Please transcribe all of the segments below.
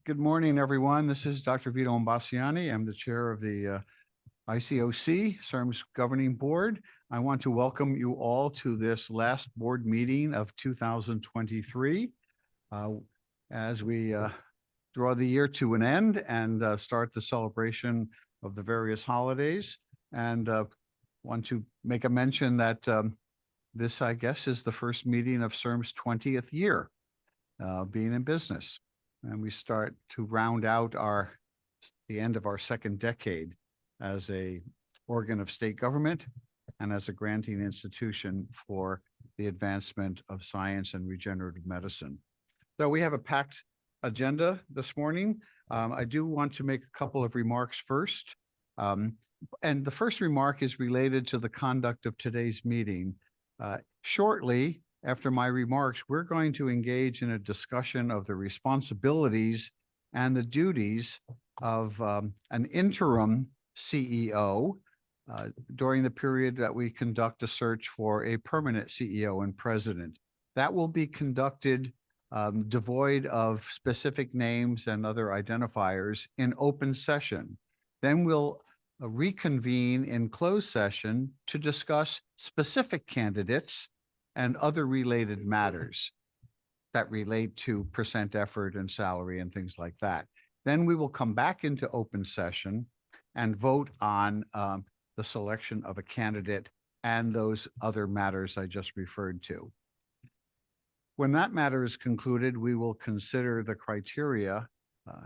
Good morning, everyone. This is Dr. Vito Imbasciani. I'm the chair of the ICOC, CERM's governing board. I want to welcome you all to this last board meeting of 2023. As we draw the year to an end and start the celebration of the various holidays, and want to make a mention that this, I guess, is the first meeting of CERM's 20th year being in business. And we start to round out the end of our second decade as a organ of state government and as a granting institution for the advancement of science and regenerative medicine. So we have a packed agenda this morning. I do want to make a couple of remarks first. And the first remark is related to the conduct of today's meeting. Shortly after my remarks, we're going to engage in a discussion of the responsibilities and the duties of an interim CEO during the period that we conduct a search for a permanent CEO and president. That will be conducted devoid of specific names and other identifiers in open session. Then we'll reconvene in closed session to discuss specific candidates and other related matters that relate to percent effort and salary and things like that. Then we will come back into open session and vote on the selection of a candidate and those other matters I just referred to. When that matter is concluded, we will consider the criteria,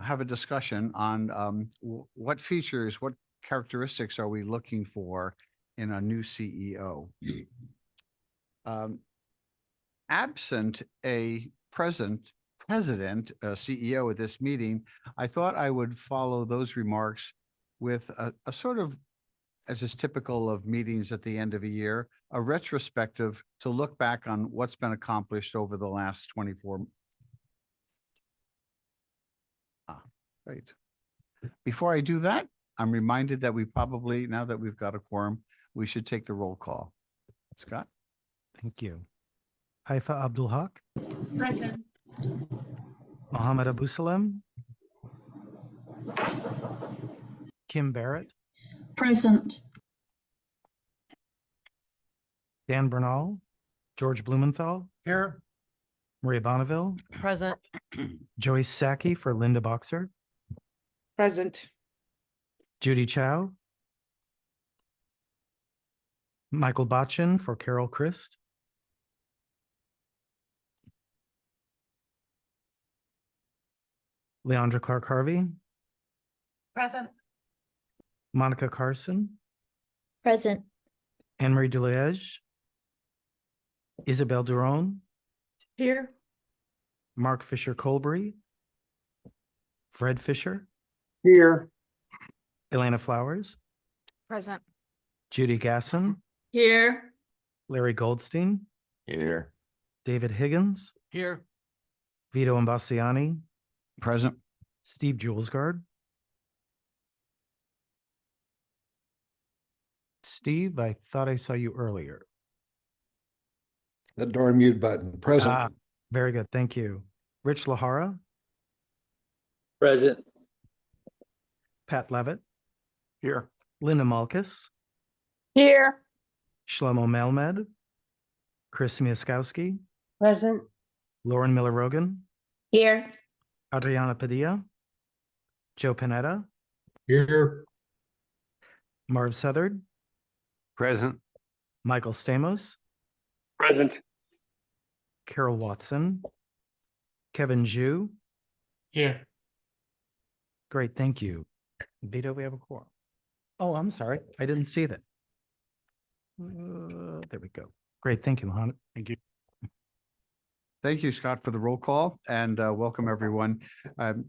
have a discussion on what features, what characteristics are we looking for in a new CEO. Absent a president, CEO at this meeting, I thought I would follow those remarks with a sort of, as is typical of meetings at the end of a year, a retrospective to look back on what's been accomplished over the last 24. Great. Before I do that, I'm reminded that we probably, now that we've got a quorum, we should take the roll call. Scott? Thank you. Haifa Abdul Haq. Present. Mohammed Abu Salem. Kim Barrett. Present. Dan Bernal. George Blumenthal. Here. Maria Bonneville. Present. Joyce Sacchi for Linda Boxer. Present. Judy Chow. Michael Botchin for Carol Christ. Leandra Clark Harvey. Present. Monica Carson. Present. Anne-Marie Deliege. Isabel Duron. Here. Mark Fisher Colbury. Fred Fisher. Here. Elena Flowers. Present. Judy Gasson. Here. Larry Goldstein. Here. David Higgins. Here. Vito Imbasciani. Present. Steve Julesgaard. Steve, I thought I saw you earlier. The door mute button. Present. Very good. Thank you. Rich Lahara. Present. Pat Levitt. Here. Linda Malkus. Here. Shlomo Melmed. Chris Miaskowski. Present. Lauren Miller-Rogan. Here. Adriana Padilla. Joe Panetta. Here. Marv Southard. Present. Michael Stamos. Present. Carol Watson. Kevin Zhu. Here. Great, thank you. Vito, we have a quorum. Oh, I'm sorry. I didn't see that. There we go. Great, thank you, Mohammed. Thank you. Thank you, Scott, for the roll call, and welcome everyone.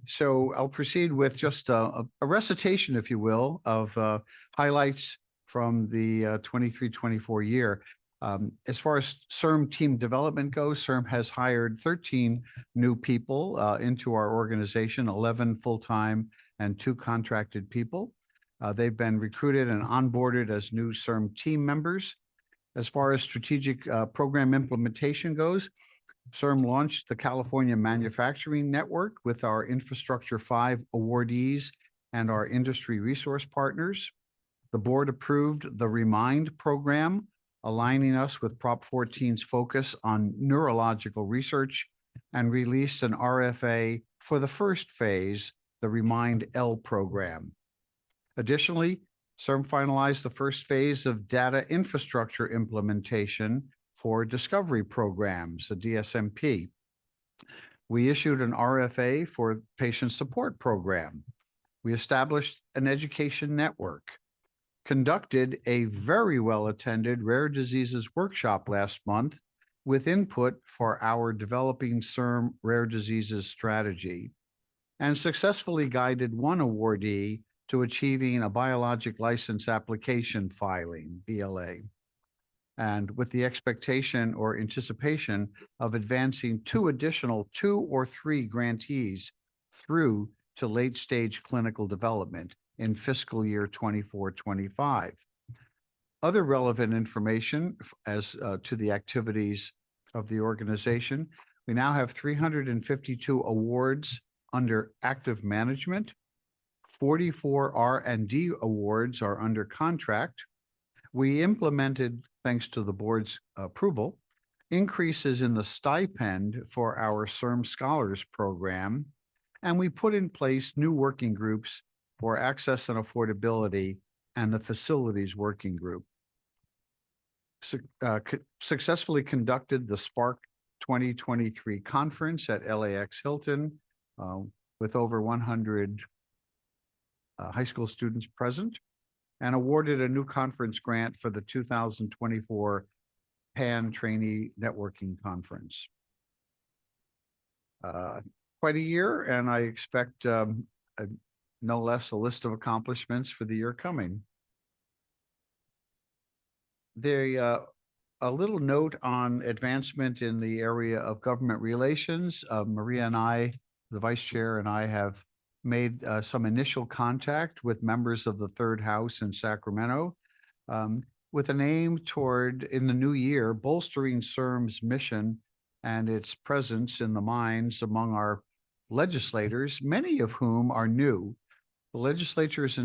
So I'll proceed with just a recitation, if you will, of highlights from the 23-24 year. As far as CERM team development goes, CERM has hired 13 new people into our organization, 11 full-time and 2 contracted people. They've been recruited and onboarded as new CERM team members. As far as strategic program implementation goes, CIRM launched the California Manufacturing Network with our Infrastructure 5 awardees and our industry resource partners. The board approved the Remind program, aligning us with Prop 14's focus on neurological research, and released an RFA for the first phase, the Remind L program. Additionally, CIRM finalized the first phase of data infrastructure implementation for discovery programs, the DSMP. We issued an RFA for patient support program. We established an education network, conducted a very well-attended rare diseases workshop last month with input for our developing CIRM rare diseases strategy, and successfully guided one awardee to achieving a biologic license application filing, BLA, and with the expectation or anticipation of advancing 2 additional 2 or 3 grantees through to late-stage clinical development in fiscal year 24-25. Other relevant information as to the activities of the organization, we now have 352 awards under active management. 44 R&D awards are under contract. We implemented, thanks to the board's approval, increases in the stipend for our CIRM Scholars Program, and we put in place new working groups for access and affordability and the facilities working group. Successfully conducted the Spark 2023 conference at LAX Hilton with over 100 high school students present, and awarded a new conference grant for the 2024 PAN Trainee Networking Conference. Quite a year, and I expect no less a list of accomplishments for the year coming. A little note on advancement in the area of government relations. Maria and I, the vice chair, and I have made some initial contact with members of the Third House in Sacramento with an aim toward, in the new year, bolstering CIRM's mission and its presence in the minds among our legislators, many of whom are new. The legislature is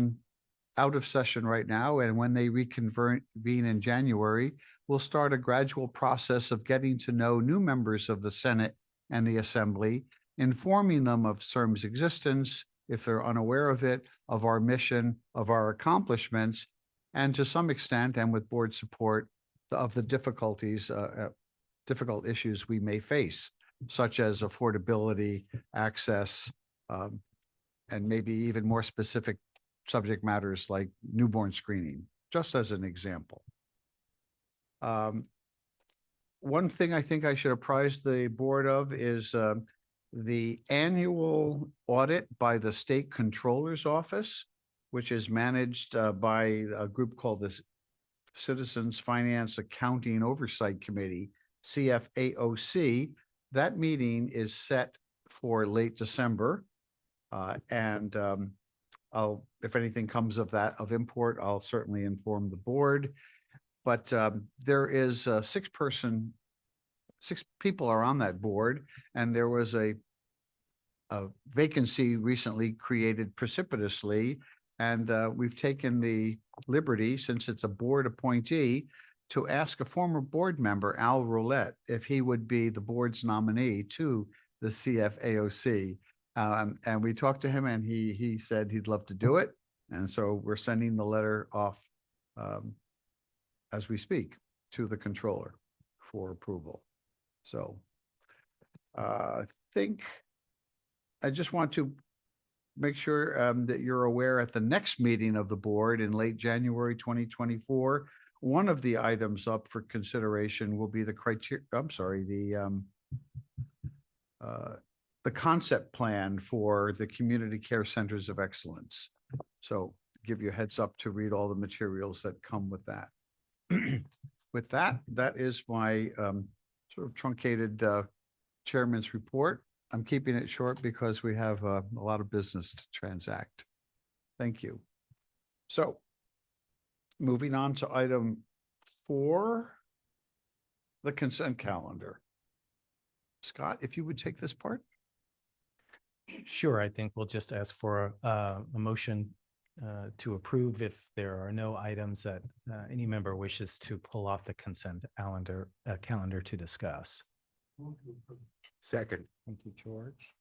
out of session right now, and when they reconvene in January, we'll start a gradual process of getting to know new members of the Senate and the Assembly, informing them of CIRM's existence, if they're unaware of it, of our mission, of our accomplishments, and to some extent, and with board support, of the difficulties, difficult issues we may face, such as affordability, access, and maybe even more specific subject matters like newborn screening, just as an example. One thing I think I should apprise the board of is the annual audit by the State Controller's Office, which is managed by a group called the Citizens Finance Accounting Oversight Committee, CFAOC. That meeting is set for late December. If anything comes of that of import, I'll certainly inform the board. But there is 6 people are on that board, and there was a vacancy recently created precipitously, and we've taken the liberty, since it's a board appointee, to ask a former board member, Al Roulette, if he would be the board's nominee to the CFAOC. And we talked to him, and he said he'd love to do it. And so we're sending the letter off as we speak to the controller for approval. So I think I just want to make sure that you're aware at the next meeting of the board in late January 2024, one of the items up for consideration will be the concept plan for the community care centers of excellence. So give you a heads up to read all the materials that come with that. With that, that is my sort of truncated chairman's report. I'm keeping it short because we have a lot of business to transact. Thank you. So moving on to item 4, the consent calendar. Scott, if you would take this part? Sure, I think we'll just ask for a motion to approve if there are no items that any member wishes to pull off the consent calendar to discuss. Second. Thank you, George.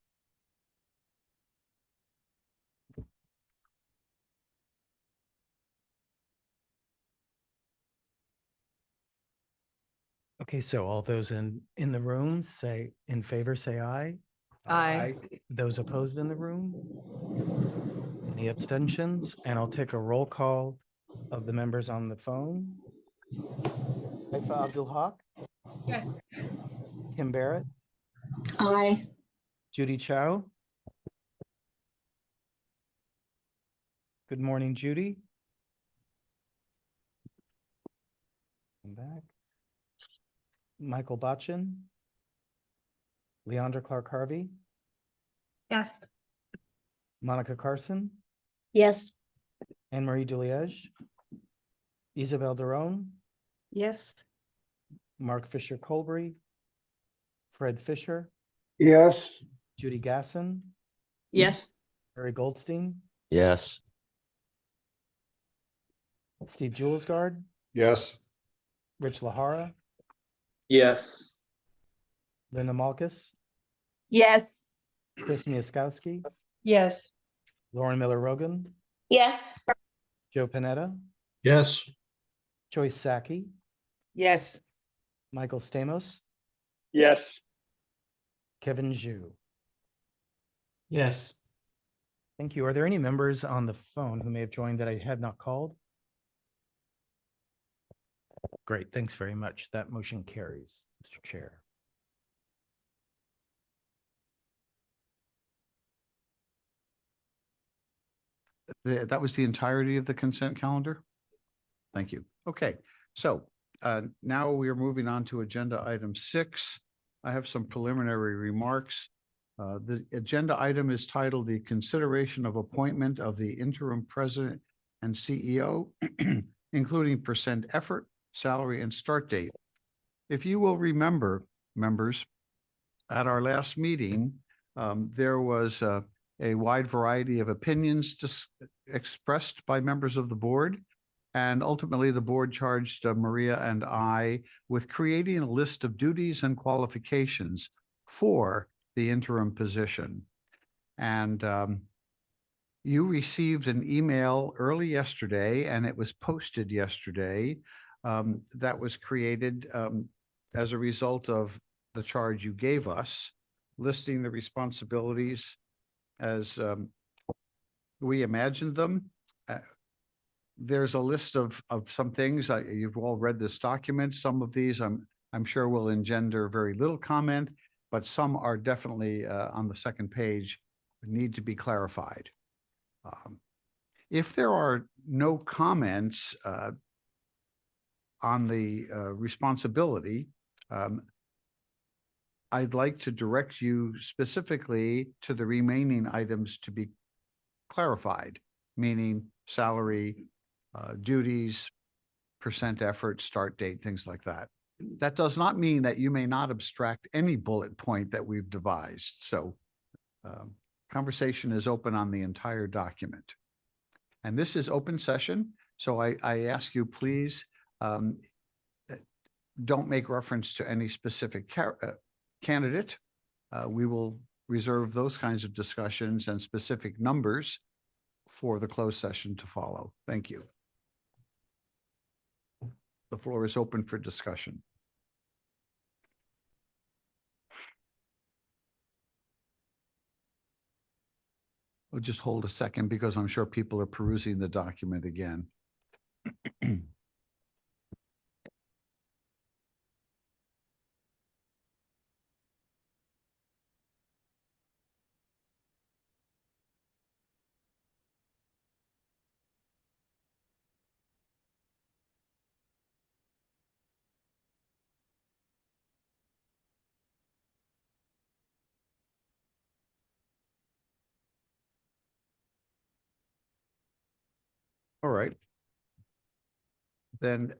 Okay, so all those in the room say in favor, say aye. Aye. Those opposed in the room? Any abstentions? And I'll take a roll call of the members on the phone. Haifa Abdul Haq, Yes. Kim Barrett, Aye. Judy Chow. Good morning, Judy. I'm back. Michael Botchin. Leandra Clark Harvey, Yes. Monica Carson, Yes. Anne Marie Deliege, Isabel Daron, Yes. Mark Fisher Colbury, Fred Fisher, Yes. Judy Gasson, Yes. Harry Goldstein, Yes. Steve Julesgaard, Yes. Rich Lahara, Yes. Linda Malkus, Yes. Chris Miaskowski, Yes. Lauren Miller Rogan, Yes. Joe Panetta, Yes. Joyce Saki, Yes. Michael Stamos, Yes. Kevin Zhu. Yes. Thank you. Are there any members on the phone who may have joined that I had not called? Great, thanks very much. That motion carries, Mr. Chair. That was the entirety of the consent calendar? Thank you. Okay, so now we are moving on to agenda item 6. I have some preliminary remarks. The agenda item is titled "The Consideration of Appointment of the Interim President and CEO, including percent effort, salary, and start date." If you will remember, members, at our last meeting, there was a wide variety of opinions expressed by members of the board. And ultimately, the board charged Maria and I with creating a list of duties and qualifications for the interim position. And you received an email early yesterday, and it was posted yesterday, that was created as a result of the charge you gave us, listing the responsibilities as we imagined them. There's a list of some things. You've all read this document. Some of these I'm sure will engender very little comment, but some are definitely on the second page, need to be clarified. If there are no comments on the responsibility, I'd like to direct you specifically to the remaining items to be clarified, meaning salary, duties, percent effort, start date, things like that. That does not mean that you may not abstract any bullet point that we've devised. So conversation is open on the entire document. And this is open session. So I ask you, please, don't make reference to any specific candidate. We will reserve those kinds of discussions and specific numbers for the closed session to follow. Thank you. The floor is open for discussion. We'll just hold a second because I'm sure people are perusing the document again. All right. Then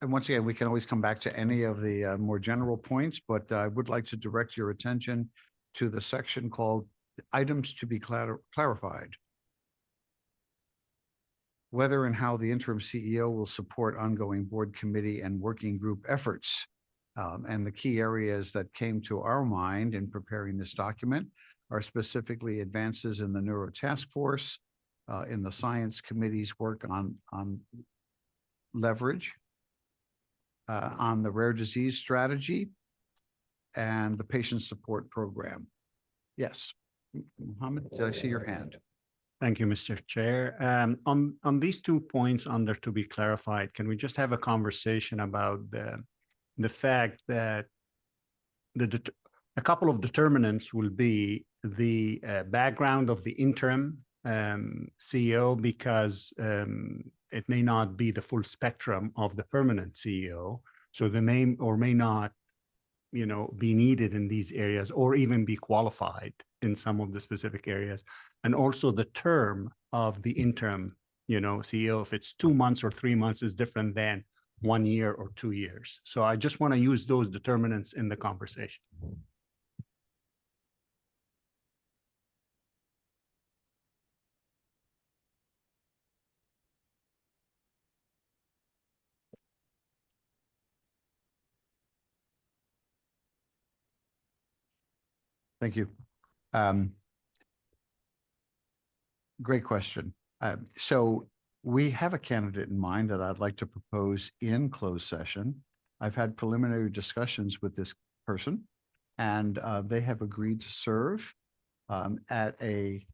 And once again, we can always come back to any of the more general points, but I would like to direct your attention to the section called items to be clarified. Whether and how the interim CEO will support ongoing board committee and working group efforts. And the key areas that came to our mind in preparing this document are specifically advances in the Neuro Task Force, in the Science Committee's work on leverage, on the rare disease strategy, and the patient support program. Yes, Mohammed, did I see your hand? Thank you, Mr. Chair. On these 2 points under to be clarified, can we just have a conversation about the fact that a couple of determinants will be the background of the interim CEO, because it may not be the full spectrum of the permanent CEO. So they may or may not, be needed in these areas, or even be qualified in some of the specific areas. And also the term of the interim, CEO, if it's 2 months or 3 months, is different than 1 year or 2 years. So I just want to use those determinants in the conversation. Thank you. Great question. So we have a candidate in mind that I'd like to propose in closed session. I've had preliminary discussions with this person, and they have agreed to serve at a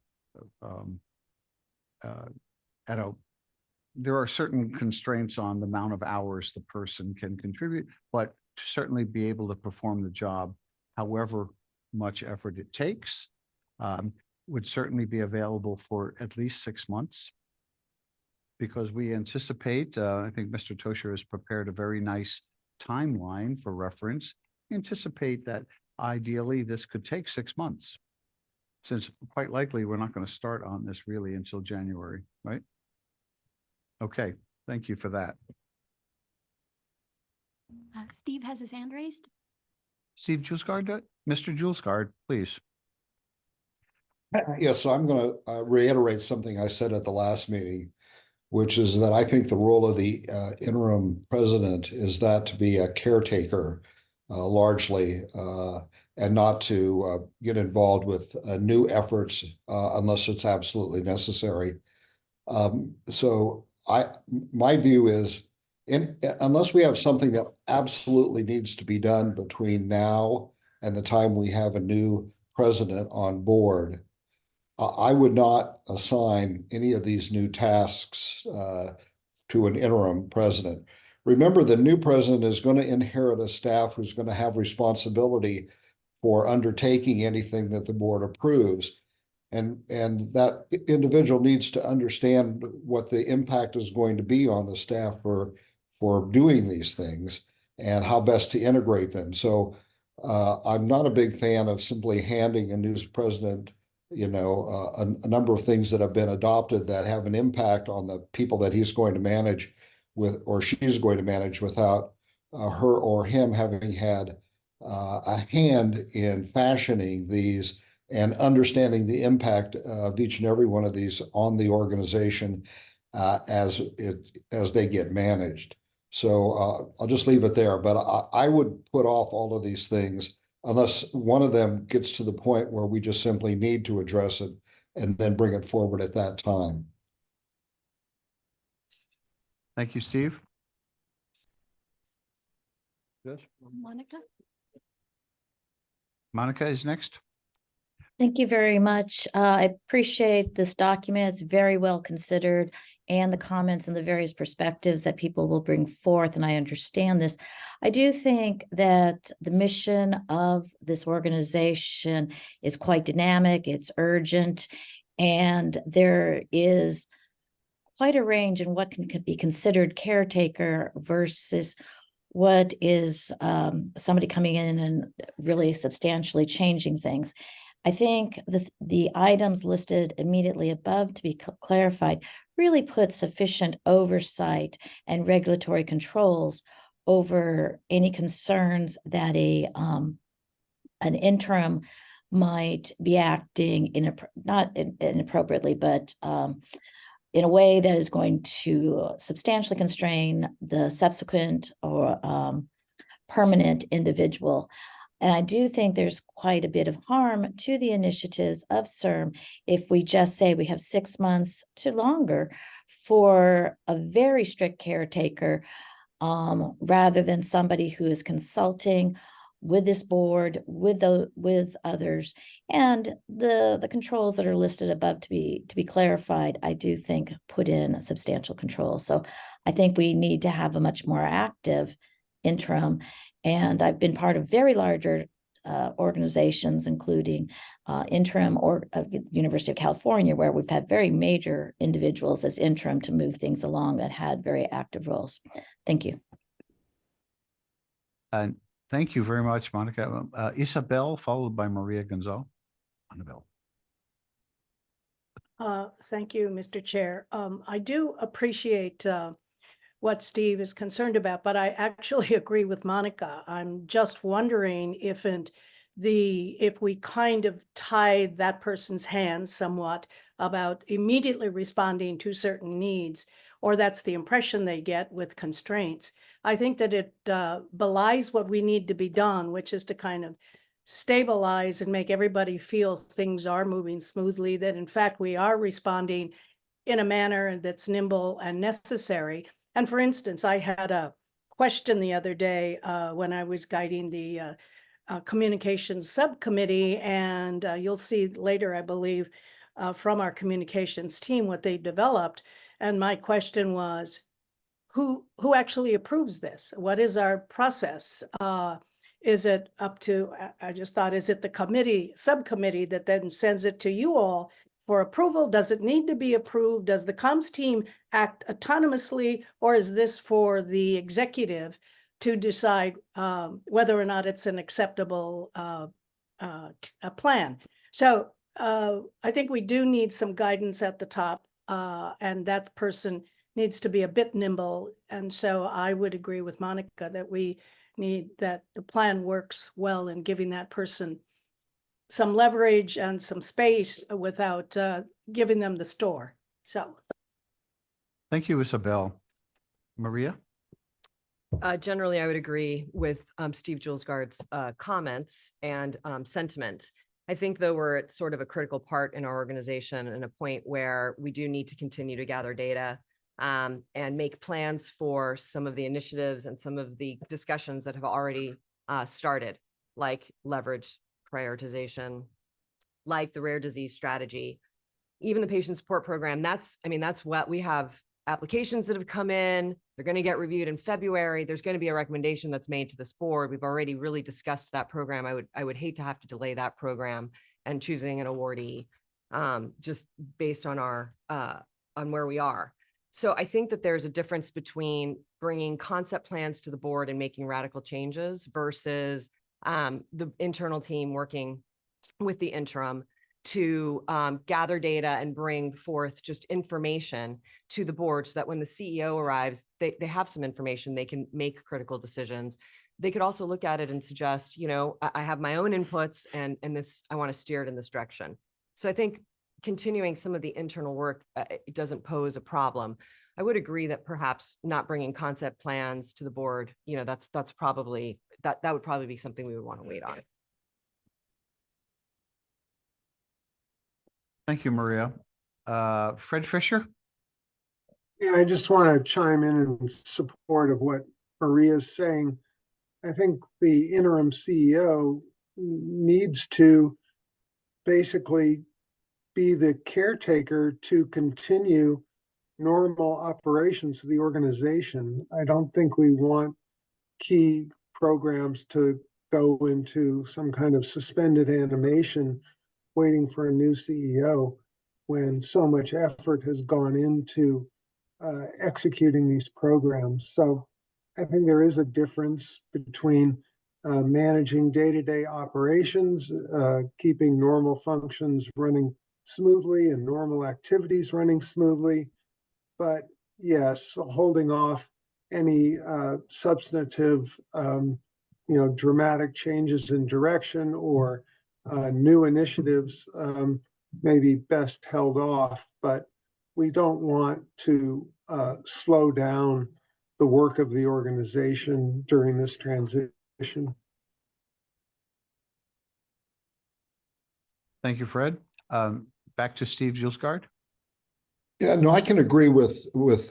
there are certain constraints on the amount of hours the person can contribute, but to certainly be able to perform the job, however much effort it takes, would certainly be available for at least 6 months. Because we anticipate, I think Mr. Tosher has prepared a very nice timeline for reference. We anticipate that ideally this could take 6 months, since quite likely we're not going to start on this really until January, right? Okay, thank you for that. Steve has his hand raised. Steve Julesgaard, Mr. Julesgaard, please. Yes, so I'm going to reiterate something I said at the last meeting, which is that I think the role of the interim president is that to be a caretaker largely, and not to get involved with new efforts unless it's absolutely necessary. So my view is, unless we have something that absolutely needs to be done between now and the time we have a new president on board, I would not assign any of these new tasks to an interim president. Remember, the new president is going to inherit a staff who's going to have responsibility for undertaking anything that the board approves. And that individual needs to understand what the impact is going to be on the staff for doing these things and how best to integrate them. So I'm not a big fan of simply handing a new president a number of things that have been adopted that have an impact on the people that he's going to manage with, or she's going to manage, without her or him having had a hand in fashioning these and understanding the impact of each and every one of these on the organization as they get managed. So I'll just leave it there, but I would put off all of these things unless one of them gets to the point where we just simply need to address it and then bring it forward at that time. Thank you, Steve. Yes. Monica? Monica is next. Thank you very much. I appreciate this document. It's very well considered, and the comments and the various perspectives that people will bring forth, and I understand this. I do think that the mission of this organization is quite dynamic, it's urgent, and there is quite a range in what can be considered caretaker versus what is somebody coming in and really substantially changing things. I think the items listed immediately above to be clarified really put sufficient oversight and regulatory controls over any concerns that an interim might be acting inappropriately, but in a way that is going to substantially constrain the subsequent or permanent individual. And I do think there's quite a bit of harm to the initiatives of CIRM if we just say we have 6 months to longer for a very strict caretaker, rather than somebody who is consulting with this board, with others, and the controls that are listed above to be clarified. I do think put in substantial control. So I think we need to have a much more active interim. And I've been part of very larger organizations, including interim or University of California, where we've had very major individuals as interim to move things along that had very active roles. Thank you. And thank you very much, Monica. Isabel, followed by Maria Gonzalez. Annabelle. Thank you, Mr. Chair. I do appreciate what Steve is concerned about, but I actually agree with Monica. I'm just wondering if we kind of tie that person's hands somewhat about immediately responding to certain needs, or that's the impression they get with constraints. I think that it belies what we need to be done, which is to kind of stabilize and make everybody feel things are moving smoothly, that in fact we are responding in a manner that's nimble and necessary. And for instance, I had a question the other day when I was guiding the communications subcommittee, and you'll see later, I believe, from our communications team what they developed. And my question was, who actually approves this? What is our process? Is it up to, I just thought, is it the subcommittee that then sends it to you all for approval? Does it need to be approved? Does the comms team act autonomously, or is this for the executive to decide whether or not it's an acceptable plan? So I think we do need some guidance at the top, and that person needs to be a bit nimble. And so I would agree with Monica that we need that the plan works well in giving that person some leverage and some space without giving them the store. So. Thank you, Isabel. Maria? Generally, I would agree with Steve Julesgaard's comments and sentiment. I think, though, we're at sort of a critical part in our organization and a point where we do need to continue to gather data and make plans for some of the initiatives and some of the discussions that have already started, like leverage prioritization, like the rare disease strategy, even the patient support program. That's what we have. Applications that have come in, they're going to get reviewed in February. There's going to be a recommendation that's made to this board. We've already really discussed that program. I would hate to have to delay that program and choosing an awardee just based on our on where we are. So I think that there's a difference between bringing concept plans to the board and making radical changes versus the internal team working with the interim to gather data and bring forth just information to the board so that when the CEO arrives, they have some information, they can make critical decisions. They could also look at it and suggest, I have my own inputs and this, I want to steer it in this direction. So I think continuing some of the internal work, it doesn't pose a problem. I would agree that perhaps not bringing concept plans to the board, that's probably, that would probably be something we would want to wait on. Thank you, Maria. Fred Fisher? Yeah, I just want to chime in support of what Maria is saying. I think the interim CEO needs to basically be the caretaker to continue normal operations of the organization. I don't think we want key programs to go into some kind of suspended animation waiting for a new CEO when so much effort has gone into executing these programs. So I think there is a difference between managing day-to-day operations, keeping normal functions running smoothly and normal activities running smoothly. But yes, holding off any substantive, dramatic changes in direction or new initiatives may be best held off. But we don't want to slow down the work of the organization during this transition. Thank you, Fred. Back to Steve Gilsgaard. Yeah, no, I can agree with what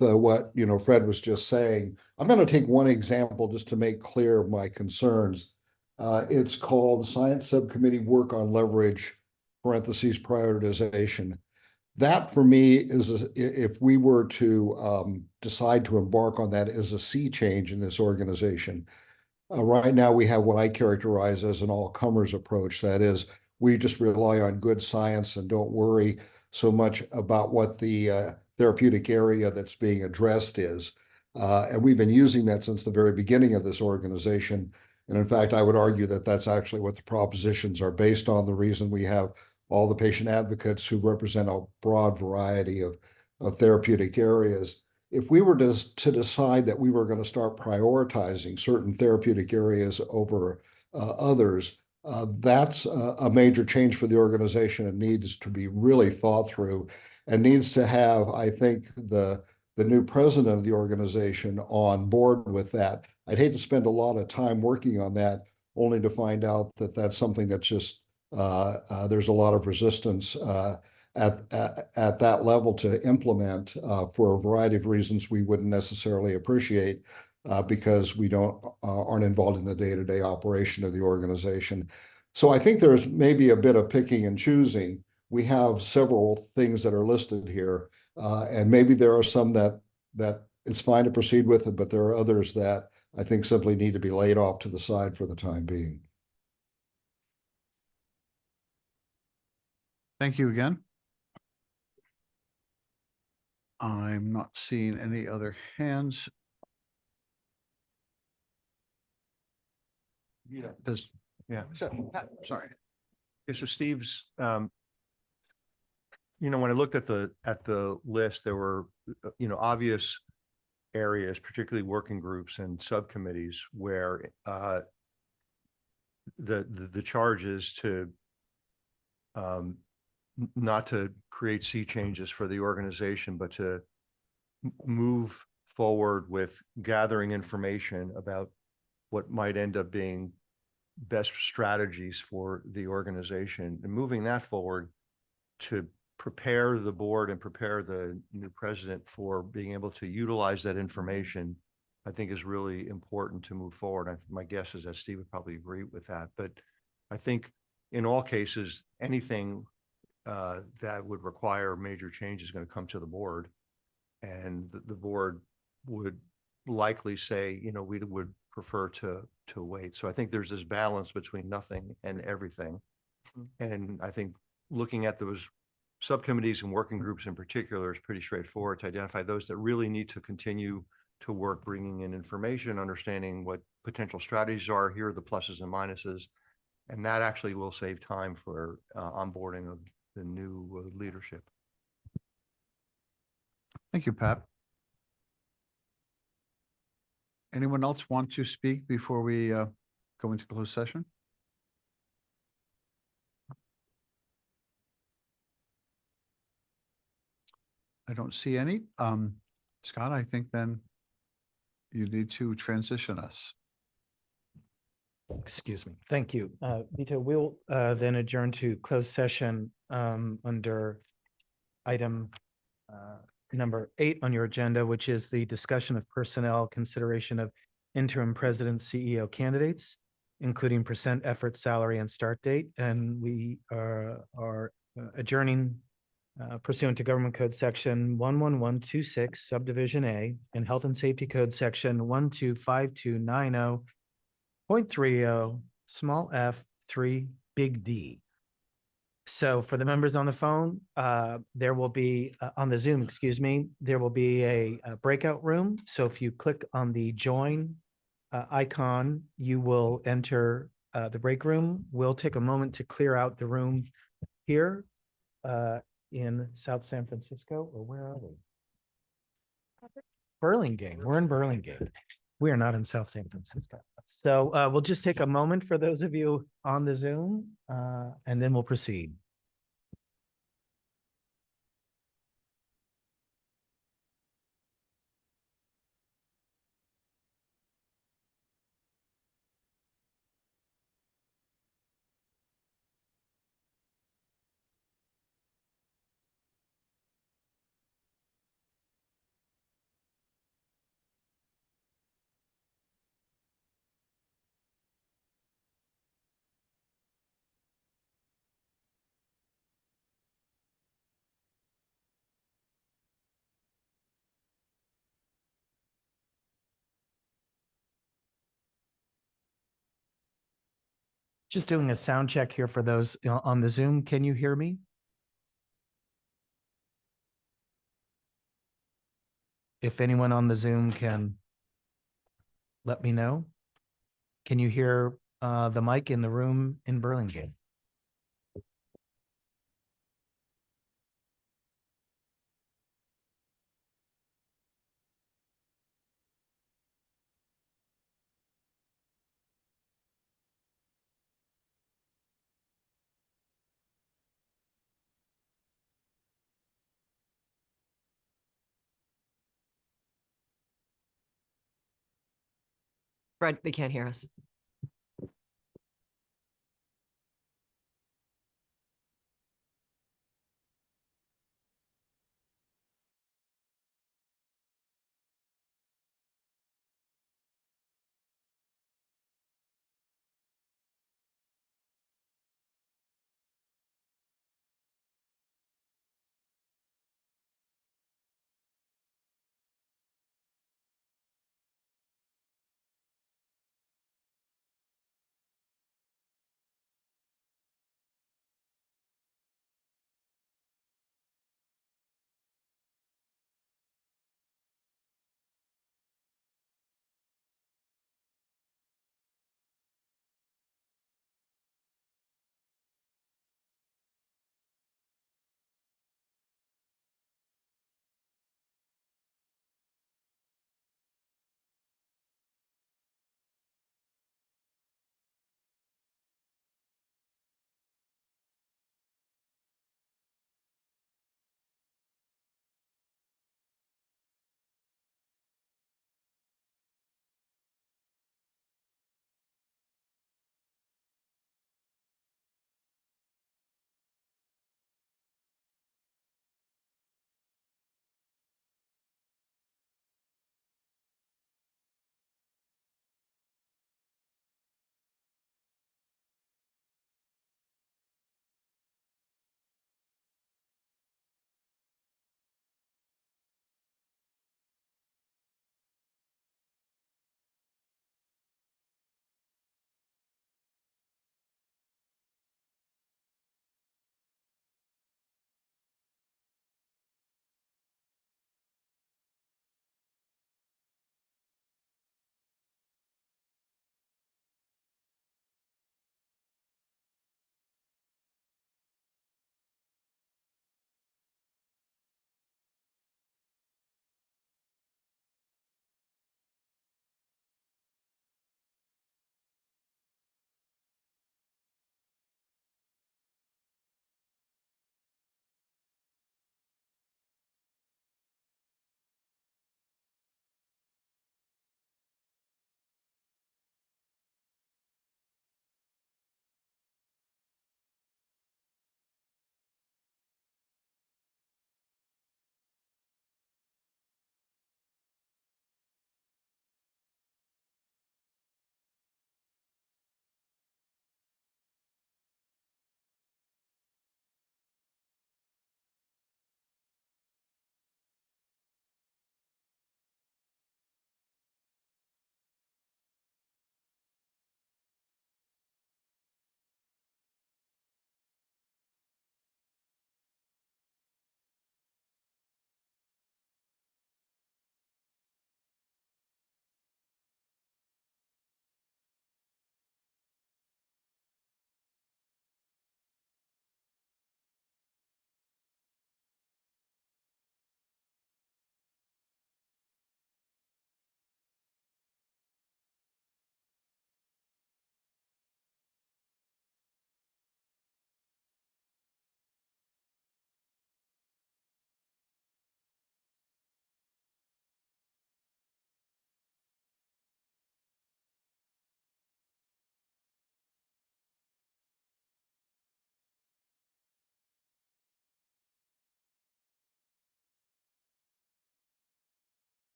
Fred was just saying. I'm going to take one example just to make clear my concerns. It's called Science Subcommittee Work on Leverage (parentheses prioritization). That for me is, if we were to decide to embark on that, is a sea change in this organization. Right now, we have what I characterize as an all-comers approach. That is, we just rely on good science and don't worry so much about what the therapeutic area that's being addressed is. And we've been using that since the very beginning of this organization. And in fact, I would argue that that's actually what the propositions are based on. The reason we have all the patient advocates who represent a broad variety of therapeutic areas. If we were to decide that we were going to start prioritizing certain therapeutic areas over others, that's a major change for the organization and needs to be really thought through and needs to have, I think, the new president of the organization on board with that. I'd hate to spend a lot of time working on that only to find out that that's something that's just there's a lot of resistance at that level to implement for a variety of reasons we wouldn't necessarily appreciate because we aren't involved in the day-to-day operation of the organization. So I think there's maybe a bit of picking and choosing. We have several things that are listed here, and maybe there are some that it's fine to proceed with it, but there are others that I think simply need to be laid off to the side for the time being. Thank you again. I'm not seeing any other hands. Yeah. Sorry. Okay, so Steve's, when I looked at the list, there were, obvious areas, particularly working groups and subcommittees where the charge is to not to create sea changes for the organization, but to move forward with gathering information about what might end up being best strategies for the organization and moving that forward to prepare the board and prepare the new president for being able to utilize that information, I think is really important to move forward. My guess is that Steve would probably agree with that, but I think in all cases, anything that would require major change is going to come to the board, and the board would likely say, we would prefer to wait. So I think there's this balance between nothing and everything. And I think looking at those subcommittees and working groups in particular is pretty straightforward to identify those that really need to continue to work, bringing in information, understanding what potential strategies are. Here are the pluses and minuses. And that actually will save time for onboarding of the new leadership. Thank you, Pat. Anyone else want to speak before we go into closed session? I don't see any. Scott, I think then you need to transition us. Excuse me. Thank you. Vito, we'll then adjourn to closed session under item number 8 on your agenda, which is the discussion of personnel consideration of interim president CEO candidates, including percent effort, salary, and start date. And we are adjourning pursuant to Government Code Section 11126, Subdivision A, and Health and Safety Code Section 125290.30, small f, 3, big D. So for the members on the phone, there will be, on the Zoom, excuse me, there will be a breakout room. So if you click on the join icon, you will enter the break room. We'll take a moment to clear out the room here in South San Francisco, or where are we? Burlingame. We're in Burlingame. We are not in South San Francisco. So we'll just take a moment for those of you on the Zoom, and then we'll proceed. Just doing a sound check here for those on the Zoom. Can you hear me? If anyone on the Zoom can let me know. Can you hear the mic in the room in Burlingame? Fred, they can't hear us.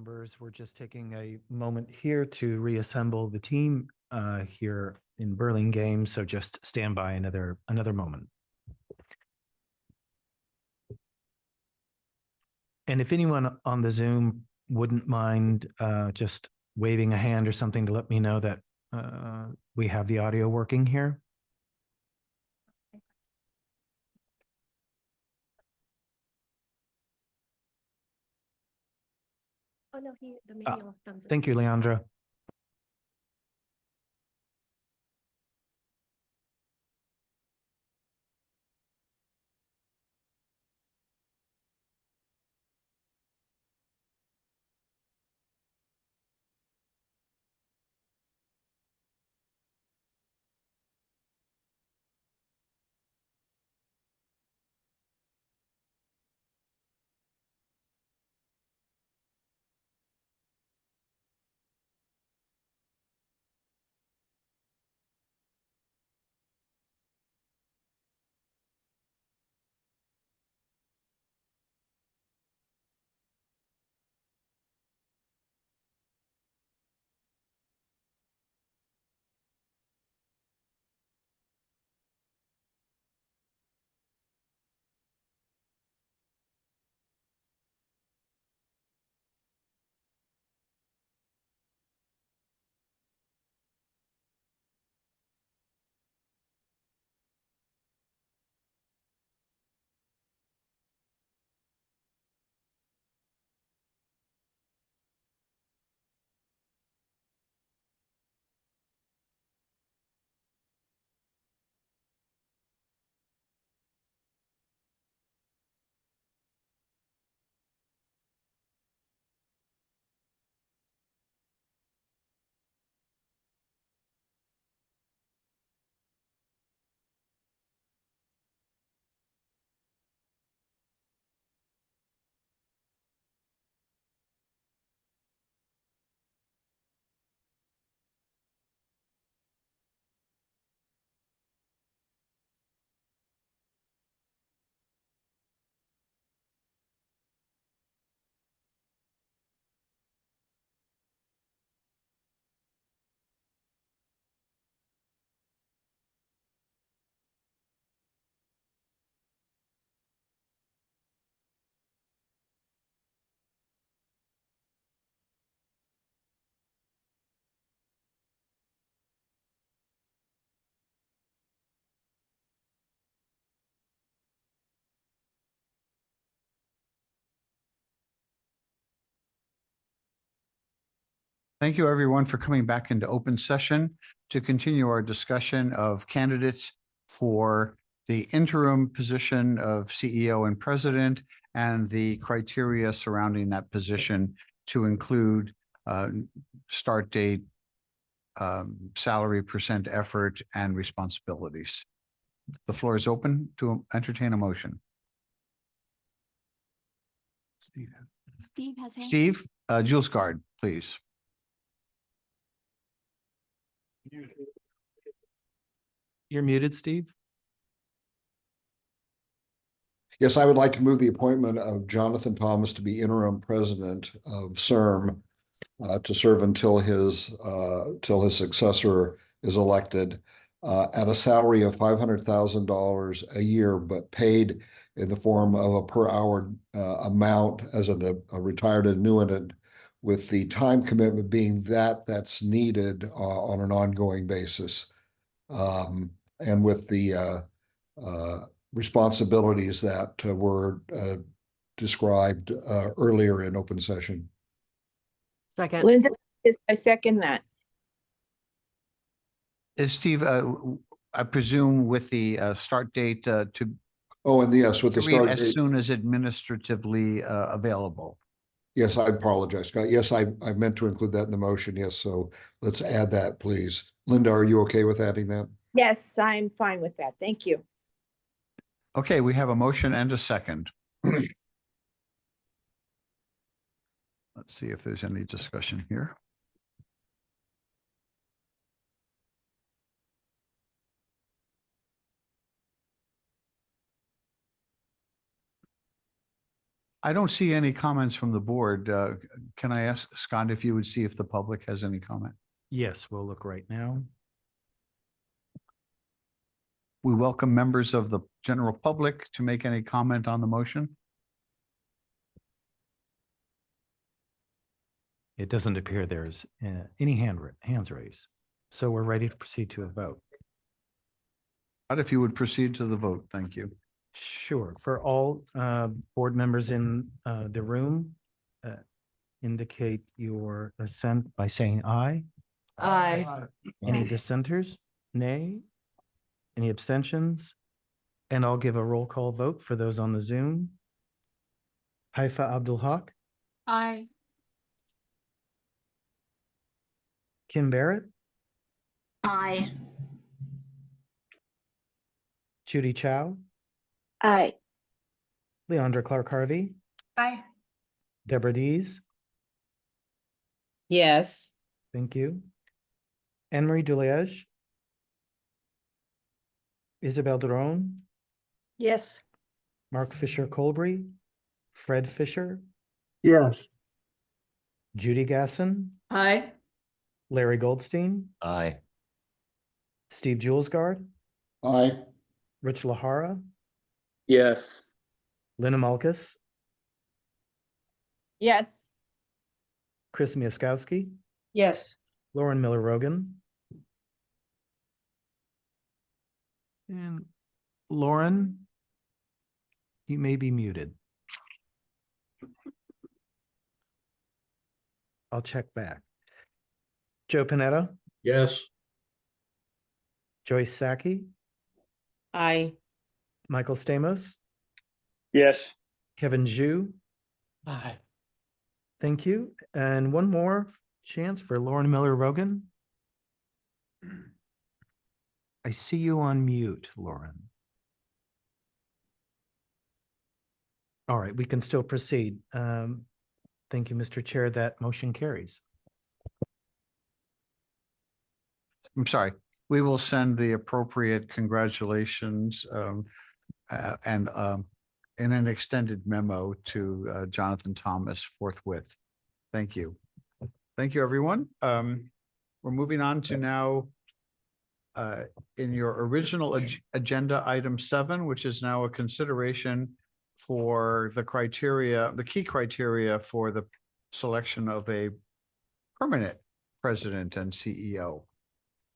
members, we're just taking a moment here to reassemble the team here in Burlingame. So just stand by another moment. And if anyone on the Zoom wouldn't mind just waving a hand or something to let me know that we have the audio working here. Oh, no, the manual thumbs up. Thank you, Leandra. Thank you, everyone, for coming back into open session to continue our discussion of candidates for the interim position of CEO and president and the criteria surrounding that position to include start date, salary, percent effort, and responsibilities. The floor is open to entertain a motion. Steve has hand. Steve, Jules Guard, please. You're muted, Steve. Yes, I would like to move the appointment of Jonathan Thomas to be interim president of CERM to serve until his successor is elected at a salary of $500,000 a year, but paid in the form of a per hour amount as a retired annuitant, with the time commitment being that's needed on an ongoing basis, and with the responsibilities that were described earlier in open session. Second. Linda, I second that. Is Steve, I presume with the start date to Oh, and yes, with the read start as date. soon as administratively available. Yes, I apologize, Scott. Yes, I meant to include that in the motion. Yes, so let's add that, please. Linda, are you okay with adding that? Yes, I'm fine with that. Thank you. Okay, we have a motion and a second. Let's see if there's any discussion here. I don't see any comments from the board. Can I ask Scott if you would see if the public has any comment? Yes, we'll look right now. We welcome members of the general public to make any comment on the motion. It doesn't appear there's any hands raised. So we're ready to proceed to a vote. But if you would proceed to the vote, thank you. Sure. For all board members in the room, indicate your assent by saying aye. Aye. Any dissenters? Nay? Any abstentions? And I'll give a roll call vote for those on the Zoom. Haifa Abdul Haq, Aye. Kim Barrett, Aye. Judy Chow, Aye. Leandra Clark Harvey, Aye. Deborah Dees. Yes. Thank you. Anne-Marie Deliege, Isabel Daron, Yes. Mark Fisher Colbury, Fred Fisher, Yes. Judy Gasson, Aye. Larry Goldstein, Aye. Steve Julesgaard, Aye. Rich Lahara, Yes. Lynn Malkus, Yes. Chris Miaskowski, Yes. Lauren Miller Rogan. And Lauren, you may be muted. I'll check back. Joe Panetta, Yes. Joyce Saki, Aye. Michael Stamos, Yes. Kevin Zhu. Aye. Thank you. And one more chance for Lauren Miller Rogan. I see you on mute, Lauren. All right, we can still proceed. Thank you, Mr. Chair. That motion carries. I'm sorry. We will send the appropriate congratulations and in an extended memo to Jonathan Thomas forthwith. Thank you. Thank you, everyone. We're moving on to now in your original agenda item 7, which is now a consideration for the criteria, the key criteria for the selection of a permanent president and CEO.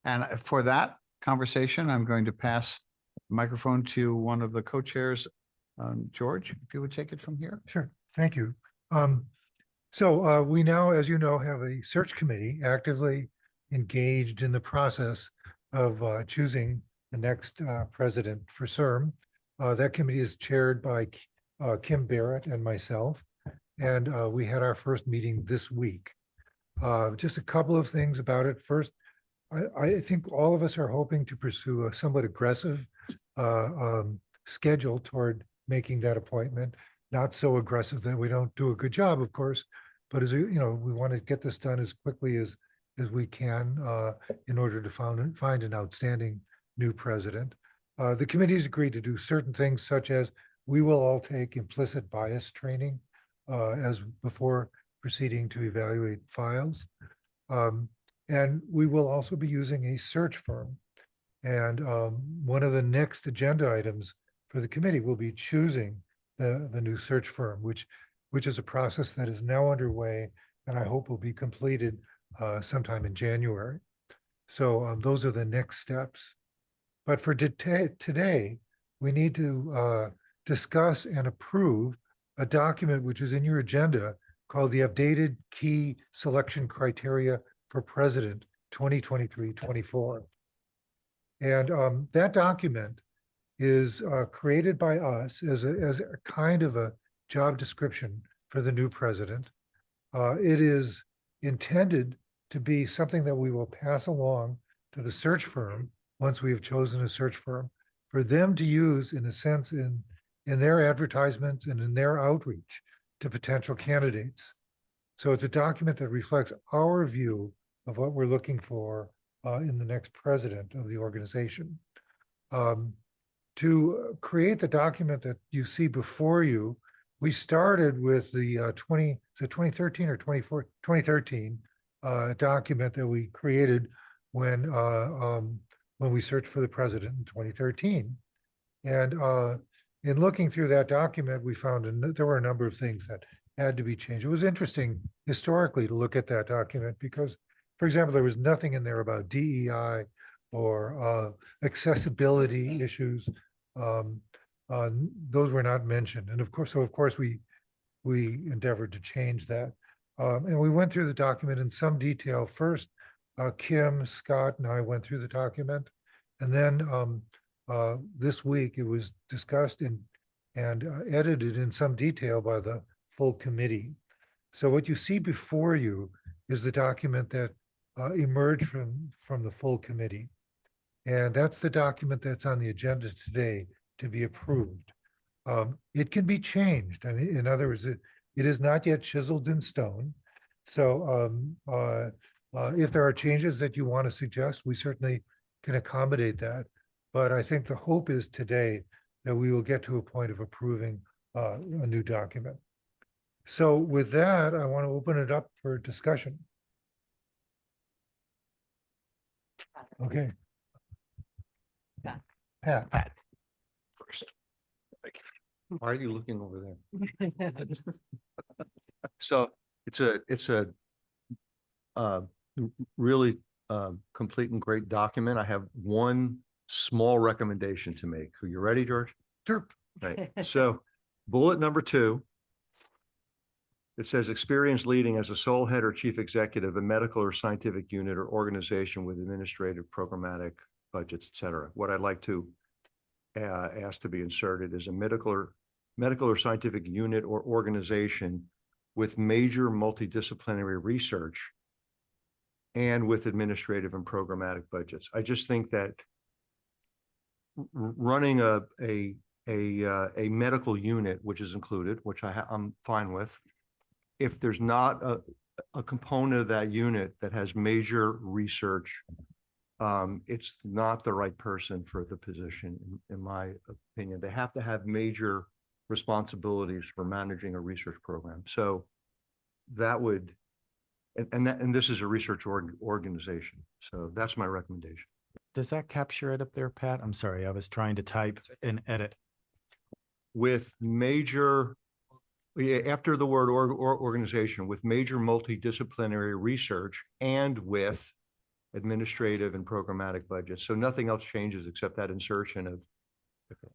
And for that conversation, I'm going to pass the microphone to one of the co-chairs, George, if you would take it from here. Sure, thank you. So we now, as you know, have a search committee actively engaged in the process of choosing the next president for CERM. That committee is chaired by Kim Barrett and myself, and we had our first meeting this week. Just a couple of things about it. First, I think all of us are hoping to pursue a somewhat aggressive schedule toward making that appointment. Not so aggressive that we don't do a good job, of course, but as you know, we want to get this done as quickly as we can in order to find an outstanding new president. The committee's agreed to do certain things, such as we will all take implicit bias training as before proceeding to evaluate files. And we will also be using a search firm. And one of the next agenda items for the committee will be choosing the new search firm, which is a process that is now underway and I hope will be completed sometime in January. So those are the next steps. But for today, we need to discuss and approve a document which is in your agenda called the Updated Key Selection Criteria for President 2023-24. And that document is created by us as a kind of a job description for the new president. It is intended to be something that we will pass along to the search firm once we have chosen a search firm for them to use, in a sense, in their advertisements and in their outreach to potential candidates. So it's a document that reflects our view of what we're looking for in the next president of the organization. To create the document that you see before you, we started with the 2013 or 2013 document that we created when we searched for the president in 2013. And in looking through that document, we found there were a number of things that had to be changed. It was interesting historically to look at that document because, for example, there was nothing in there about DEI or accessibility issues. Those were not mentioned. And of course, we endeavored to change that. And we went through the document in some detail. First, Kim, Scott, and I went through the document. And then this week it was discussed and edited in some detail by the full committee. So what you see before you is the document that emerged from the full committee. And that's the document that's on the agenda today to be approved. It can be changed. I mean, in other words, it is not yet chiseled in stone. So if there are changes that you want to suggest, we certainly can accommodate that. But I think the hope is today that we will get to a point of approving a new document. So with that, I want to open it up for discussion. Okay. Pat. First. Thank you. Why are you looking over there? So it's a really complete and great document. I have one small recommendation to make. Are you ready, George? Sure. Right. So bullet number 2. It says experience leading as a sole head or chief executive, a medical or scientific unit or organization with administrative, programmatic budgets, et cetera. What I'd like to ask to be inserted is a medical or scientific unit or organization with major multidisciplinary research and with administrative and programmatic budgets. I just think that running a medical unit, which is included, which I'm fine with, if there's not a component of that unit that has major research, it's not the right person for the position, in my opinion. They have to have major responsibilities for managing a research program. So that would, and this is a research organization. So that's my recommendation. Does that capture it up there, Pat? I'm sorry, I was trying to type and edit. With major, after the word organization, with major multidisciplinary research and with administrative and programmatic budgets. So nothing else changes except that insertion of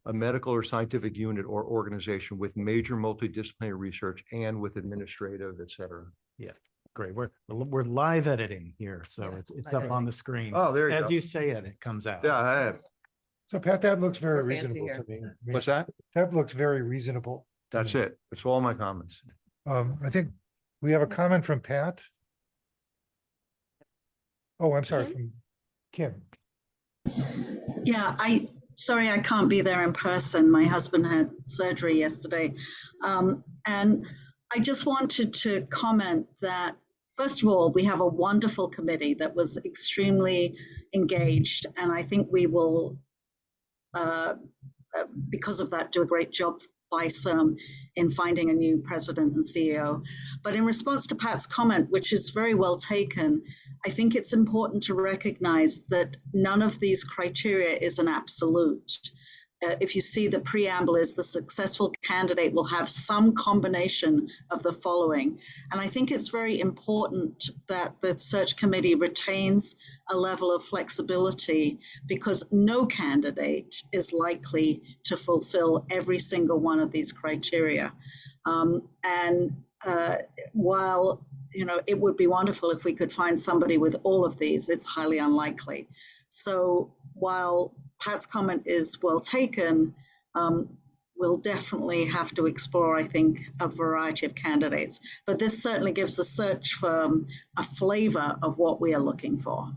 a medical or scientific unit or organization with major multidisciplinary research and with administrative, et cetera. Yeah, great. We're live editing here, so Yeah, it's up on the screen. Oh, there you As go. you say it, it comes out. Yeah, I have. So Pat, that looks very We're fancy reasonable to here. me. I mean, What's that? that looks very reasonable. to That's me. it. That's all my comments. I think we have a comment from Pat. Oh, I'm sorry, from Kim. Yeah, sorry, I can't be there in person. My husband had surgery yesterday. And I just wanted to comment that, first of all, we have a wonderful committee that was extremely engaged. And I think we will, because of that, do a great job by CIRM in finding a new president and CEO. But in response to Pat's comment, which is very well taken, I think it's important to recognize that none of these criteria is an absolute. If you see the preamble is the successful candidate will have some combination of the following. And I think it's very important that the search committee retains a level of flexibility because no candidate is likely to fulfill every single one of these criteria. While it would be wonderful if we could find somebody with all of these, it's highly unlikely. So while Pat's comment is well taken, we'll definitely have to explore, I think, a variety of candidates. But this certainly gives the search firm a flavor of what we are looking for.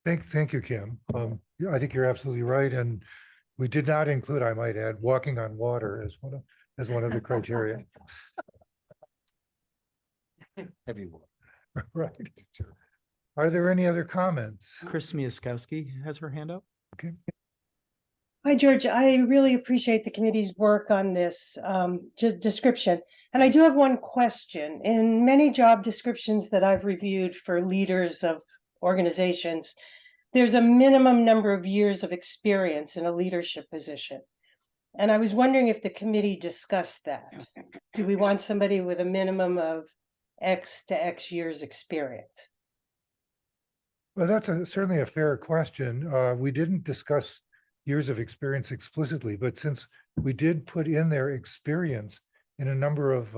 Thank you, Kim. Yeah, I think you're absolutely right. And we did not include, I might add, walking on water as one of the criteria. Heavy water. Right. Are there any other comments? Chris Miaskowski has her hand up. Okay. Hi, George. I really appreciate the committee's work on this description. And I do have one question. In many job descriptions that I've reviewed for leaders of organizations, there's a minimum number of years of experience in a leadership position. And I was wondering if the committee discussed that. Do we want somebody with a minimum of X to X years experience? Well, that's certainly a fair question. We didn't discuss years of experience explicitly, but since we did put in their experience in a number of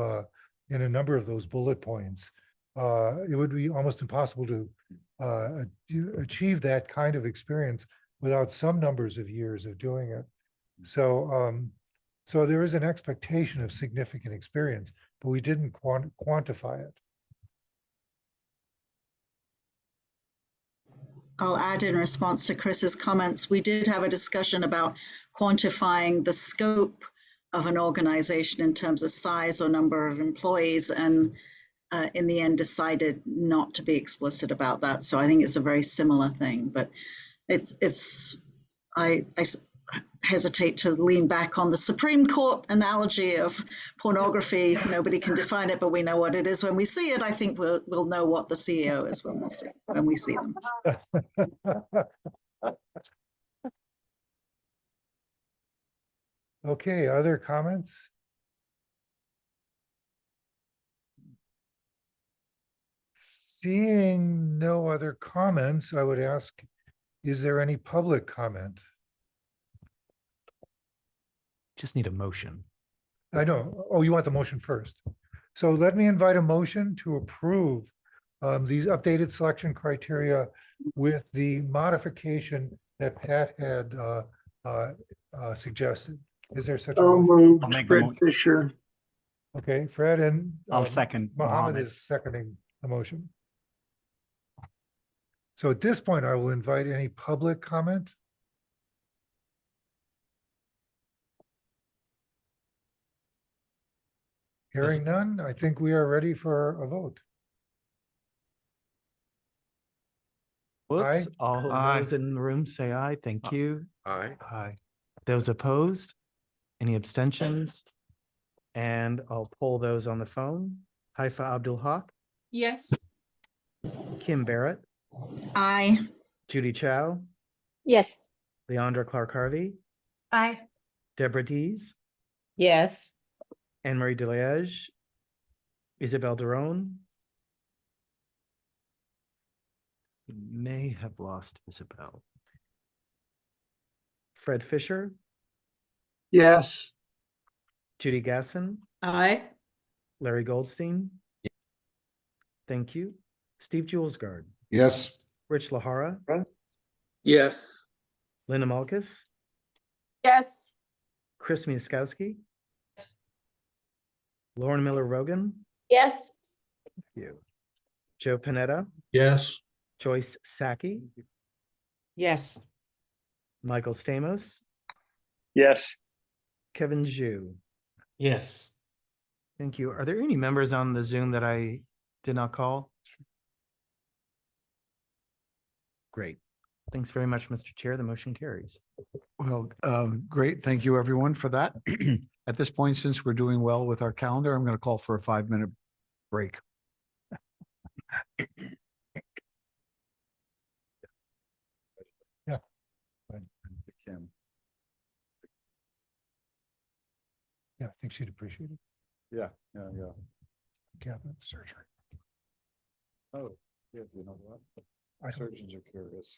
those bullet points, it would be almost impossible to achieve that kind of experience without some numbers of years of doing it. So, so there is an expectation of significant experience, but we didn't quantify it. I'll add in response to Chris's comments, we did have a discussion about quantifying the scope of an organization in terms of size or number of employees, and in the end decided not to be explicit about that. So I think it's a very similar thing, but I hesitate to lean back on the Supreme Court analogy of pornography. Nobody can define it, but we know what it is when we see it. I think we'll know what the CEO is when we see them. Okay, other comments? Seeing no other comments, I would ask, is there any public comment? Just need a motion. I know. Oh, you want the motion first. So let me invite a motion to approve these updated selection criteria with the modification that Pat had suggested. Is there such a So motion? moved, I'll make the Fred motion. Fisher. Okay, Fred and I'll second Mohammed Mohammed. is seconding the motion. So at this point, I will invite any public comment. Hearing none, I think we are ready for a vote. Whoops, Aye. all Aye. those in the room say aye. Thank you. Aye. Aye. Those opposed? Any abstentions? And I'll poll those on the phone. Haifa Abdul Haq, Yes. Kim Barrett, Aye. Judy Chow, Yes. Leandra Clark Harvey, Aye. Deborah Dees, Yes. Anne Marie DeLiege, Isabel Derone. We may have lost Isabel. Fred Fisher, Yes. Judy Gasson, Aye. Larry Goldstein. Thank you. Steve Julesgard, Yes. Rich Lahara, Yes. Linda Malkus, Yes. Chris Miaskowski, Lauren Miller Rogan, Yes. thank you. Joe Panetta, Yes. Joyce Saki, Yes. Michael Stamos, Yes. Kevin Zhu. Yes. Thank you. Are there any members on the Zoom that I did not call? Great. Thanks very much, Mr. Chair. The motion carries. Well, great. Thank you, everyone, for that. At this point, since we're doing well with our calendar, I'm going to call for a 5-minute break. Yeah. Kim. Yeah, I think she'd appreciate it. Yeah. Cabinet surgery. Oh, yeah, you know what? I don't- Surgeons are curious.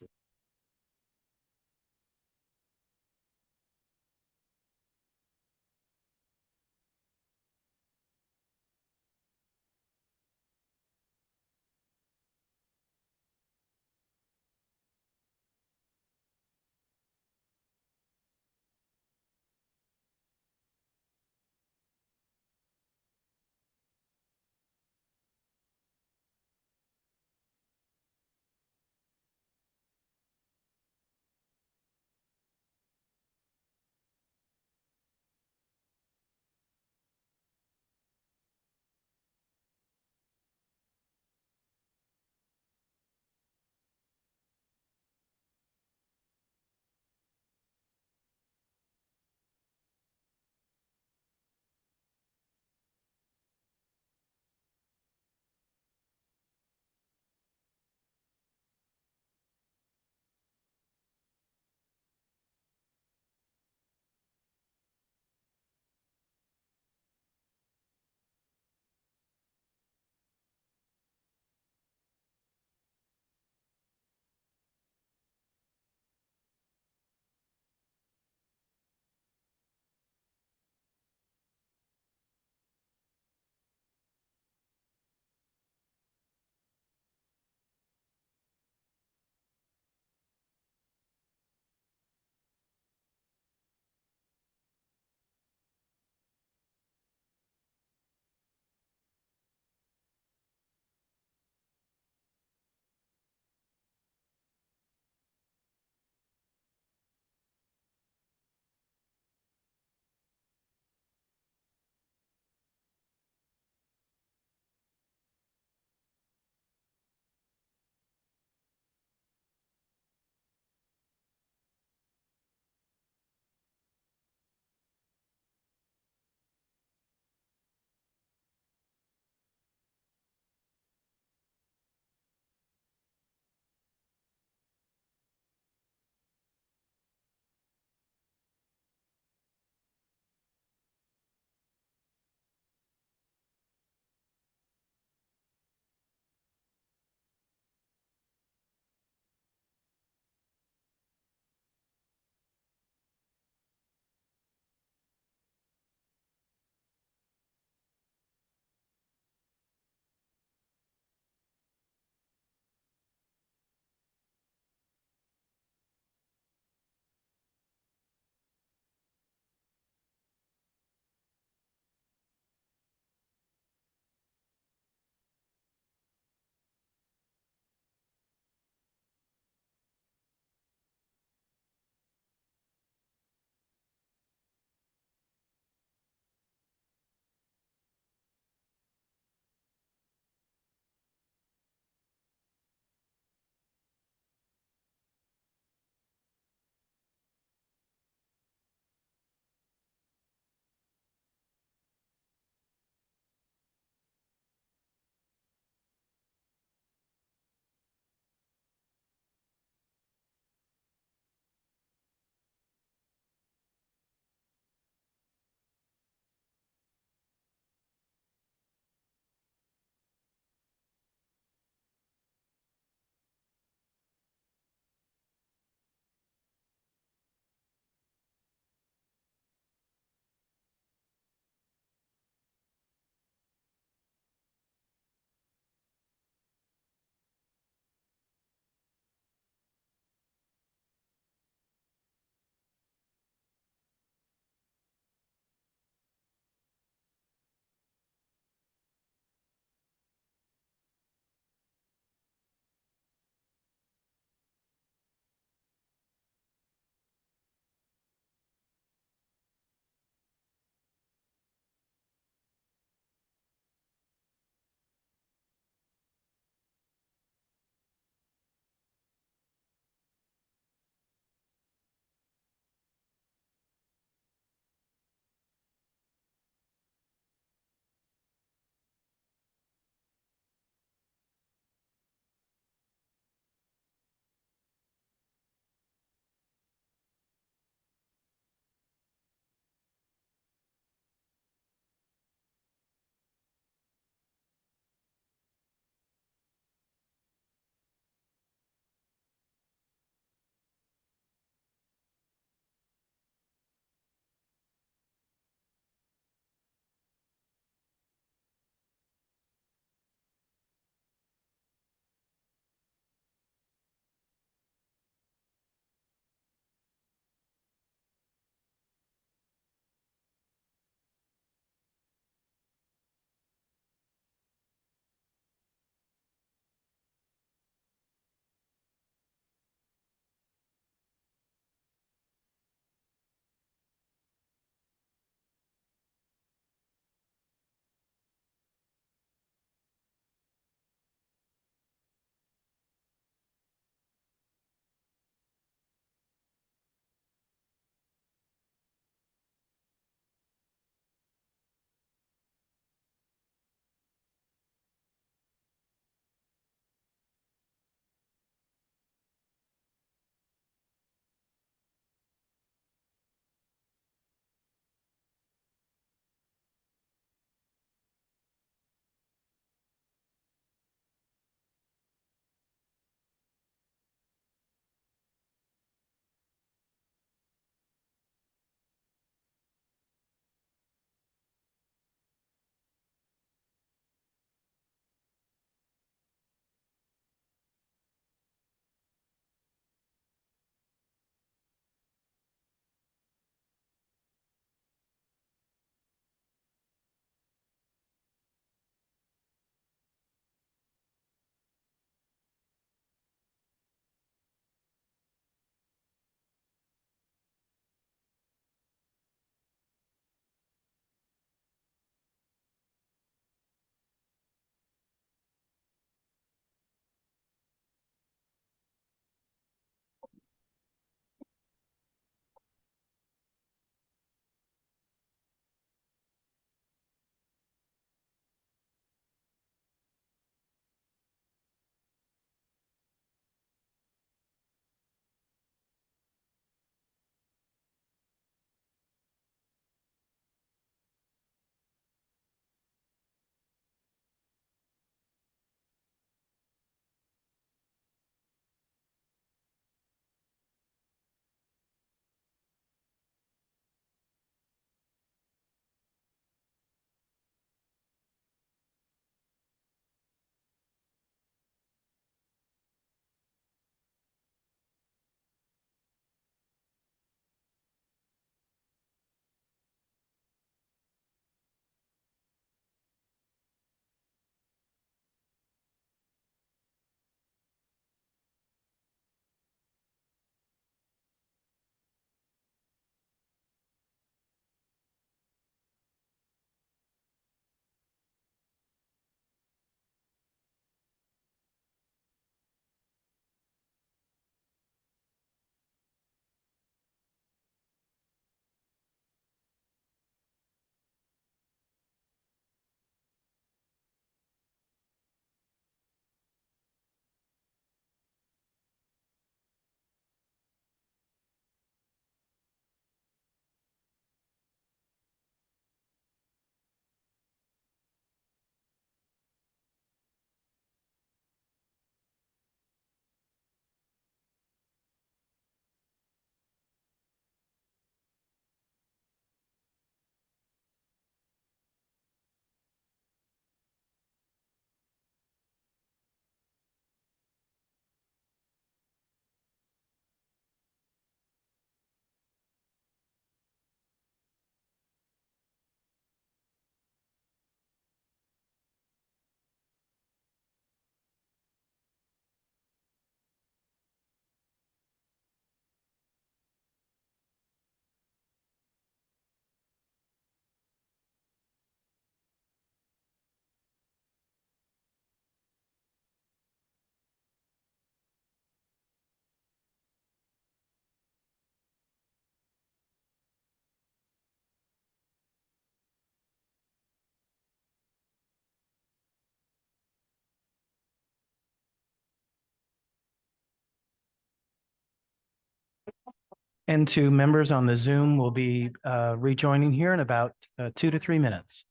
And to members on the Zoom, we'll be rejoining here in about 2 to 3 minutes.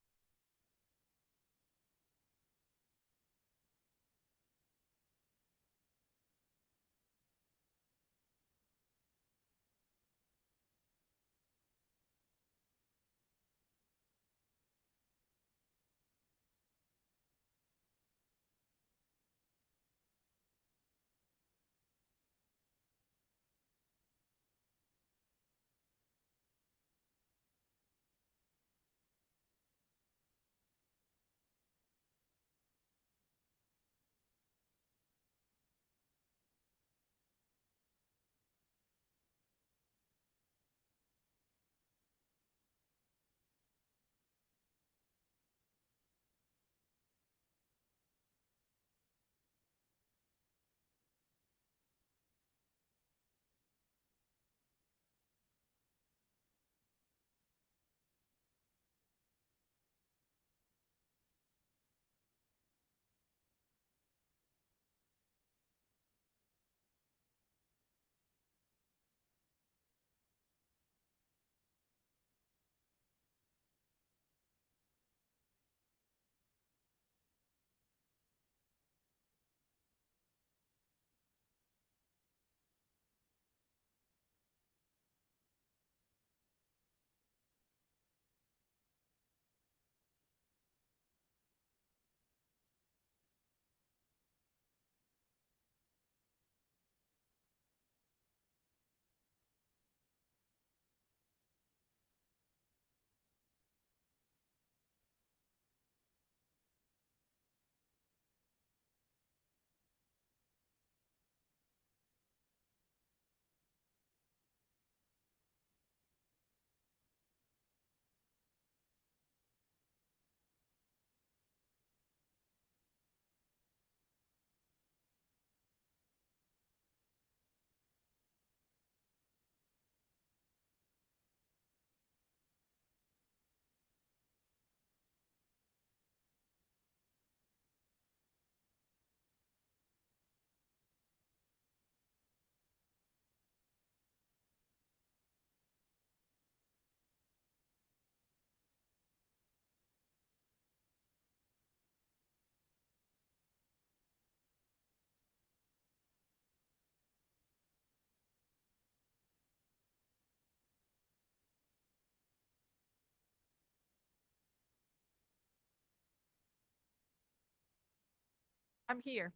I'm here.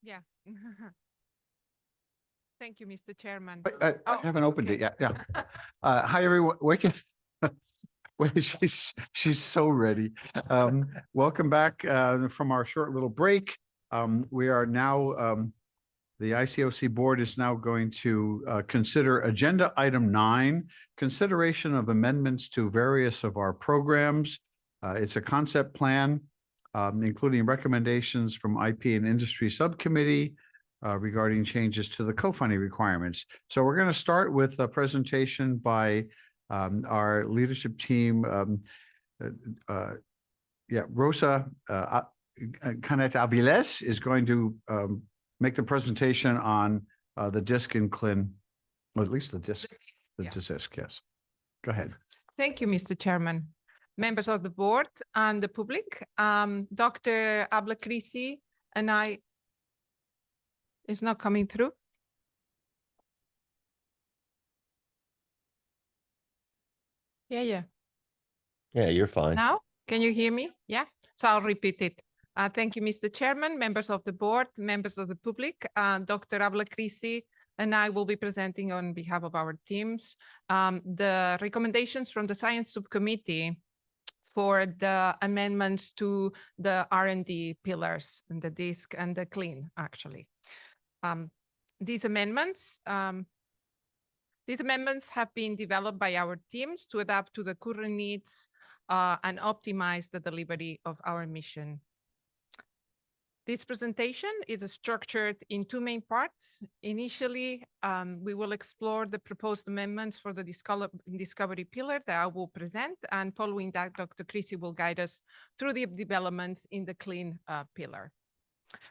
Yeah. Thank you, Mr. Chairman. I Oh, haven't opened it okay. yet. Yeah. Hi, everyone. Wait, she's so ready. Welcome back from our short little break. We are now, the ICOC board is now going to consider agenda item 9, consideration of amendments to various of our programs. It's a concept plan, including recommendations from IP and industry subcommittee regarding changes to the co-funding requirements. So we're going to start with a presentation by our leadership team. Rosa Canet Aviles is going to make the presentation on the disc and CLIN, or at least the disc, disc, yes. Go ahead. Thank you, Mr. Chairman. Members of the board and the public, Dr. Ablakrisi and I, is not coming through. Yeah. Yeah, you're fine. Now, can you hear me? Yeah, so I'll repeat it. Thank you, Mr. Chairman, members of the board, members of the public. Dr. Ablakrisi and I will be presenting on behalf of our teams the recommendations from the Science Subcommittee for the amendments to the R&D pillars and the DISC and the CLEAN, actually. These amendments have been developed by our teams to adapt to the current needs and optimize the delivery of our mission. This presentation is structured in 2 main parts. Initially, we will explore the proposed amendments for the discovery pillar that I will present, and following that, Dr. Crisi will guide us through the developments in the CLEAN pillar.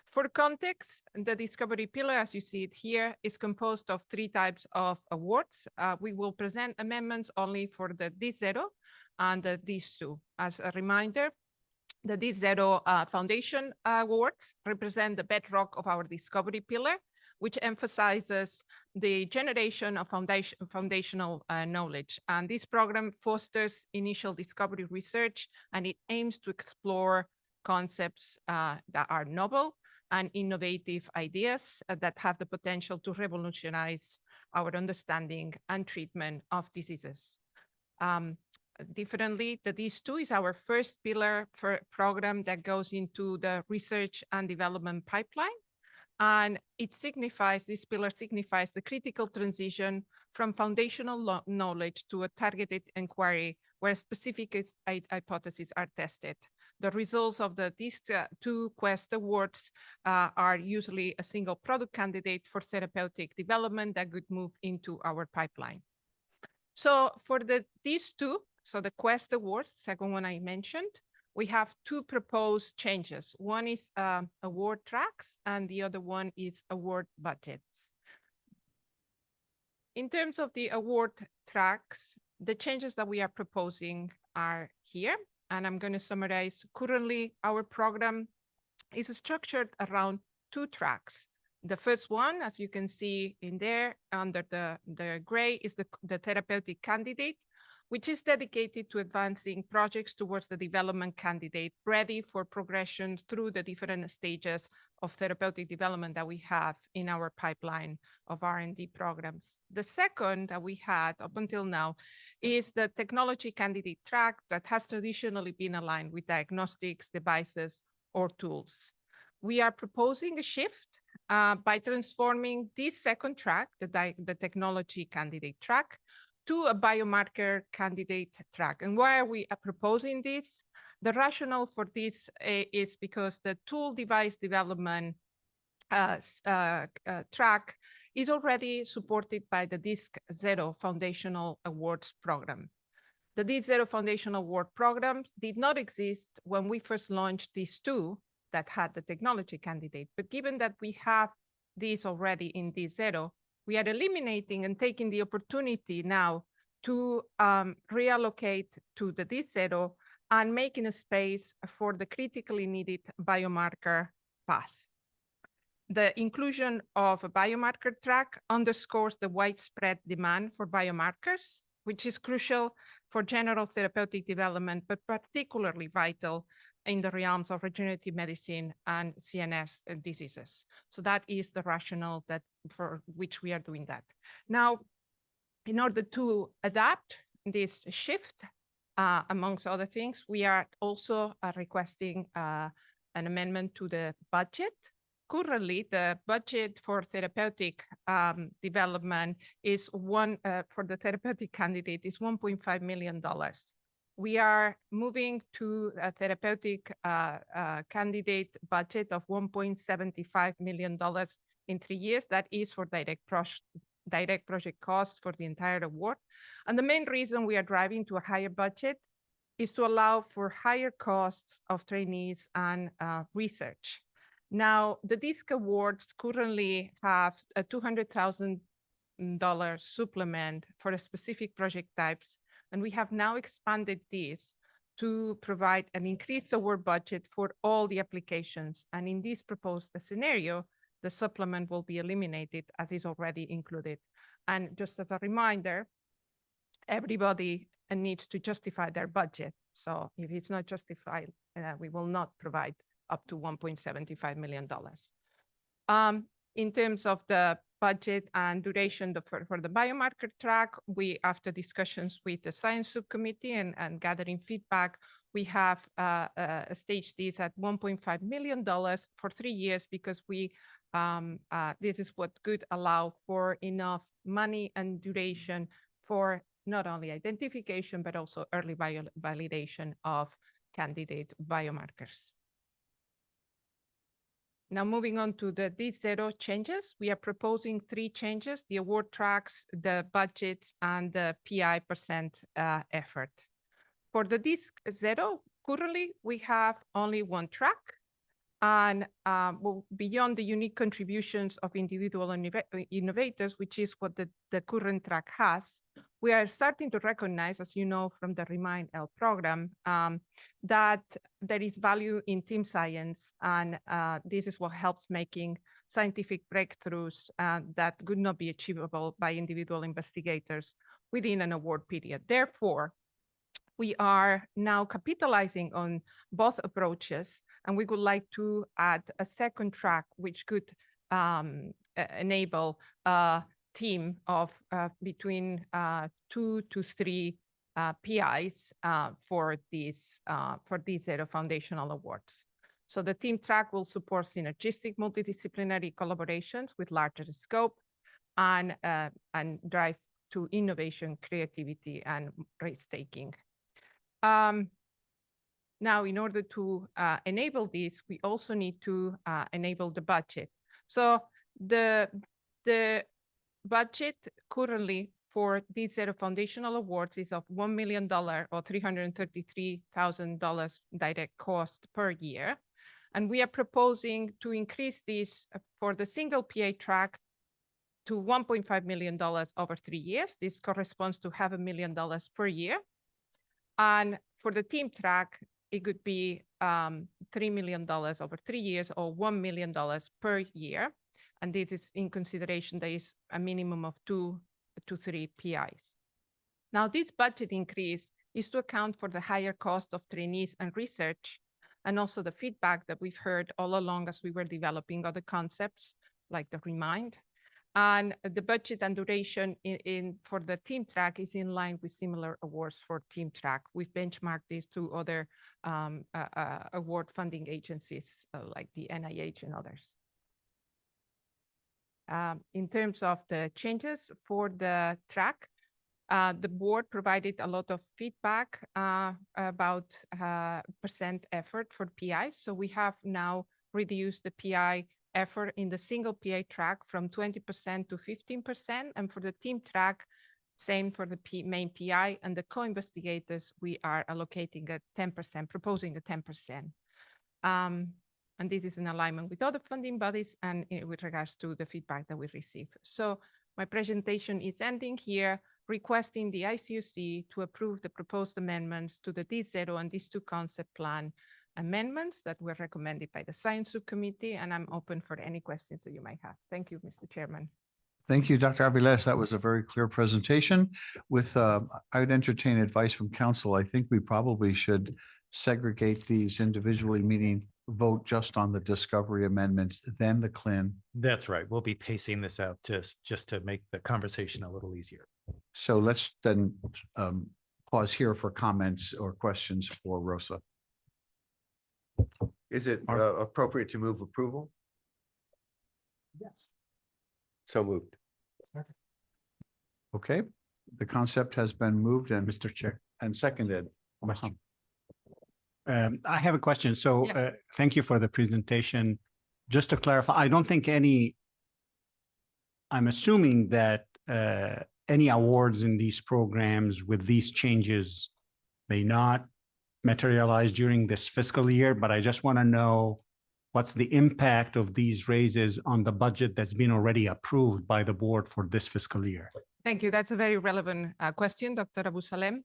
For context, the discovery pillar, as you see it here, is composed of 3 types of awards. We will present amendments only for the D0 and the D2. As a reminder, the D0 Foundation Awards represent the bedrock of our discovery pillar, which emphasizes the generation of foundational knowledge. And this program fosters initial discovery research, and it aims to explore concepts that are novel and innovative ideas that have the potential to revolutionize our understanding and treatment of diseases. Differently, the D2 is our first pillar for program that goes into the research and development pipeline. And this pillar signifies the critical transition from foundational knowledge to a targeted inquiry where specific hypotheses are tested. The results of these 2 Quest Awards are usually a single product candidate for therapeutic development that could move into our pipeline. So for these 2, so the Quest Awards, second one I mentioned, we have 2 proposed changes. One is award tracks, and the other one is award budgets. In terms of the award tracks, the changes that we are proposing are here, and I'm going to summarize. Currently, our program is structured around 2 tracks. The first one, as you can see in there under the gray, is the therapeutic candidate, which is dedicated to advancing projects towards the development candidate, ready for progression through the different stages of therapeutic development that we have in our pipeline of R&D programs. The second that we had up until now is the technology candidate track that has traditionally been aligned with diagnostics, devices, or tools. We are proposing a shift by transforming this second track, the technology candidate track, to a biomarker candidate track. And why are we proposing this? The rationale for this is because the tool device development track is already supported by the DISC-0 Foundational Awards program. The DISC-0 Foundational Award program did not exist when we first launched these 2 that had the technology candidate. But given that we have these already in DISC-0, we are eliminating and taking the opportunity now to reallocate to the DISC-0 and making a space for the critically needed biomarker path. The inclusion of a biomarker track underscores the widespread demand for biomarkers, which is crucial for general therapeutic development, but particularly vital in the realms of regenerative medicine and CNS diseases. So that is the rationale for which we are doing that. Now, in order to adapt this shift, amongst other things, we are also requesting an amendment to the budget. Currently, the budget for therapeutic development is for the therapeutic candidate is $1.5 million. We are moving to a therapeutic candidate budget of $1.75 million in 3 years. That is for direct project costs for the entire award. And the main reason we are driving to a higher budget is to allow for higher costs of trainees and research. Now, the DISC Awards currently have a $200,000 supplement for a specific project types, and we have now expanded this to provide an increased award budget for all the applications. And in this proposed scenario, the supplement will be eliminated as is already included. And just as a reminder, everybody needs to justify their budget. So if it's not justified, we will not provide up to $1.75 million. In terms of the budget and duration for the biomarker track, after discussions with the science subcommittee and gathering feedback, we have staged this at $1.5 million for 3 years because this is what could allow for enough money and duration for not only identification, but also early validation of candidate biomarkers. Now moving on to the DISC-0 changes, we are proposing 3 changes: the award tracks, the budgets, and the PI % effort. For the DISC-0, currently we have only 1 track. And well, beyond the unique contributions of individual innovators, which is what the current track has, we are starting to recognize, as you know, from the Remind L program, that there is value in team science. And this is what helps making scientific breakthroughs that could not be achievable by individual investigators within an award period. Therefore, we are now capitalizing on both approaches, and we would like to add a second track, which could enable a team of between 2 to 3 PIs for these Zero Foundational Awards. So the team track will support synergistic multidisciplinary collaborations with larger scope and drive to innovation, creativity, and risk-taking. Now, in order to enable this, we also need to enable the budget. So the budget currently for these Zero Foundational Awards is of $1 million or $333,000 direct cost per year. And we are proposing to increase this for the single PA track to $1.5 million over 3 years. This corresponds to $500,000 per year. And for the team track, it could be $3 million over 3 years or $1 million per year. And this is in consideration, there is a minimum of 2 to 3 PIs. Now, this budget increase is to account for the higher cost of trainees and research, and also the feedback that we've heard all along as we were developing other concepts like the Remind. And the budget and duration for the team track is in line with similar awards for team track. We've benchmarked these to other award funding agencies like the NIH and others. In terms of the changes for the track, the board provided a lot of feedback about percent effort for PI. So we have now reduced the PI effort in the single PA track from 20% to 15%. And for the team track, same for the main PI and the co-investigators, we are allocating a 10%, proposing a 10%. And this is in alignment with other funding bodies and with regards to the feedback that we received. So my presentation is ending here, requesting the ICOC to approve the proposed amendments to the D0 and D2 concept plan amendments that were recommended by the Science Subcommittee, and I'm open for any questions that you might have. Thank you, Mr. Chairman. Thank you, Dr. Aviles. That was a very clear presentation. With, I would entertain advice from council. I think we probably should segregate these individually, meaning vote just on the discovery amendments, then the CLIN. That's right. We'll be pacing this out just to make the conversation a little easier. So let's then pause here for comments or questions for Rosa. Is it appropriate to move approval? Yes. So moved. Okay, the concept has been moved and Mr. Chair. and seconded. Question. I have a question. So Yeah. thank you for the presentation. Just to clarify, I don't think I'm assuming that any awards in these programs with these changes may not materialize during this fiscal year, but I just want to know what's the impact of these raises on the budget that's been already approved by the board for this fiscal year? Thank you. That's a very relevant question, Dr. Abu Salem.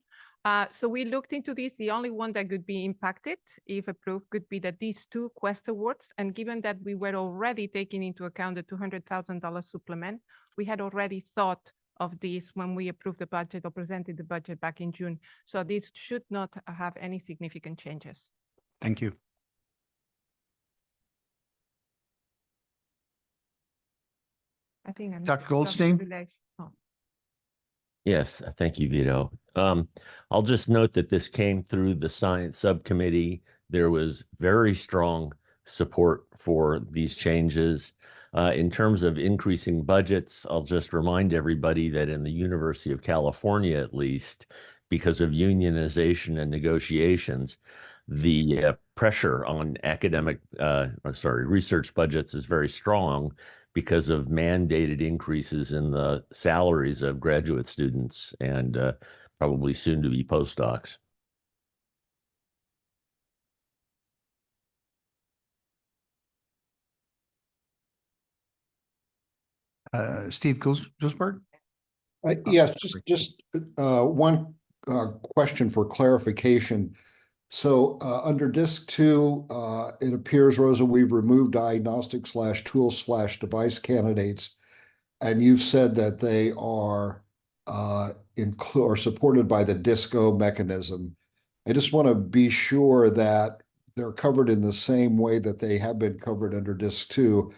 So we looked into this. The only one that could be impacted, if approved, could be that these 2 Quest Awards. And given that we were already taking into account the $200,000 supplement, we had already thought of this when we approved the budget or presented the budget back in June. So this should not have any significant changes. Thank you. I think I'm Dr. Goldstein? Oh. Yes, thank you, Vito. I'll just note that this came through the Science Subcommittee. There was very strong support for these changes. In terms of increasing budgets, I'll just remind everybody that in the University of California, at least, because of unionization and negotiations, the pressure on research budgets is very strong because of mandated increases in the salaries of graduate students and probably soon to be postdocs. Steve Gilsberg? Yes, just one question for clarification. So under disc 2, it appears, Rosa, we've removed diagnostic/tool/device candidates, and you've said that they are or supported by the DISCO mechanism. I just want to be sure that they're covered in the same way that they have been covered under disc 2.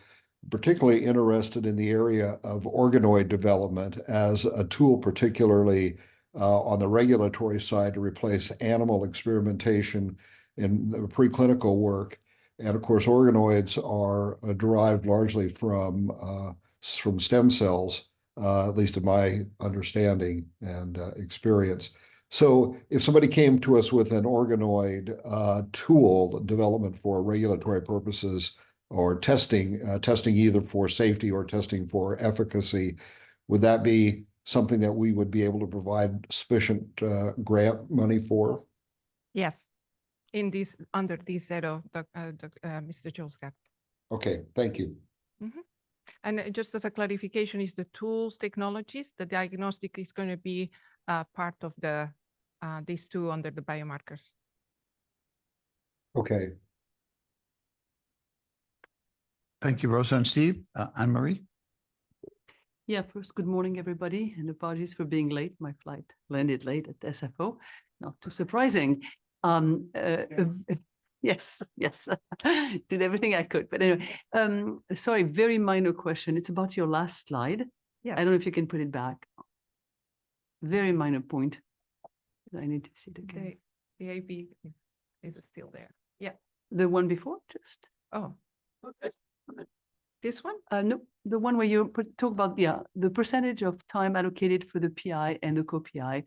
Particularly interested in the area of organoid development as a tool, particularly on the regulatory side, to replace animal experimentation in preclinical work. And of course, organoids are derived largely from stem cells, at least in my understanding and experience. So if somebody came to us with an organoid tool development for regulatory purposes, or testing either for safety or testing for efficacy, would that be something that we would be able to provide sufficient grant money for? Yes, under this set of Mr. Jolsgard. Okay, thank you. And just as a clarification, is the tools technologies, the diagnostic is going to be part of these two under the biomarkers. Okay. Thank you, Rosa and Steve. Anne-Marie? Yeah, first, good morning, everybody, and apologies for being late. My flight landed late at SFO. Not too surprising. Yes, did everything I could. But anyway, sorry, very minor question. It's about your last slide. Yeah. I don't know if you can put it back. Very minor point. I need to see it again. The AB is still there. Yeah. The one before, just. Oh. This one? No, the one where you talk about, the percentage of time allocated for the PI and the co-PI,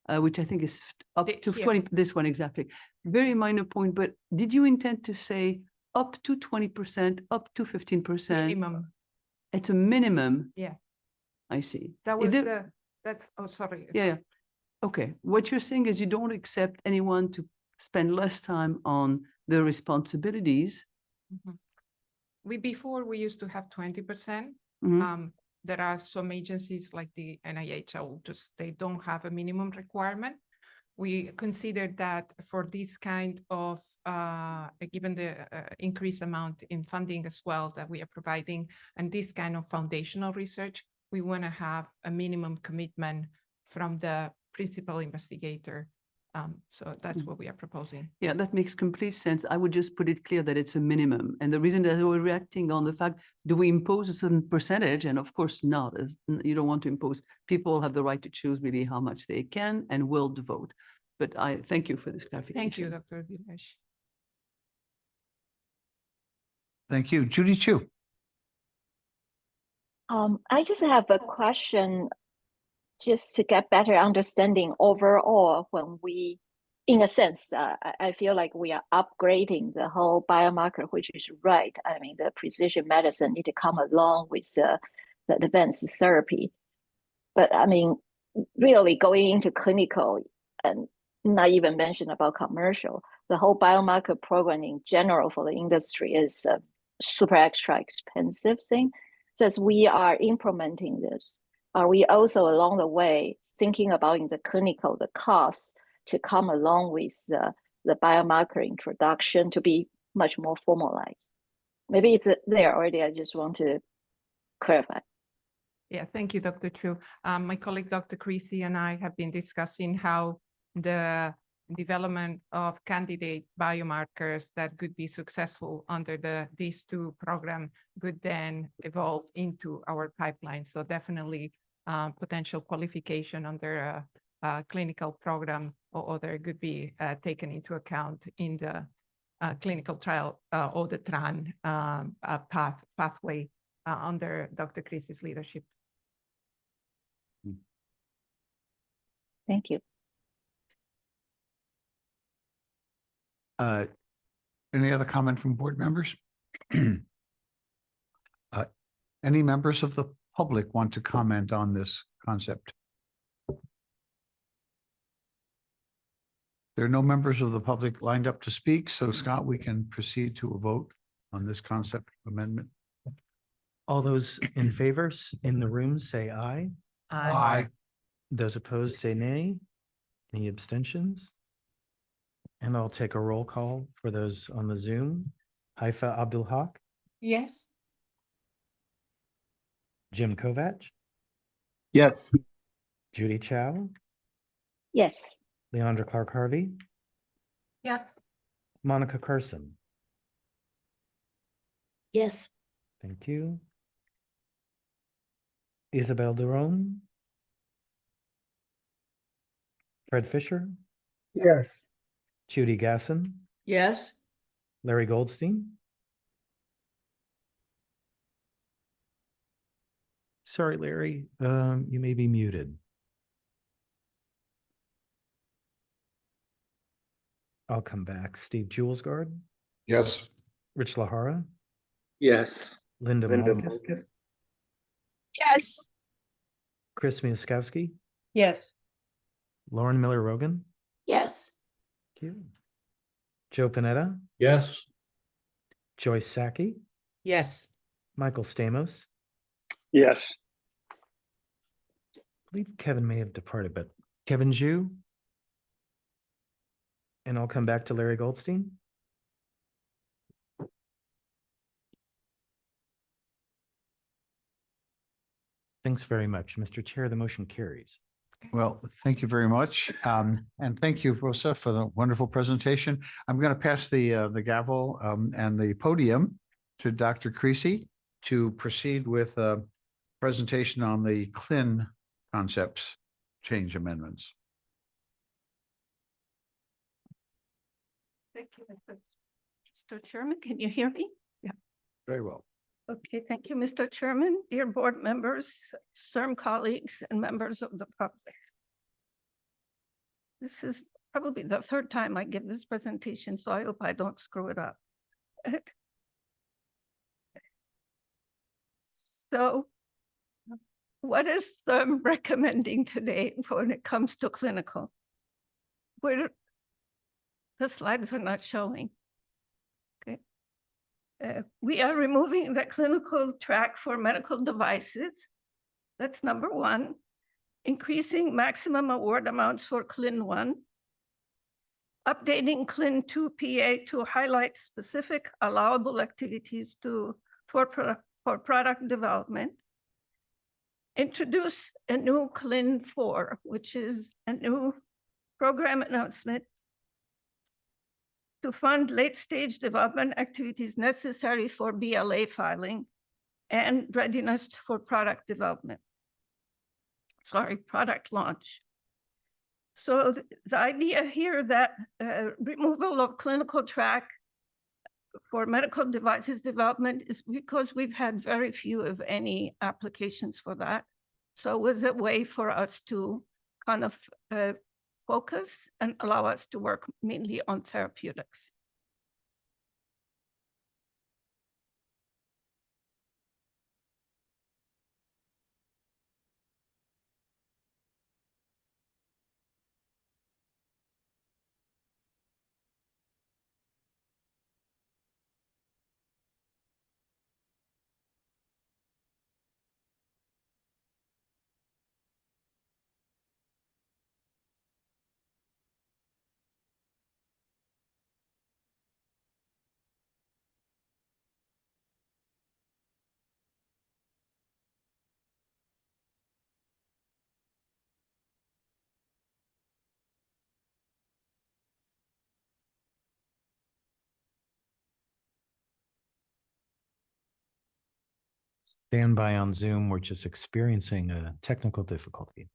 which I think is up to 20, this one exactly. Very minor point, but did you intend to say up to 20%, up to 15%? Minimum. It's a minimum. Yeah. I see. That was oh, sorry. Yeah. Okay. What you're saying is you don't accept anyone to spend less time on the responsibilities. Before we used to have 20%. There are some agencies like the NIH, they don't have a minimum requirement. We considered that for this kind of, given the increased amount in funding as well that we are providing, and this kind of foundational research, we want to have a minimum commitment from the principal investigator. So that's what we are proposing. Yeah, that makes complete sense. I would just put it clear that it's a minimum. And the reason that we're reacting on the fact, do we impose a certain percentage? And of course not, you don't want to impose. People have the right to choose really how much they can and will devote. But I thank you for this clarification. Thank you, Dr. Vilesh. Thank you. Judy Chu. I just have a question just to get better understanding overall when we, in a sense, I feel like we are upgrading the whole biomarker, which is right. I mean, the precision medicine need to come along with the advanced therapy. But I mean, really going into clinical and not even mention about commercial, the whole biomarker program in general for the industry is a super extra expensive thing. So as we are implementing this, are we also along the way thinking about in the clinical, the costs to come along with the biomarker introduction to be much more formalized? Maybe it's there already. I just want to clarify. Yeah, thank you, Dr. Chu. My colleague, Dr. Creasy, and I have been discussing how the development of candidate biomarkers that could be successful under these two programs could then evolve into our pipeline. So definitely potential qualification under a clinical program or other could be taken into account in the clinical trial or the TRAN pathway under Dr. Creasy's leadership. Thank you. Any other comment from board members? Any members of the public want to comment on this concept? There are no members of the public lined up to speak, so Scott, we can proceed to a vote on this concept amendment. All those in favor in the room say aye. Aye. Those opposed say nay. Any abstentions? And I'll take a roll call for those on the Zoom. Haifa Abdul Haq, Yes. Jim Kovac, Yes. Judy Chow, Yes. Leandra Clark Harvey, Yes. Monica Carson. Yes. Thank you. Isabel Derome, Fred Fisher, Yes. Judy Gasson, Yes. Larry Goldstein. Sorry, Larry, you may be muted. I'll come back. Steve Julesgard, Yes. Rich Lahara, Yes. Linda Monkis, Yes. Chris Miaskowski, Yes. Lauren Miller Rogan. Yes. Thank you. Joe Panetta, Yes. Joyce Saki, Yes. Michael Stamos. Yes. I believe Kevin may have departed, but Kevin Zhu. And I'll come back to Larry Goldstein. Thanks very much, Mr. Chair. The motion carries. Well, thank you very much. And thank you, Rosa, for the wonderful presentation. I'm going to pass the gavel and the podium to Dr. Creasy to proceed with a presentation on the CLIN concepts change amendments. Thank you, Mr. Chairman. Can you hear me? Yeah. Very well. Okay, thank you, Mr. Chairman, dear board members, CERM colleagues, and members of the public. This is probably the third time I give this presentation, so I hope I don't screw it up. So what is CERM recommending today when it comes to clinical? The slides are not showing. Okay. We are removing the clinical track for medical devices. That's number one. Increasing maximum award amounts for CLIN 1. Updating CLIN 2 PA to highlight specific allowable activities for product development. Introduce a new CLIN 4, which is a new program announcement to fund late-stage development activities necessary for BLA filing and readiness for product development. Product launch. So the idea here that removal of clinical track for medical devices development is because we've had very few, if any, applications for that. So it was a way for us to kind of focus and allow us to work mainly on therapeutics. Stand by on Zoom. We're just experiencing a technical difficulty.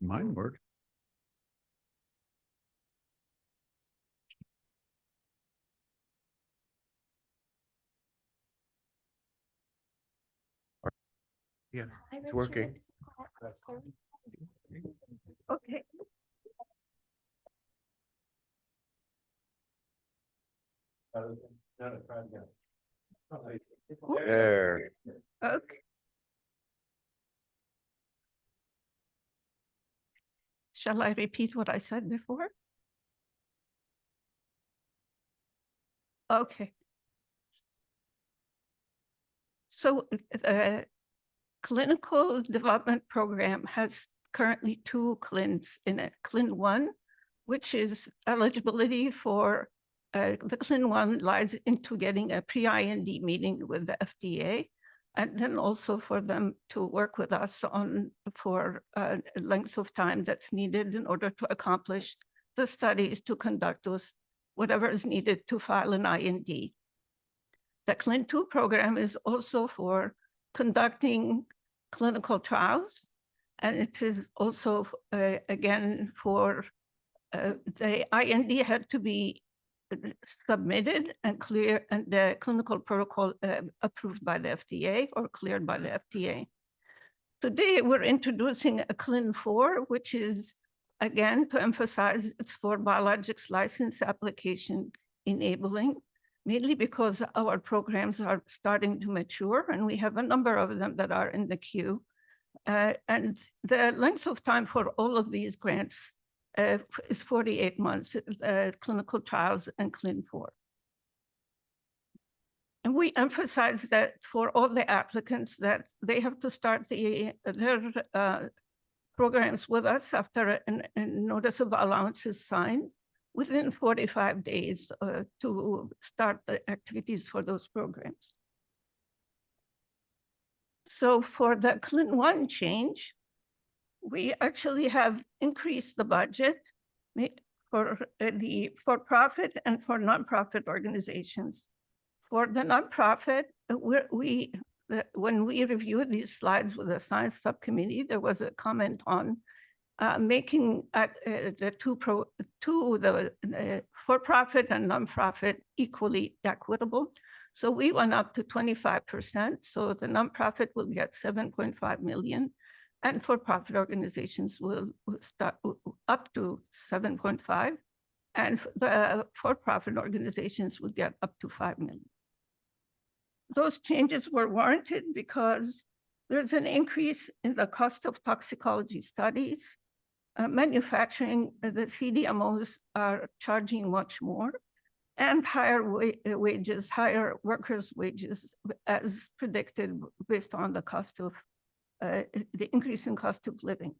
Mine worked. Yeah, it's working. Okay. There. Okay. Shall I repeat what I said before? Okay. So the clinical development program has currently two CLINs in it. CLIN 1, which is eligibility for, the CLIN 1 lies into getting a pre-IND meeting with the FDA, and then also for them to work with us on for length of time that's needed in order to accomplish the studies to conduct those, whatever is needed to file an IND. The CLIN 2 program is also for conducting clinical trials, and it is also, again, for the IND had to be submitted and clear, and the clinical protocol approved by the FDA or cleared by the FDA. Today, we're introducing a CLIN 4, which is, again, to emphasize it's for biologics license application enabling, mainly because our programs are starting to mature, and we have a number of them that are in the queue. And the length of time for all of these grants is 48 months, clinical trials and CLIN 4. And we emphasize that for all the applicants that they have to start their programs with us after a notice of allowance is signed within 45 days to start the activities for those programs. So for the CLIN 1 change, we actually have increased the budget for the for-profit and for nonprofit organizations. For the nonprofit, when we reviewed these slides with the science subcommittee, there was a comment on making the for-profit and nonprofit equally equitable. So we went up to 25%. So the nonprofit will get 7.5 million, and for-profit organizations will start up to 7.5, and the for-profit organizations will get up to 5 million. Those changes were warranted because there's an increase in the cost of toxicology studies. Manufacturing, the CDMOs are charging much more, and higher wages, higher workers' wages, as predicted based on the cost of the increase in cost of living.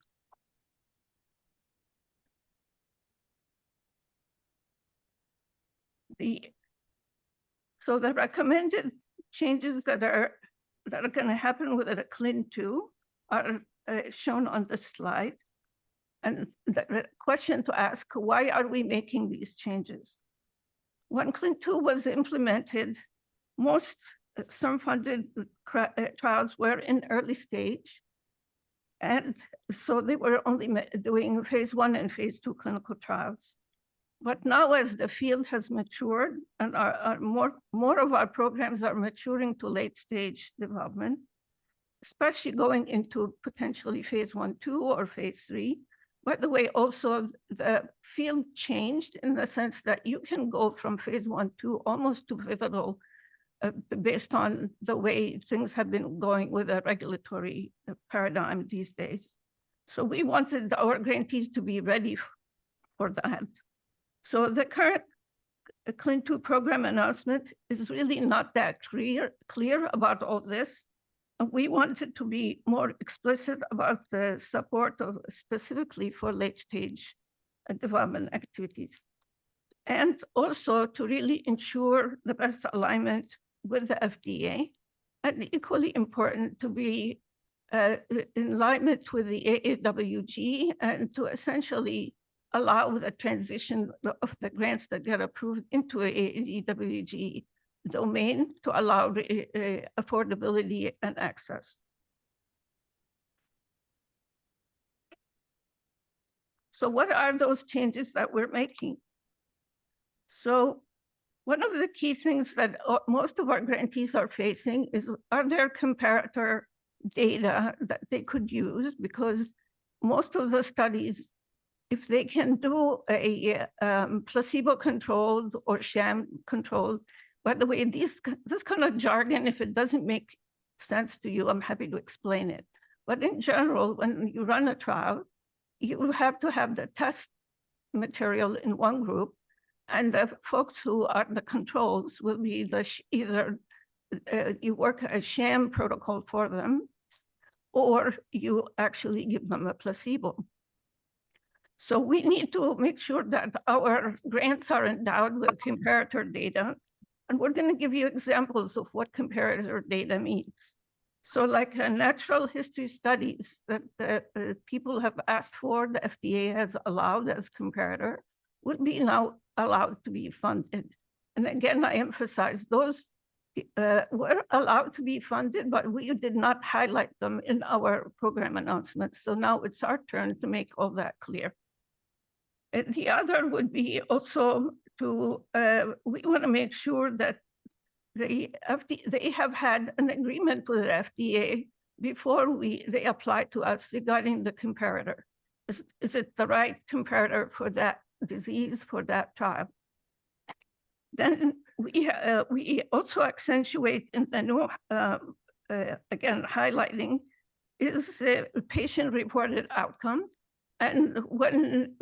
So the recommended changes that are going to happen with the CLIN 2 are shown on the slide. And the question to ask, why are we making these changes? When CLIN 2 was implemented, most SERM-funded trials were in early stage. And so they were only doing phase 1 and phase 2 clinical trials. But now as the field has matured and more of our programs are maturing to late stage development, especially going into potentially phase 1, 2 or phase 3. By the way, also the field changed in the sense that you can go from phase 1, 2 almost to pivotal based on the way things have been going with a regulatory paradigm these days. So we wanted our grantees to be ready for that. So the current CLIN 2 program announcement is really not that clear about all this. We wanted to be more explicit about the support of specifically for late stage development activities. And also to really ensure the best alignment with the FDA, and equally important to be in alignment with the AAWG and to essentially allow the transition of the grants that get approved into AAWG domain to allow affordability and access. So what are those changes that we're making? So one of the key things that most of our grantees are facing is, are there comparator data that they could use? Because most of the studies, if they can do a placebo-controlled or sham-controlled, by the way, this kind of jargon, if it doesn't make sense to you, I'm happy to explain it. But in general, when you run a trial, you have to have the test material in one group, and the folks who are the controls will be either you work a sham protocol for them, or you actually give them a placebo. So we need to make sure that our grants are endowed with comparator data. And we're going to give you examples of what comparator data means. So like natural history studies that people have asked for, the FDA has allowed as comparator, would be now allowed to be funded. And again, I emphasize those were allowed to be funded, but we did not highlight them in our program announcements. So now it's our turn to make all that clear. And the other would be also to, we want to make sure that they have had an agreement with the FDA before they apply to us regarding the comparator. Is it the right comparator for that disease, for that trial? Then we also accentuate in the new, again, highlighting is patient-reported outcome. And when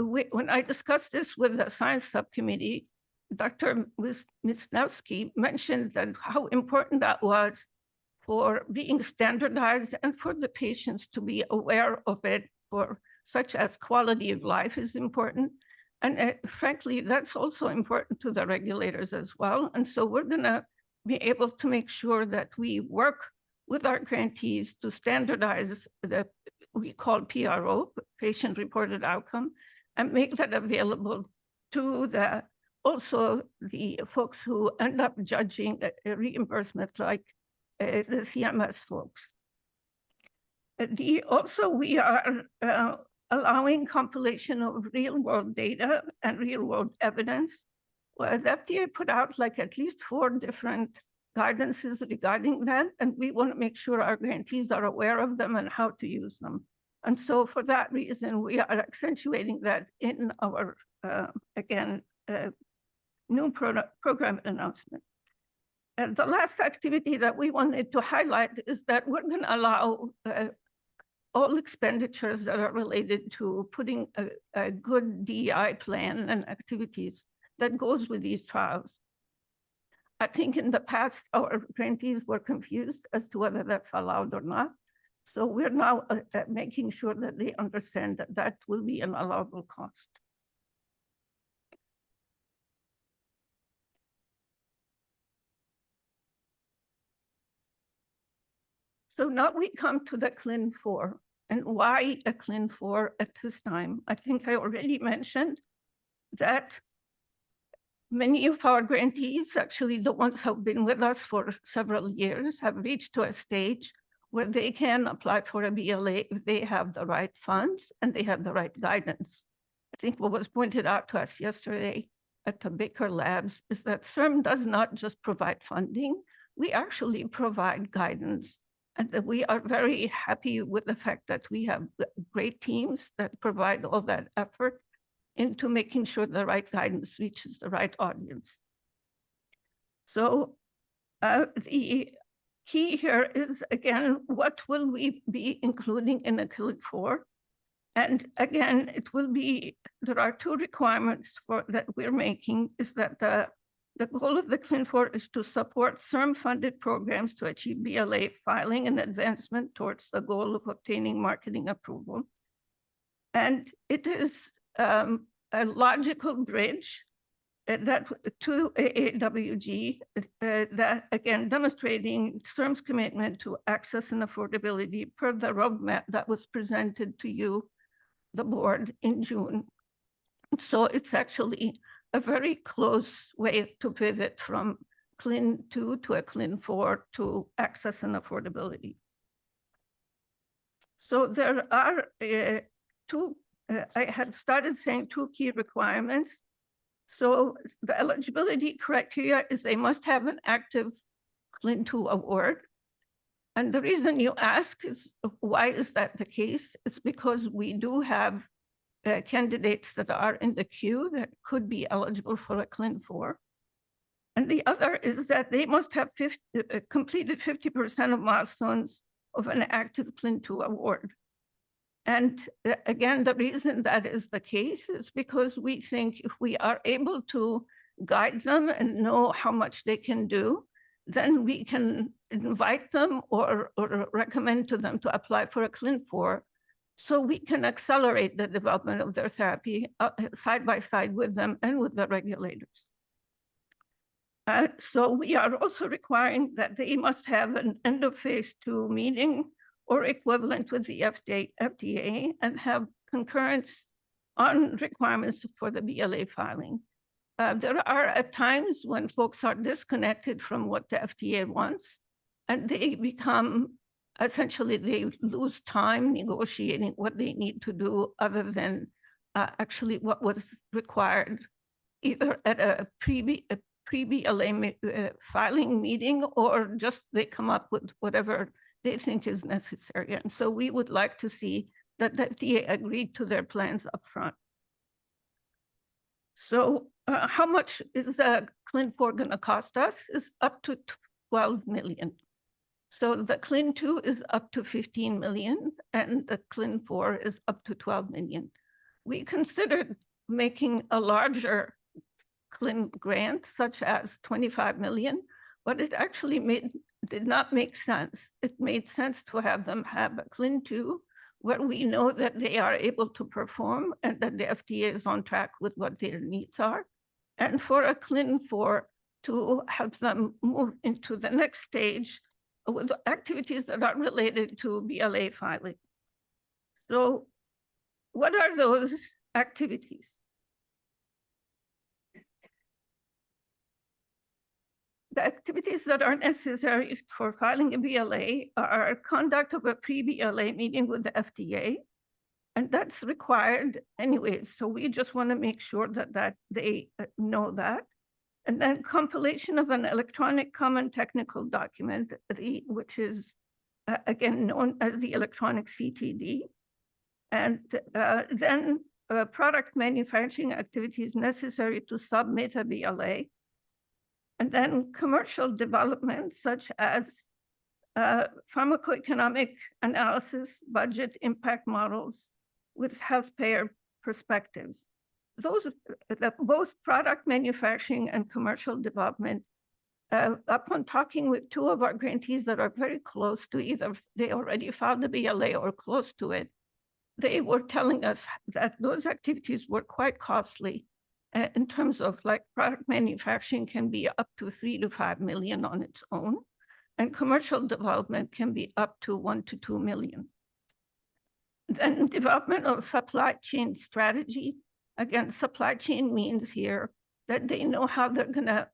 I discussed this with the science subcommittee, Dr. Wisniewski mentioned that how important that was for being standardized and for the patients to be aware of it, for such as quality of life is important. And frankly, that's also important to the regulators as well. And so we're gonna be able to make sure that we work with our grantees to standardize the we call PRO, patient-reported outcome, and make that available to also the folks who end up judging reimbursement, like the CMS folks. Also, we are allowing compilation of real-world data and real-world evidence. Well, the FDA put out like at least 4 different guidances regarding that, and we want to make sure our grantees are aware of them and how to use them. And so for that reason, we are accentuating that in our, again, new program announcement. And the last activity that we wanted to highlight is that we're going to allow all expenditures that are related to putting a good DEI plan and activities that goes with these trials. I think in the past, our grantees were confused as to whether that's allowed or not. So we're now making sure that they understand that that will be an allowable cost. So now we come to the CLIN 4 and why a CLIN 4 at this time. I think I already mentioned that many of our grantees, actually the ones who have been with us for several years, have reached to a stage where they can apply for a BLA if they have the right funds and they have the right guidance. I think what was pointed out to us yesterday at the Baker Labs is that CIRM does not just provide funding, we actually provide guidance. And that we are very happy with the fact that we have great teams that provide all that effort into making sure the right guidance reaches the right audience. So the key here is, again, what will we be including in a CLIN 4? And again, it will be, there are 2 requirements that we're making, is that the goal of the CLIN 4 is to support CIRM-funded programs to achieve BLA filing and advancement towards the goal of obtaining marketing approval. And it is a logical bridge that to AAWG that, again, demonstrating CIRM's commitment to access and affordability per the roadmap that was presented to you, the board, in June. So it's actually a very close way to pivot from CLIN 2 to a CLIN 4 to access and affordability. So there are 2 I had started saying 2 key requirements. So the eligibility criteria is they must have an active CLIN2 award. And the reason you ask is, why is that the case? It's because we do have candidates that are in the queue that could be eligible for a CLIN4. And the other is that they must have completed 50% of milestones of an active CLIN2 award. And again, the reason that is the case is because we think if we are able to guide them and know how much they can do, then we can invite them or recommend to them to apply for a CLIN4, so we can accelerate the development of their therapy side by side with them and with the regulators. So we are also requiring that they must have an end of phase 2 meeting or equivalent with the FDA and have concurrence on requirements for the BLA filing. There are at times when folks are disconnected from what the FDA wants, and they become, essentially, they lose time negotiating what they need to do other than actually what was required either at a pre-BLA filing meeting, or just they come up with whatever they think is necessary. And so we would like to see that the FDA agreed to their plans upfront. So how much is the CLIN4 going to cost us? Is up to $12 million. So the CLIN2 is up to $15 million, and the CLIN4 is up to $12 million. We considered making a larger CLIN grant, such as $25 million, but it actually did not make sense. It made sense to have them have a CLIN2 where we know that they are able to perform and that the FDA is on track with what their needs are, and for a CLIN4 to help them move into the next stage with activities that are related to BLA filing. So what are those activities? The activities that are necessary for filing a BLA are conduct of a pre-BLA meeting with the FDA, and that's required anyways. So we just want to make sure that they know that. And then compilation of an electronic common technical document, which is again known as the electronic CTD. And then product manufacturing activities necessary to submit a BLA. And then commercial development, such as pharmacoeconomic analysis, budget impact models with health payer perspectives. Those, both product manufacturing and commercial development, upon talking with 2 of our grantees that are very close to either they already filed the BLA or close to it, they were telling us that those activities were quite costly. In terms of like product manufacturing can be up to $3 to $5 million on its own, and commercial development can be up to $1 to $2 million. Then development of supply chain strategy. Again, supply chain means here that they know how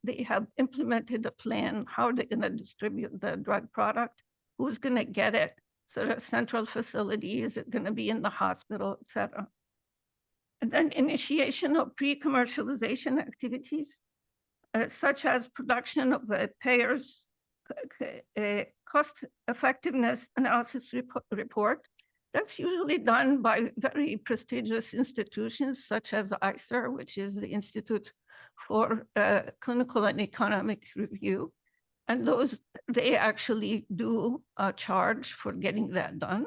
they have implemented a plan, how they're gonna distribute the drug product, who's gonna get it, so a central facility, is it gonna be in the hospital, et cetera. And then initiation of pre-commercialization activities, such as production of the payers' cost effectiveness analysis report. That's usually done by very prestigious institutions such as ICER, which is the Institute for Clinical and Economic Review. And those, they actually do charge for getting that done.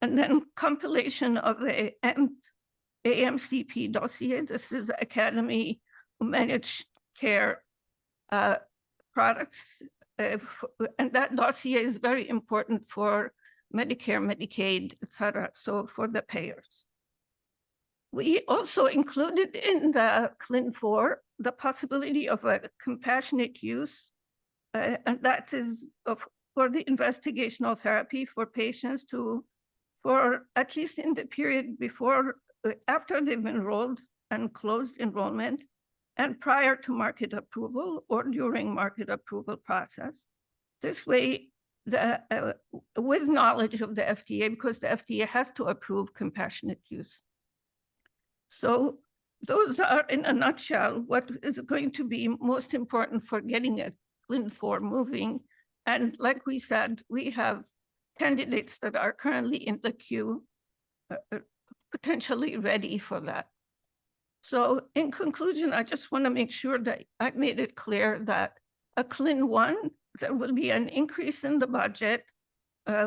And then compilation of the AMCP dossier. This is Academy Managed Care products. And that dossier is very important for Medicare, Medicaid, et cetera, so for the payers. We also included in the CLIN4 the possibility of a compassionate use, and that is for the investigational therapy for patients for at least in the period before, after they've enrolled and closed enrollment, and prior to market approval or during market approval process. This way, with knowledge of the FDA, because the FDA has to approve compassionate use. So those are, in a nutshell, what is going to be most important for getting a Clin 4 moving. And like we said, we have candidates that are currently in the queue, potentially ready for that. So in conclusion, I just want to make sure that I made it clear that a Clin 1, there will be an increase in the budget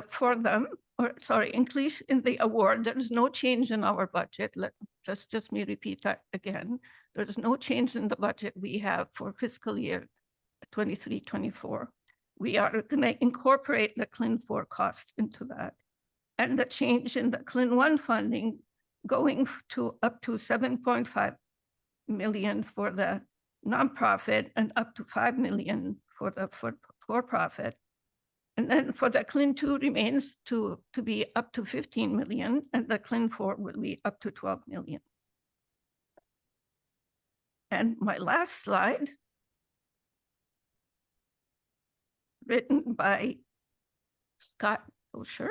for them, or sorry, increase in the award. There is no change in our budget. Let's just me repeat that again. There's no change in the budget we have for fiscal year 23-24. We are going to incorporate the Clin 4 cost into that. And the change in the Clin 1 funding going to up to 7.5 million for the nonprofit and up to 5 million for the for-profit. And then for the Clin 2 remains to be up to 15 million, and the Clin 4 will be up to 12 million. And my last slide, written by Scott Osher.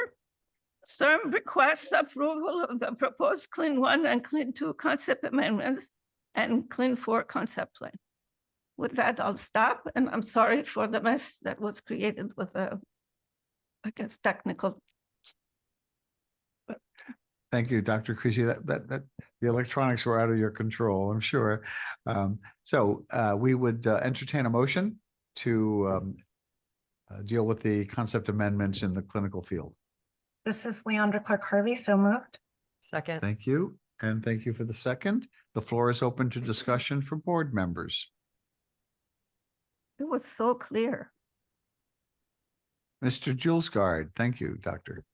CIRM requests approval of the proposed Clin 1 and Clin 2 concept amendments and Clin 4 concept plan. With that, I'll stop, and I'm sorry for the mess that was created with I guess, technical. Thank you, Dr. Creasy. That the electronics were out of your control, I'm sure. So we would entertain a motion to deal with the concept amendments in the clinical field. This is Leandra Clark-Harvey, so moved. Second. Thank you. And thank you for the second. The floor is open to discussion for board members. It was so clear. Mr. Julesgaard, thank you, Doctor.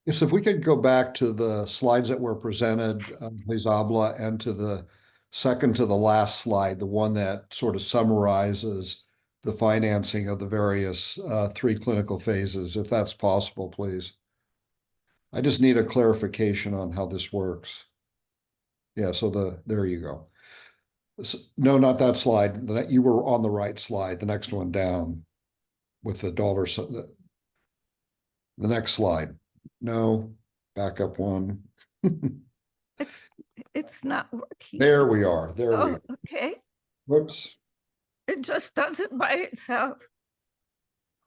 Yes, if we could go back to the slides that were presented, please, Abla, and to the second to the last slide, the one that sort of summarizes the financing of the various 3 clinical phases, if that's possible, please. I just need a clarification on how this works. Yeah, so there you go. No, not that slide. You were on the right slide, the next one down with the dollar. The next slide. No, back up one. It's not working. There we are. There we are. Okay. Whoops. It just does it by itself.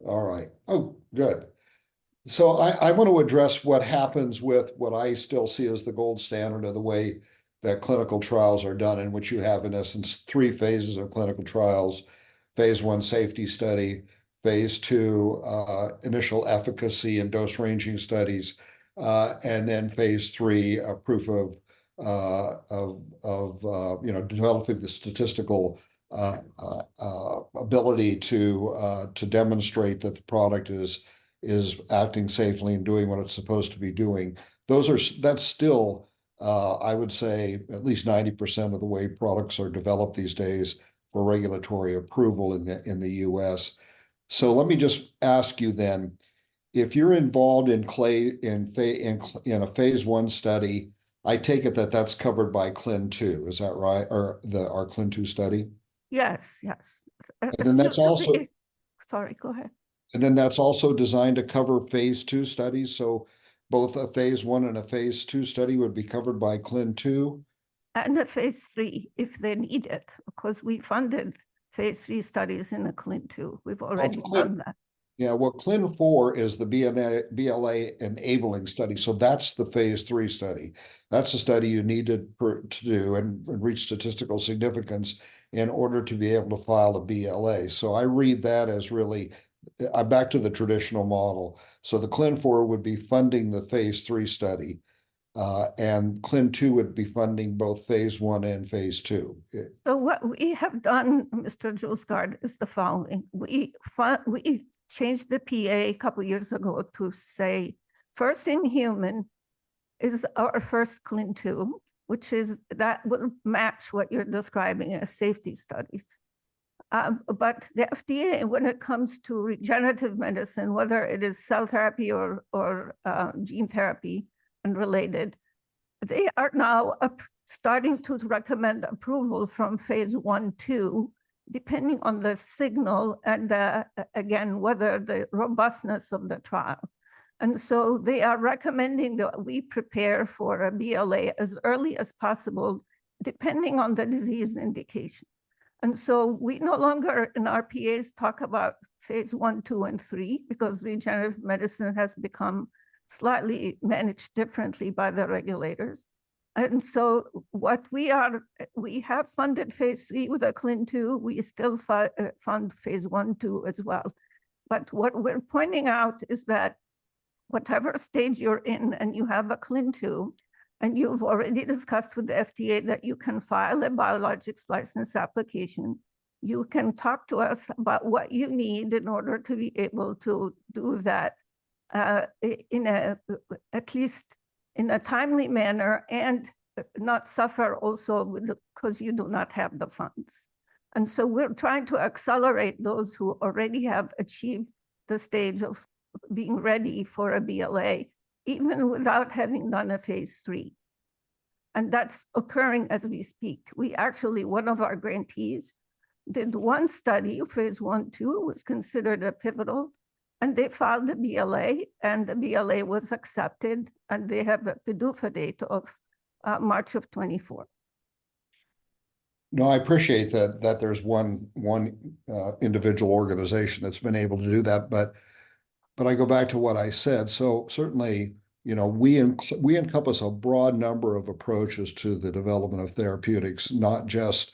All right. Oh, good. So I want to address what happens with what I still see as the gold standard of the way that clinical trials are done, in which you have, in essence, 3 phases of clinical trials: phase 1 safety study, phase 2 initial efficacy and dose ranging studies, and then phase 3 proof of developing the statistical ability to demonstrate that the product is acting safely and doing what it's supposed to be doing. That's still, I would say, at least 90% of the way products are developed these days for regulatory approval in the US. So let me just ask you then, if you're involved in a phase 1 study, I take it that that's covered by Clin 2, is that right? Or our Clin 2 study? Yes, yes. And then that's also, sorry, go ahead. and then that's also designed to cover phase 2 studies. So both a phase 1 and a phase 2 study would be covered by Clin 2. And a phase 3, if they need it, because we funded phase 3 studies in a Clin 2. We've already done that. Yeah, well, Clin 4 is the BLA enabling study. So that's the phase 3 study. That's the study you need to do and reach statistical significance in order to be able to file a BLA. So I read that as really, I'm back to the traditional model. So the Clin 4 would be funding the phase 3 study, and Clin 2 would be funding both phase 1 and phase 2. So what we have done, Mr. Julesgaard, is the following. We changed the PA a couple of years ago to say first in human is our first Clin 2, which is that will match what you're describing as safety studies. But the FDA, when it comes to regenerative medicine, whether it is cell therapy or gene therapy and related, they are now starting to recommend approval from phase 1, 2 depending on the signal and again, whether the robustness of the trial. And so they are recommending that we prepare for a BLA as early as possible, depending on the disease indication. And so we no longer in our PAs talk about phase 1, 2, and 3 because regenerative medicine has become slightly managed differently by the regulators. And so what we have funded phase 3 with a CLIN2, we still fund phase 1, 2 as well. But what we're pointing out is that whatever stage you're in and you have a CLIN2, and you've already discussed with the FDA that you can file a biologics license application, you can talk to us about what you need in order to be able to do that at least in a timely manner and not suffer also because you do not have the funds. And so we're trying to accelerate those who already have achieved the stage of being ready for a BLA, even without having done a phase 3. And that's occurring as we speak. We actually, one of our grantees did one study, phase 1, 2, was considered a pivotal, and they filed the BLA, and the BLA was accepted, and they have a PDUFA date of March of 24. No, I appreciate that there's one individual organization that's been able to do that, but I go back to what I said. So certainly, we encompass a broad number of approaches to the development of therapeutics, not just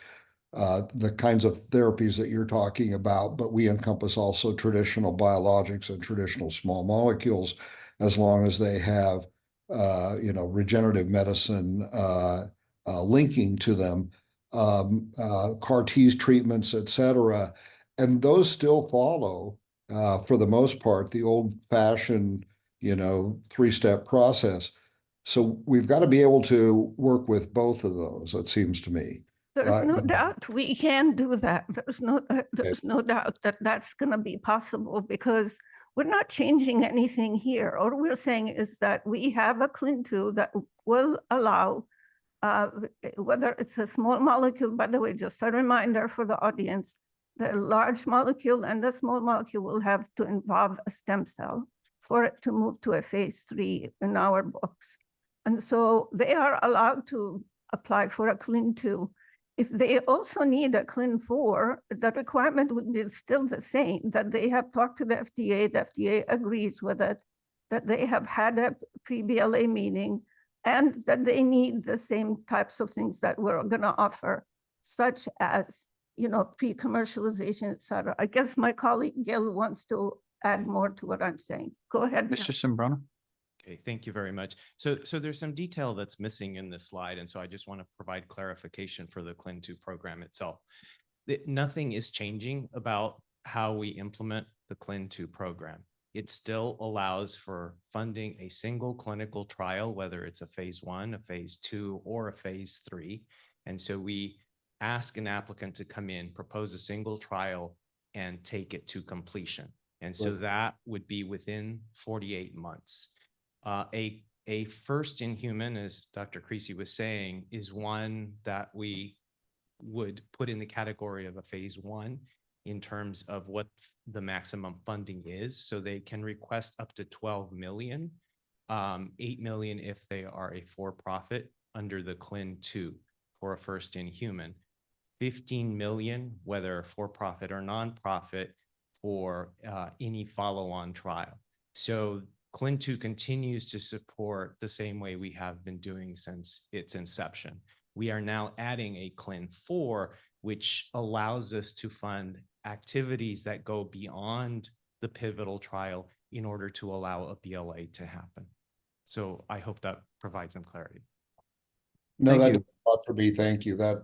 the kinds of therapies that you're talking about, but we encompass also traditional biologics and traditional small molecules, as long as they have, regenerative medicine linking to them, CAR T treatments, et cetera. And those still follow, for the most part, the old-fashioned, 3-step process. So we've got to be able to work with both of those, it seems to me. There's no doubt we can do that. There's no doubt that that's going to be possible because we're not changing anything here. All we're saying is that we have a CLIN2 that will allow, whether it's a small molecule, by the way, just a reminder for the audience, the large molecule and the small molecule will have to involve a stem cell for it to move to a phase 3 in our books. And so they are allowed to apply for a CLIN2. If they also need a CLIN4, the requirement would be still the same, that they have talked to the FDA agrees with it, that they have had a pre-BLA meeting, and that they need the same types of things that we're going to offer, such as, pre-commercialization, et cetera. I guess my colleague Gil wants to add more to what I'm saying. Go ahead. Mr. Sembrano. Okay, thank you very much. So there's some detail that's missing in this slide, and so I just want to provide clarification for the CLIN2 program itself. Nothing is changing about how we implement the CLIN2 program. It still allows for funding a single clinical trial, whether it's a phase 1, a phase 2, or a phase 3. And so we ask an applicant to come in, propose a single trial, and take it to completion. And so that would be within 48 months. A first in human, as Dr. Creasy was saying, is one that we would put in the category of a phase 1 in terms of what the maximum funding is. So they can request up to 12 million, 8 million if they are a for-profit under the CLIN2 for a first in human, 15 million, whether for-profit or non-profit, for any follow-on trial. So CLIN2 continues to support the same way we have been doing since its inception. We are now adding a CLIN4, which allows us to fund activities that go beyond the pivotal trial in order to allow a BLA to happen. So I hope that provides some clarity. No, that does a lot for me. Thank you. That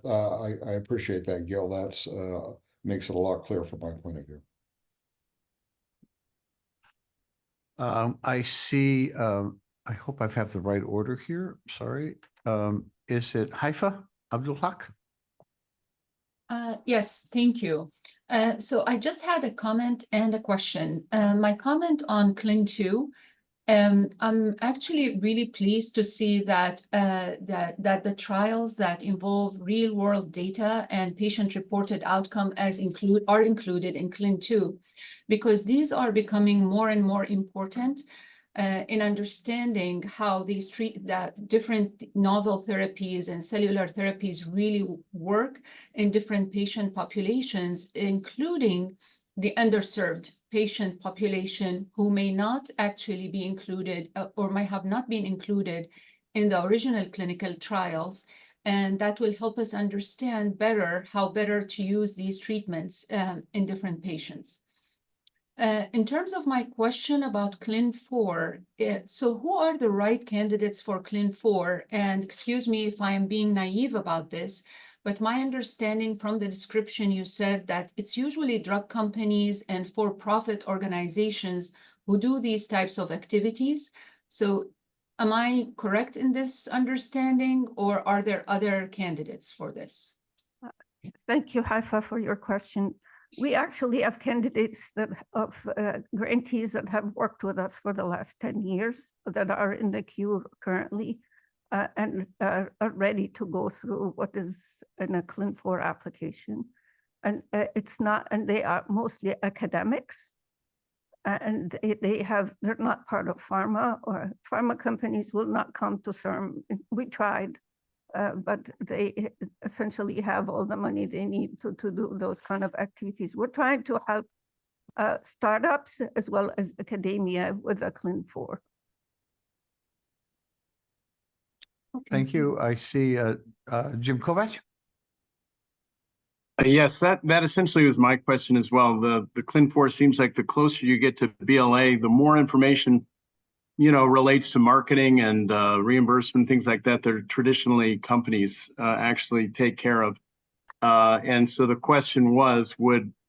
I appreciate that, Gil. That's makes it a lot clearer from my point of view. I see, I hope I have the right order here. Sorry. Is it Haifa Abdulhaq? Yes, thank you. So I just had a comment and a question. My comment on CLIN2, I'm actually really pleased to see that that the trials that involve real-world data and patient-reported outcome are included in CLIN2, because these are becoming more and more important in understanding how these different novel therapies and cellular therapies really work in different patient populations, including the underserved patient population who may not actually be included or may have not been included in the original clinical trials. And that will help us understand better how better to use these treatments in different patients. In terms of my question about CLIN4, so who are the right candidates for CLIN4? And excuse me if I am being naive about this, but my understanding from the description, you said that it's usually drug companies and for-profit organizations who do these types of activities. So am I correct in this understanding, or are there other candidates for this? Thank you, Haifa, for your question. We actually have candidates grantees that have worked with us for the last 10 years that are in the queue currently. And are ready to go through what is in a CLIN4 application. And they are mostly academics. And they're not part of pharma, or pharma companies will not come to CERM. We tried, but they essentially have all the money they need to do those kind of activities. We're trying to help startups as well as academia with a CLIN4. Thank you. I see Jim Kovac. Yes, that essentially was my question as well. The CLIN4 seems like the closer you get to BLA, the more information, relates to marketing and reimbursement, things like that. They're traditionally companies actually take care of. And so the question was,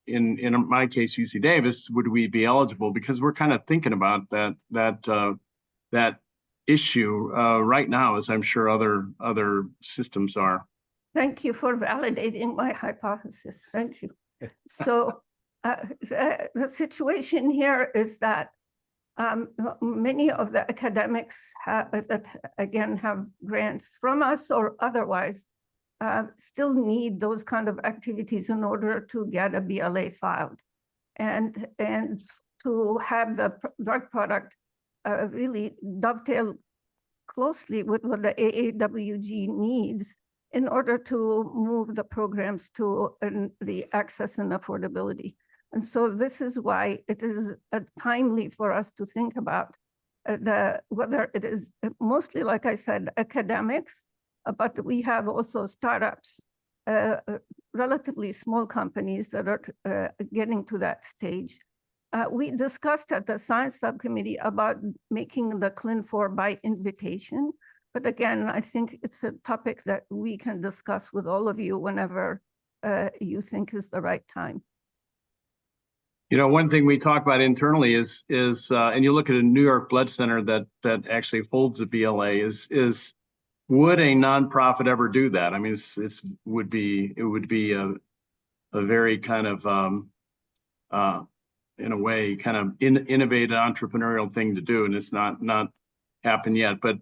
in my case, UC Davis, would we be eligible? Because we're kind of thinking about that issue right now, as I'm sure other systems are. Thank you for validating my hypothesis. Thank you. So the situation here is that many of the academics that again have grants from us or otherwise still need those kind of activities in order to get a BLA filed, and to have the drug product really dovetail closely with what the AAWG needs in order to move the programs to the access and affordability. And so this is why it is timely for us to think about whether it is mostly, like I said, academics, but we have also startups, relatively small companies that are getting to that stage. We discussed at the science subcommittee about making the CLIN4 by invitation. But again, I think it's a topic that we can discuss with all of you whenever you think is the right time. One thing we talk about internally is and you look at a New York Blood Center that actually holds a BLA, is would a nonprofit ever do that? I mean, it would be a very kind of in a way, kind of innovative entrepreneurial thing to do, and it's not happened yet. But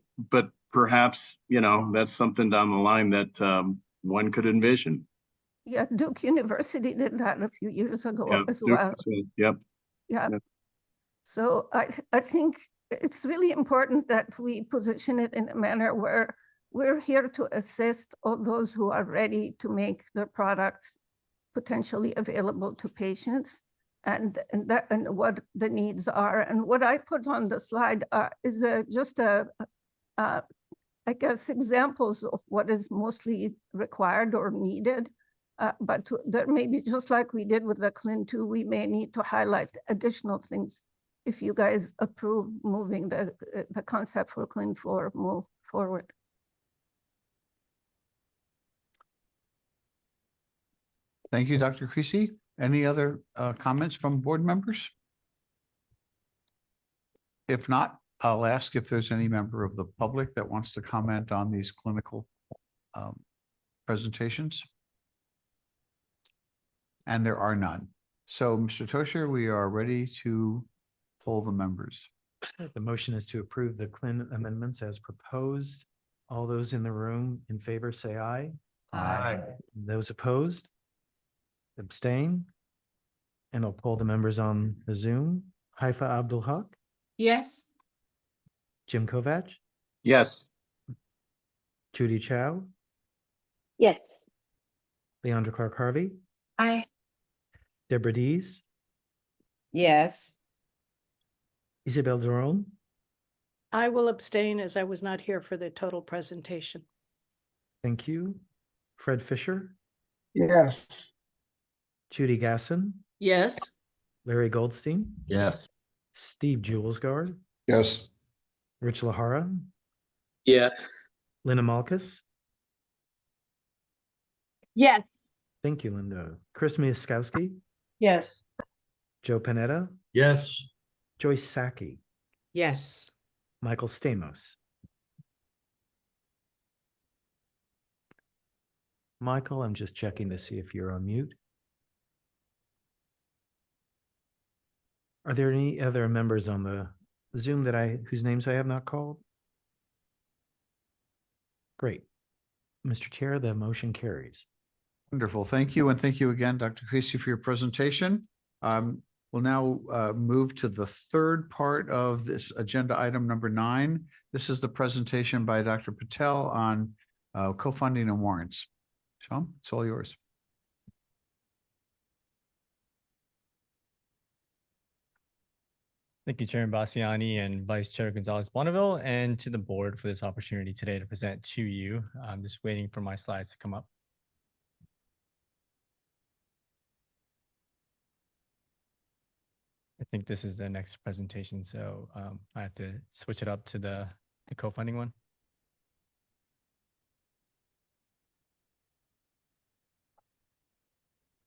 perhaps that's something down the line that one could envision. Yeah, Duke University did that a few years ago as Duke, well. Yep. Yeah. So I think it's really important that we position it in a manner where we're here to assist all those who are ready to make their products potentially available to patients, and what the needs are. And what I put on the slide is just I guess examples of what is mostly required or needed. But there may be, just like we did with the CLIN2, we may need to highlight additional things if you guys approve moving the concept for CLIN4 move forward. Thank you, Dr. Creasy. Any other comments from board members? If not, I'll ask if there's any member of the public that wants to comment on these clinical presentations. And there are none. So, Mr. Tosher, we are ready to poll the members. The motion is to approve the CLIN amendments as proposed. All those in the room in favor, say aye. Aye. Those opposed? Abstain? And I'll poll the members on the Zoom. Haifa Abdul Haq, Yes. Jim Kovac, Yes. Judy Chow, Yes. Leandra Clark Harvey, Aye. Deborah Dees, Yes. Isabel Durón, I will abstain as I was not here for the total presentation. thank you. Fred Fisher, Yes. Judy Gasson, Yes. Larry Goldstein, Yes. Steve Julesgaard, Yes. Rich Lahara, Yes. Linda Malkus. Yes. Thank you, Linda. Chris Miaskowski, Yes. Joe Panetta, Yes. Joyce Saki, Yes. Michael Stamos. Michael, I'm just checking to see if you're on mute. Are there any other members on the Zoom whose names I have not called? Great. Mr. Chair, the motion carries. Wonderful. Thank you. And thank you again, Dr. Creasy, for your presentation. We'll now move to the third part of this agenda item number 9. This is the presentation by Dr. Patel on co-funding and warrants. Sean, it's all yours. Thank you, Chairman Bassiani and Vice Chair Gonzalez-Bonneville, and to the board for this opportunity today to present to you. I'm just waiting for my slides to come up. I think this is the next presentation, so I have to switch it up to the co-funding one.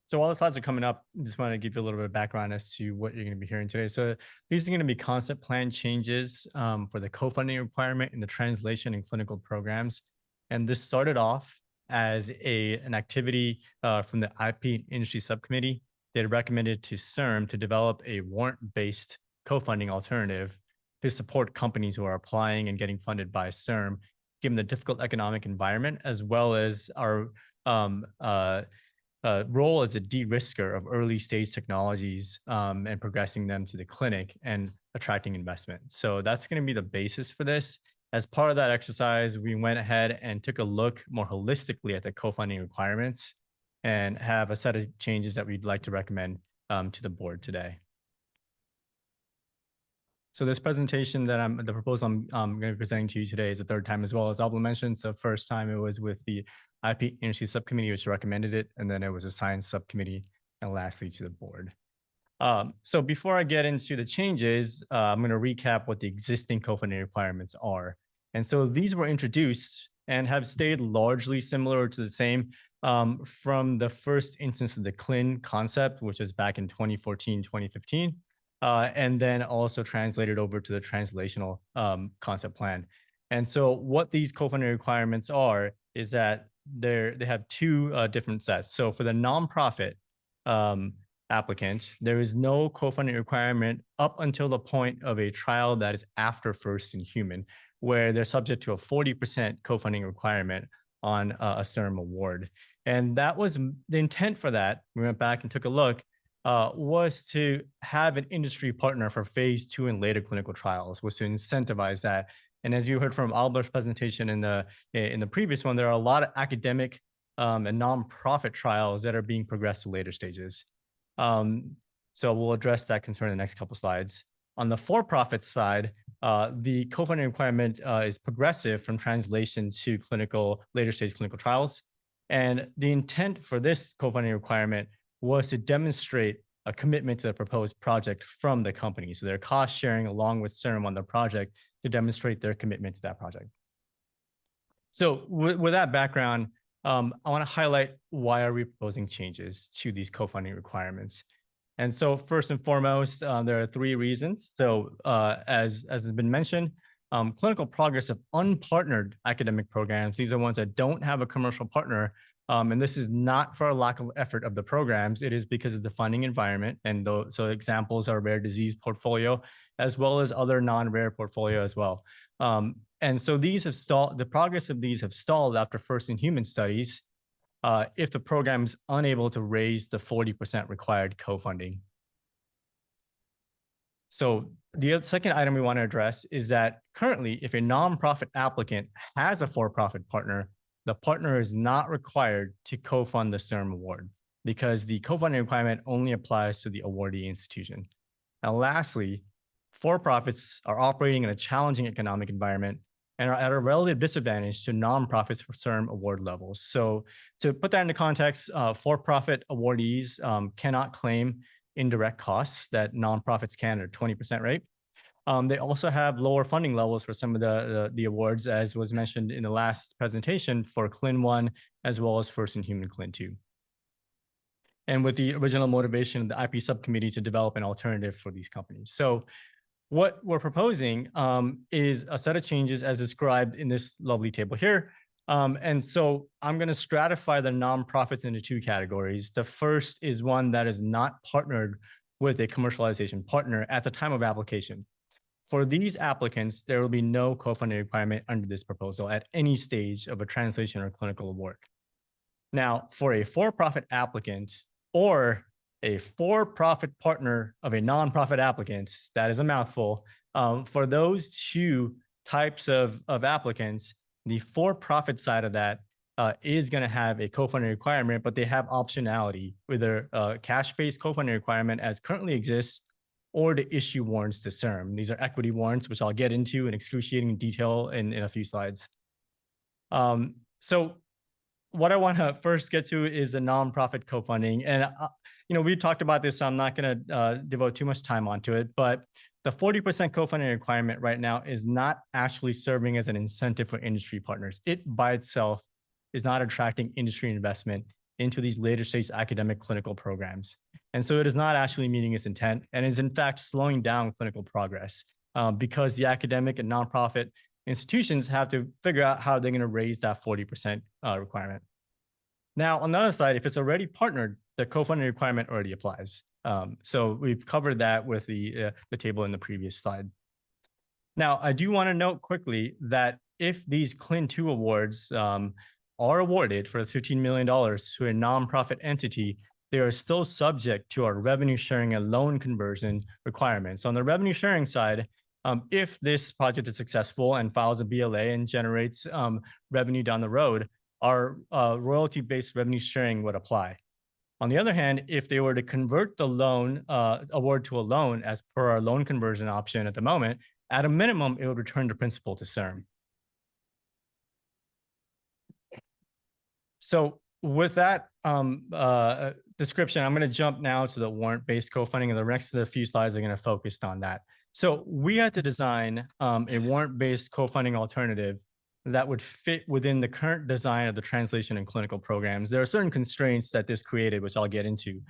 So while the slides are coming up, I just want to give you a little bit of background as to what you're going to be hearing today. So these are going to be concept plan changes for the co-funding requirement in the translation and clinical programs. And this started off as an activity from the IP industry subcommittee. They had recommended to CIRM to develop a warrant-based co-funding alternative to support companies who are applying and getting funded by CIRM, given the difficult economic environment, as well as our role as a de-risker of early stage technologies and progressing them to the clinic and attracting investment. So that's going to be the basis for this. As part of that exercise, we went ahead and took a look more holistically at the co-funding requirements and have a set of changes that we'd like to recommend to the board today. So this presentation that the proposal I'm going to be presenting to you today is the third time, as well as Abla mentioned. So first time it was with the IP industry subcommittee, which recommended it, and then it was a science subcommittee, and lastly to the board. So before I get into the changes, I'm going to recap what the existing co-funding requirements are. And so these were introduced and have stayed largely similar to the same from the first instance of the CLIN concept, which is back in 2014, 2015, and then also translated over to the translational concept plan. And so what these co-funding requirements are is that they have two different sets. So for the nonprofit applicant, there is no co-funding requirement up until the point of a trial that is after first in human, where they're subject to a 40% co-funding requirement on a CIRM award. And that was the intent for that. We went back and took a look, was to have an industry partner for phase 2 and later clinical trials, was to incentivize that. And as you heard from Albert's presentation in the previous one, there are a lot of academic and nonprofit trials that are being progressed to later stages. So we'll address that concern in the next couple slides. On the for-profit side, the co-funding requirement is progressive from translation to later stage clinical trials. And the intent for this co-funding requirement was to demonstrate a commitment to the proposed project from the company. So they're cost sharing along with CIRM on the project to demonstrate their commitment to that project. So with that background, I want to highlight why are we proposing changes to these co-funding requirements. And so first and foremost, there are 3 reasons. So as has been mentioned, clinical progress of unpartnered academic programs, these are ones that don't have a commercial partner, And this is not for a lack of effort of the programs. It is because of the funding environment. And so examples are rare disease portfolio, as well as other non-rare portfolio as well. And so these have stalled, the progress of these have stalled after first in human studies if the program is unable to raise the 40% required co-funding. So the second item we want to address is that currently, if a nonprofit applicant has a for-profit partner, the partner is not required to co-fund the CIRM award because the co-funding requirement only applies to the awardee institution. Now, lastly, for-profits are operating in a challenging economic environment and are at a relative disadvantage to nonprofits for CIRM award levels. So to put that into context, for-profit awardees cannot claim indirect costs that nonprofits can at a 20% rate. They also have lower funding levels for some of the awards, as was mentioned in the last presentation for CLIN 1, as well as first in human CLIN 2. And with the original motivation of the IP subcommittee to develop an alternative for these companies. So what we're proposing is a set of changes as described in this lovely table here. And so I'm going to stratify the nonprofits into two categories. The first is one that is not partnered with a commercialization partner at the time of application. For these applicants, there will be no co-funding requirement under this proposal at any stage of a translation or clinical award. Now, for a for-profit applicant or a for-profit partner of a nonprofit applicant, that is a mouthful. For those two types of applicants, the for-profit side of that is going to have a co-funding requirement, but they have optionality, whether a cash-based co-funding requirement as currently exists, or to issue warrants to CIRM. These are equity warrants, which I'll get into in excruciating detail in a few slides. So what I want to first get to is the nonprofit co-funding. And we talked about this, so I'm not going to devote too much time onto it, but the 40% co-funding requirement right now is not actually serving as an incentive for industry partners. It by itself is not attracting industry investment into these later stage academic clinical programs. And so it is not actually meeting its intent and is in fact slowing down clinical progress because the academic and nonprofit institutions have to figure out how they're going to raise that 40% requirement. Now, on the other side, if it's already partnered, the co-funding requirement already applies. So we've covered that with the table in the previous slide. Now, I do want to note quickly that if these CLIN 2 awards are awarded for $15 million to a nonprofit entity, they are still subject to our revenue sharing and loan conversion requirements. On the revenue sharing side, if this project is successful and files a BLA and generates revenue down the road, our royalty-based revenue sharing would apply. On the other hand, if they were to convert the loan award to a loan as per our loan conversion option at the moment, at a minimum, it would return the principal to CIRM. So with that description, I'm going to jump now to the warrant-based co-funding, and the rest of the few slides are going to focus on that. So we had to design a warrant-based co-funding alternative that would fit within the current design of the translation and clinical programs. There are certain constraints that this created, which I'll get into.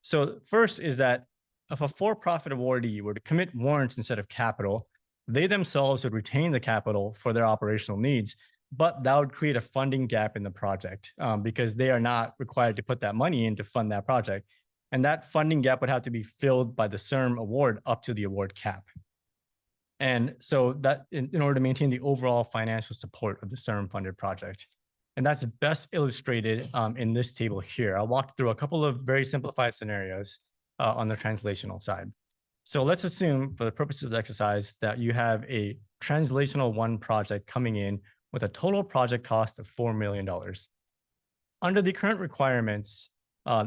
So first is that if a for-profit awardee were to commit warrants instead of capital, they themselves would retain the capital for their operational needs, but that would create a funding gap in the project because they are not required to put that money in to fund that project. And that funding gap would have to be filled by the CIRM award up to the award cap. And so that in order to maintain the overall financial support of the CIRM funded project. And that's best illustrated in this table here. I'll walk through a couple of very simplified scenarios on the translational side. So let's assume for the purposes of the exercise that you have a translational 1 project coming in with a total project cost of $4 million. Under the current requirements,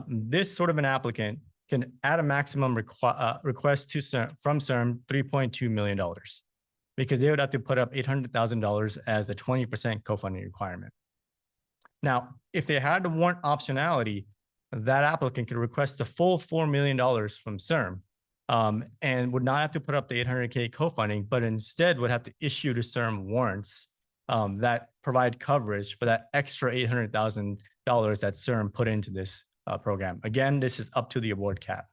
this sort of an applicant can add a maximum request to from CIRM $3.2 million because they would have to put up $800,000 as a 20% co-funding requirement. Now, if they had the warrant optionality, that applicant could request the full $4 million from CIRM and would not have to put up the $800K co-funding, but instead would have to issue to CIRM warrants that provide coverage for that extra $800,000 that CIRM put into this program. Again, this is up to the award cap.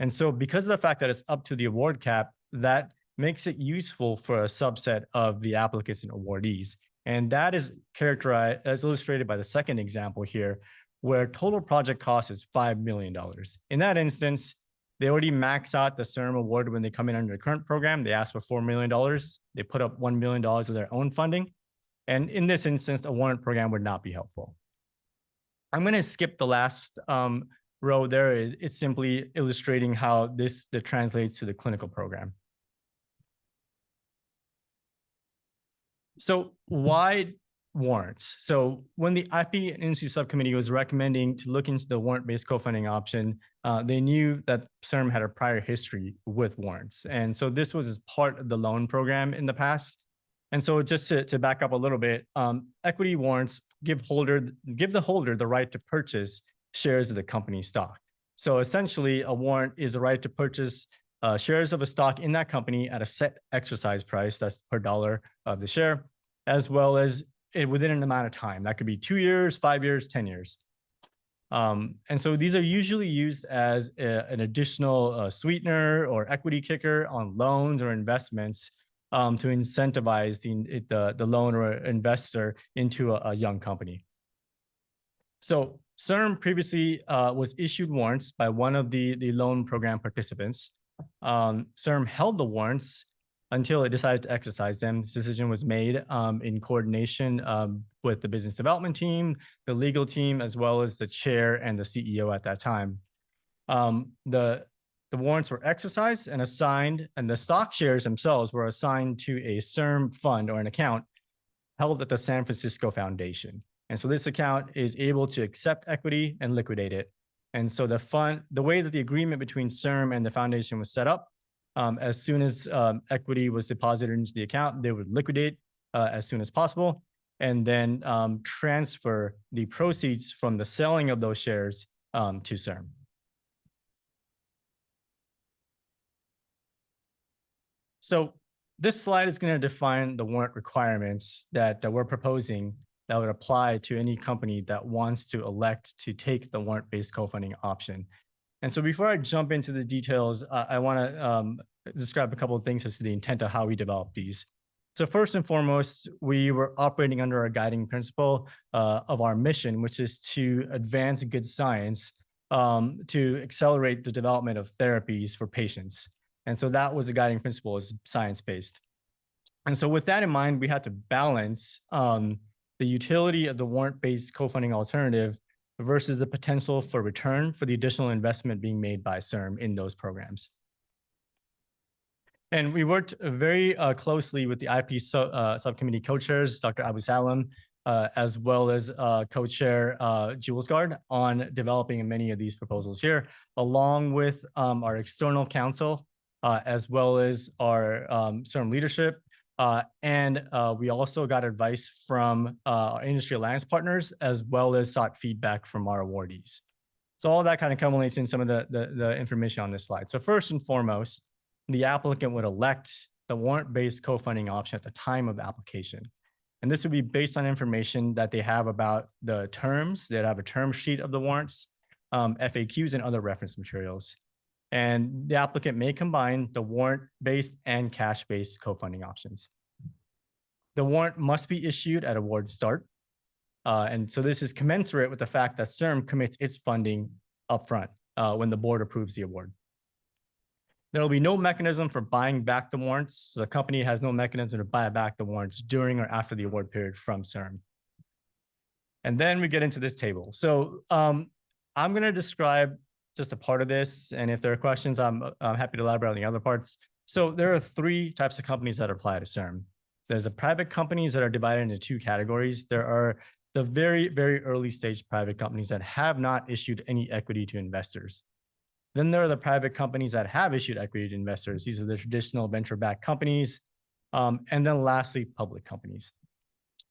And so because of the fact that it's up to the award cap, that makes it useful for a subset of the applicants and awardees. And that is characterized as illustrated by the second example here, where total project cost is $5 million. In that instance, they already max out the CIRM award when they come in under the current program. They ask for $4 million. They put up $1 million of their own funding. And in this instance, a warrant program would not be helpful. I'm going to skip the last row there. It's simply illustrating how this translates to the clinical program. So why warrants? So when the IP and Industry Subcommittee was recommending to look into the warrant-based co-funding option, they knew that CIRM had a prior history with warrants. And so this was as part of the loan program in the past. And so just to back up a little bit, equity warrants give the holder the right to purchase shares of the company stock. So essentially, a warrant is the right to purchase shares of a stock in that company at a set exercise price, that's per dollar of the share, as well as within an amount of time. That could be 2 years, 5 years, 10 years. And so these are usually used as an additional sweetener or equity kicker on loans or investments to incentivize the loan or investor into a young company. So CIRM previously was issued warrants by one of the loan program participants. CIRM held the warrants until it decided to exercise them. This decision was made in coordination with the business development team, the legal team, as well as the chair and the CEO at that time. The warrants were exercised and assigned, and the stock shares themselves were assigned to a CIRM fund or an account held at the San Francisco Foundation. And so this account is able to accept equity and liquidate it. And so the way that the agreement between CIRM and the foundation was set up, as soon as equity was deposited into the account, they would liquidate as soon as possible, and then transfer the proceeds from the selling of those shares to CIRM. So this slide is going to define the warrant requirements that we're proposing that would apply to any company that wants to elect to take the warrant-based co-funding option. And so before I jump into the details, I want to describe a couple of things as to the intent of how we develop these. So first and foremost, we were operating under a guiding principle of our mission, which is to advance good science to accelerate the development of therapies for patients. And so that was the guiding principle, is science-based. And so with that in mind, we had to balance the utility of the warrant-based co-funding alternative versus the potential for return for the additional investment being made by CIRM in those programs. And we worked very closely with the IP subcommittee co-chairs, Dr. Abu Salam, as well as co-chair Jules Gard, on developing many of these proposals here, along with our external counsel, as well as our CIRM leadership. And we also got advice from our industry alliance partners, as well as sought feedback from our awardees. So all that kind of culminates in some of the information on this slide. So first and foremost, the applicant would elect the warrant-based co-funding option at the time of application. And this would be based on information that they have about the terms. They'd have a term sheet of the warrants, FAQs, and other reference materials. And the applicant may combine the warrant-based and cash-based co-funding options. The warrant must be issued at award start. And so this is commensurate with the fact that CIRM commits its funding upfront when the board approves the award. There will be no mechanism for buying back the warrants. So the company has no mechanism to buy back the warrants during or after the award period from CIRM. And then we get into this table. So I'm going to describe just a part of this. And if there are questions, I'm happy to elaborate on the other parts. So there are 3 types of companies that apply to CIRM. There's the private companies that are divided into 2 categories. There are the very, very early stage private companies that have not issued any equity to investors. Then there are the private companies that have issued equity to investors. These are the traditional venture-backed companies. And then lastly, public companies.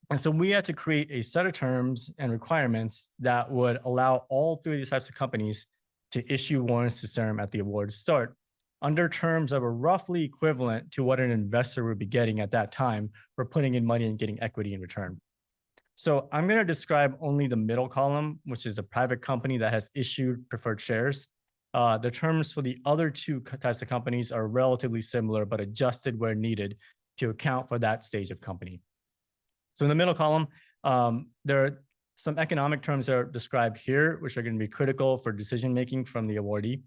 And so we had to create a set of terms and requirements that would allow all 3 of these types of companies to issue warrants to CIRM at the award start under terms that were roughly equivalent to what an investor would be getting at that time for putting in money and getting equity in return. So I'm going to describe only the middle column, which is a private company that has issued preferred shares. The terms for the other 2 types of companies are relatively similar, but adjusted where needed to account for that stage of company. So in the middle column, there are some economic terms that are described here, which are going to be critical for decision-making from the awardee.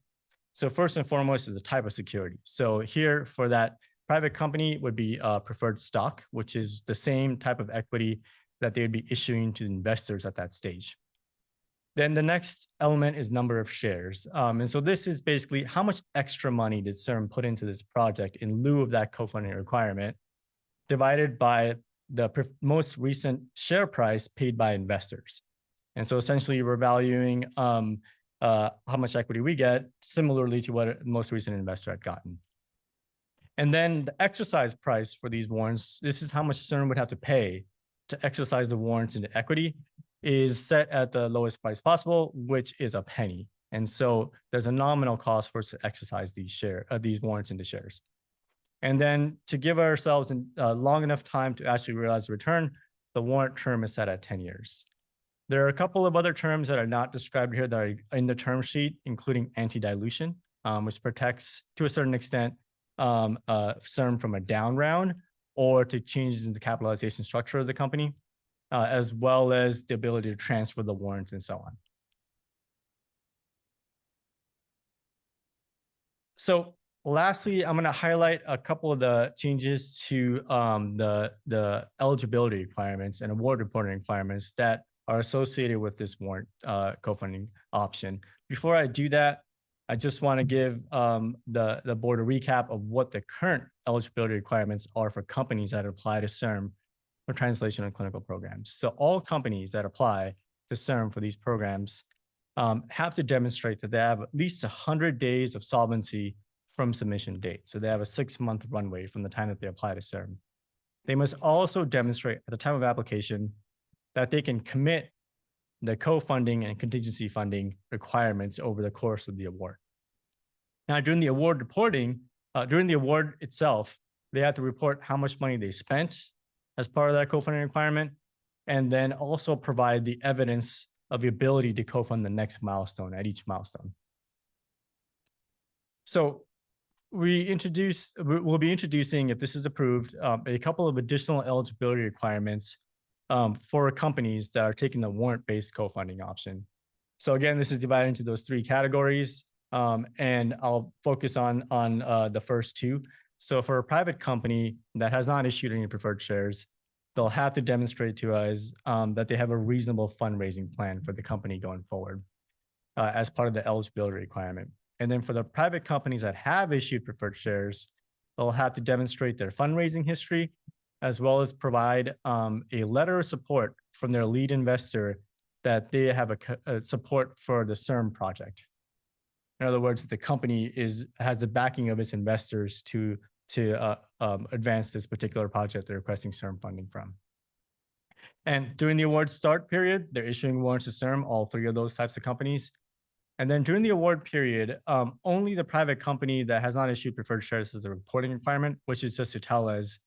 So first and foremost is the type of security. So here for that private company would be preferred stock, which is the same type of equity that they would be issuing to investors at that stage. Then the next element is number of shares. And so this is basically how much extra money did CIRM put into this project in lieu of that co-funding requirement, divided by the most recent share price paid by investors. And so essentially we're valuing how much equity we get similarly to what a most recent investor had gotten. And then the exercise price for these warrants, this is how much CIRM would have to pay to exercise the warrants into equity, is set at the lowest price possible, which is a penny. And so there's a nominal cost for us to exercise these warrants into shares. And then to give ourselves long enough time to actually realize the return, the warrant term is set at 10 years. There are a couple of other terms that are not described here that are in the term sheet, including anti-dilution, which protects to a certain extent CIRM from a down round or to changes in the capitalization structure of the company, as well as the ability to transfer the warrants and so on. So lastly, I'm going to highlight a couple of the changes to the eligibility requirements and award reporting requirements that are associated with this warrant co-funding option. Before I do that, I just want to give the board a recap of what the current eligibility requirements are for companies that apply to CIRM for translation and clinical programs. So all companies that apply to CIRM for these programs have to demonstrate that they have at least 100 days of solvency from submission date. So they have a 6-month runway from the time that they apply to CIRM. They must also demonstrate at the time of application that they can commit the co-funding and contingency funding requirements over the course of the award. Now, during the award reporting, during the award itself, they have to report how much money they spent as part of that co-funding requirement, and then also provide the evidence of the ability to co-fund the next milestone at each milestone. So we'll be introducing, if this is approved, a couple of additional eligibility requirements for companies that are taking the warrant-based co-funding option. So again, this is divided into those 3 categories, and I'll focus on the first 2. So for a private company that has not issued any preferred shares, they'll have to demonstrate to us that they have a reasonable fundraising plan for the company going forward as part of the eligibility requirement. And then for the private companies that have issued preferred shares, they'll have to demonstrate their fundraising history, as well as provide a letter of support from their lead investor that they have a support for the CIRM project. In other words, the company has the backing of its investors to advance this particular project they're requesting CIRM funding from. And during the award start period, they're issuing warrants to CIRM, all 3 of those types of companies. And then during the award period, only the private company that has not issued preferred shares is a reporting requirement, which is just to tell us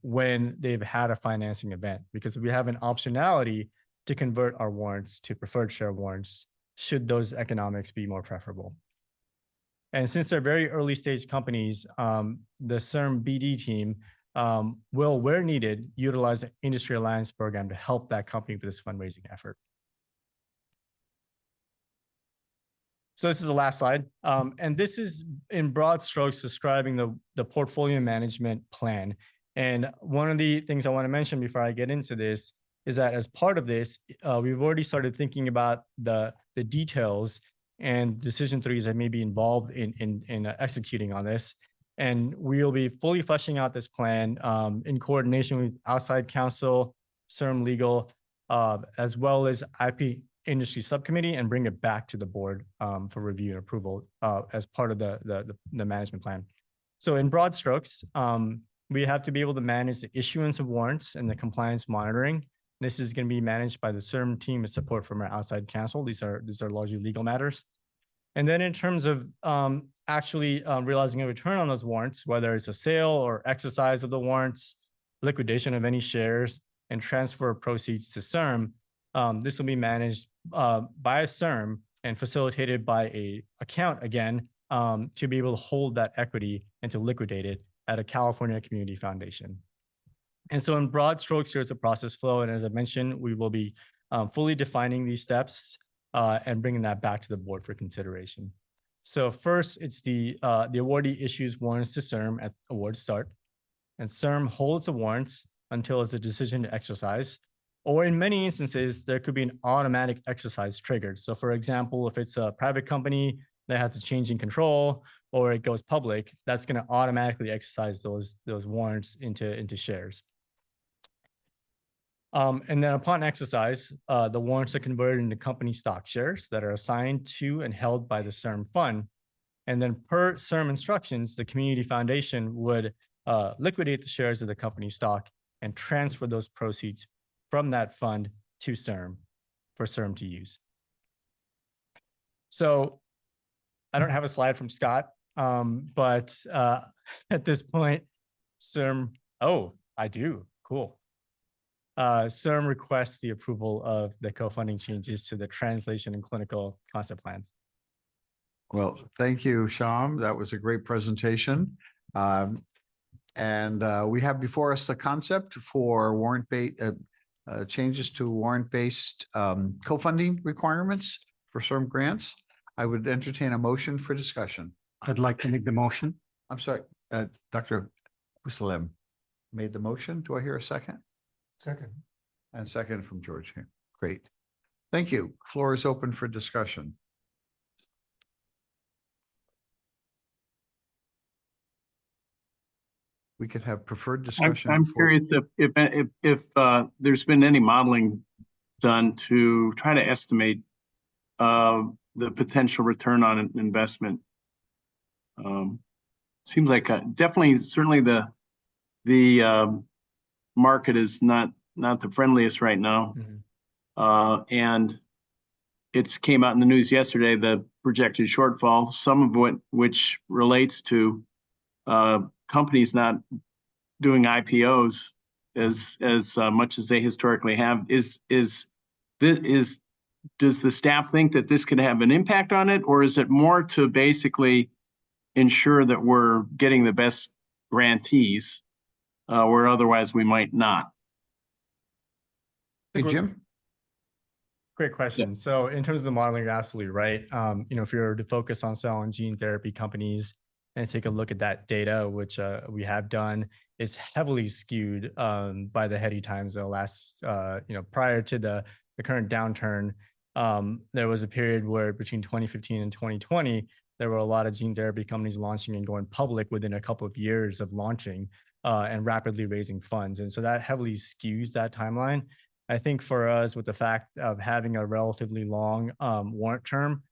when they've had a financing event, because we have an optionality to convert our warrants to preferred share warrants should those economics be more preferable. And since they're very early stage companies, the CIRM BD team will, where needed, utilize the Industry Alliance program to help that company with this fundraising effort. So this is the last slide. And this is in broad strokes describing the portfolio management plan. And one of the things I want to mention before I get into this is that as part of this, we've already started thinking about the details and decision trees that may be involved in executing on this. And we'll be fully fleshing out this plan in coordination with outside counsel, CIRM legal, as well as IP industry subcommittee, and bring it back to the board for review and approval as part of the management plan. So in broad strokes, we have to be able to manage the issuance of warrants and the compliance monitoring. This is going to be managed by the CIRM team with support from our outside counsel. These are largely legal matters. And then in terms of actually realizing a return on those warrants, whether it's a sale or exercise of the warrants, liquidation of any shares, and transfer of proceeds to CIRM, this will be managed by a CIRM and facilitated by a account again to be able to hold that equity and to liquidate it at a California community foundation. And so in broad strokes, here's a process flow. And as I mentioned, we will be fully defining these steps and bringing that back to the board for consideration. So first, it's the awardee issues warrants to CIRM at award start, and CIRM holds the warrants until it's a decision to exercise. Or in many instances, there could be an automatic exercise triggered. So for example, if it's a private company that has a change in control or it goes public, that's going to automatically exercise those warrants into shares. And then upon exercise, the warrants are converted into company stock shares that are assigned to and held by the CIRM fund. And then per CIRM instructions, the community foundation would liquidate the shares of the company stock and transfer those proceeds from that fund to CIRM for CIRM to use. So I don't have a slide from Scott, but at this point, CIRM, oh, I do, cool. CIRM requests the approval of the co-funding changes to the translation and clinical concept plans. Well, thank you, Sham. That was a great presentation. And we have before us the concept for warrant-based changes to warrant-based co-funding requirements for CIRM grants. I would entertain a motion for discussion. I'd like to make the motion. I'm sorry, Dr. Husalem made the motion. Do I hear a second? Second. And second from George here. Great. Thank you. Floor is open for discussion. We could have preferred discussion. I'm curious if there's been any modeling done to try to estimate the potential return on an investment. Seems like definitely, certainly the market is not the friendliest right now. And it came out in the news yesterday, the projected shortfall, some of which relates to companies not doing IPOs as much as they historically have. Does the staff think that this could have an impact on it, or is it more to basically ensure that we're getting the best grantees where otherwise we might not? Hey, Jim. Great question. So in terms of the modeling, you're absolutely right. If you're to focus on cell and gene therapy companies and take a look at that data, which we have done, is heavily skewed by the heady times of the last, prior to the current downturn. There was a period where between 2015 and 2020, there were a lot of gene therapy companies launching and going public within a couple of years of launching and rapidly raising funds. And so that heavily skews that timeline. I think for us, with the fact of having a relatively long warrant term,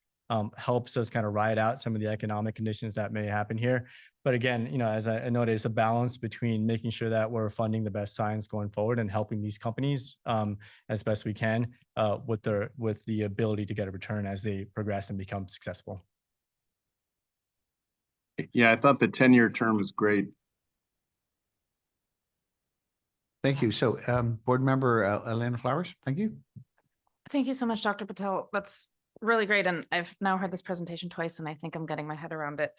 helps us kind of ride out some of the economic conditions that may happen here. But again, as I noted, it's a balance between making sure that we're funding the best science going forward and helping these companies as best we can with the ability to get a return as they progress and become successful. Yeah, I thought the 10-year term was great. Thank you. So board member Elena Flowers, thank you. Thank you so much, Dr. Patel. That's really great. And I've now heard this presentation twice, and I think I'm getting my head around it.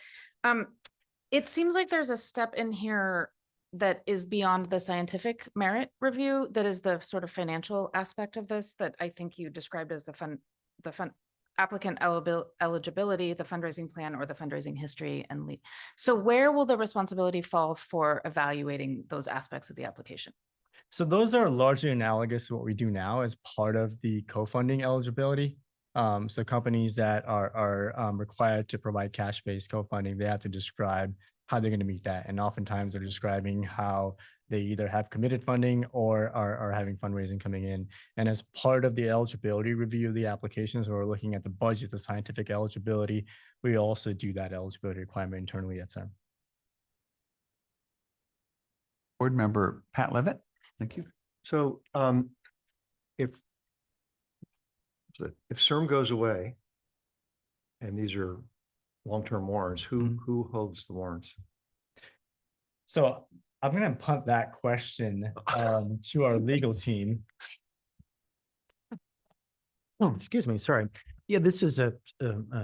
It seems like there's a step in here that is beyond the scientific merit review, that is the sort of financial aspect of this that I think you described as the fund applicant eligibility, the fundraising plan, or the fundraising history and lead. So where will the responsibility fall for evaluating those aspects of the application? So those are largely analogous to what we do now as part of the co-funding eligibility. So companies that are required to provide cash-based co-funding, they have to describe how they're going to meet that. And oftentimes they're describing how they either have committed funding or are having fundraising coming in. And as part of the eligibility review of the applications, where we're looking at the budget, the scientific eligibility, we also do that eligibility requirement internally at CIRM. Board member Pat Levitt, thank you. So if CIRM goes away, and these are long-term warrants, who holds the warrants? So I'm going to punt that question to our legal team. Oh, excuse me. Sorry. Yeah, this is a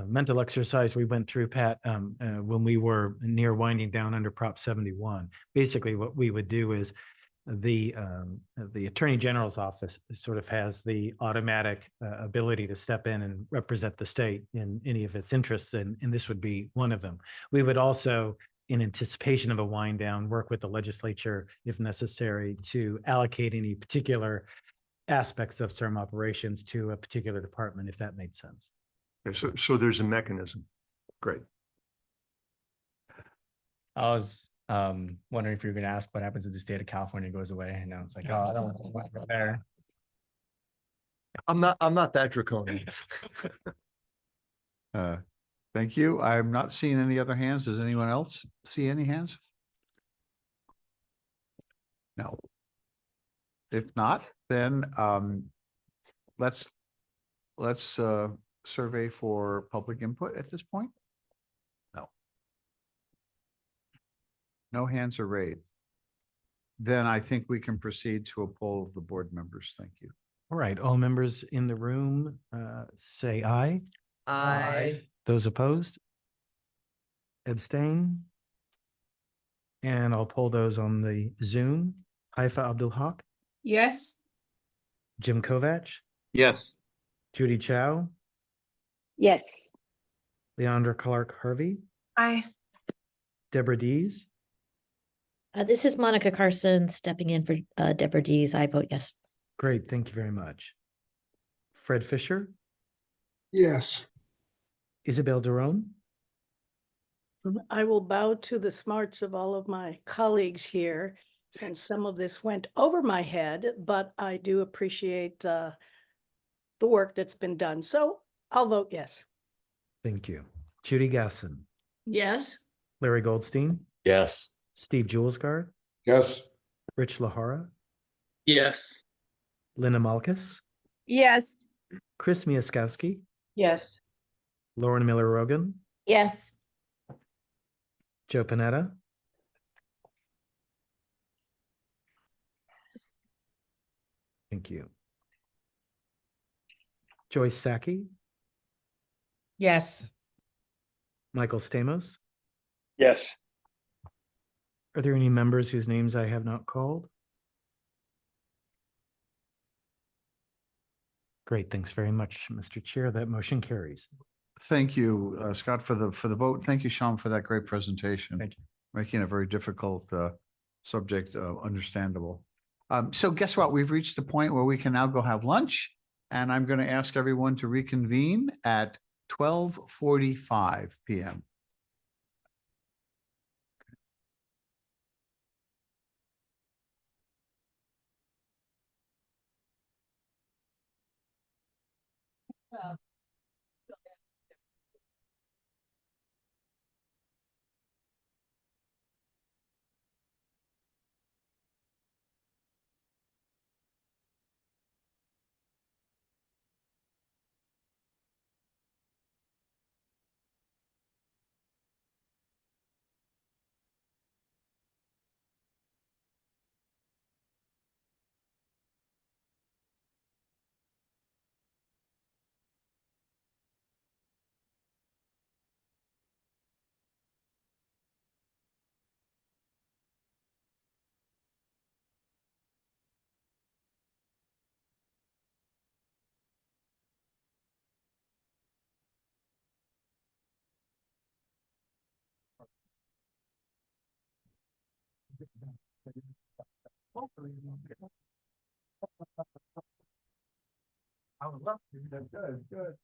mental exercise we went through, Pat, when we were near winding down under Prop 71. Basically, what we would do is the Attorney General's office sort of has the automatic ability to step in and represent the state in any of its interests, and this would be one of them. We would also, in anticipation of a wind down, work with the legislature if necessary to allocate any particular aspects of CERM operations to a particular department, if that made sense. Okay, so there's a mechanism. Great. I was wondering if you were going to ask what happens if the state of California goes away, and I was like, oh, I don't want to go there. I'm not that draconian. Thank you. I'm not seeing any other hands. Does anyone else see any hands? No. If not, then let's survey for public input at this point. No. No hands are raised. Then I think we can proceed to a poll of the board members. Thank you. All right, all members in the room, say aye. Aye. Those opposed? Abstain? And I'll poll those on the Zoom. Haifa Abdul Haq, Yes. Jim Kovach, Yes. Judy Chow, Yes. Leandra Clark Harvey, Aye. Deborah Dees, This is Monica Carson stepping in for Deborah Dees. I vote yes. great, thank you very much. Fred Fisher, Yes. Isabel Derone, I will bow to the smarts of all of my colleagues here, since some of this went over my head, but I do appreciate the work that's been done. So I'll vote yes. thank you. Judy Gasson, Yes. Larry Goldstein, Yes. Steve Julesgaard, Yes. Rich Lahara, Yes. Lynn Malkus, Yes. Chris Miaskowski, Yes. Lauren Miller Rogan, Yes. Joe Panetta, thank you. Joyce Saki, Yes. Michael Stamos. Yes. Are there any members whose names I have not called? Great, thanks very much, Mr. Chair. That motion carries. Thank you, Scott, for the vote. Thank you, Sean, for that great presentation. Thank you. Making a very difficult subject understandable. So guess what? We've reached the point where we can now go have lunch, and I'm going to ask everyone to reconvene at 12:45 p.m. I would love to. That's good. Good.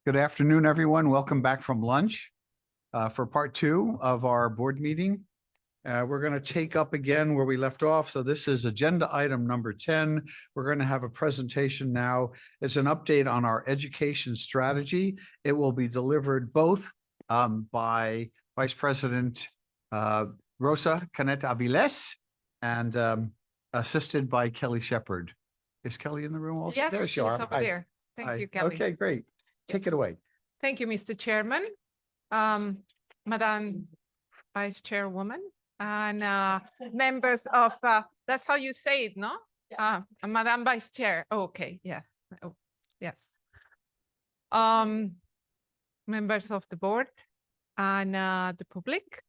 Good afternoon, everyone. Welcome back from lunch for part 2 of our board meeting. We're going to take up again where we left off. So this is agenda item number 10. We're going to have a presentation now. It's an update on our education strategy. It will be delivered both by Vice President Rosa Caneta Aviles and assisted by Kelly Shepard. Is Kelly in the room also? Yes, There she's you are. over Hi. there. Thank Hi. you, Kelly. Okay, great. Take it away. Thank you, Mr. Chairman, Madam Vice Chairwoman, and members of, that's how you say it, no? Madam Vice Chair. Okay, yes. Oh, yes. Members of the board and the public.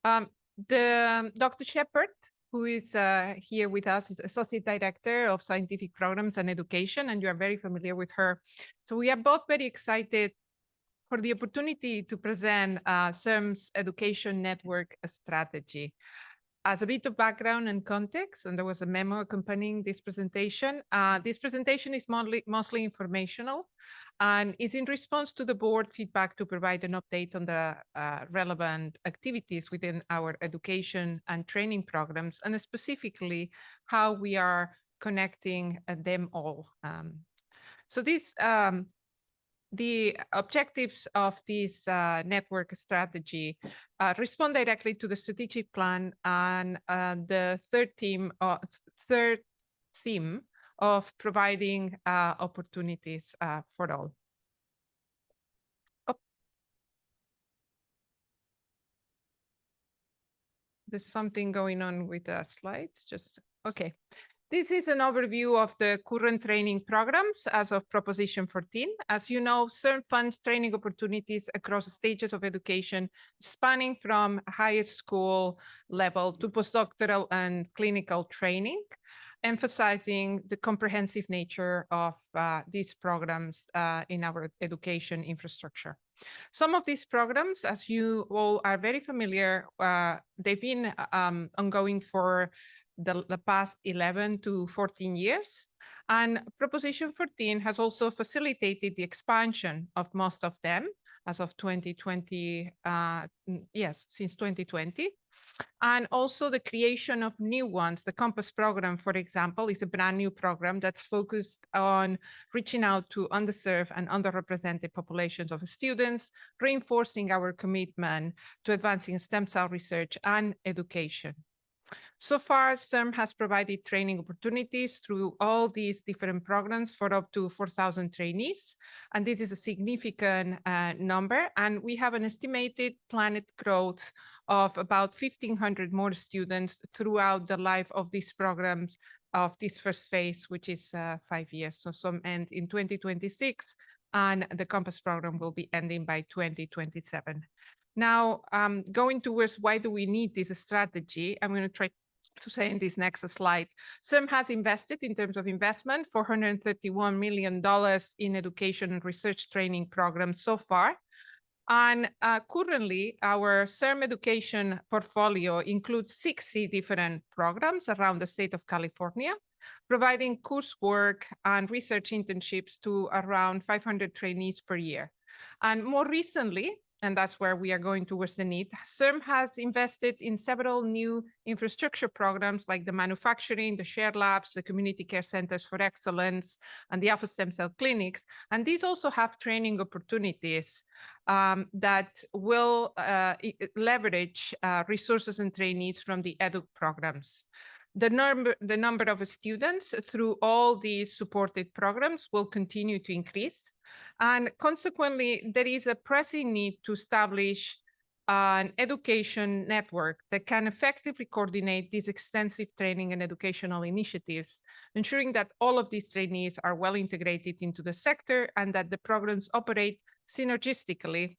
Dr. Shepard, who is here with us, is Associate Director of Scientific Programs and Education, and you are very familiar with her. So we are both very excited for the opportunity to present CERM's Education Network strategy. As a bit of background and context, and there was a memo accompanying this presentation. This presentation is mostly informational and is in response to the board feedback to provide an update on the relevant activities within our education and training programs, and specifically how we are connecting them all. So this the objectives of this network strategy respond directly to the strategic plan and the third theme of providing opportunities for all. Oh. There's something going on with the slides, just, okay. This is an overview of the current training programs as of Proposition 14. As you know, CERM funds training opportunities across stages of education, spanning from highest school level to postdoctoral and clinical training, emphasizing the comprehensive nature of these programs in our education infrastructure. Some of these programs, as you all are very familiar, they've been ongoing for the past 11 to 14 years. And Proposition 14 has also facilitated the expansion of most of them as of 2020, since 2020. And also the creation of new ones. The Compass program, for example, is a brand new program that's focused on reaching out to underserved and underrepresented populations of students, reinforcing our commitment to advancing stem cell research and education. So far, CERM has provided training opportunities through all these different programs for up to 4,000 trainees. And this is a significant number. And we have an estimated planned growth of about 1,500 more students throughout the life of these programs of this first phase, which is 5 years. So some end in 2026, and the Compass program will be ending by 2027. Now, going towards why do we need this strategy, I'm going to try to say in this next slide. CERM has invested, in terms of investment, $431 million in education and research training programs so far. And currently, our CERM education portfolio includes 60 different programs around the state of California, providing coursework and research internships to around 500 trainees per year. And more recently, and that's where we are going towards the need, CERM has invested in several new infrastructure programs like the manufacturing, the shared labs, the community care centers for excellence, and the alpha stem cell clinics. And these also have training opportunities that will leverage resources and trainees from the EDUC programs. The number of students through all these supported programs will continue to increase. And consequently, there is a pressing need to establish an education network that can effectively coordinate these extensive training and educational initiatives, ensuring that all of these trainees are well integrated into the sector and that the programs operate synergistically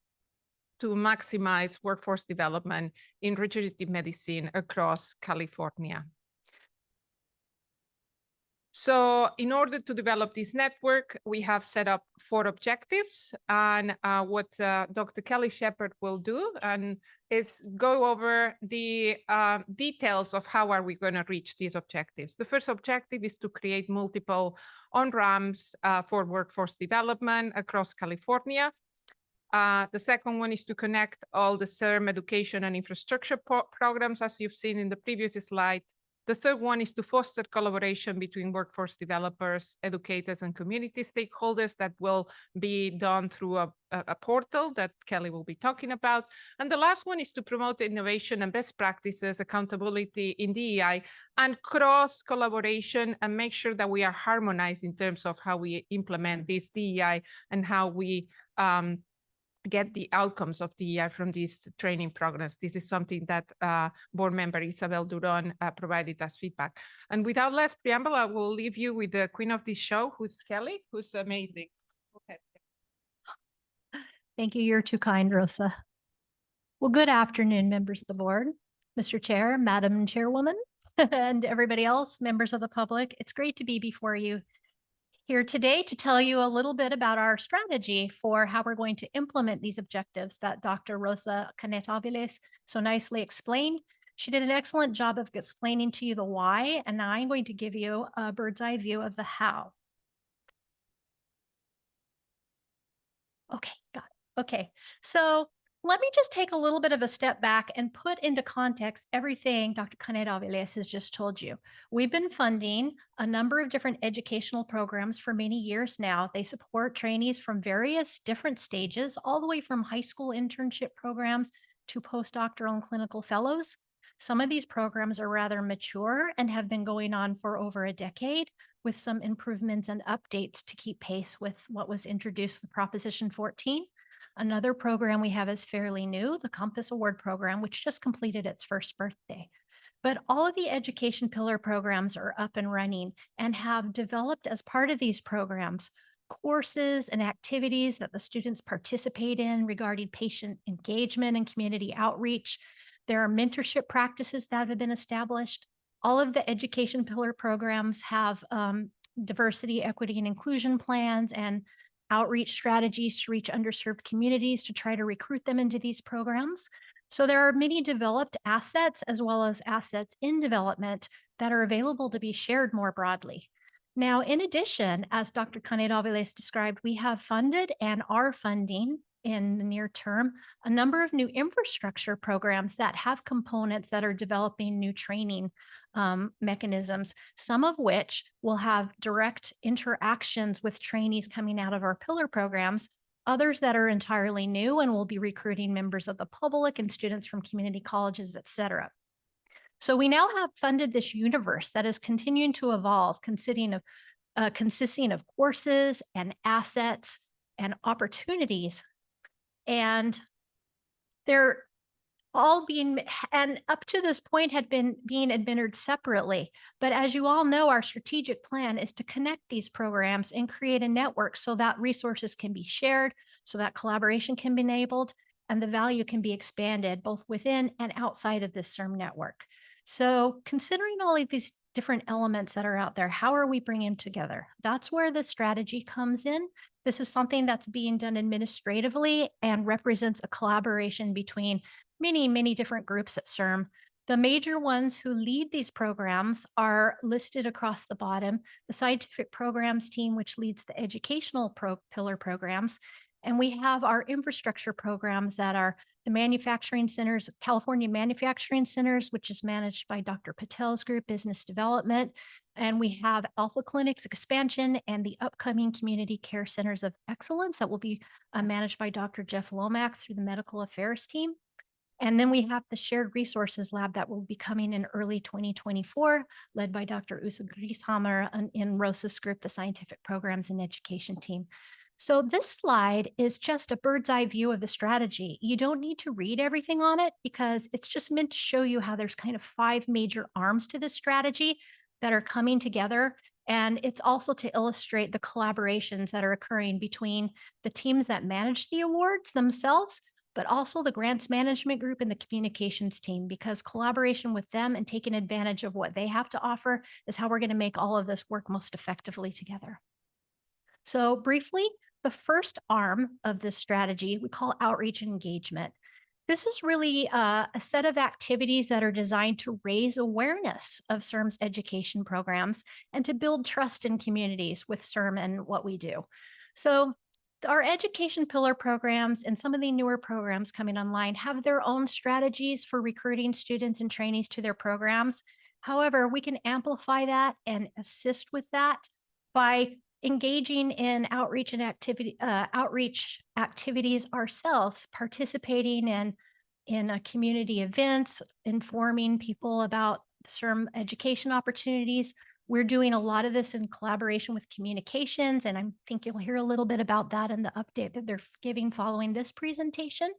to maximize workforce development in regenerative medicine across California. So in order to develop this network, we have set up 4 objectives. And what Dr. Kelly Shepard will do is go over the details of how are we going to reach these objectives. The first objective is to create multiple on-ramps for workforce development across California. The second one is to connect all the CERM education and infrastructure programs, as you've seen in the previous slide. The third one is to foster collaboration between workforce developers, educators, and community stakeholders that will be done through a portal that Kelly will be talking about. And the last one is to promote innovation and best practices, accountability in DEI, and cross collaboration, and make sure that we are harmonized in terms of how we implement this DEI and how we get the outcomes of DEI from these training programs. This is something that board member Isabel Duron provided as feedback. And without less preamble, I will leave you with the queen of this show, who's Kelly, who's amazing. Okay. Thank you. You're too kind, Rosa. Well, good afternoon, members of the board, Mr. Chair, Madam Chairwoman, and everybody else, members of the public. It's great to be before you here today to tell you a little bit about our strategy for how we're going to implement these objectives that Dr. Rosa Canet-Aviles so nicely explained. She did an excellent job of explaining to you the why, and now I'm going to give you a bird's eye view of the how. Okay, got it. Okay, so let me just take a little bit of a step back and put into context everything Dr. Canet-Aviles has just told you. We've been funding a number of different educational programs for many years now. They support trainees from various different stages, all the way from high school internship programs to postdoctoral and clinical fellows. Some of these programs are rather mature and have been going on for over a decade, with some improvements and updates to keep pace with what was introduced with Proposition 14. Another program we have is fairly new, the Compass Award program, which just completed its first birthday. But all of the education pillar programs are up and running and have developed as part of these programs courses and activities that the students participate in regarding patient engagement and community outreach. There are mentorship practices that have been established. All of the education pillar programs have diversity, equity, and inclusion plans and outreach strategies to reach underserved communities to try to recruit them into these programs. So there are many developed assets as well as assets in development that are available to be shared more broadly. Now, in addition, as Dr. Canet-Aviles described, we have funded and are funding in the near term a number of new infrastructure programs that have components that are developing new training mechanisms, some of which will have direct interactions with trainees coming out of our pillar programs, others that are entirely new and will be recruiting members of the public and students from community colleges, et cetera. So we now have funded this universe that is continuing to evolve, consisting of courses and assets and opportunities. And they're all being, and up to this point had been being administered separately. But as you all know, our strategic plan is to connect these programs and create a network so that resources can be shared, so that collaboration can be enabled, and the value can be expanded both within and outside of this CERM network. So considering all of these different elements that are out there, how are we bringing them together? That's where the strategy comes in. This is something that's being done administratively and represents a collaboration between many different groups at CERM. The major ones who lead these programs are listed across the bottom. The scientific programs team, which leads the educational pillar programs. And we have our infrastructure programs that are the manufacturing centers, California Manufacturing Centers, which is managed by Dr. Patel's group, Business Development. And we have Alpha Clinics expansion and the upcoming Community Care Centers of Excellence that will be managed by Dr. Jeff Lomack through the Medical Affairs team. And then we have the Shared Resources Lab that will be coming in early 2024, led by Dr. Usa Grieshammer in Rosa's group, the Scientific Programs and Education team. So this slide is just a bird's eye view of the strategy. You don't need to read everything on it because it's just meant to show you how there's kind of 5 major arms to this strategy that are coming together. And it's also to illustrate the collaborations that are occurring between the teams that manage the awards themselves, but also the grants management group and the communications team, because collaboration with them and taking advantage of what they have to offer is how we're going to make all of this work most effectively together. So briefly, the first arm of this strategy we call outreach and engagement. This is really a set of activities that are designed to raise awareness of CIRM's education programs and to build trust in communities with CIRM and what we do. So our education pillar programs and some of the newer programs coming online have their own strategies for recruiting students and trainees to their programs. However, we can amplify that and assist with that by engaging in outreach activities ourselves, participating in community events, informing people about CIRM education opportunities. We're doing a lot of this in collaboration with communications, and I think you'll hear a little bit about that in the update that they're giving following this presentation.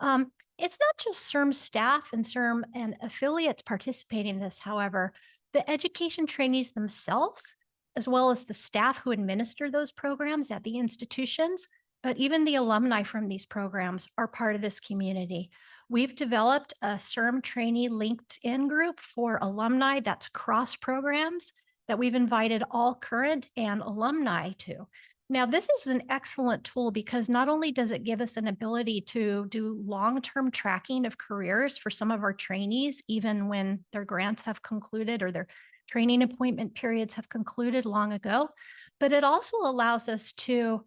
It's not just CIRM staff and CIRM and affiliates participating in this, however, the education trainees themselves, as well as the staff who administer those programs at the institutions, but even the alumni from these programs are part of this community. We've developed a CIRM trainee LinkedIn group for alumni that's cross programs that we've invited all current and alumni to. Now, this is an excellent tool because not only does it give us an ability to do long-term tracking of careers for some of our trainees, even when their grants have concluded or their training appointment periods have concluded long ago, but it also allows us to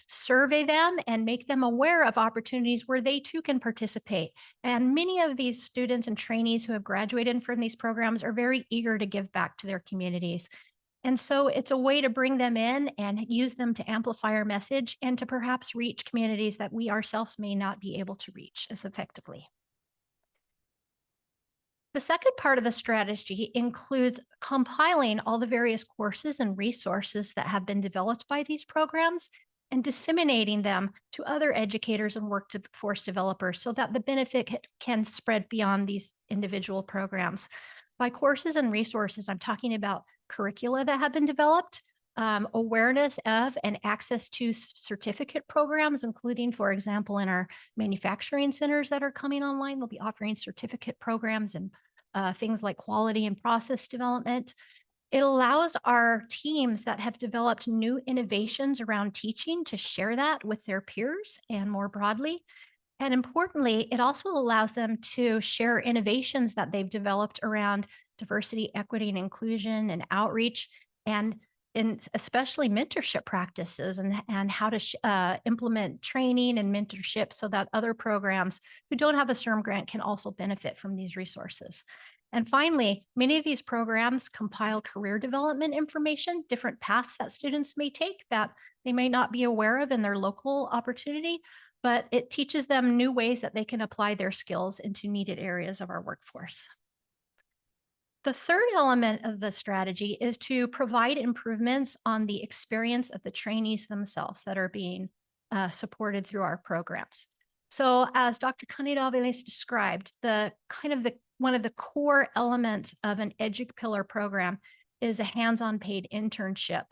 survey them and make them aware of opportunities where they too can participate. And many of these students and trainees who have graduated from these programs are very eager to give back to their communities. And so it's a way to bring them in and use them to amplify our message and to perhaps reach communities that we ourselves may not be able to reach as effectively. The second part of the strategy includes compiling all the various courses and resources that have been developed by these programs and disseminating them to other educators and workforce developers so that the benefit can spread beyond these individual programs. By courses and resources, I'm talking about curricula that have been developed, awareness of and access to certificate programs, including, for example, in our manufacturing centers that are coming online, they'll be offering certificate programs and things like quality and process development. It allows our teams that have developed new innovations around teaching to share that with their peers and more broadly. And importantly, it also allows them to share innovations that they've developed around diversity, equity, and inclusion and outreach, and especially mentorship practices and how to implement training and mentorship so that other programs who don't have a CIRM grant can also benefit from these resources. And finally, many of these programs compile career development information, different paths that students may take that they may not be aware of in their local opportunity, but it teaches them new ways that they can apply their skills into needed areas of our workforce. The third element of the strategy is to provide improvements on the experience of the trainees themselves that are being supported through our programs. So as Dr. Canet-Aviles described, one of the core elements of an EduPillar program is a hands-on paid internship.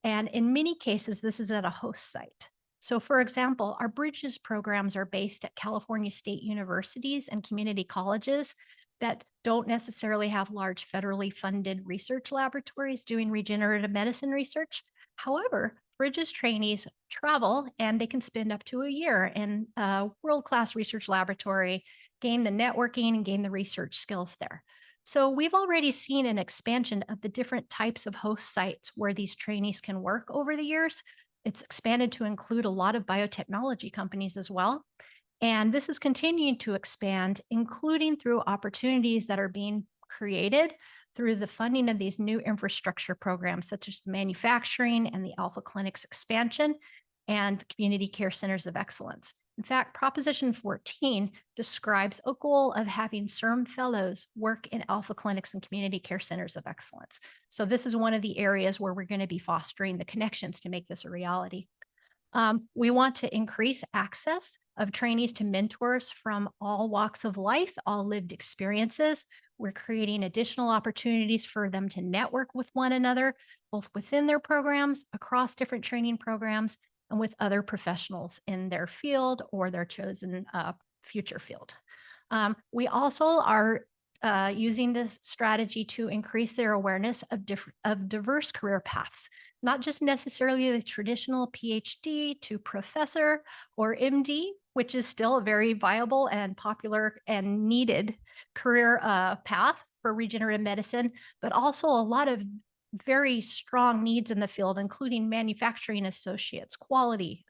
And in many cases, this is at a host site. So for example, our Bridges programs are based at California State Universities and community colleges that don't necessarily have large federally funded research laboratories doing regenerative medicine research. However, Bridges trainees travel and they can spend up to a year in a world-class research laboratory, gain the networking and gain the research skills there. So we've already seen an expansion of the different types of host sites where these trainees can work over the years. It's expanded to include a lot of biotechnology companies as well. And this is continuing to expand, including through opportunities that are being created through the funding of these new infrastructure programs, such as the manufacturing and the Alpha Clinics expansion and the Community Care Centers of Excellence. In fact, Proposition 14 describes a goal of having CIRM fellows work in Alpha Clinics and Community Care Centers of Excellence. So this is one of the areas where we're going to be fostering the connections to make this a reality. We want to increase access of trainees to mentors from all walks of life, all lived experiences. We're creating additional opportunities for them to network with one another, both within their programs, across different training programs, and with other professionals in their field or their chosen future field. We also are using this strategy to increase their awareness of diverse career paths. not just necessarily the traditional PhD to professor or MD, which is still a very viable and popular and needed career path for regenerative medicine, but also a lot of very strong needs in the field, including manufacturing associates, quality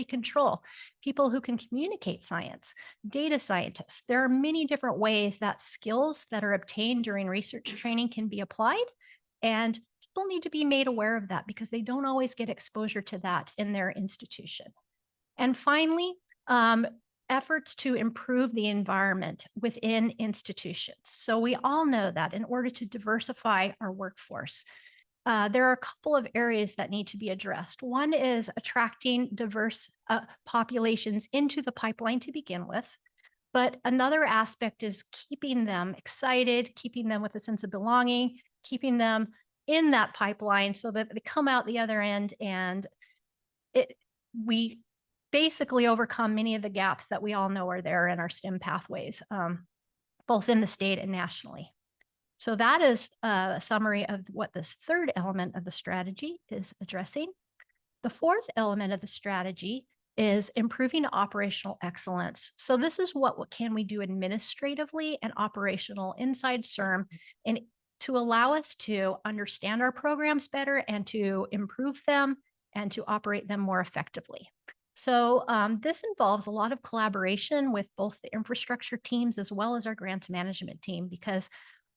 control, people who can communicate science, data scientists. There are many different ways that skills that are obtained during research training can be applied. And people need to be made aware of that because they don't always get exposure to that in their institution. And finally, efforts to improve the environment within institutions. So we all know that in order to diversify our workforce, there are a couple of areas that need to be addressed. One is attracting diverse populations into the pipeline to begin with. But another aspect is keeping them excited, keeping them with a sense of belonging, keeping them in that pipeline so that they come out the other end and we basically overcome many of the gaps that we all know are there in our STEM pathways, both in the state and nationally. So that is a summary of what this third element of the strategy is addressing. The fourth element of the strategy is improving operational excellence. So this is what can we do administratively and operational inside CIRM and to allow us to understand our programs better and to improve them and to operate them more effectively. So this involves a lot of collaboration with both the infrastructure teams as well as our grants management team, because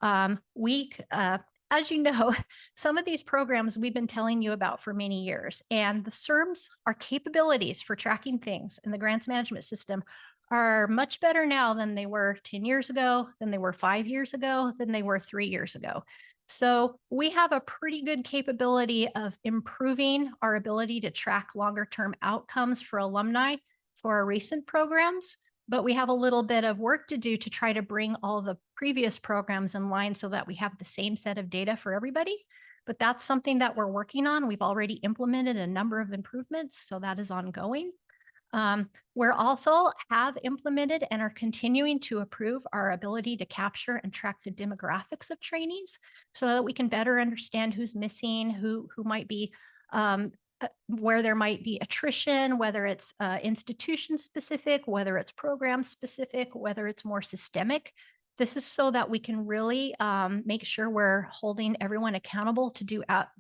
as you know, some of these programs we've been telling you about for many years, and the CIRMs, our capabilities for tracking things in the grants management system are much better now than they were 10 years ago, than they were 5 years ago, than they were 3 years ago. So we have a pretty good capability of improving our ability to track longer term outcomes for alumni for our recent programs, but we have a little bit of work to do to try to bring all the previous programs in line so that we have the same set of data for everybody. But that's something that we're working on. We've already implemented a number of improvements, so that is ongoing. We're also have implemented and are continuing to improve our ability to capture and track the demographics of trainees so that we can better understand who's missing, who might be, where there might be attrition, whether it's institution specific, whether it's program specific, whether it's more systemic. This is so that we can really make sure we're holding everyone accountable to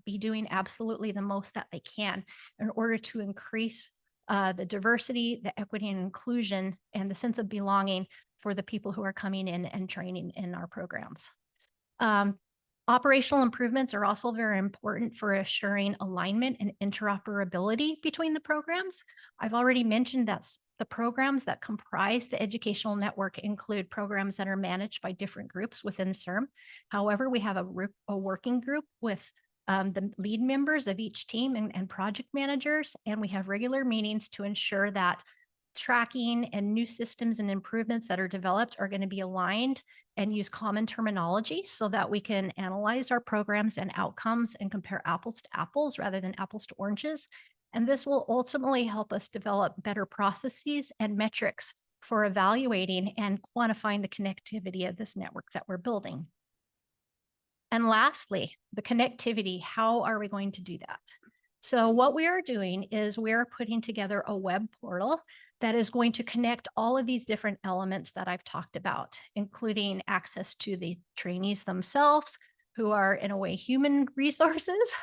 be doing absolutely the most that they can in order to increase the diversity, the equity and inclusion, and the sense of belonging for the people who are coming in and training in our programs. Operational improvements are also very important for assuring alignment and interoperability between the programs. I've already mentioned that the programs that comprise the educational network include programs that are managed by different groups within CIRM. However, we have a working group with the lead members of each team and project managers, and we have regular meetings to ensure that tracking and new systems and improvements that are developed are going to be aligned and use common terminology so that we can analyze our programs and outcomes and compare apples to apples rather than apples to oranges. And this will ultimately help us develop better processes and metrics for evaluating and quantifying the connectivity of this network that we're building. And lastly, the connectivity, how are we going to do that? So what we are doing is we're putting together a web portal that is going to connect all of these different elements that I've talked about, including access to the trainees themselves, who are in a way human resources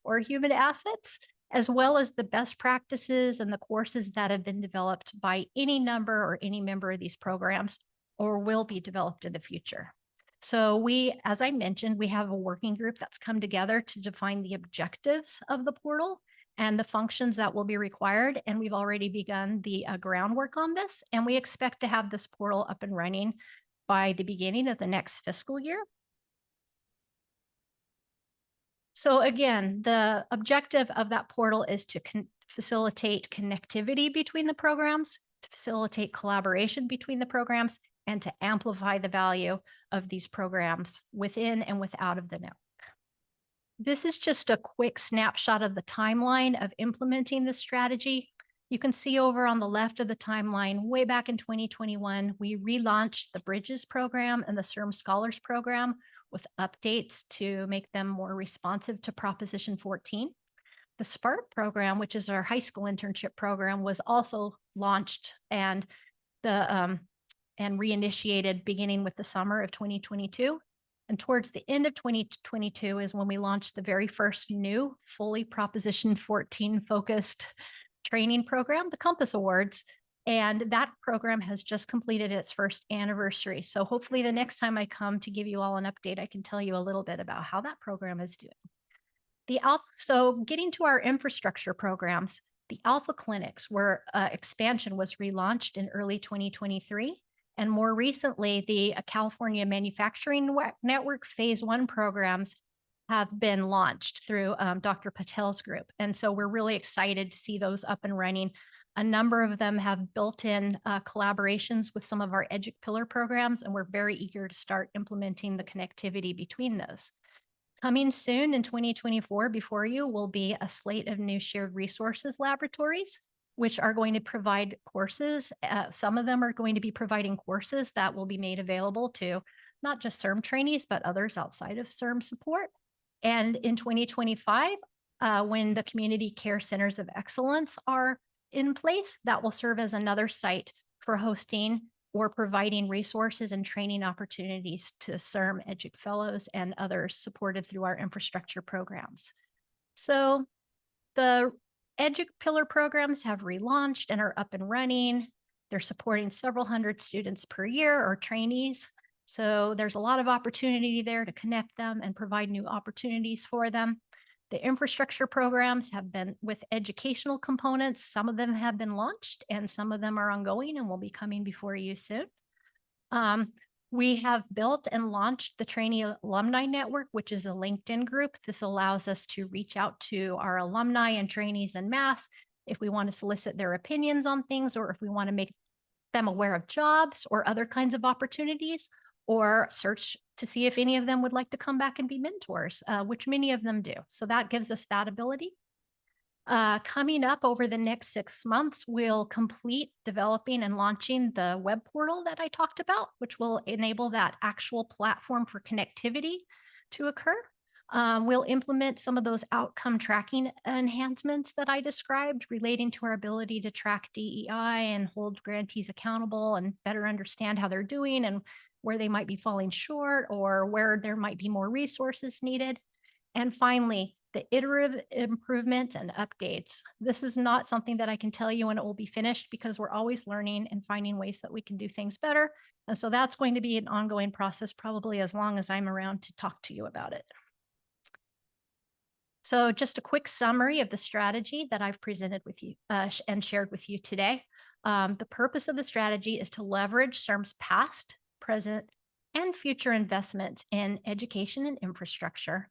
or human assets, as well as the best practices and the courses that have been developed by any number or any member of these programs or will be developed in the future. So as I mentioned, we have a working group that's come together to define the objectives of the portal and the functions that will be required. And we've already begun the groundwork on this. And we expect to have this portal up and running by the beginning of the next fiscal year. So again, the objective of that portal is to facilitate connectivity between the programs, to facilitate collaboration between the programs, and to amplify the value of these programs within and without of the network. This is just a quick snapshot of the timeline of implementing this strategy. You can see over on the left of the timeline, way back in 2021, we relaunched the Bridges program and the CIRM Scholars program, with updates to make them more responsive to Proposition 14. The SPART program, which is our high school internship program, was also launched and reinitiated beginning with the summer of 2022. And towards the end of 2022 is when we launched the very first new fully Proposition 14 focused training program, the Compass Awards. And that program has just completed its first anniversary. So hopefully the next time I come to give you all an update, I can tell you a little bit about how that program is doing. So getting to our infrastructure programs, the Alpha Clinics, where expansion was relaunched in early 2023. And more recently, the California Manufacturing Network Phase 1 programs have been launched through Dr. Patel's group. And so we're really excited to see those up and running. A number of them have built-in collaborations with some of our EduPillar programs, and we're very eager to start implementing the connectivity between those. Coming soon in 2024 before you will be a slate of new shared resources laboratories, which are going to provide courses. Some of them are going to be providing courses that will be made available to not just CIRM trainees, but others outside of CIRM support. And in 2025, when the Community Care Centers of Excellence are in place, that will serve as another site for hosting or providing resources and training opportunities to CIRM Edu Fellows and others supported through our infrastructure programs. So the EduPillar programs have relaunched and are up and running. They're supporting several hundred students per year or trainees. So there's a lot of opportunity there to connect them and provide new opportunities for them. The infrastructure programs have been with educational components. Some of them have been launched and some of them are ongoing and will be coming before you soon. We have built and launched the Trainee Alumni Network, which is a LinkedIn group. This allows us to reach out to our alumni and trainees en masse if we want to solicit their opinions on things, or if we want to make them aware of jobs or other kinds of opportunities, or search to see if any of them would like to come back and be mentors, which many of them do. So that gives us that ability. Coming up over the next 6 months, we'll complete developing and launching the web portal that I talked about, which will enable that actual platform for connectivity to occur. We'll implement some of those outcome tracking enhancements that I described relating to our ability to track DEI and hold grantees accountable and better understand how they're doing and where they might be falling short or where there might be more resources needed. And finally, the iterative improvements and updates. This is not something that I can tell you when it will be finished because we're always learning and finding ways that we can do things better. And so that's going to be an ongoing process, probably as long as I'm around to talk to you about it. So just a quick summary of the strategy that I've presented with you and shared with you today. The purpose of the strategy is to leverage CIRM's past, present, and future investments in education and infrastructure.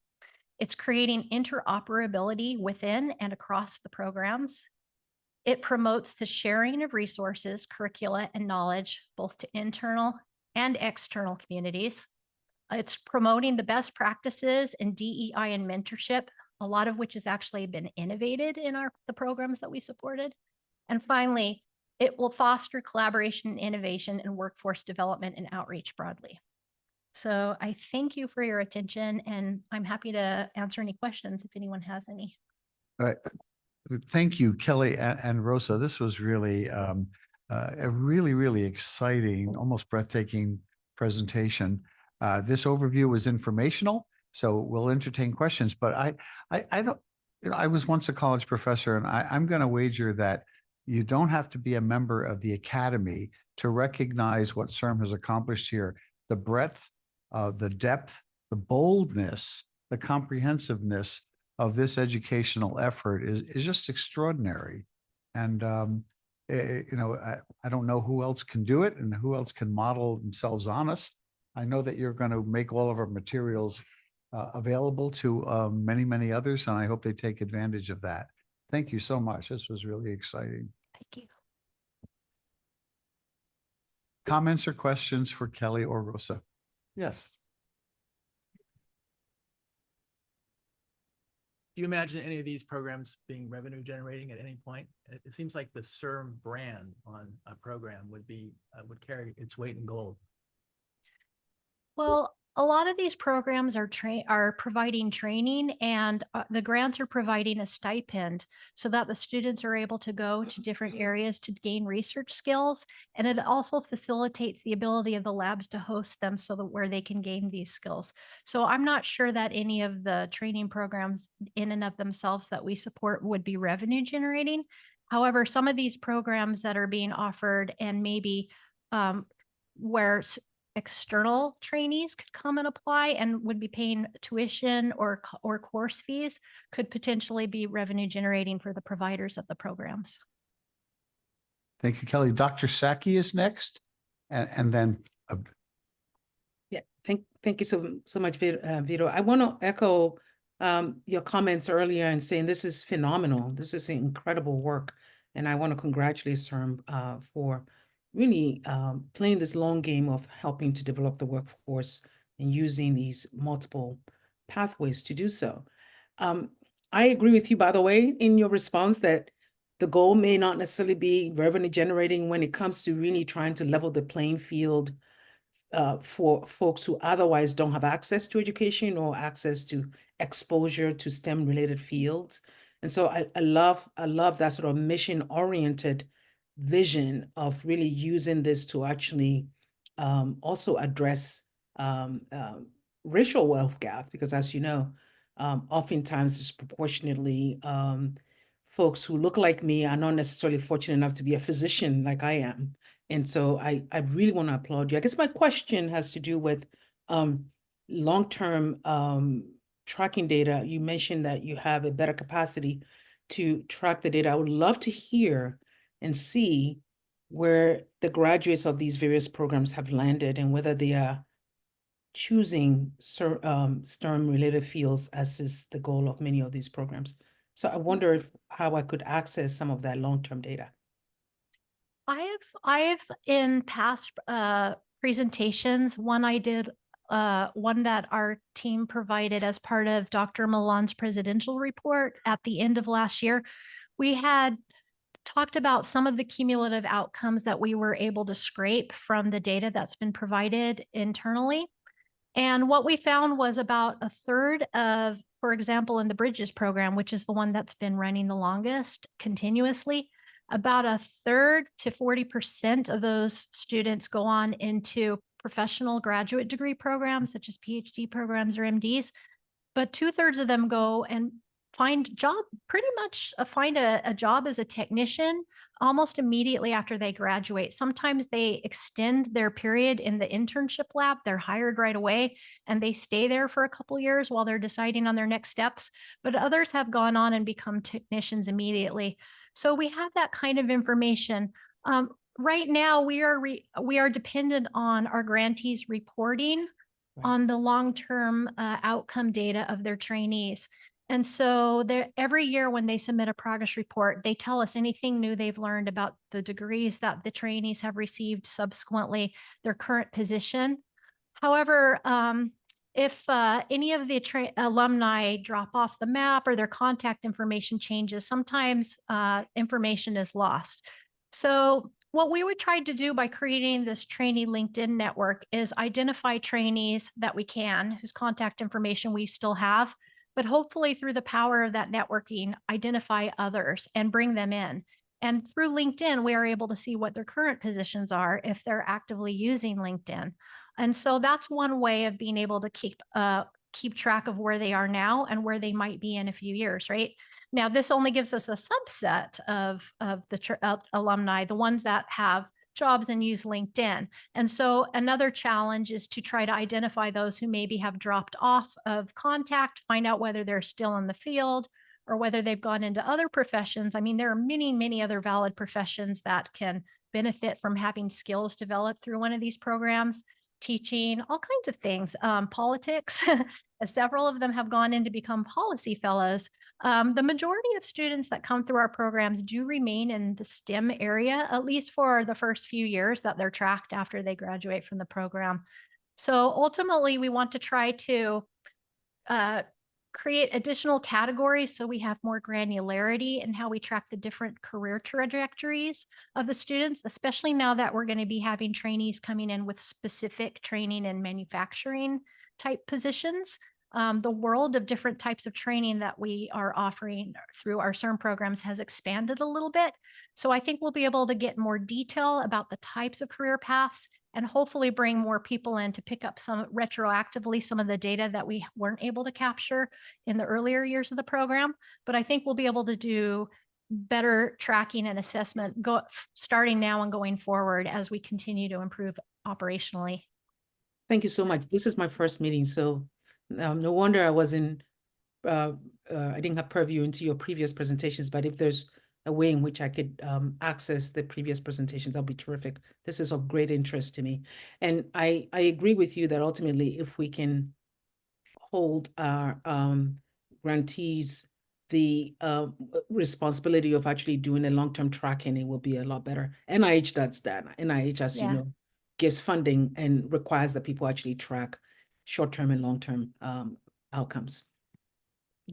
It's creating interoperability within and across the programs. It promotes the sharing of resources, curricula, and knowledge, both to internal and external communities. It's promoting the best practices in DEI and mentorship, a lot of which has actually been innovated in the programs that we supported. And finally, it will foster collaboration and innovation in workforce development and outreach broadly. So I thank you for your attention, and I'm happy to answer any questions if anyone has any. All right. Thank you, Kelly and Rosa. This was really a really exciting, almost breathtaking presentation. This overview was informational, so we'll entertain questions. But I don't, I was once a college professor, and I'm going to wager that you don't have to be a member of the academy to recognize what CIRM has accomplished here. The breadth, the depth, the boldness, the comprehensiveness of this educational effort is just extraordinary. And, I don't know who else can do it and who else can model themselves on us. I know that you're going to make all of our materials available to many others, and I hope they take advantage of that. Thank you so much. This was really exciting. Thank you. Comments or questions for Kelly or Rosa? Yes. Do you imagine any of these programs being revenue generating at any point? It seems like the CIRM brand on a program would carry its weight in gold. Well, a lot of these programs are providing training, and the grants are providing a stipend so that the students are able to go to different areas to gain research skills. And it also facilitates the ability of the labs to host them so that where they can gain these skills. So I'm not sure that any of the training programs in and of themselves that we support would be revenue generating. However, some of these programs that are being offered and maybe where external trainees could come and apply and would be paying tuition or course fees could potentially be revenue generating for the providers of the programs. Thank you, Kelly. Dr. Saki is next, and then Yeah, thank you so much, Vito. I want to echo your comments earlier and saying this is phenomenal. This is incredible work, and I want to congratulate CERM for really playing this long game of helping to develop the workforce and using these multiple pathways to do so. I agree with you, by the way, in your response that the goal may not necessarily be revenue generating when it comes to really trying to level the playing field for folks who otherwise don't have access to education or access to exposure to STEM related fields. And so I love that sort of mission oriented vision of really using this to actually also address racial wealth gap, because as you know, oftentimes disproportionately folks who look like me are not necessarily fortunate enough to be a physician like I am. And so I really want to applaud you. I guess my question has to do with long-term tracking data. You mentioned that you have a better capacity to track the data. I would love to hear and see where the graduates of these various programs have landed and whether they are choosing STEM-related fields as is the goal of many of these programs. So I wonder how I could access some of that long-term data. I've in past presentations, one I did, one that our team provided as part of Dr. Milan's presidential report at the end of last year, we had talked about some of the cumulative outcomes that we were able to scrape from the data that's been provided internally. And what we found was about a third of, for example, in the Bridges program, which is the one that's been running the longest continuously, about a third to 40% of those students go on into professional graduate degree programs, such as PhD programs or MDs, but 2/3 of them go and find a job as a technician almost immediately after they graduate. Sometimes they extend their period in the internship lab. They're hired right away and they stay there for a couple years while they're deciding on their next steps. But others have gone on and become technicians immediately. So we have that kind of information. Right now, we are dependent on our grantees reporting on the long-term outcome data of their trainees. And so every year when they submit a progress report, they tell us anything new they've learned about the degrees that the trainees have received subsequently, their current position. However, if any of the alumni drop off the map or their contact information changes, sometimes information is lost. So what we would try to do by creating this trainee LinkedIn network is identify trainees that we can, whose contact information we still have, but hopefully through the power of that networking, identify others and bring them in. And through LinkedIn, we are able to see what their current positions are if they're actively using LinkedIn. And so that's one way of being able to keep track of where they are now and where they might be in a few years, right? Now, this only gives us a subset of the alumni, the ones that have jobs and use LinkedIn. And so another challenge is to try to identify those who maybe have dropped off of contact, find out whether they're still in the field or whether they've gone into other professions. I mean, there are many, many other valid professions that can benefit from having skills developed through one of these programs, teaching, all kinds of things, politics. Several of them have gone in to become policy fellows. The majority of students that come through our programs do remain in the STEM area, at least for the first few years that they're tracked after they graduate from the program. So ultimately, we want to try to create additional categories so we have more granularity in how we track the different career trajectories of the students, especially now that we're going to be having trainees coming in with specific training in manufacturing type positions. The world of different types of training that we are offering through our CERM programs has expanded a little bit. So I think we'll be able to get more detail about the types of career paths and hopefully bring more people in to pick up some retroactively some of the data that we weren't able to capture in the earlier years of the program. But I think we'll be able to do better tracking and assessment starting now and going forward as we continue to improve operationally. Thank you so much. This is my first meeting, so no wonder I wasn't, I didn't have purview into your previous presentations, but if there's a way in which I could access the previous presentations, that'll be terrific. This is of great interest to me. And I agree with you that ultimately, if we can hold our grantees the responsibility of actually doing a long-term tracking, it will be a lot better. NIH does that. NIH, as you know, gives funding and requires that people actually track short-term and long-term outcomes.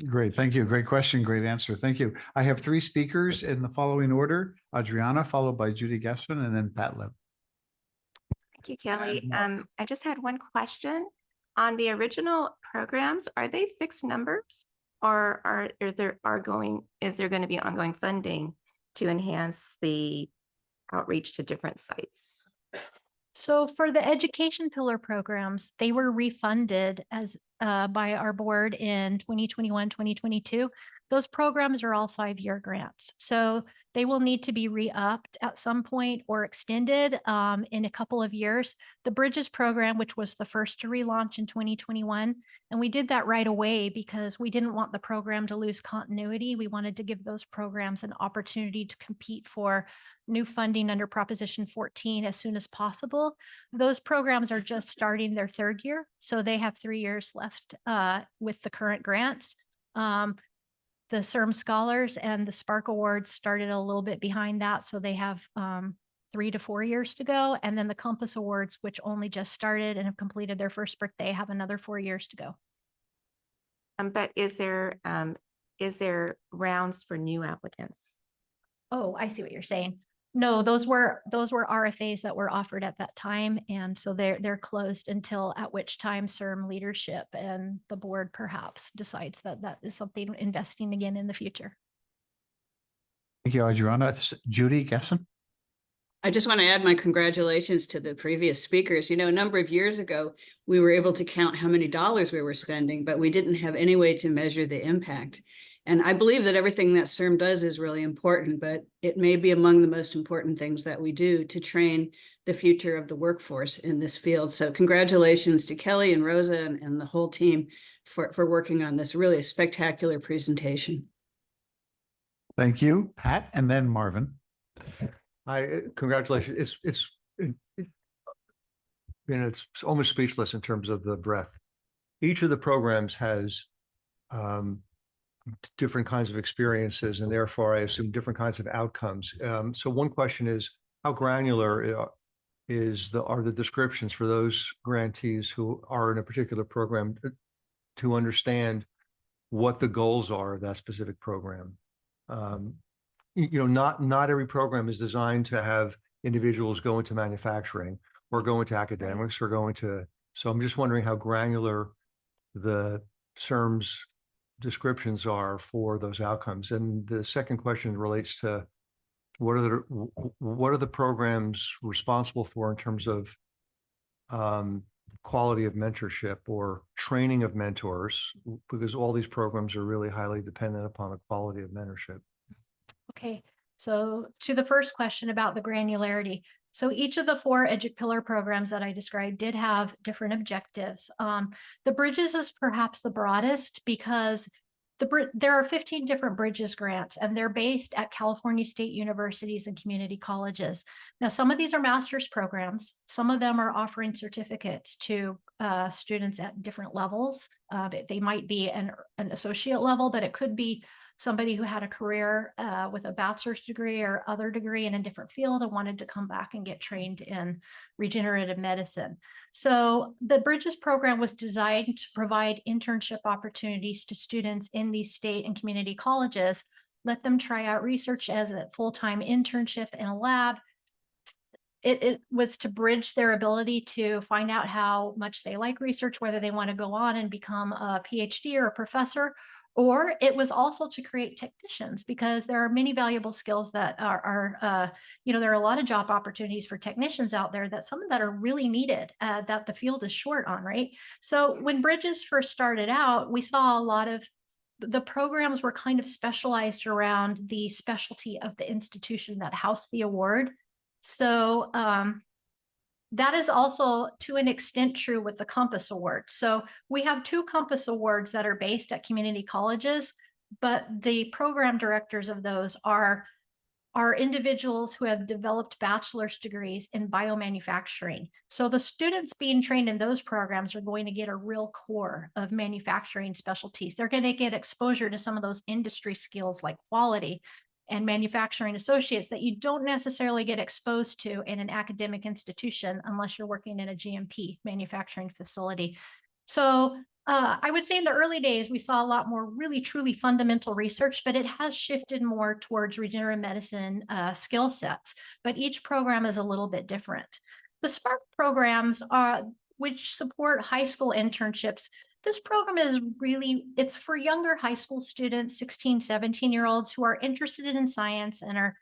Great. Thank you. Great question. Great answer. Thank you. I have 3 speakers in the following order: Adriana, followed by Judy Gesson, and then Pat Lip. Thank you, Kelly. I just had one question. On the original programs, are they fixed numbers, or is there going to be ongoing funding to enhance the outreach to different sites? So for the education pillar programs, they were refunded as by our board in 2021, 2022. Those programs are all 5-year grants. So they will need to be re-upped at some point or extended in a couple of years. The Bridges program, which was the first to relaunch in 2021, and we did that right away because we didn't want the program to lose continuity. We wanted to give those programs an opportunity to compete for new funding under Proposition 14 as soon as possible. Those programs are just starting their 3rd year, so they have 3 years left with the current grants. The CERM Scholars and the Spark Awards started a little bit behind that, so they have 3 to 4 years to go. And then the Compass Awards, which only just started and have completed their first birthday, have another 4 years to go. But is there rounds for new applicants? Oh, I see what you're saying. No, those were RFAs that were offered at that time, and so they're closed until at which time CERM leadership and the board perhaps decides that that is something investing again in the future. Thank you, Adriana. Judy Gesson. I just want to add my congratulations to the previous speakers. You know, a number of years ago, we were able to count how many dollars we were spending, but we didn't have any way to measure the impact. And I believe that everything that CERM does is really important, but it may be among the most important things that we do to train the future of the workforce in this field. So congratulations to Kelly and Rosa and the whole team for working on this really spectacular presentation. Thank you, Pat, and then Marvin. Congratulations. It's almost speechless in terms of the breadth. Each of the programs has different kinds of experiences, and therefore I assume different kinds of outcomes. So one question is, how granular are the descriptions for those grantees who are in a particular program to understand what the goals are of that specific program? Not every program is designed to have individuals go into manufacturing or go into academics or go into, so I'm just wondering how granular the CERM's descriptions are for those outcomes. And the second question relates to what are the programs responsible for in terms of quality of mentorship or training of mentors, because all these programs are really highly dependent upon the quality of mentorship. Okay, so to the first question about the granularity. So each of the 4 EduPillar programs that I described did have different objectives. The Bridges is perhaps the broadest because there are 15 different Bridges grants, and they're based at California State Universities and community colleges. Now, some of these are master's programs. Some of them are offering certificates to students at different levels. They might be an associate level, but it could be somebody who had a career with a bachelor's degree or other degree in a different field and wanted to come back and get trained in regenerative medicine. So the Bridges program was designed to provide internship opportunities to students in these state and community colleges, let them try out research as a full-time internship in a lab, it was to bridge their ability to find out how much they like research, whether they want to go on and become a PhD or a professor, or it was also to create technicians, because there are many valuable skills that there are a lot of job opportunities for technicians out there, that some of that are really needed, that the field is short on, right? So when Bridges first started out, we saw a lot of the programs were kind of specialized around the specialty of the institution that housed the award. So that is also to an extent true with the Compass Award. So we have 2 Compass Awards that are based at community colleges, but the program directors of those are individuals who have developed bachelor's degrees in biomanufacturing. So the students being trained in those programs are going to get a real core of manufacturing specialties. They're going to get exposure to some of those industry skills like quality and manufacturing associates that you don't necessarily get exposed to in an academic institution unless you're working in a GMP manufacturing facility. So I would say in the early days, we saw a lot more really truly fundamental research, but it has shifted more towards regenerative medicine skill sets. But each program is a little bit different. The SPARK programs which support high school internships. This program is it's for younger high school students, 16, 17-year-olds who are interested in science and are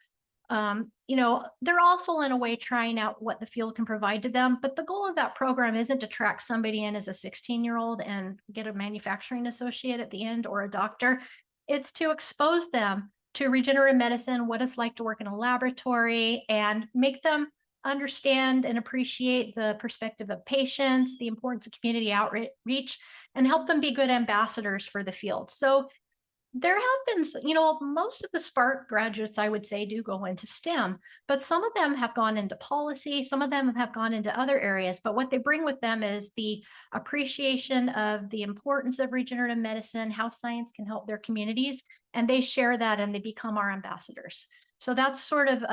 they're also in a way trying out what the field can provide to them. But the goal of that program isn't to track somebody in as a 16-year-old and get a manufacturing associate at the end or a doctor. It's to expose them to regenerative medicine, what it's like to work in a laboratory, and make them understand and appreciate the perspective of patients, the importance of community outreach, and help them be good ambassadors for the field. So there have been, most of the Spark graduates, I would say, do go into STEM, but some of them have gone into policy, some of them have gone into other areas, but what they bring with them is the appreciation of the importance of regenerative medicine, how science can help their communities, and they share that and they become our ambassadors. So that's sort of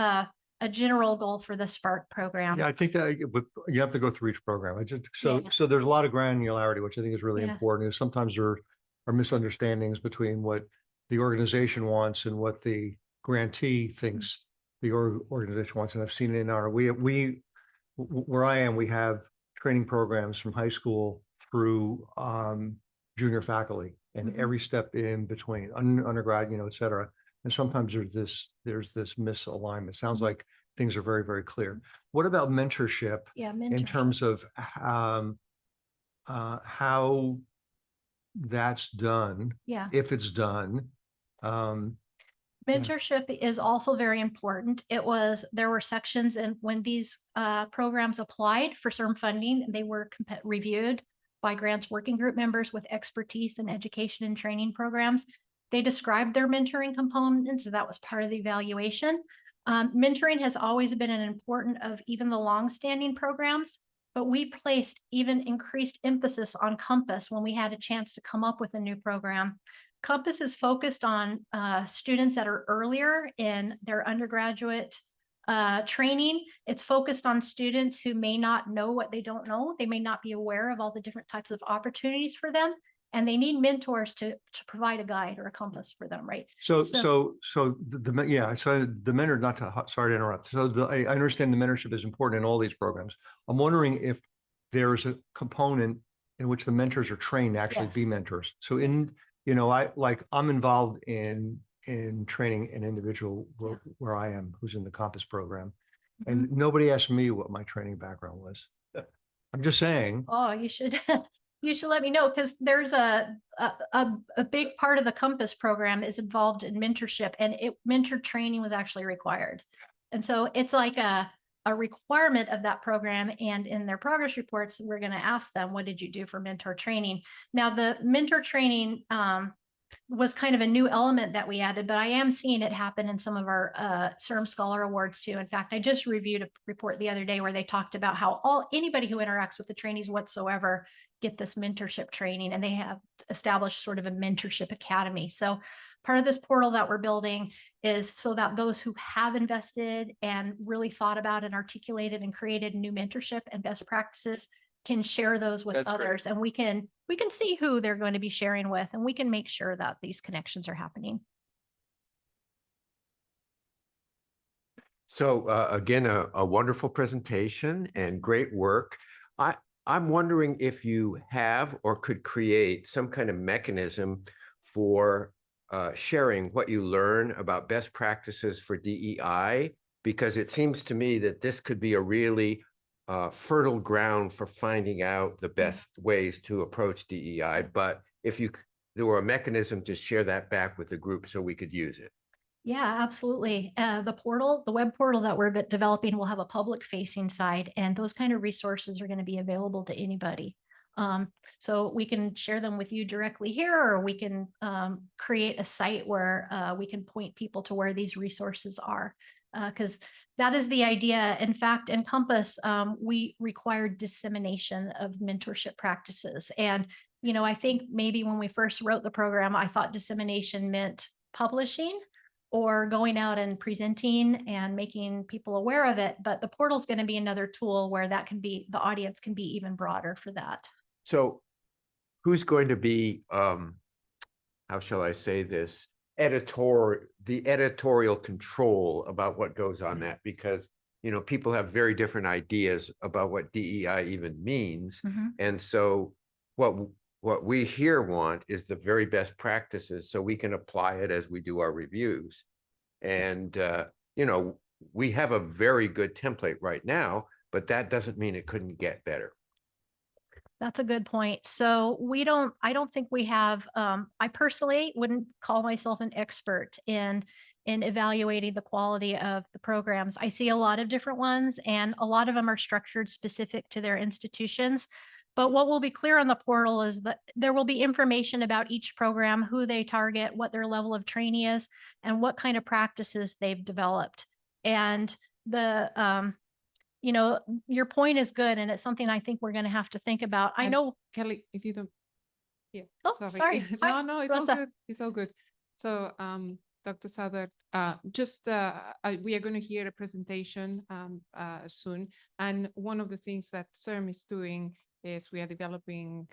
a general goal for the Spark program. Yeah, I think that you have to go through each program. So there's a lot of granularity, which I think is really important. Sometimes there are misunderstandings between what the organization wants and what the grantee thinks the organization wants. And I've seen it in our, where I am, we have training programs from high school through junior faculty and every step in between, undergrad, et cetera. And sometimes there's this misalignment. Sounds like things are very, very clear. What about mentorship? Yeah, in terms of how that's done, if it's done. Mentorship is also very important. There were sections, and when these programs applied for CERM funding, they were reviewed by grants working group members with expertise in education and training programs. They described their mentoring components, and that was part of the evaluation. Mentoring has always been an important of even the longstanding programs, but we placed even increased emphasis on Compass when we had a chance to come up with a new program. Compass is focused on students that are earlier in their undergraduate training. It's focused on students who may not know what they don't know. They may not be aware of all the different types of opportunities for them, and they need mentors to provide a guide or a compass for them, right? So the mentor, sorry to interrupt. So I understand the mentorship is important in all these programs. I'm wondering if there's a component in which the mentors are trained to actually be mentors. So I'm involved in training an individual where I am, who's in the Compass program, and nobody asked me what my training background was. I'm just saying. Oh, you should. You should let me know, because there's a big part of the Compass program is involved in mentorship, and mentor training was actually required. And so it's like a requirement of that program. And in their progress reports, we're going to ask them, what did you do for mentor training? Now, the mentor training was kind of a new element that we added, but I am seeing it happen in some of our CERM Scholar Awards too. In fact, I just reviewed a report the other day where they talked about how anybody who interacts with the trainees whatsoever get this mentorship training, and they have established sort of a mentorship academy. So part of this portal that we're building is so that those who have invested and really thought about and articulated and created new mentorship and best practices can share those with others. And we can see who they're going to be sharing with, and we can make sure that these connections are happening. So again, a wonderful presentation and great work. I'm wondering if you have or could create some kind of mechanism for sharing what you learn about best practices for DEI, because it seems to me that this could be a really fertile ground for finding out the best ways to approach DEI. But if there were a mechanism to share that back with the group so we could use it. Yeah, absolutely. The web portal that we're developing will have a public facing side, and those kind of resources are going to be available to anybody. So we can share them with you directly here, or we can create a site where we can point people to where these resources are. Because that is the idea. In fact, in Compass, we require dissemination of mentorship practices. And, I think maybe when we first wrote the program, I thought dissemination meant publishing or going out and presenting and making people aware of it. But the portal is going to be another tool where the audience can be even broader for that. So who's going to be, how shall I say this, the editorial control about what goes on that? Because, people have very different ideas about what DEI even means. And so what we here want is the very best practices so we can apply it as we do our reviews. And, we have a very good template right now, but that doesn't mean it couldn't get better. That's a good point. So I don't think we have, I personally wouldn't call myself an expert in evaluating the quality of the programs. I see a lot of different ones, and a lot of them are structured specific to their institutions. But what will be clear on the portal is that there will be information about each program, who they target, what their level of training is, and what kind of practices they've developed. And your point is good, and it's something I think we're going to have to think about. I know, Kelly, if you don't, yeah. Oh, sorry. Hi, No, it's Rosa. all good. It's all good. So, Dr. Southern, we are going to hear a presentation soon. And one of the things that CERM is doing is we are developing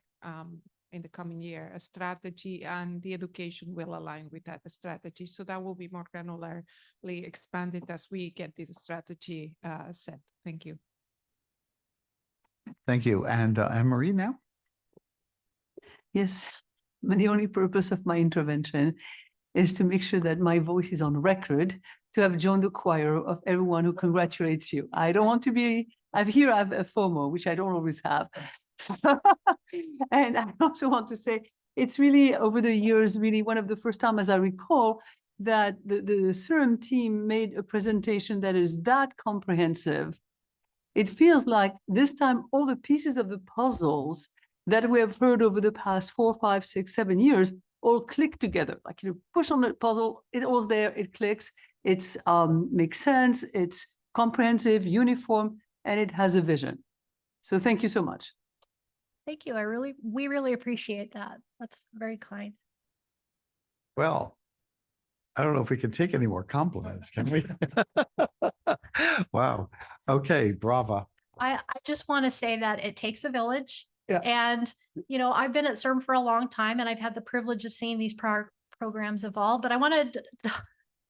in the coming year a strategy, and the education will align with that strategy. So that will be more granularly expanded as we get this strategy set. Thank you. Thank you. And Anne-Marie now? Yes, but the only purpose of my intervention is to make sure that my voice is on record, to have joined the choir of everyone who congratulates you. I don't want to be, I have a FOMO, which I don't always have. And I also want to say, it's really over the years, really one of the first time, as I recall, that the CERM team made a presentation that is that comprehensive. It feels like this time all the pieces of the puzzles that we have heard over the past 4, 5, 6, 7 years all click together. Like you push on the puzzle, it all's there, it clicks, it's makes sense, it's comprehensive, uniform, and it has a vision. So thank you so much. Thank you. We really appreciate that. That's very kind. Well, I don't know if we can take any more compliments, can we? Wow. Okay, brava. I just want to say that it takes a village. Yeah. And, I've been at CERM for a long time, and I've had the privilege of seeing these programs evolve. But I want to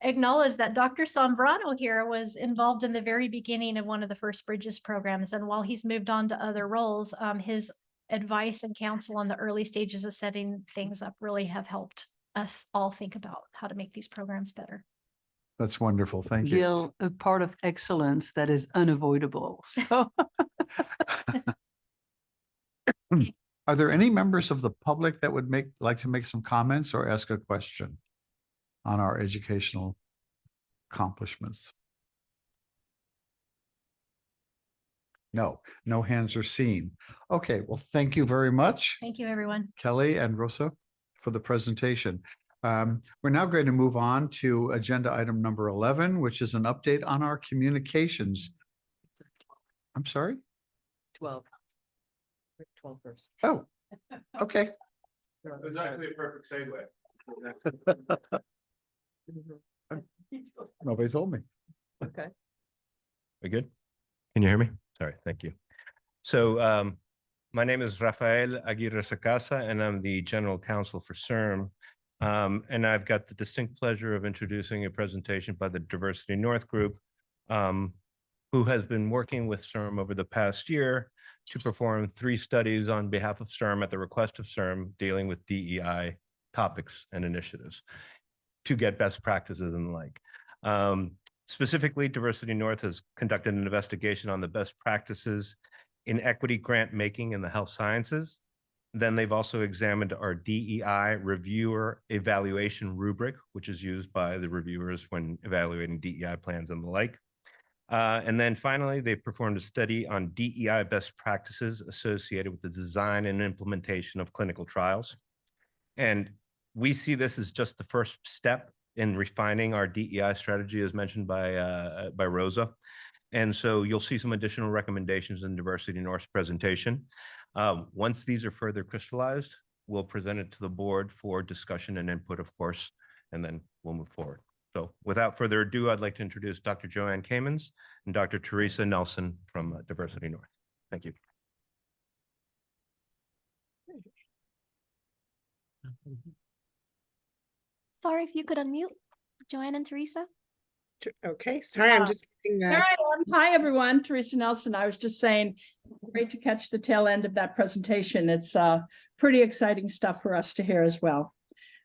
acknowledge that Dr. Zambrano here was involved in the very beginning of one of the first Bridges programs. And while he's moved on to other roles, his advice and counsel on the early stages of setting things up really have helped us all think about how to make these programs better. That's wonderful. Thank you. Gil, a part of excellence that is unavoidable. So Are there any members of the public that would like to make some comments or ask a question on our educational accomplishments? No hands are seen. Okay, well, thank you very much, Thank you, everyone. Kelly and Rosa, for the presentation. We're now going to move on to agenda item number 11, which is an update on our communications. I'm sorry? 12. 12 first. Oh, okay. It was actually a perfect segue. Nobody told me. Okay. We good? Can you hear me? Sorry, thank you. So my name is Rafael Aguirre Sacasa, and I'm the General Counsel for CERM. And I've got the distinct pleasure of introducing a presentation by the Diversity North Group who has been working with CIRM over the past year to perform 3 studies on behalf of CIRM at the request of CIRM dealing with DEI topics and initiatives to get best practices and the like. Specifically, Diversity North has conducted an investigation on the best practices in equity grant making in the health sciences. Then they've also examined our DEI reviewer evaluation rubric, which is used by the reviewers when evaluating DEI plans and the like. And then finally, they performed a study on DEI best practices associated with the design and implementation of clinical trials. And we see this as just the first step in refining our DEI strategy, as mentioned by Rosa. And so you'll see some additional recommendations in Diversity North's presentation. Once these are further crystallized, we'll present it to the board for discussion and input, of course, and then we'll move forward. So without further ado, I'd like to introduce Dr. Joanne Kamens and Dr. Teresa Nelson from Diversity North. Thank you. Sorry, if you could unmute Joanne and Teresa. Okay, sorry, I'm just getting There I am. Hi, everyone. Teresa Nelson. I was just saying, great to catch the tail end of that presentation. It's pretty exciting stuff for us to hear as well.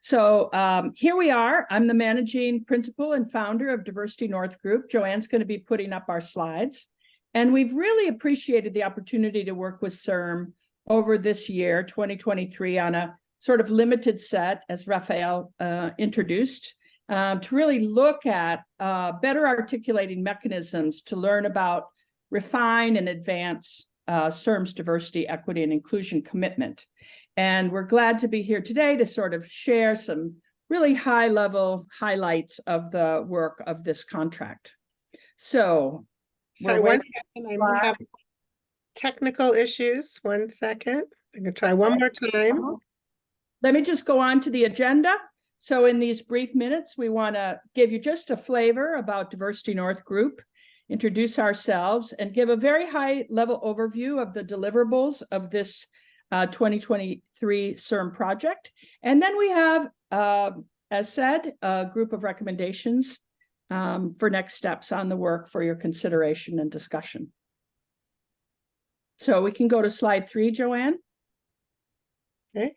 So here we are. I'm the managing principal and founder of Diversity North Group. Joanne's going to be putting up our slides. And we've really appreciated the opportunity to work with CIRM over this year, 2023, on a sort of limited set, as Raphael introduced, to really look at better articulating mechanisms to learn about, refine, and advance CIRM's diversity, equity, and inclusion commitment. And we're glad to be here today to sort of share some really high-level highlights of the work of this contract. So, sorry, one second, I have technical issues. 1 second. I'm going to try one more time. Let me just go on to the agenda. So in these brief minutes, we want to give you just a flavor about Diversity North Group, introduce ourselves, and give a very high-level overview of the deliverables of this 2023 CIRM project. And then we have, as said, a group of recommendations for next steps on the work for your consideration and discussion. So we can go to slide 3, Joanne. Okay.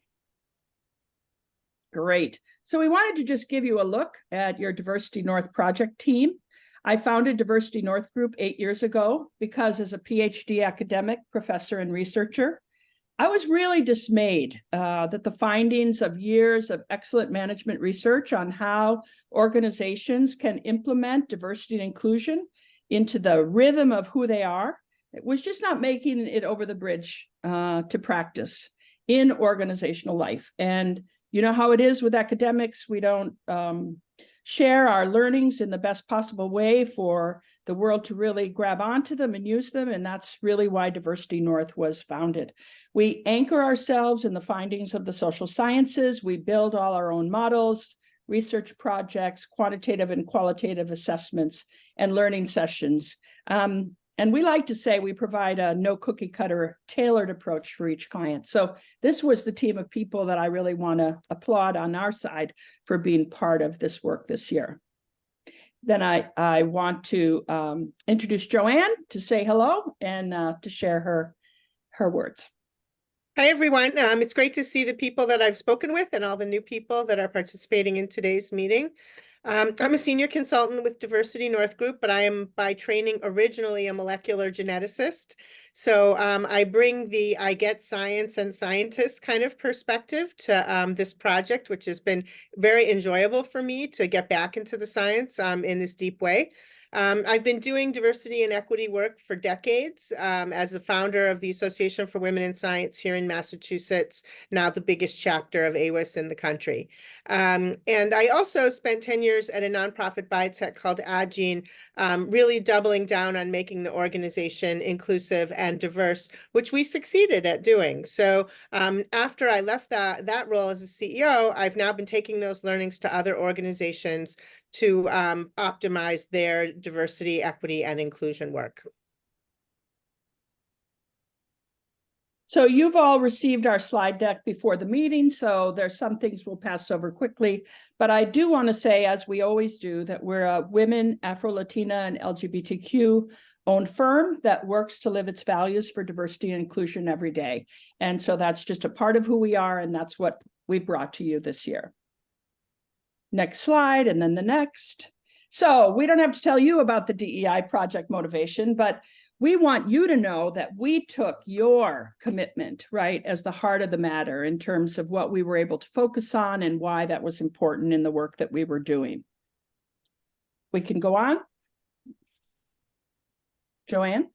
Great. So we wanted to just give you a look at your Diversity North project team. I founded Diversity North Group 8 years ago because as a PhD academic, professor, and researcher, I was really dismayed that the findings of years of excellent management research on how organizations can implement diversity and inclusion into the rhythm of who they are, it was just not making it over the bridge to practice in organizational life. And you know how it is with academics, we don't share our learnings in the best possible way for the world to really grab onto them and use them. And that's really why Diversity North was founded. We anchor ourselves in the findings of the social sciences. We build all our own models, research projects, quantitative and qualitative assessments, and learning sessions. And we like to say we provide a no cookie cutter tailored approach for each client. So this was the team of people that I really want to applaud on our side for being part of this work this year. Then I want to introduce Joanne to say hello and to share her words. Hi, everyone. It's great to see the people that I've spoken with and all the new people that are participating in today's meeting. I'm a senior consultant with Diversity North Group, but I am by training originally a molecular geneticist. So I bring the I get science and scientists kind of perspective to this project, which has been very enjoyable for me to get back into the science in this deep way. I've been doing diversity and equity work for decades as the founder of the Association for Women in Science here in Massachusetts, now the biggest chapter of AWIS in the country. And I also spent 10 years at a nonprofit biotech called Addgene, really doubling down on making the organization inclusive and diverse, which we succeeded at doing. So after I left that role as a CEO, I've now been taking those learnings to other organizations to optimize their diversity, equity, and inclusion work. So you've all received our slide deck before the meeting, so there's some things we'll pass over quickly. But I do want to say, as we always do, that we're a women, Afro-Latina, and LGBTQ owned firm that works to live its values for diversity and inclusion every day. And so that's just a part of who we are, and that's what we brought to you this year. Next slide, and then the next. So we don't have to tell you about the DEI project motivation, but we want you to know that we took your commitment, right, as the heart of the matter in terms of what we were able to focus on and why that was important in the work that we were doing. We can go on. Joanne?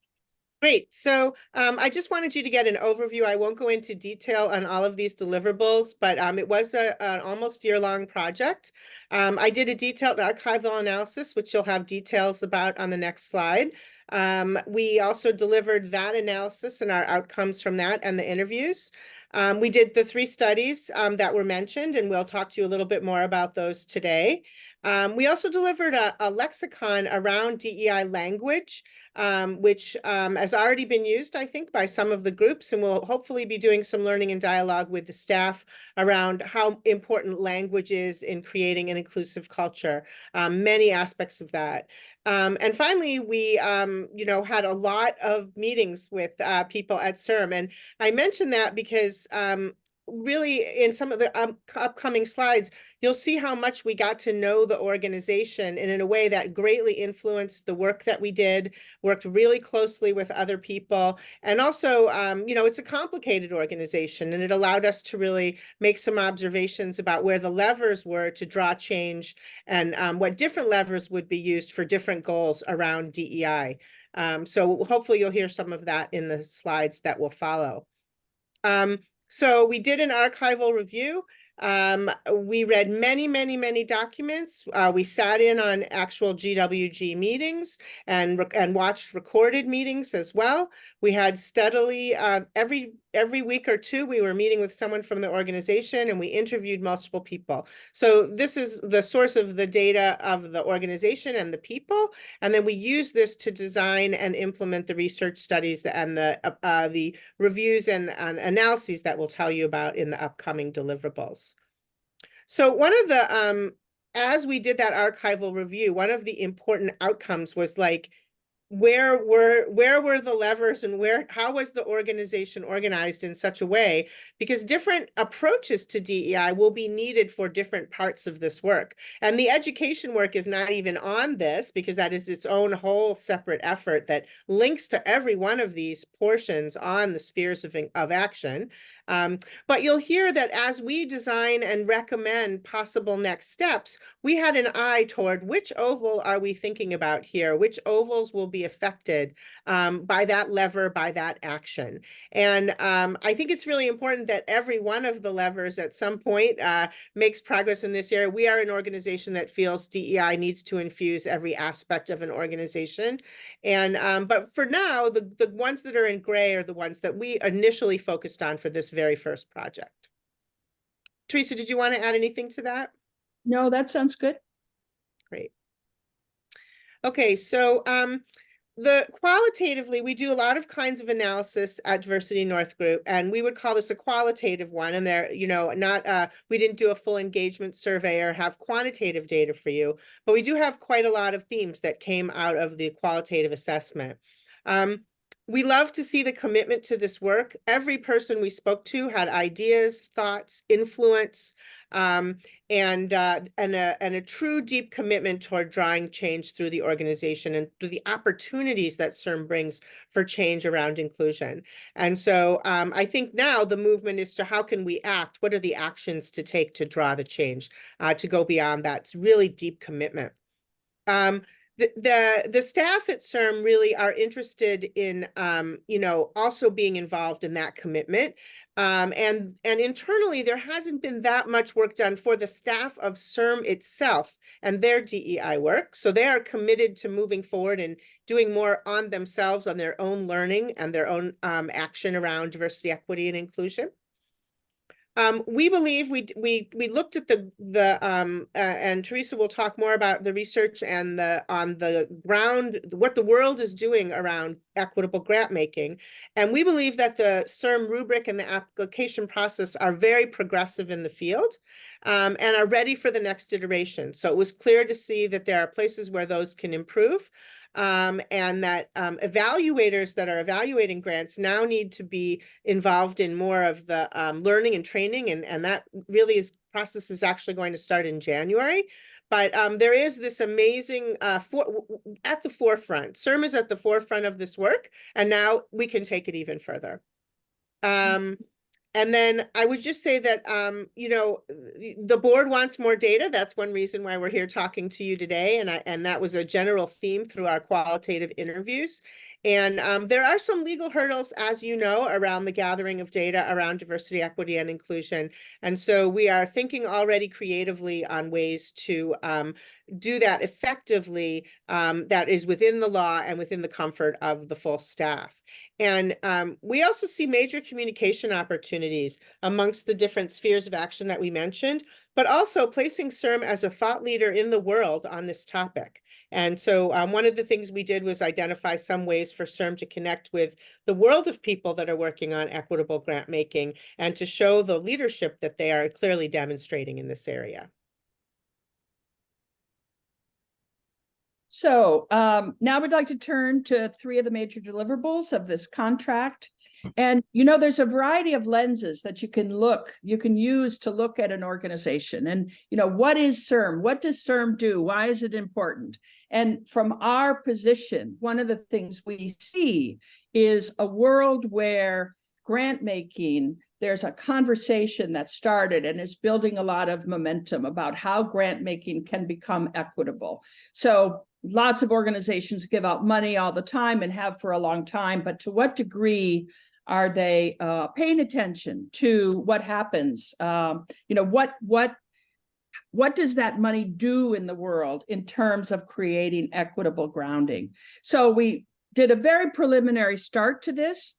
Great. So I just wanted you to get an overview. I won't go into detail on all of these deliverables, but it was an almost year-long project. I did a detailed archival analysis, which you'll have details about on the next slide. We also delivered that analysis and our outcomes from that and the interviews. We did the 3 studies that were mentioned, and we'll talk to you a little bit more about those today. We also delivered a lexicon around DEI language, which has already been used, I think, by some of the groups, and we'll hopefully be doing some learning and dialogue with the staff around how important language is in creating an inclusive culture, many aspects of that. And finally, we, had a lot of meetings with people at CIRM, and I mention that because really in some of the upcoming slides, you'll see how much we got to know the organization and in a way that greatly influenced the work that we did, worked really closely with other people. And also, it's a complicated organization, and it allowed us to really make some observations about where the levers were to draw change and what different levers would be used for different goals around DEI. So hopefully you'll hear some of that in the slides that will follow. So we did an archival review. We read many documents. We sat in on actual GWG meetings and watched recorded meetings as well. We had steadily, every week or 2, we were meeting with someone from the organization, and we interviewed multiple people. So this is the source of the data of the organization and the people. And then we use this to design and implement the research studies and the reviews and analyses that we'll tell you about in the upcoming deliverables. So one of the, as we did that archival review, one of the important outcomes was like, where were the levers and how was the organization organized in such a way? Because different approaches to DEI will be needed for different parts of this work. And the education work is not even on this, because that is its own whole separate effort that links to every one of these portions on the spheres of action. But you'll hear that as we design and recommend possible next steps, we had an eye toward which oval are we thinking about here? Which ovals will be affected by that lever, by that action? And I think it's really important that every one of the levers at some point makes progress in this area. We are an organization that feels DEI needs to infuse every aspect of an organization. And but for now, the ones that are in gray are the ones that we initially focused on for this very first project. Teresa, did you want to add anything to that? No, that sounds good. Great. Okay, so qualitatively, we do a lot of kinds of analysis at Diversity North Group, and we would call this a qualitative one. And there, we didn't do a full engagement survey or have quantitative data for you, but we do have quite a lot of themes that came out of the qualitative assessment. We love to see the commitment to this work. Every person we spoke to had ideas, thoughts, influence, and a true deep commitment toward drawing change through the organization and through the opportunities that CIRM brings for change around inclusion. And so I think now the movement is to how can we act? What are the actions to take to draw the change, to go beyond that? It's really deep commitment. The staff at CIRM really are interested in, also being involved in that commitment. And internally, there hasn't been that much work done for the staff of CIRM itself and their DEI work. So they are committed to moving forward and doing more on themselves, on their own learning and their own action around diversity, equity, and inclusion. We believe we looked at and Teresa will talk more about the research and on the ground, what the world is doing around equitable grant making. And we believe that the CIRM rubric and the application process are very progressive in the field, and are ready for the next iteration. So it was clear to see that there are places where those can improve. And that evaluators that are evaluating grants now need to be involved in more of the learning and training, and that really process is actually going to start in January. But there is this amazing at the forefront. CIRM is at the forefront of this work, and now we can take it even further. And then I would just say that, the board wants more data. That's one reason why we're here talking to you today. And that was a general theme through our qualitative interviews. And there are some legal hurdles, as you know, around the gathering of data around diversity, equity, and inclusion. And so we are thinking already creatively on ways to do that effectively, that is within the law and within the comfort of the full staff. And we also see major communication opportunities amongst the different spheres of action that we mentioned, but also placing CIRM as a thought leader in the world on this topic. And so one of the things we did was identify some ways for CIRM to connect with the world of people that are working on equitable grant making and to show the leadership that they are clearly demonstrating in this area. So now we'd like to turn to 3 of the major deliverables of this contract. And, there's a variety of lenses that you can use to look at an organization. And, what is CIRM? What does CIRM do? Why is it important? And from our position, one of the things we see is a world where grant making, there's a conversation that started and is building a lot of momentum about how grant making can become equitable. So lots of organizations give out money all the time and have for a long time, but to what degree are they paying attention to what happens? What does that money do in the world in terms of creating equitable grounding? So we did a very preliminary start to this.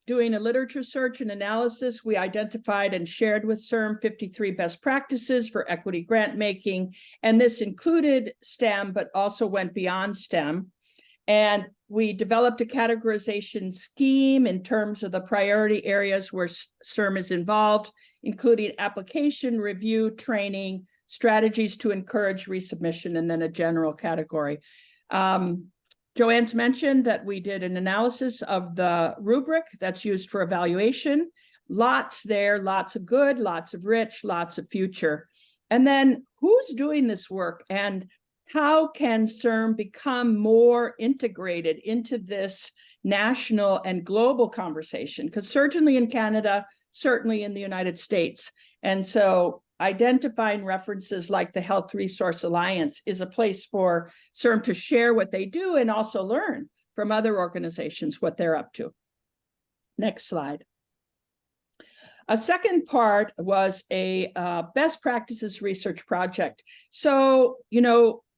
Doing a literature search and analysis, we identified and shared with CIRM 53 best practices for equity grant making. And this included STEM, but also went beyond STEM. And we developed a categorization scheme in terms of the priority areas where CIRM is involved, including application, review, training, strategies to encourage resubmission, and then a general category. Joanne's mentioned that we did an analysis of the rubric that's used for evaluation. Lots there, lots of good, lots of rich, lots of future. And then who's doing this work and how can CIRM become more integrated into this national and global conversation? Because certainly in Canada, certainly in the United States. And so identifying references like the Health Resource Alliance is a place for CIRM to share what they do and also learn from other organizations what they're up to. Next slide. A second part was a best practices research project. So,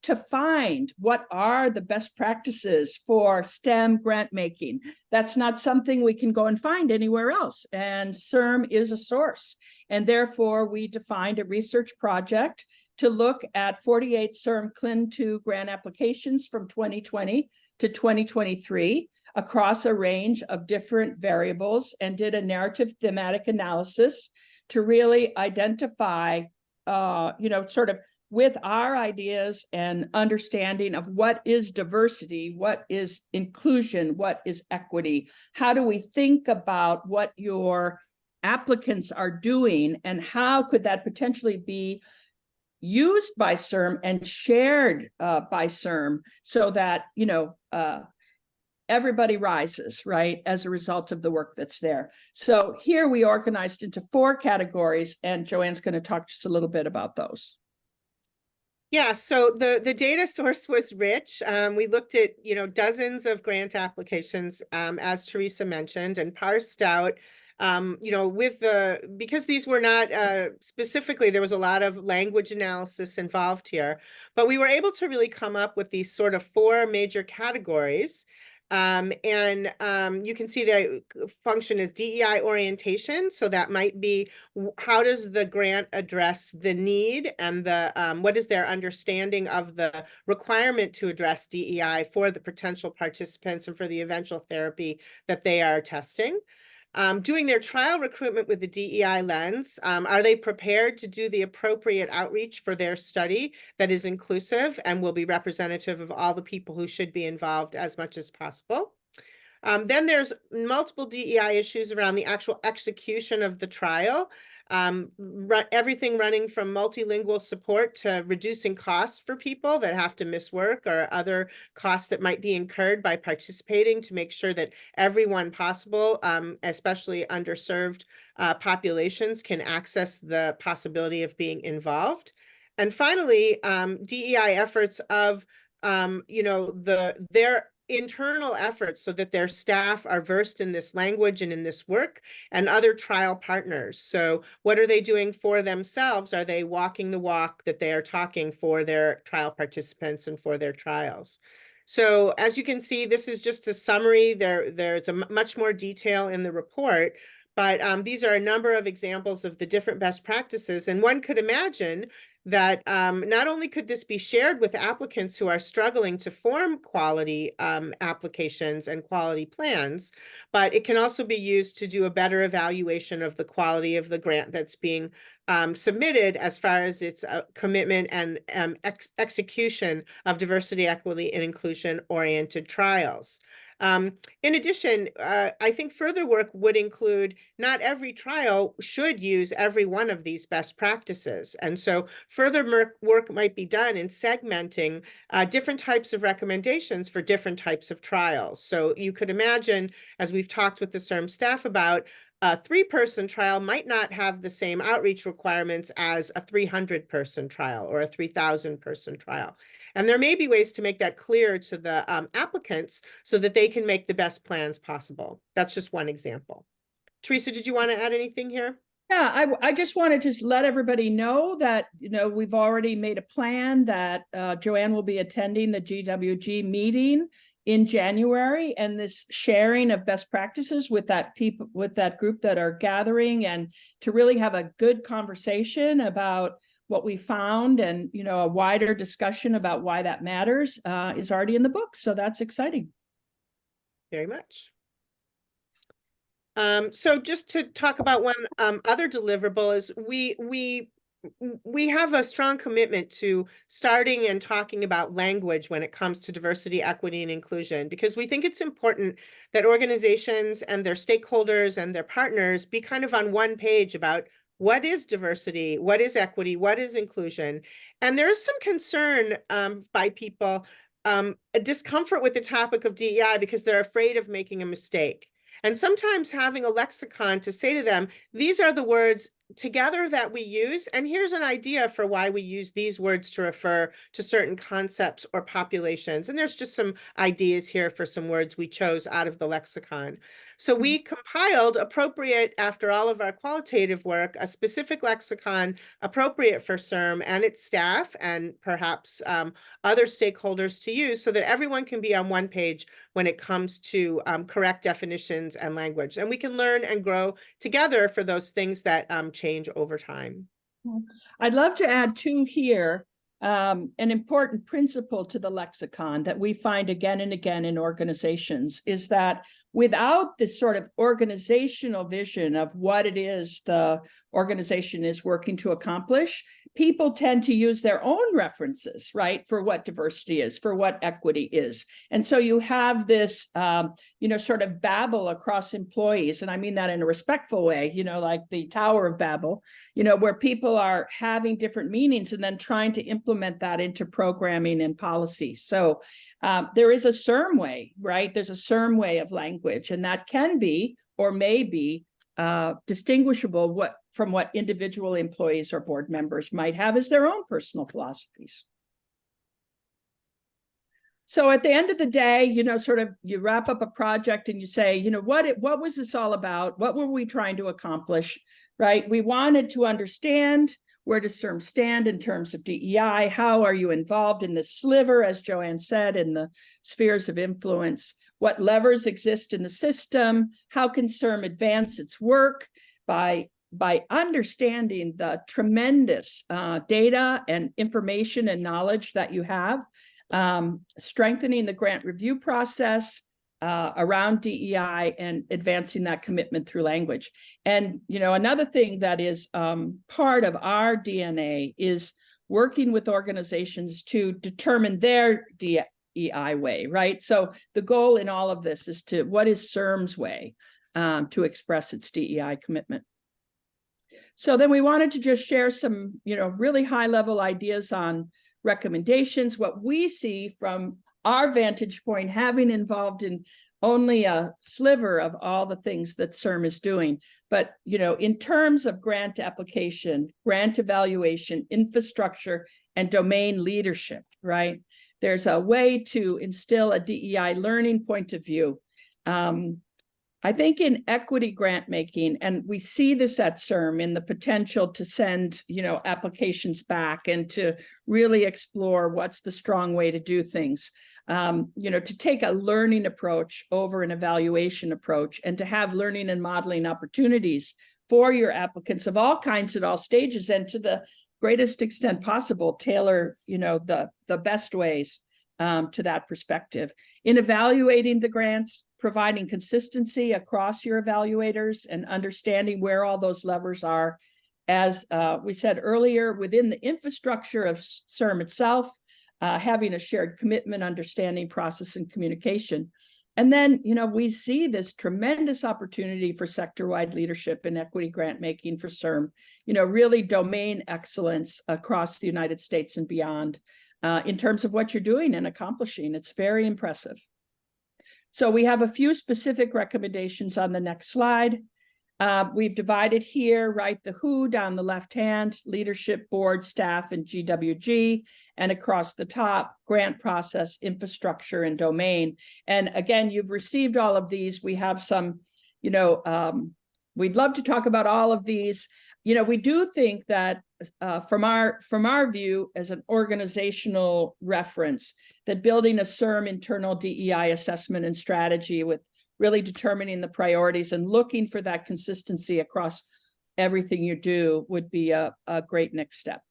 to find what are the best practices for STEM grant making. That's not something we can go and find anywhere else. And CIRM is a source. And therefore, we defined a research project to look at 48 CIRM CLIN 2 grant applications from 2020 to 2023 across a range of different variables and did a narrative thematic analysis to really identify, sort of with our ideas and understanding of what is diversity, what is inclusion, what is equity, how do we think about what your applicants are doing and how could that potentially be used by CIRM and shared by CIRM so that, everybody rises, right, as a result of the work that's there. So here we organized into 4 categories and Joanne's going to talk just a little bit about those. Yeah, so the data source was rich. We looked at, dozens of grant applications, as Teresa mentioned, and parsed out, because these were not specifically, there was a lot of language analysis involved here, but we were able to really come up with these sort of 4 major categories You can see the function is DEI orientation. So that might be how does the grant address the need and the what is their understanding of the requirement to address DEI for the potential participants and for the eventual therapy that they are testing. Doing their trial recruitment with the DEI lens, are they prepared to do the appropriate outreach for their study that is inclusive and will be representative of all the people who should be involved as much as possible? Then there's multiple DEI issues around the actual execution of the trial. Everything running from multilingual support to reducing costs for people that have to miss work or other costs that might be incurred by participating to make sure that everyone possible, especially underserved populations, can access the possibility of being involved. And finally, DEI efforts of their internal efforts so that their staff are versed in this language and in this work, and other trial partners. So what are they doing for themselves? Are they walking the walk that they are talking for their trial participants and for their trials? So as you can see, this is just a summary. There's much more detail in the report, but these are a number of examples of the different best practices. And one could imagine that not only could this be shared with applicants who are struggling to form quality applications and quality plans, but it can also be used to do a better evaluation of the quality of the grant that's being submitted as far as its commitment and execution of diversity, equity, and inclusion-oriented trials. In addition, I think further work would include not every trial should use every one of these best practices. And so further work might be done in segmenting different types of recommendations for different types of trials. So you could imagine, as we've talked with the CIRM staff about, a 3-person trial might not have the same outreach requirements as a 300-person trial or a 3,000-person trial. And there may be ways to make that clear to the applicants so that they can make the best plans possible. That's just one example. Teresa, did you want to add anything here? Yeah, I just want to just let everybody know that, we've already made a plan that Joanne will be attending the GWG meeting in January, and this sharing of best practices with that group that are gathering, and to really have a good conversation about what we found, and a wider discussion about why that matters is already in the book. So that's exciting. Very much. So just to talk about one other deliverable is we have a strong commitment to starting and talking about language when it comes to diversity, equity, and inclusion, because we think it's important that organizations and their stakeholders and their partners be kind of on one page about what is diversity, what is equity, what is inclusion. And there is some concern by people, a discomfort with the topic of DEI because they're afraid of making a mistake. And sometimes having a lexicon to say to them, these are the words together that we use, and here's an idea for why we use these words to refer to certain concepts or populations. And there's just some ideas here for some words we chose out of the lexicon. So we compiled appropriate, after all of our qualitative work, a specific lexicon appropriate for CIRM and its staff, and perhaps other stakeholders to use, so that everyone can be on one page when it comes to correct definitions and language. And we can learn and grow together for those things that change over time. I'd love to add too here, an important principle to the lexicon that we find again and again in organizations is that without this sort of organizational vision of what it is the organization is working to accomplish, people tend to use their own references, right, for what diversity is, for what equity is. And so you have this, sort of babble across employees. And I mean that in a respectful way, like the Tower of Babel, where people are having different meanings and then trying to implement that into programming and policy. So there is a CIRM way, right? There's a CIRM way of language, and that can be or may be distinguishable from what individual employees or board members might have as their own personal philosophies. So at the end of the day, you wrap up a project and you say, what was this all about? What were we trying to accomplish, right? We wanted to understand Where does CIRM stand in terms of DEI? How are you involved in the sliver, as Joanne said, in the spheres of influence? What levers exist in the system? How can CIRM advance its work by understanding the tremendous data and information and knowledge that you have, strengthening the grant review process around DEI and advancing that commitment through language. And, you know, another thing that is part of our DNA is working with organizations to determine their DEI way, right? So the goal in all of this is what is CIRM's way to express its DEI commitment? So then we wanted to just share some, you know, really high level ideas on recommendations, what we see from our vantage point, having involved in only a sliver of all the things that CIRM is doing. But, you know, in terms of grant application, grant evaluation, infrastructure, and domain leadership, right? There's a way to instill a DEI learning point of view. I think in equity grant making, and we see this at CIRM in the potential to send, you know, applications back and to really explore what's the strong way to do things, you know, to take a learning approach over an evaluation approach and to have learning and modeling opportunities for your applicants of all kinds at all stages, and to the greatest extent possible, tailor, you know, the best ways to that perspective. In evaluating the grants, providing consistency across your evaluators and understanding where all those levers are. As we said earlier, within the infrastructure of CIRM itself, having a shared commitment, understanding, process, and communication. And then, you know, we see this tremendous opportunity for sector-wide leadership and equity grant making for CIRM, you know, really domain excellence across the United States and beyond in terms of what you're doing and accomplishing. It's very impressive. So we have a few specific recommendations on the next slide. We've divided here, right, the who down the left hand, leadership, board, staff, and GWG, and across the top, grant process, infrastructure, and domain. And again, you've received all of these. We have some, you know, we'd love to talk about all of these. You know, we do think that from our view as an organizational reference, that building a CIRM internal DEI assessment and strategy with really determining the priorities and looking for that consistency across everything you do would be a great next step.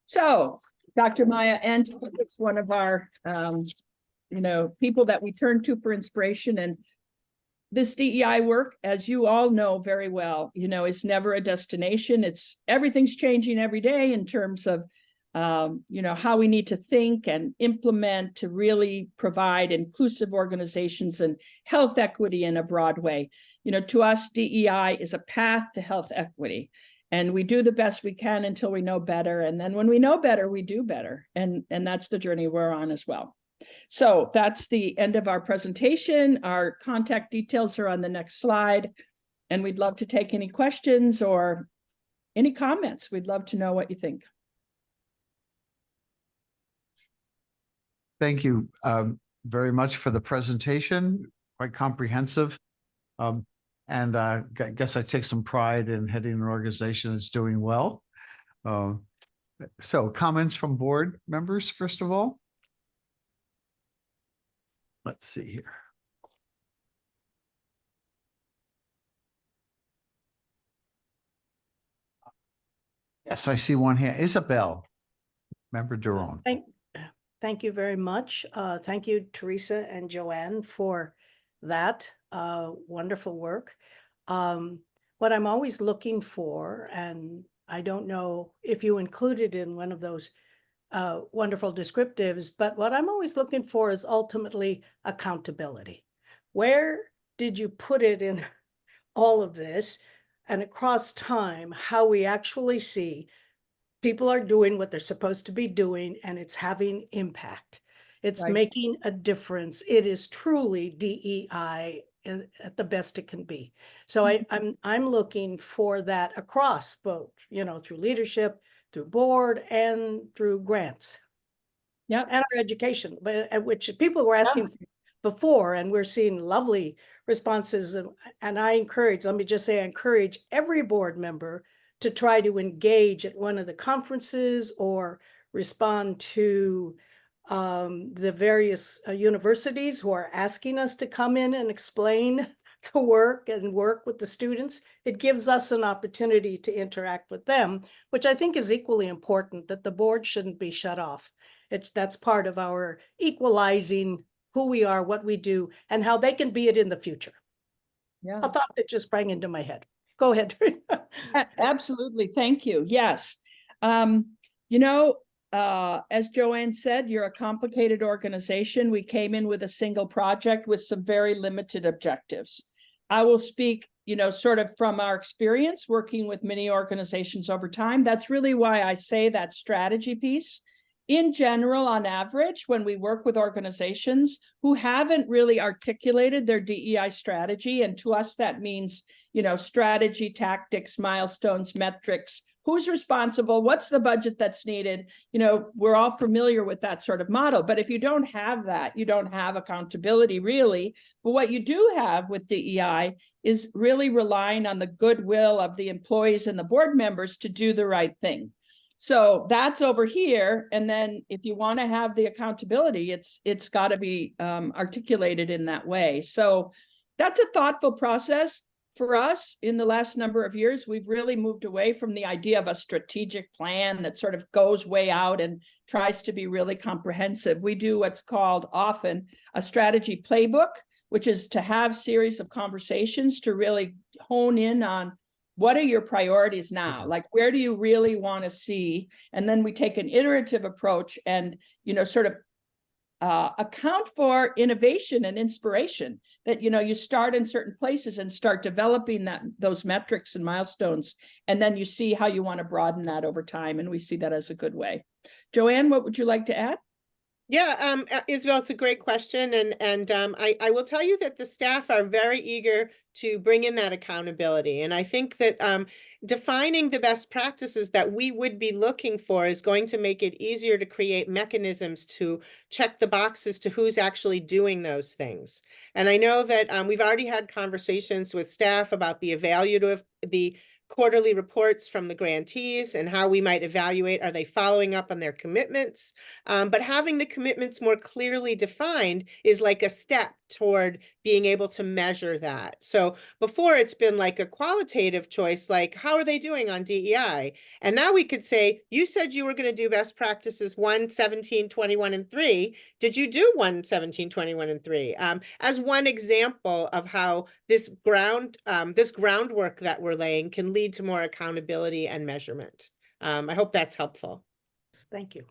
So Dr. Maya Angelou is one of our, you know, people that we turn to for inspiration. And this DEI work, as you all know very well, you know, is never a destination. Everything's changing every day in terms of, you know, how we need to think and implement to really provide inclusive organizations and health equity in a broad way. You know, to us, DEI is a path to health equity, and we do the best we can until we know better. And then when we know better, we do better. And that's the journey we're on as well. So that's the end of our presentation. Our contact details are on the next slide, and we'd love to take any questions or any comments. We'd love to know what you think. Thank you very much for the presentation, quite comprehensive. And I guess I take some pride in heading an organization that's doing well. So comments from board members, first of all? Let's see here. Yes, I see one hand. Isabel, Member Duron. Thank you very much. Thank you, Teresa and Joanne, for that wonderful work. What I'm always looking for, and I don't know if you included in one of those wonderful descriptives, but what I'm always looking for is ultimately accountability. Where did you put it in all of this, and across time, how we actually see people are doing what they're supposed to be doing, and it's having impact. It's Right. making a difference. It is truly DEI at the best it can be. So I'm looking for that across both, you know, through leadership, through board, and through grants. Yep. And our education, but which people were asking for before, and we're seeing lovely responses. And I encourage, let me just say, I encourage every board member to try to engage at one of the conferences or respond to the various universities who are asking us to come in and explain the work and work with the students. It gives us an opportunity to interact with them, which I think is equally important, that the board shouldn't be shut off. That's part of our equalizing who we are, what we do, and how they can be it in the future. Yeah. A thought that just sprang into my head. Go ahead. Absolutely. Thank you. Yes. As Joanne said, you're a complicated organization. We came in with a single project with some very limited objectives. I will speak, sort of from our experience working with many organizations over time. That's really why I say that strategy piece. In general, on average, when we work with organizations who haven't really articulated their DEI strategy, and to us that means, strategy, tactics, milestones, metrics, who's responsible, what's the budget that's needed, we're all familiar with that sort of model. But if you don't have that, you don't have accountability really. But what you do have with DEI is really relying on the goodwill of the employees and the board members to do the right thing. So that's over here. And then if you want to have the accountability, it's got to be articulated in that way. So that's a thoughtful process for us. In the last number of years, we've really moved away from the idea of a strategic plan that sort of goes way out and tries to be really comprehensive. We do what's called often a strategy playbook, which is to have series of conversations to really hone in on what are your priorities now? Like, where do you really want to see? And then we take an iterative approach and, sort of account for innovation and inspiration that, you start in certain places and start developing those metrics and milestones. And then you see how you want to broaden that over time. And we see that as a good way. Joanne, what would you like to add? Yeah, Isabel, it's a great question. And I will tell you that the staff are very eager to bring in that accountability. And I think that defining the best practices that we would be looking for is going to make it easier to create mechanisms to check the boxes to who's actually doing those things. And I know that we've already had conversations with staff about the evaluative, the quarterly reports from the grantees and how we might evaluate, are they following up on their commitments? But having the commitments more clearly defined is like a step toward being able to measure that. So before it's been like a qualitative choice, like how are they doing on DEI? And now we could say, you said you were going to do best practices 1, 17, 21, and 3. Did you do 1, 17, 21, and 3? As one example of how this groundwork that we're laying can lead to more accountability and measurement. I hope that's helpful. Thank you.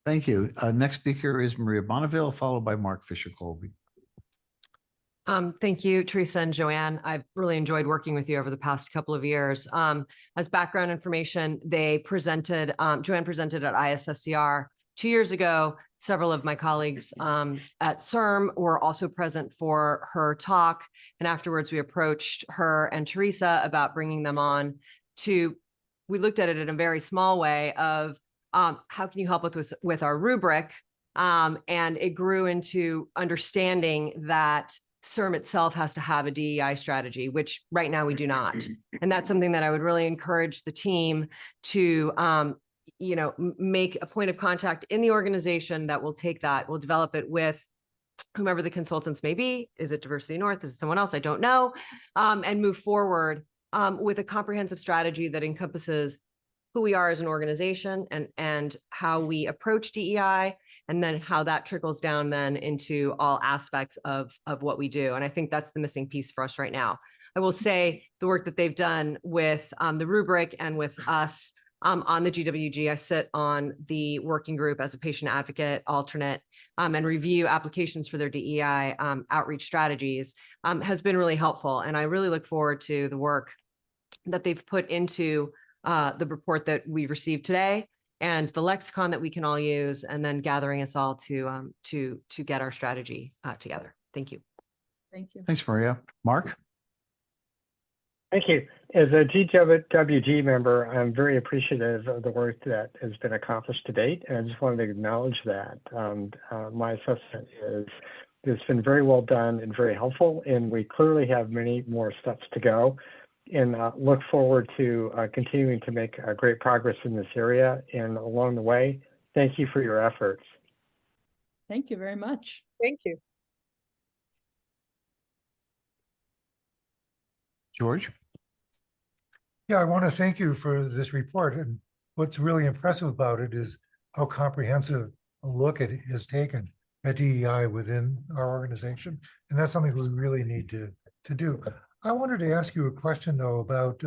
Thank you. Next speaker is Maria Bonneville, followed by Mark Fisher-Colby. Thank you, Teresa and Joanne. I've really enjoyed working with you over the past couple of years. As background information, Joanne presented at ISSCR 2 years ago. Several of my colleagues at CERM were also present for her talk. And afterwards, we approached her and Teresa about bringing them on we looked at it in a very small way of how can you help with our rubric? And it grew into understanding that CERM itself has to have a DEI strategy, which right now we do not. And that's something that I would really encourage the team to, make a point of contact in the organization that will take that, will develop it with whomever the consultants may be. Is it Diversity North? Is it someone else? I don't know. And move forward with a comprehensive strategy that encompasses who we are as an organization and how we approach DEI, and then how that trickles down then into all aspects of what we do. And I think that's the missing piece for us right now. I will say the work that they've done with the rubric and with us on the GWG, I sit on the working group as a patient advocate alternate and review applications for their DEI outreach strategies has been really helpful. And I really look forward to the work that they've put into the report that we've received today and the lexicon that we can all use, and then gathering us all to get our strategy together. Thank you. Thank you. Thanks, Maria. Mark? Thank you. As a GWG member, I'm very appreciative of the work that has been accomplished to date, and I just wanted to acknowledge that. My assessment is It's been very well done and very helpful, and we clearly have many more steps to go. And look forward to continuing to make great progress in this area. And along the way, thank you for your efforts. Thank you very much. Thank you. George? Yeah, I want to thank you for this report. And what's really impressive about it is how comprehensive a look it has taken at DEI within our organization. And that's something we really need to do. I wanted to ask you a question, though, about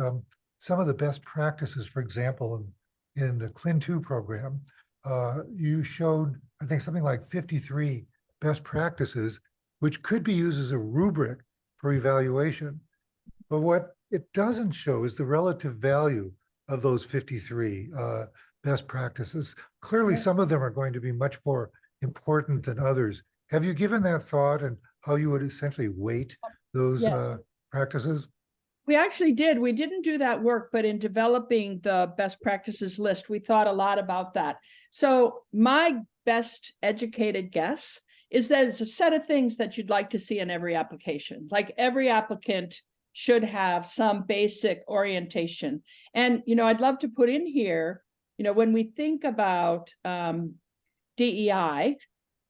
some of the best practices. For example, in the CLIN2 program, you showed, I think, something like 53 best practices, which could be used as a rubric for evaluation. But what it doesn't show is the relative value of those 53 best practices. Clearly, some of them are going to be much more important than others. Have you given that thought and how you would essentially weight those practices? We actually did. We didn't do that work, but in developing the best practices list, we thought a lot about that. So my best educated guess is that it's a set of things that you'd like to see in every application. Like every applicant should have some basic orientation. And, I'd love to put in here, when we think about DEI,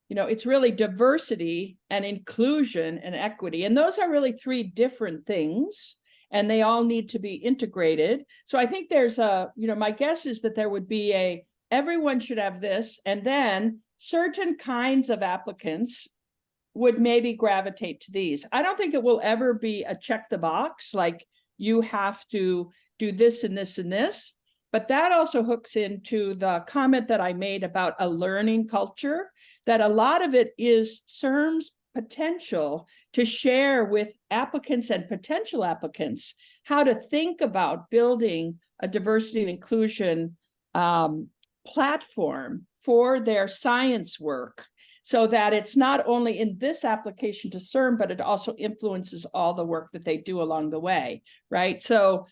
it's really diversity and inclusion and equity. And those are really three different things, and they all need to be integrated. So I think there's my guess is that there would be everyone should have this, and then certain kinds of applicants would maybe gravitate to these. I don't think it will ever be a check the box, like you have to do this and this and this. But that also hooks into the comment that I made about a learning culture, that a lot of it is CIRM's potential to share with applicants and potential applicants how to think about building a diversity and inclusion platform for their science work, so that it's not only in this application to CIRM, but it also influences all the work that they do along the way, right? So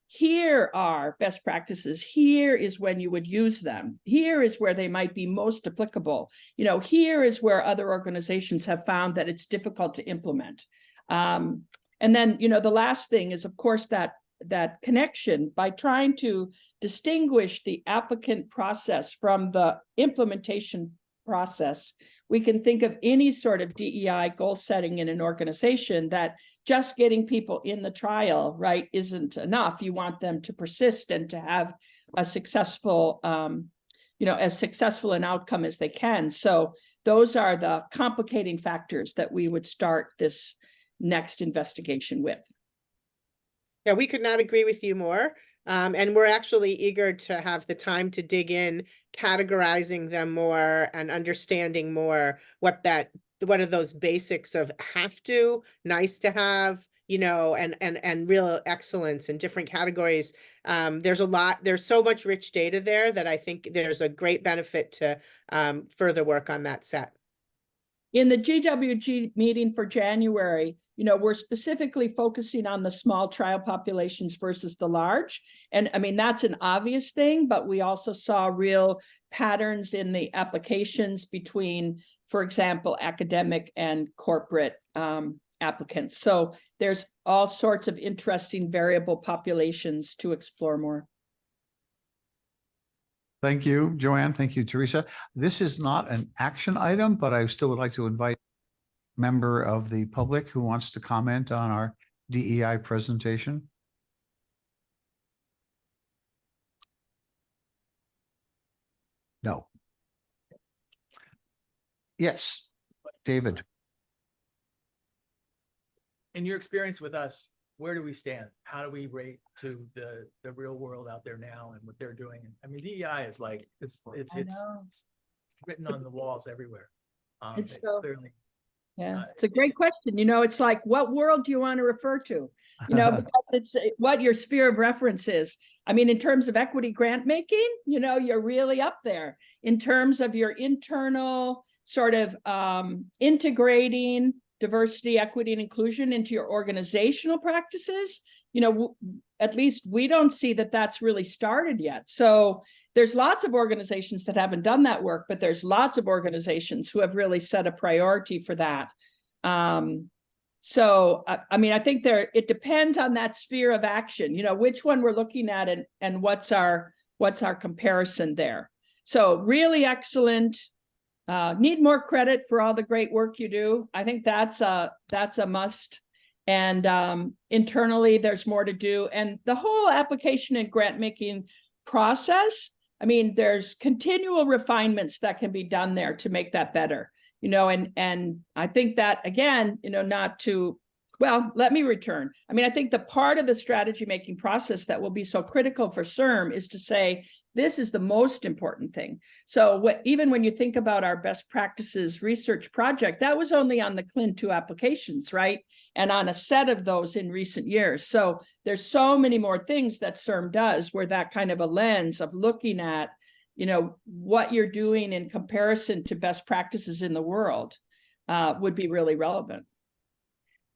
here are best practices. Here is when you would use them. Here is where they might be most applicable. Here is where other organizations have found that it's difficult to implement. And then, the last thing is, of course, that connection by trying to distinguish the applicant process from the implementation process. We can think of any sort of DEI goal setting in an organization that just getting people in the trial, right, isn't enough. You want them to persist and to have a successful, as successful an outcome as they can. So those are the complicating factors that we would start this next investigation with. Yeah, we could not agree with you more. And we're actually eager to have the time to dig in, categorizing them more and understanding more what are those basics of have to, nice to have, and real excellence in different categories. There's so much rich data there that I think there's a great benefit to further work on that set. In the GWG meeting for January, we're specifically focusing on the small trial populations versus the large. And I mean, that's an obvious thing, but we also saw real patterns in the applications between, for example, academic and corporate applicants. So there's all sorts of interesting variable populations to explore more. Thank you, Joanne. Thank you, Teresa. This is not an action item, but I still would like to invite a member of the public who wants to comment on our DEI presentation. No. Yes, David. In your experience with us, where do we stand? How do we rate to the real world out there now and what they're doing? I mean, DEI is like, it's written on the walls everywhere. It's clearly. Yeah, it's a great question. It's like, what world do you want to refer to? Because it's what your sphere of reference is. I mean, in terms of equity grant making, you're really up there. In terms of your internal sort of integrating diversity, equity, and inclusion into your organizational practices, at least we don't see that that's really started yet. So there's lots of organizations that haven't done that work, but there's lots of organizations who have really set a priority for that. So, I mean, I think it depends on that sphere of action, you know, which one we're looking at and what's our comparison there. So really excellent. Need more credit for all the great work you do. I think that's a must. And internally, there's more to do. And the whole application and grant making process, I mean, there's continual refinements that can be done there to make that better. You know, and I think that, again, you know, let me return. I mean, I think the part of the strategy making process that will be so critical for CIRM is to say, this is the most important thing. So even when you think about our best practices research project, that was only on the CLIN2 applications, right? And on a set of those in recent years. So there's so many more things that CIRM does where that kind of a lens of looking at, you know, what you're doing in comparison to best practices in the world would be really relevant.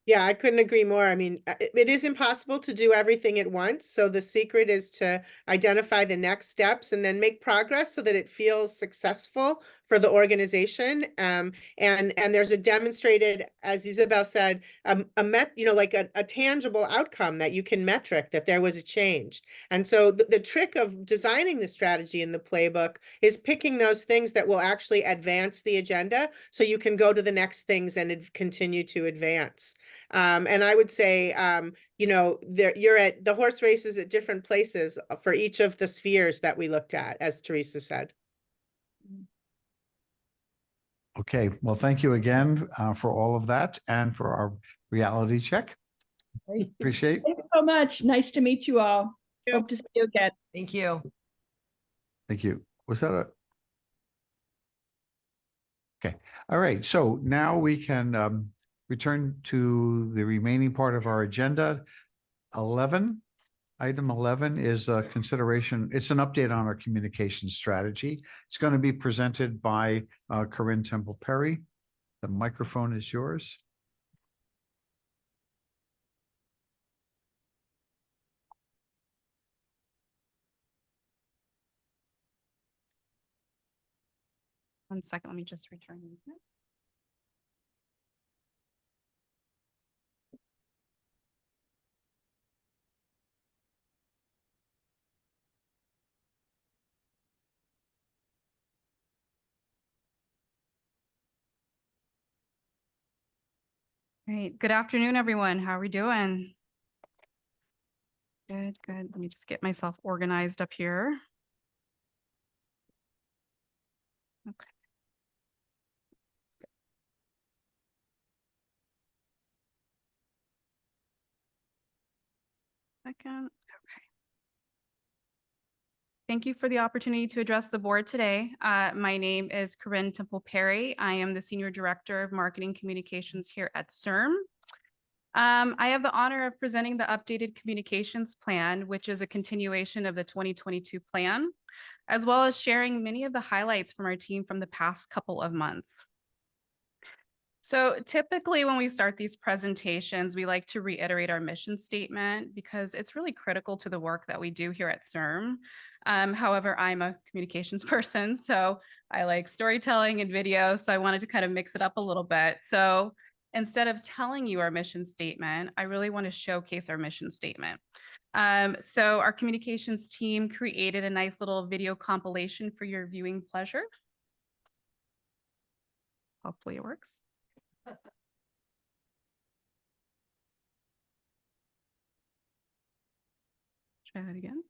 Yeah, I couldn't agree more. I mean, it is impossible to do everything at once. So the secret is to identify the next steps and then make progress so that it feels successful for the organization. And there's a demonstrated, as Isabel said, like a tangible outcome that you can metric that there was a change. And so the trick of designing the strategy in the playbook is picking those things that will actually advance the agenda so you can go to the next things and continue to advance. And I would say, you know, you're at the horse races at different places for each of the spheres that we looked at, as Teresa said. Okay, well, thank you again for all of that and for our reality check. Appreciate. Thanks so much. Nice to meet you all. Hope to see you again. Thank you. Thank you. Was that okay? All right. So now we can return to the remaining part of our agenda. Item 11 is a consideration. It's an update on our communication strategy. It's going to be presented by Corinne Temple Perry. The microphone is yours. One second, let me just return these. Great. Good afternoon, everyone. How are we doing? Good, good. Let me just get myself organized up here. Okay. Second. Okay. Thank you for the opportunity to address the board today. My name is Corinne Temple Perry. I am the Senior Director of Marketing Communications here at CIRM. I have the honor of presenting the updated communications plan, which is a continuation of the 2022 plan, as well as sharing many of the highlights from our team from the past couple of months. So typically when we start these presentations, we like to reiterate our mission statement because it's really critical to the work that we do here at CIRM. However, I'm a communications person, so I like storytelling and video. So I wanted to kind of mix it up a little bit. So instead of telling you our mission statement, I really want to showcase our mission statement. So our communications team created a nice little video compilation for your viewing pleasure. Hopefully it works. Try that again.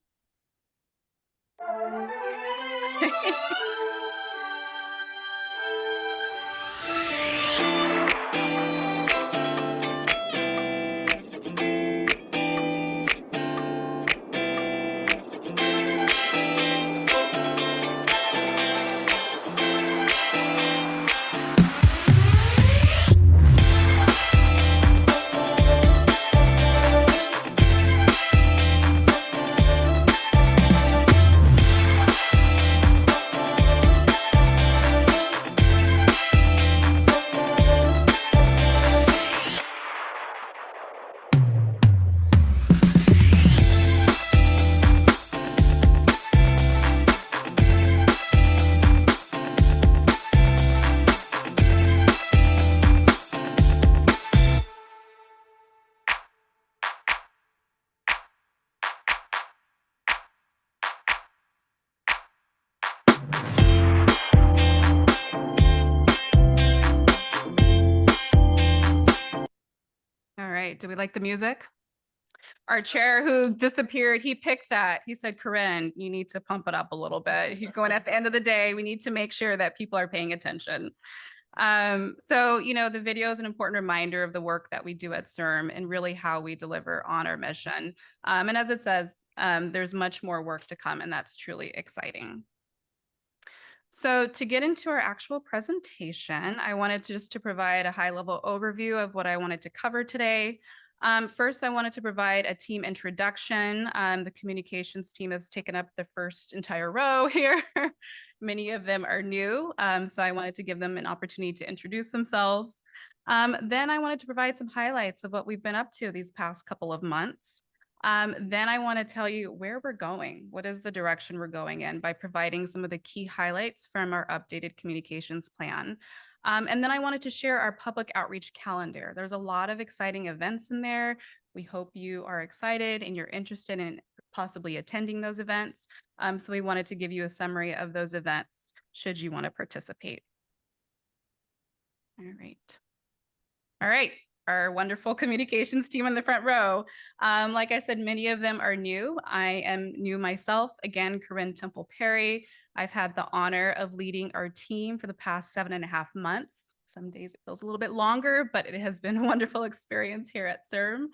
right, do we like the music? Our chair who disappeared, he picked that. He said, Corinne, you need to pump it up a little bit. You're going at the end of the day, we need to make sure that people are paying attention. So, you know, the video is an important reminder of the work that we do at CIRM and really how we deliver on our mission. And as it says, there's much more work to come, and that's truly exciting. So to get into our actual presentation, I wanted to provide a high-level overview of what I wanted to cover today. First, I wanted to provide a team introduction. The communications team has taken up the first entire row here. Many of them are new, so I wanted to give them an opportunity to introduce themselves. Then I wanted to provide some highlights of what we've been up to these past couple of months. Then I want to tell you where we're going. What is the direction we're going in by providing some of the key highlights from our updated communications plan. And then I wanted to share our public outreach calendar. There's a lot of exciting events in there. We hope you are excited and you're interested in possibly attending those events. So we wanted to give you a summary of those events should you want to participate. All right. All right. Our wonderful communications team in the front row. Like I said, many of them are new. I am new myself. Again, Corinne Temple Perry. I've had the honor of leading our team for the past 7.5 months. Some days it feels a little bit longer, but it has been a wonderful experience here at CIRM.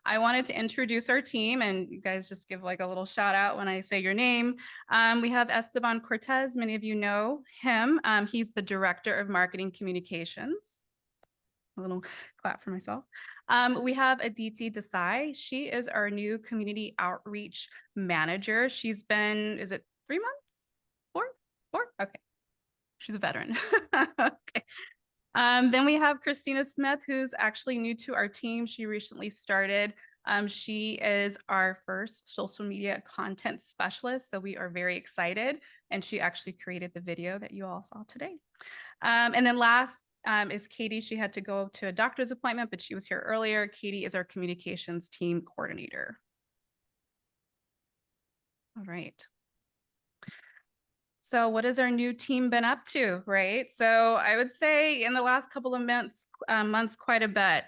I wanted to introduce our team, and you guys just give like a little shout out when I say your name. We have Esteban Cortez. Many of you know him. He's the Director of Marketing Communications. A little clap for myself. We have Aditi Desai. She is our new Community Outreach Manager. She's been, is it 3 months? Four? Okay. She's a veteran. Okay. Then we have Christina Smith, who's actually new to our team. She recently started. She is our first social media content specialist. So we are very excited. And she actually created the video that you all saw today. And then last is Katie. She had to go to a doctor's appointment, but she was here earlier. Katie is our communications team coordinator. All right. So what has our new team been up to, right? So I would say in the last couple of months quite a bit.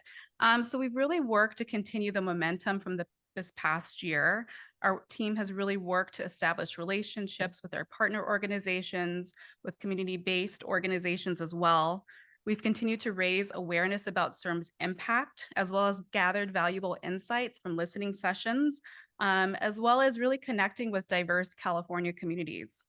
So we've really worked to continue the momentum from this past year. Our team has really worked to establish relationships with our partner organizations, with community-based organizations as well. We've continued to raise awareness about CIRM's impact, as well as gathered valuable insights from listening sessions, as well as really connecting with diverse California communities.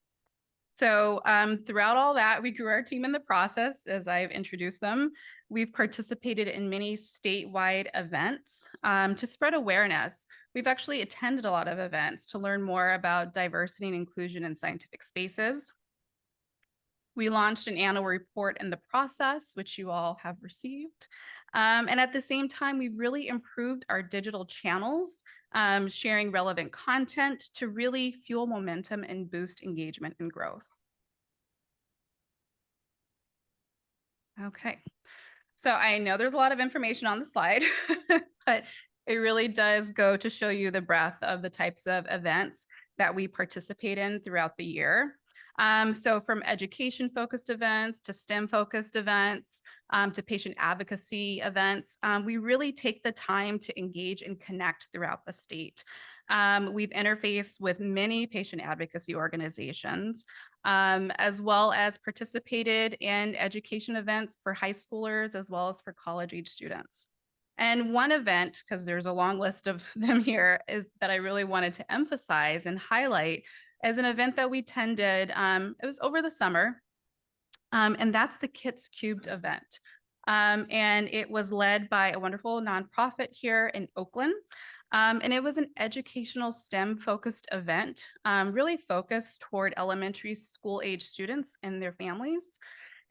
So throughout all that, we grew our team in the process, as I've introduced them. We've participated in many statewide events to spread awareness. We've actually attended a lot of events to learn more about diversity and inclusion in scientific spaces. We launched an annual report in the process, which you all have received. And at the same time, we've really improved our digital channels, sharing relevant content to really fuel momentum and boost engagement and growth. Okay, so I know there's a lot of information on the slide, but it really does go to show you the breadth of the types of events that we participate in throughout the year. So from education-focused events to STEM-focused events to patient advocacy events, we really take the time to engage and connect throughout the state. We've interfaced with many patient advocacy organizations, as well as participated in education events for high schoolers as well as for college-age students. And one event, because there's a long list of them here, is that I really wanted to emphasize and highlight as an event that we attended. It was over the summer, and that's the Kits Cubed event. And it was led by a wonderful nonprofit here in Oakland. And it was an educational STEM-focused event, really focused toward elementary school age students and their families.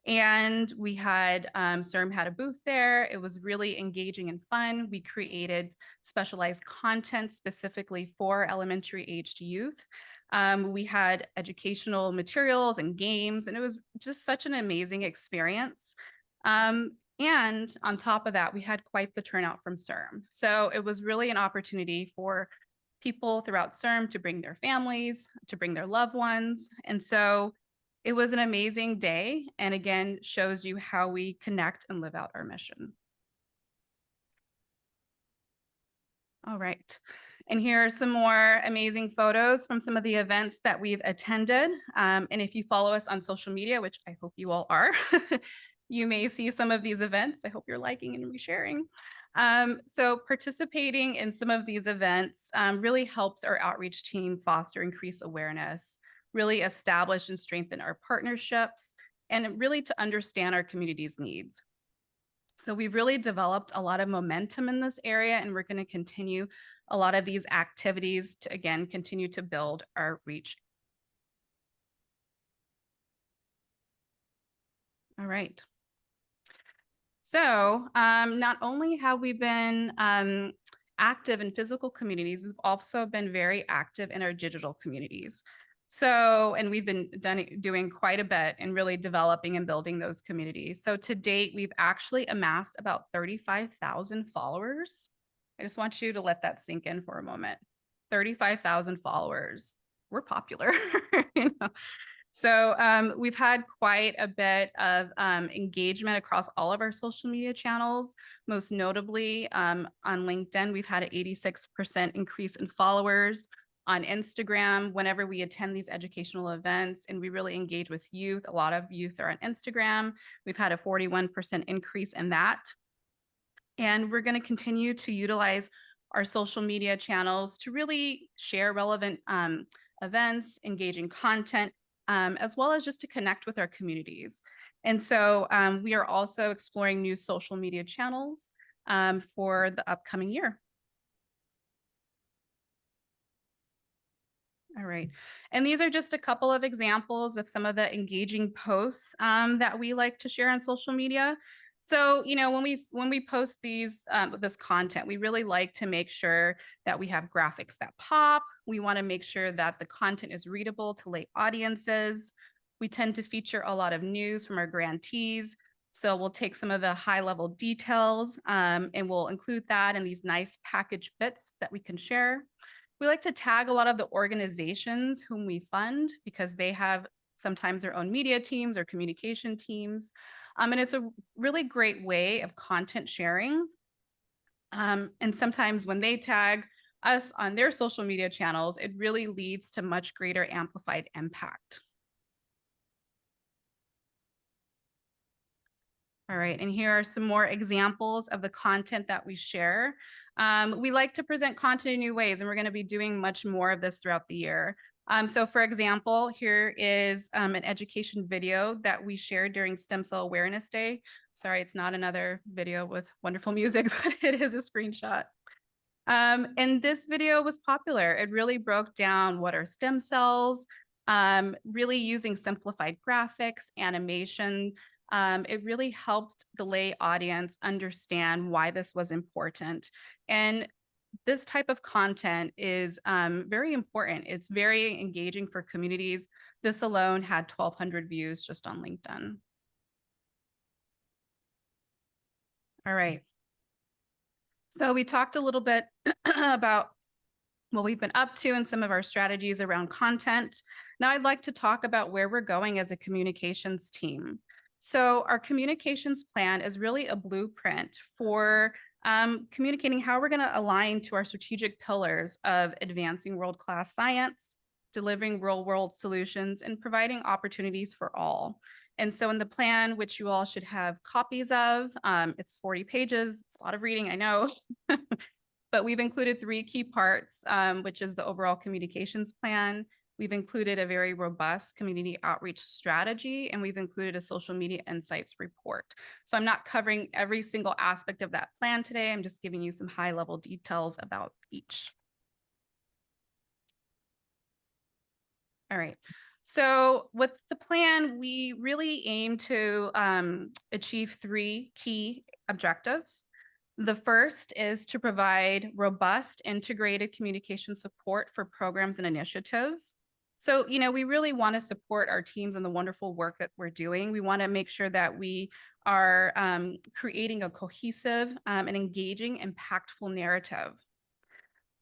And we had, CIRM had a booth there. It was really engaging and fun. We created specialized content specifically for elementary aged youth. We had educational materials and games, and it was just such an amazing experience. And on top of that, we had quite the turnout from CIRM. So it was really an opportunity for people throughout CIRM to bring their families, to bring their loved ones. And so it was an amazing day, and again, shows you how we connect and live out our mission. All right. And here are some more amazing photos from some of the events that we've attended. And if you follow us on social media, which I hope you all are, you may see some of these events. I hope you're liking and resharing. So participating in some of these events really helps our outreach team foster increased awareness, really establish and strengthen our partnerships, and really to understand our community's needs. So we've really developed a lot of momentum in this area, and we're going to continue a lot of these activities to, again, continue to build our reach. All right. So not only have we been active in physical communities, we've also been very active in our digital communities. So, and we've been doing quite a bit in really developing and building those communities. So to date, we've actually amassed about 35,000 followers. I just want you to let that sink in for a moment. 35,000 followers. We're popular. You know? So we've had quite a bit of engagement across all of our social media channels. Most notably on LinkedIn, we've had an 86% increase in followers. On Instagram, whenever we attend these educational events and we really engage with youth, a lot of youth are on Instagram. We've had a 41% increase in that. And we're going to continue to utilize our social media channels to really share relevant events, engaging content, as well as just to connect with our communities. And so we are also exploring new social media channels for the upcoming year. All right. And these are just a couple of examples of some of the engaging posts that we like to share on social media. So, you know, when we post this content, we really like to make sure that we have graphics that pop. We want to make sure that the content is readable to lay audiences. We tend to feature a lot of news from our grantees. So we'll take some of the high level details and we'll include that in these nice package bits that we can share. We like to tag a lot of the organizations whom we fund because they have sometimes their own media teams or communication teams. And it's a really great way of content sharing. And sometimes when they tag us on their social media channels, it really leads to much greater amplified impact. All right, and here are some more examples of the content that we share. We like to present content in new ways, and we're going to be doing much more of this throughout the year. So for example, here is an education video that we shared during Stem Cell Awareness Day. Sorry, it's not another video with wonderful music, but it is a screenshot. And this video was popular. It really broke down what are stem cells, really using simplified graphics, animation. It really helped the lay audience understand why this was important. And this type of content is very important. It's very engaging for communities. This alone had 1,200 views just on LinkedIn. All right. So we talked a little bit about what we've been up to and some of our strategies around content. Now I'd like to talk about where we're going as a communications team. So our communications plan is really a blueprint for communicating how we're going to align to our strategic pillars of advancing world-class science, delivering real-world solutions, and providing opportunities for all. And so in the plan, which you all should have copies of, it's 40 pages, it's a lot of reading, I know, but we've included 3 key parts, which is the overall communications plan. We've included a very robust community outreach strategy, and we've included a social media insights report. So I'm not covering every single aspect of that plan today. I'm just giving you some high-level details about each. All right. So with the plan, we really aim to achieve 3 key objectives. The first is to provide robust integrated communication support for programs and initiatives. So, you know, we really want to support our teams and the wonderful work that we're doing. We want to make sure that we are creating a cohesive and engaging, impactful narrative.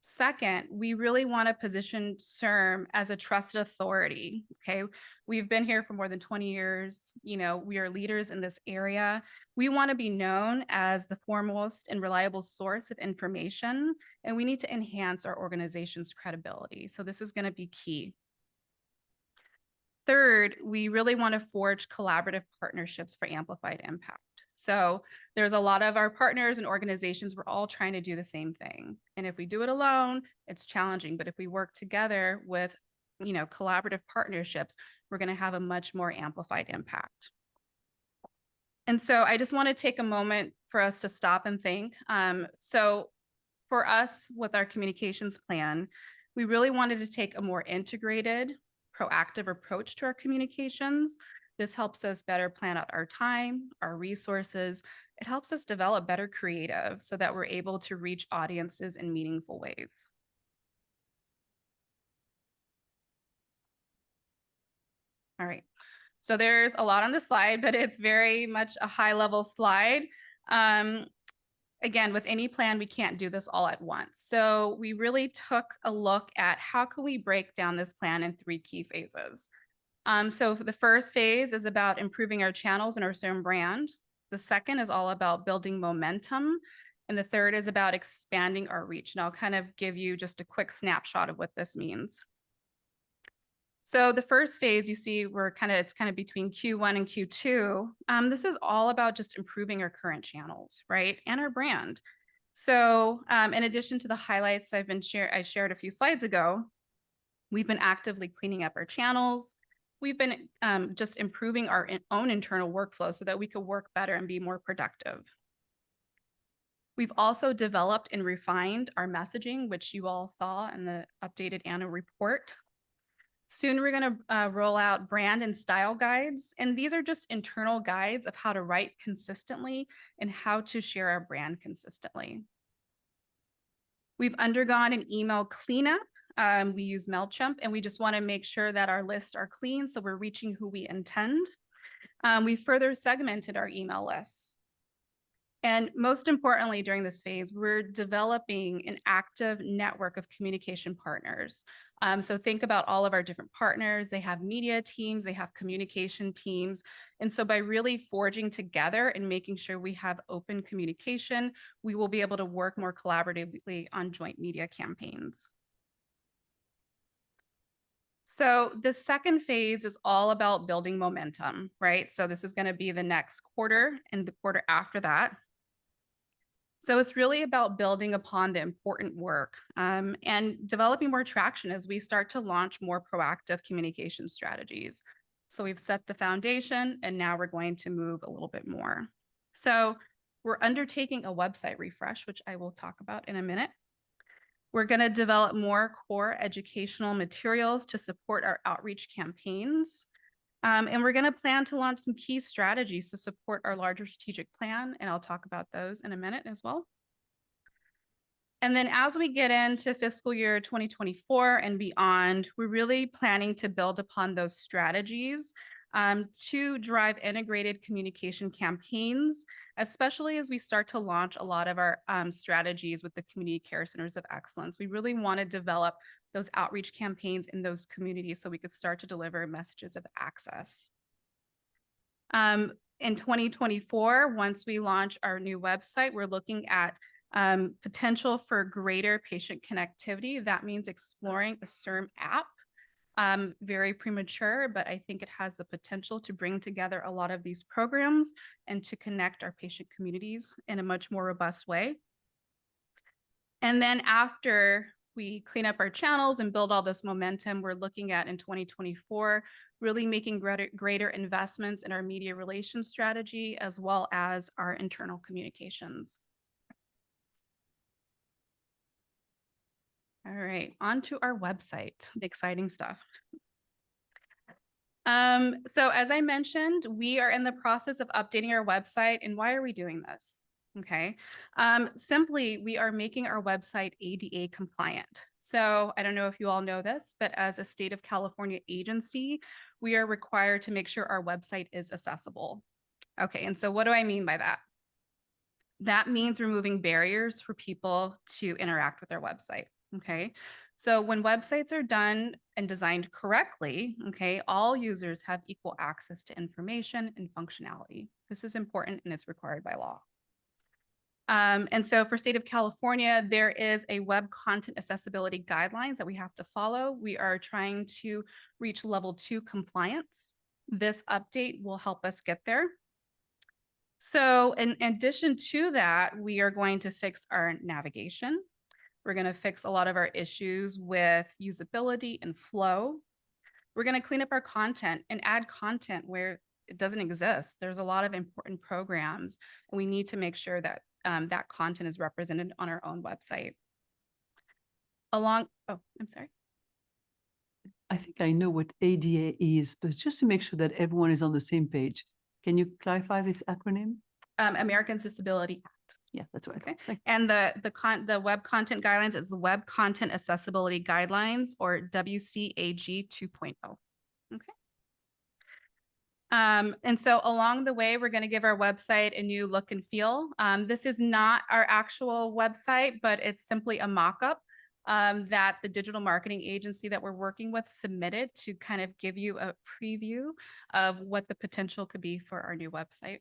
Second, we really want to position CIRM as a trusted authority. Okay. We've been here for more than 20 years. You know, we are leaders in this area. We want to be known as the foremost and reliable source of information, and we need to enhance our organization's credibility. So this is going to be key. Third, we really want to forge collaborative partnerships for amplified impact. So there's a lot of our partners and organizations, we're all trying to do the same thing. And if we do it alone, it's challenging. But if we work together with, you know, collaborative partnerships, we're going to have a much more amplified impact. And so I just want to take a moment for us to stop and think. So for us with our communications plan, we really wanted to take a more integrated, proactive approach to our communications. This helps us better plan out our time, our resources. It helps us develop better creative so that we're able to reach audiences in meaningful ways. All right. So there's a lot on the slide, but it's very much a high level slide. Again, with any plan, we can't do this all at once. So we really took a look at how can we break down this plan in 3 key phases. So for the first phase is about improving our channels and our CIRM brand. The second is all about building momentum. And the third is about expanding our reach. And I'll kind of give you just a quick snapshot of what this means. So the first phase, you see, it's kind of between Q1 and Q2. This is all about just improving our current channels, right? And our brand. So in addition to the highlights I shared a few slides ago, we've been actively cleaning up our channels. We've been just improving our own internal workflow so that we could work better and be more productive. We've also developed and refined our messaging, which you all saw in the updated annual report. Soon we're going to roll out brand and style guides. And these are just internal guides of how to write consistently and how to share our brand consistently. We've undergone an email cleanup. We use MailChimp, and we just want to make sure that our lists are clean so we're reaching who we intend. We further segmented our email lists. And most importantly, during this phase, we're developing an active network of communication partners. So think about all of our different partners. They have media teams, they have communication teams. And so by really forging together and making sure we have open communication, we will be able to work more collaboratively on joint media campaigns. So the second phase is all about building momentum, right? So this is going to be the next quarter and the quarter after that. So it's really about building upon the important work and developing more traction as we start to launch more proactive communication strategies. So we've set the foundation and now we're going to move a little bit more. So we're undertaking a website refresh, which I will talk about in a minute. We're going to develop more core educational materials to support our outreach campaigns. And we're going to plan to launch some key strategies to support our larger strategic plan. And I'll talk about those in a minute as well. And then as we get into fiscal year 2024 and beyond, we're really planning to build upon those strategies to drive integrated communication campaigns, especially as we start to launch a lot of our strategies with the community care centers of excellence. We really want to develop those outreach campaigns in those communities so we could start to deliver messages of access. In 2024, once we launch our new website, we're looking at potential for greater patient connectivity. That means exploring a CIRM app. Very premature, but I think it has the potential to bring together a lot of these programs and to connect our patient communities in a much more robust way. And then after we clean up our channels and build all this momentum, we're looking at in 2024, really making greater investments in our media relations strategy, as well as our internal communications. All right, on to our website, the exciting stuff. So as I mentioned, we are in the process of updating our website. And why are we doing this? Okay, simply, we are making our website ADA compliant. So I don't know if you all know this, but as a state of California agency, we are required to make sure our website is accessible. Okay, and so what do I mean by that? That means removing barriers for people to interact with our website. Okay. So when websites are done and designed correctly, okay, all users have equal access to information and functionality. This is important and it's required by law. And so for state of California, there is a web content accessibility guidelines that we have to follow. We are trying to reach level 2 compliance. This update will help us get there. So in addition to that, we are going to fix our navigation. We're going to fix a lot of our issues with usability and flow. We're going to clean up our content and add content where it doesn't exist. There's a lot of important programs, and we need to make sure that that content is represented on our own website. Oh, I'm sorry. I think I know what ADA is, but just to make sure that everyone is on the same page, can you clarify this acronym? Americans Disability Act. Yeah, that's right. Okay. And the web content guidelines is the Web Content Accessibility Guidelines, or WCAG 2.0. Okay. And so along the way, we're going to give our website a new look and feel. This is not our actual website, but it's simply a mock-up that the digital marketing agency that we're working with submitted to kind of give you a preview of what the potential could be for our new website.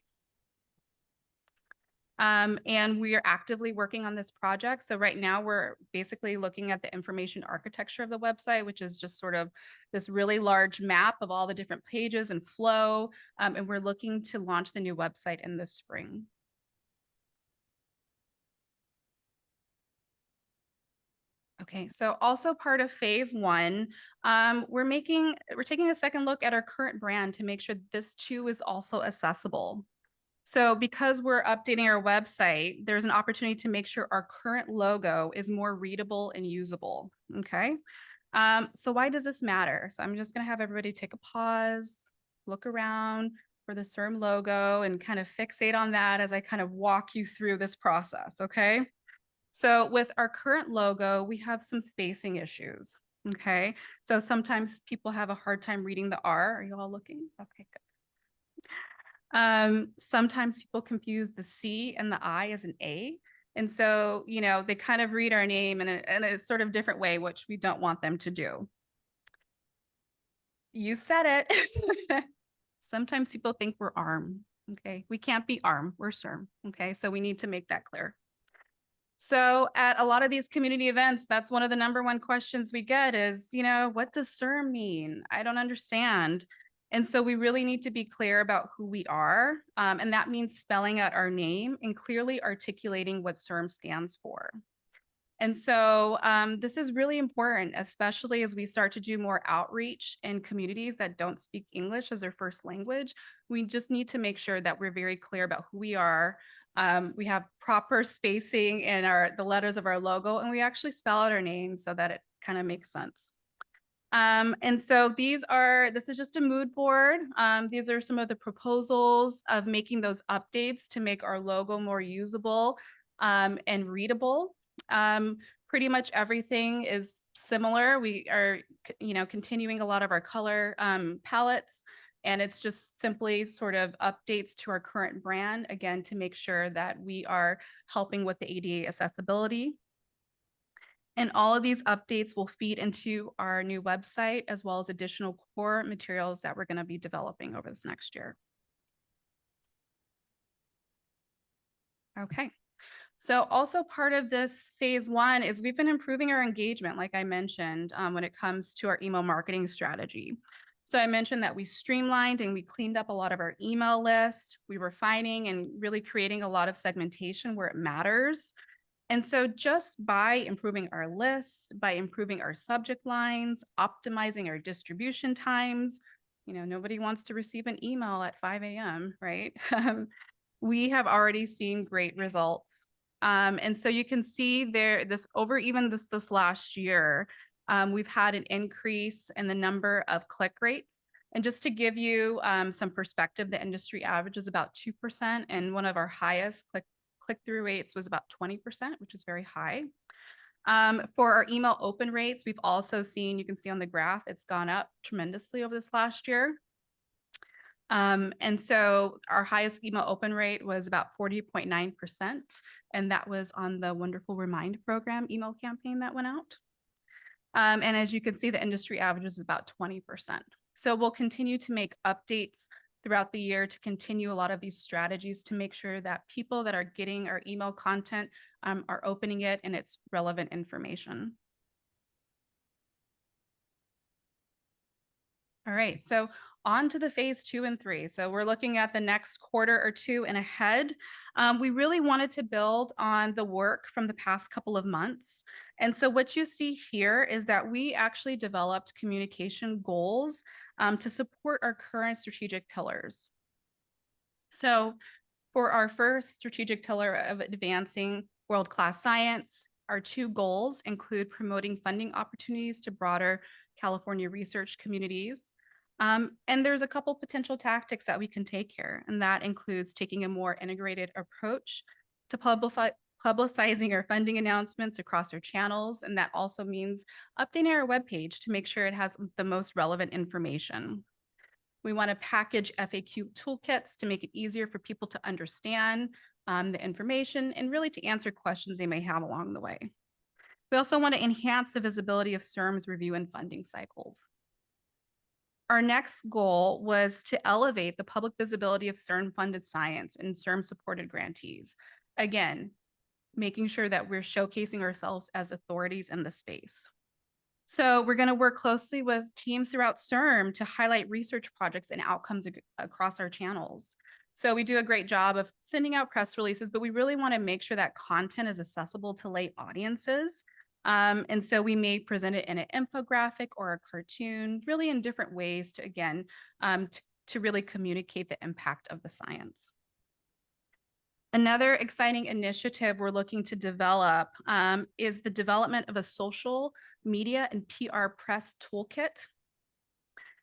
And we are actively working on this project. So right now we're basically looking at the information architecture of the website, which is just sort of this really large map of all the different pages and flow. And we're looking to launch the new website in the spring. Okay, so also part of phase 1, we're taking a second look at our current brand to make sure this too is also accessible. So because we're updating our website, there's an opportunity to make sure our current logo is more readable and usable, okay? So why does this matter? So I'm just gonna have everybody take a pause, look around for the CIRM logo and kind of fixate on that as I kind of walk you through this process, okay? So with our current logo, we have some spacing issues, okay? So sometimes people have a hard time reading the R. Are you all looking? Okay, good. Sometimes people confuse the C and the I as an A. And so, you know, they kind of read our name in a sort of different way, which we don't want them to do. You said it. Sometimes people think we're ARM. Okay, we can't be ARM, we're CIRM. Okay, so we need to make that clear. So at a lot of these community events, that's one of the #1 questions we get is, you know, what does CIRM mean? I don't understand. And so we really need to be clear about who we are. And that means spelling out our name and clearly articulating what CIRM stands for. And so this is really important, especially as we start to do more outreach in communities that don't speak English as their first language. We just need to make sure that we're very clear about who we are. We have proper spacing in the letters of our logo, and we actually spell out our name so that it kind of makes sense. And so this is just a mood board. These are some of the proposals of making those updates to make our logo more usable and readable. Pretty much everything is similar. We are, you know, continuing a lot of our color palettes, and it's just simply sort of updates to our current brand, again, to make sure that we are helping with the ADA accessibility. And all of these updates will feed into our new website, as well as additional core materials that we're going to be developing over this next year. Okay. So also part of this phase 1 is we've been improving our engagement, like I mentioned, when it comes to our email marketing strategy. So I mentioned that we streamlined and we cleaned up a lot of our email list. We were refining and really creating a lot of segmentation where it matters. And so just by improving our list, by improving our subject lines, optimizing our distribution times, you know, nobody wants to receive an email at 5 a.m., right? We have already seen great results. And so you can see there, this last year, we've had an increase in the number of click rates. And just to give you some perspective, the industry average is about 2%, and one of our highest click-through rates was about 20%, which is very high. For our email open rates, we've also seen, you can see on the graph, it's gone up tremendously over this last year. And so our highest email open rate was about 40.9%. And that was on the Wonderful Remind program email campaign that went out. And as you can see, the industry average is about 20%. So we'll continue to make updates throughout the year to continue a lot of these strategies to make sure that people that are getting our email content are opening it and it's relevant information. All right, so on to the phase 2 and 3. So we're looking at the next quarter or two and ahead. We really wanted to build on the work from the past couple of months. And so what you see here is that we actually developed communication goals to support our current strategic pillars. So for our first strategic pillar of advancing world-class science, our 2 goals include promoting funding opportunities to broader California research communities. And there's a couple potential tactics that we can take here, and that includes taking a more integrated approach to publicizing our funding announcements across our channels. And that also means updating our webpage to make sure it has the most relevant information. We want to package FAQ toolkits to make it easier for people to understand the information and really to answer questions they may have along the way. We also want to enhance the visibility of CIRM's review and funding cycles. Our next goal was to elevate the public visibility of CIRM-funded science and CIRM-supported grantees. Again, making sure that we're showcasing ourselves as authorities in the space. So we're going to work closely with teams throughout CIRM to highlight research projects and outcomes across our channels. So we do a great job of sending out press releases, but we really want to make sure that content is accessible to lay audiences. And so we may present it in an infographic or a cartoon, really in different ways to, again, to really communicate the impact of the science. Another exciting initiative we're looking to develop is the development of a social media and PR press toolkit.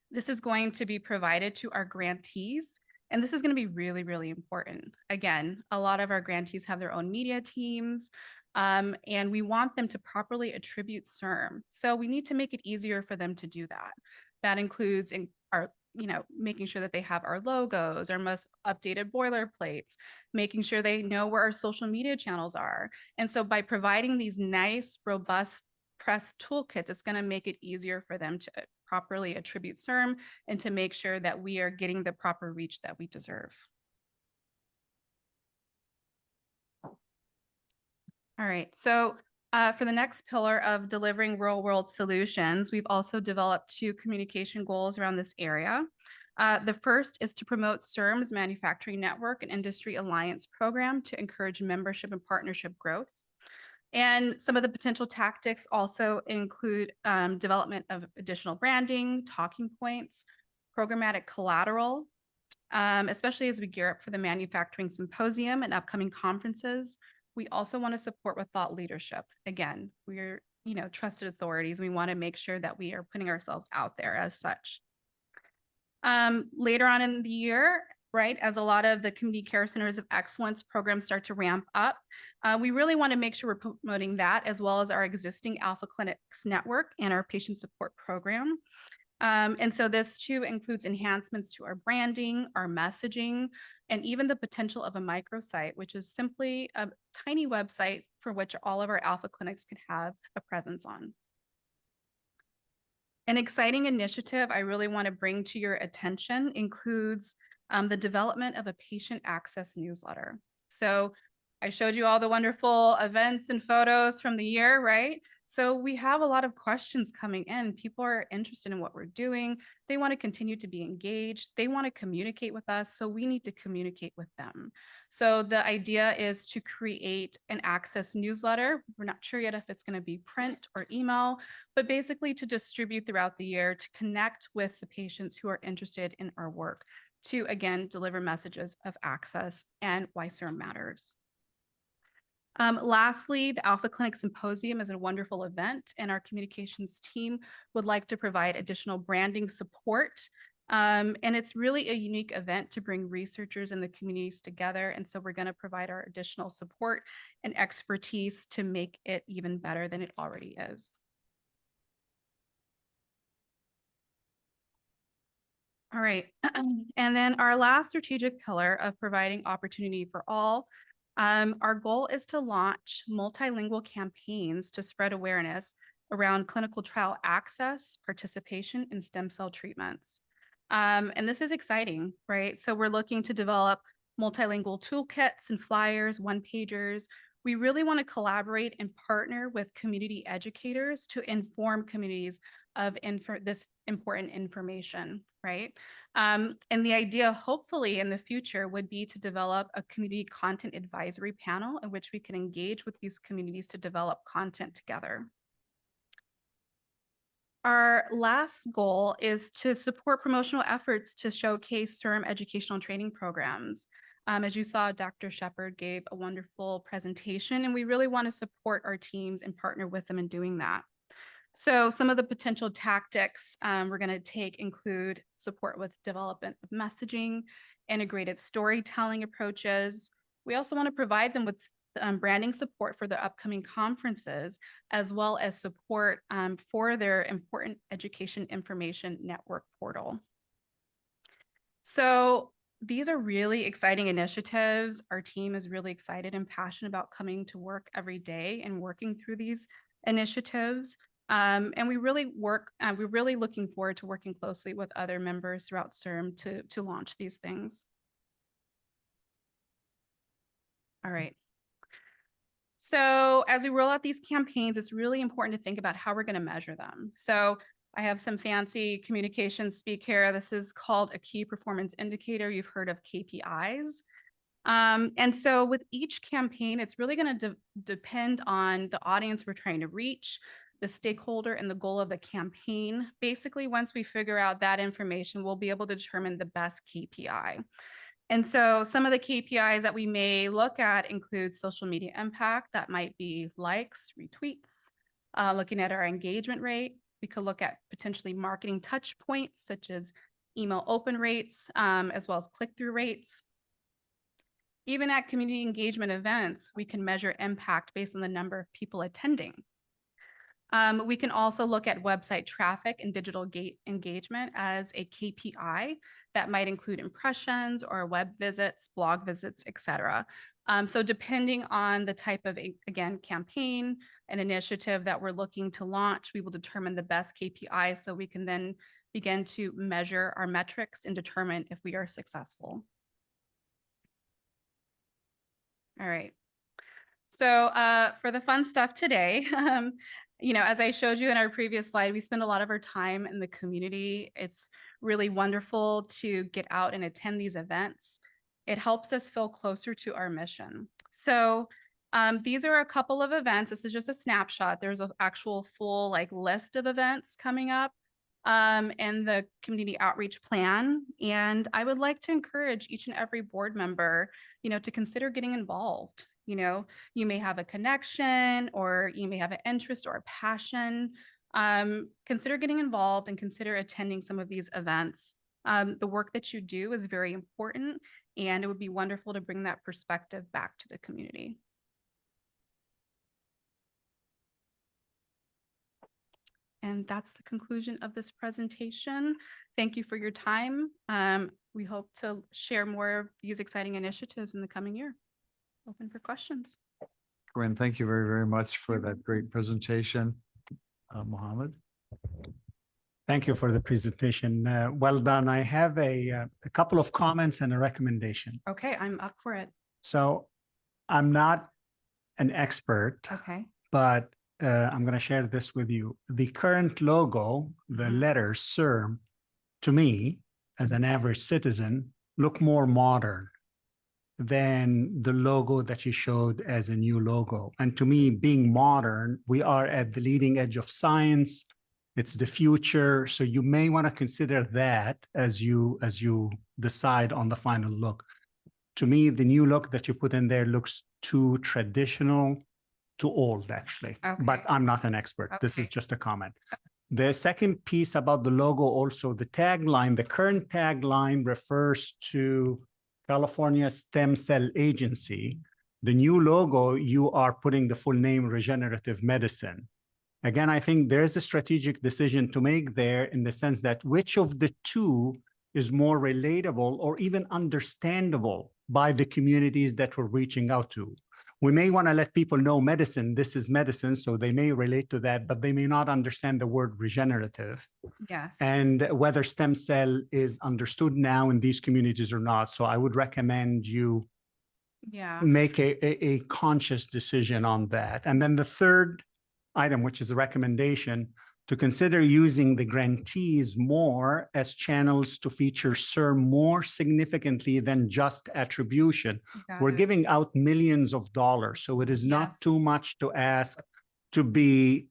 This is going to be provided to our grantees, and this is going to be really, really important. Again, a lot of our grantees have their own media teams, and we want them to properly attribute CIRM. So we need to make it easier for them to do that. That includes making sure that they have our logos, our most updated boilerplates, making sure they know where our social media channels are. And so by providing these nice, robust press toolkits, it's going to make it easier for them to properly attribute CIRM and to make sure that we are getting the proper reach that we deserve. All right, so for the next pillar of delivering real-world solutions, we've also developed 2 communication goals around this area. The first is to promote CIRM's manufacturing network and industry alliance program to encourage membership and partnership growth. And some of the potential tactics also include development of additional branding, talking points, programmatic collateral, especially as we gear up for the manufacturing symposium and upcoming conferences. We also want to support with thought leadership. Again, we're trusted authorities. We want to make sure that we are putting ourselves out there as such. Later on in the year, right, as a lot of the community care centers of excellence programs start to ramp up, we really want to make sure we're promoting that as well as our existing Alpha Clinics network and our patient support program. And so this too includes enhancements to our branding, our messaging, and even the potential of a microsite, which is simply a tiny website for which all of our Alpha Clinics could have a presence on. An exciting initiative I really want to bring to your attention includes the development of a patient access newsletter. So I showed you all the wonderful events and photos from the year, right? So we have a lot of questions coming in. People are interested in what we're doing. They want to continue to be engaged. They want to communicate with us. So we need to communicate with them. So the idea is to create an access newsletter. We're not sure yet if it's going to be print or email, but basically to distribute throughout the year to connect with the patients who are interested in our work to, again, deliver messages of access and why CIRM matters. Lastly, the Alpha Clinic Symposium is a wonderful event, and our communications team would like to provide additional branding support. And it's really a unique event to bring researchers and the communities together. And so we're going to provide our additional support and expertise to make it even better than it already is. All right. And then our last strategic pillar of providing opportunity for all. Our goal is to launch multilingual campaigns to spread awareness around clinical trial access, participation in stem cell treatments. And this is exciting, right? So we're looking to develop multilingual toolkits and flyers, one-pagers. We really want to collaborate and partner with community educators to inform communities of this important information, right? And the idea, hopefully in the future, would be to develop a community content advisory panel in which we can engage with these communities to develop content together. Our last goal is to support promotional efforts to showcase SERM educational training programs. As you saw, Dr. Shepard gave a wonderful presentation, and we really want to support our teams and partner with them in doing that. So some of the potential tactics we're going to take include support with development of messaging, integrated storytelling approaches. We also want to provide them with branding support for the upcoming conferences, as well as support for their important education information network portal. So these are really exciting initiatives. Our team is really excited and passionate about coming to work every day and working through these initiatives. And we're really looking forward to working closely with other members throughout CIRM to launch these things. All right. So as we roll out these campaigns, it's really important to think about how we're going to measure them. So I have some fancy communication speak here. This is called a key performance indicator. You've heard of KPIs. And so with each campaign, it's really going to depend on the audience we're trying to reach, the stakeholder, and the goal of the campaign. Basically, once we figure out that information, we'll be able to determine the best KPI. And so some of the KPIs that we may look at include social media impact. That might be likes, retweets, looking at our engagement rate. We could look at potentially marketing touch points, such as email open rates, as well as click-through rates. Even at community engagement events, we can measure impact based on the number of people attending. We can also look at website traffic and digital engagement as a KPI that might include impressions or web visits, blog visits, etc. So depending on the type of, again, campaign and initiative that we're looking to launch, we will determine the best KPI so we can then begin to measure our metrics and determine if we are successful. All right. So for the fun stuff today, you know, as I showed you in our previous slide, we spend a lot of our time in the community. It's really wonderful to get out and attend these events. It helps us feel closer to our mission. So these are a couple of events. This is just a snapshot. There's an actual full list of events coming up in the community outreach plan. And I would like to encourage each and every board member, you know, to consider getting involved. You know, you may have a connection or you may have an interest or a passion. Consider getting involved and consider attending some of these events. The work that you do is very important, and it would be wonderful to bring that perspective back to the community. And that's the conclusion of this presentation. Thank you for your time. We hope to share more of these exciting initiatives in the coming year. Open for questions. Corinne, thank you very, very much for that great presentation. Mohammed. Thank you for the presentation. Well done. I have a couple of comments and a recommendation. Okay, I'm up for it. So I'm not an expert, Okay. but I'm going to share this with you. The current logo, the letters SERM, to me, as an average citizen, look more modern than the logo that you showed as a new logo. And to me, being modern, we are at the leading edge of science. It's the future. So you may want to consider that as you decide on the final look. To me, the new look that you put in there looks too traditional, too old, actually. Okay. But I'm not an expert. This is Okay. just a comment. The second piece about the logo, also the tagline, the current tagline refers to California Stem Cell Agency. The new logo, you are putting the full name Regenerative Medicine. Again, I think there is a strategic decision to make there in the sense that which of the two is more relatable or even understandable by the communities that we're reaching out to. We may want to let people know medicine, this is medicine, so they may relate to that, but they may not understand the word regenerative Yes. and whether stem cell is understood now in these communities or not. So I would recommend you Yeah. make a conscious decision on that. And then the third item, which is a recommendation, to consider using the grantees more as channels to feature CIRM more significantly than just attribution. Got We're it. giving out millions of dollars, so it is not too Yes. much to ask to be,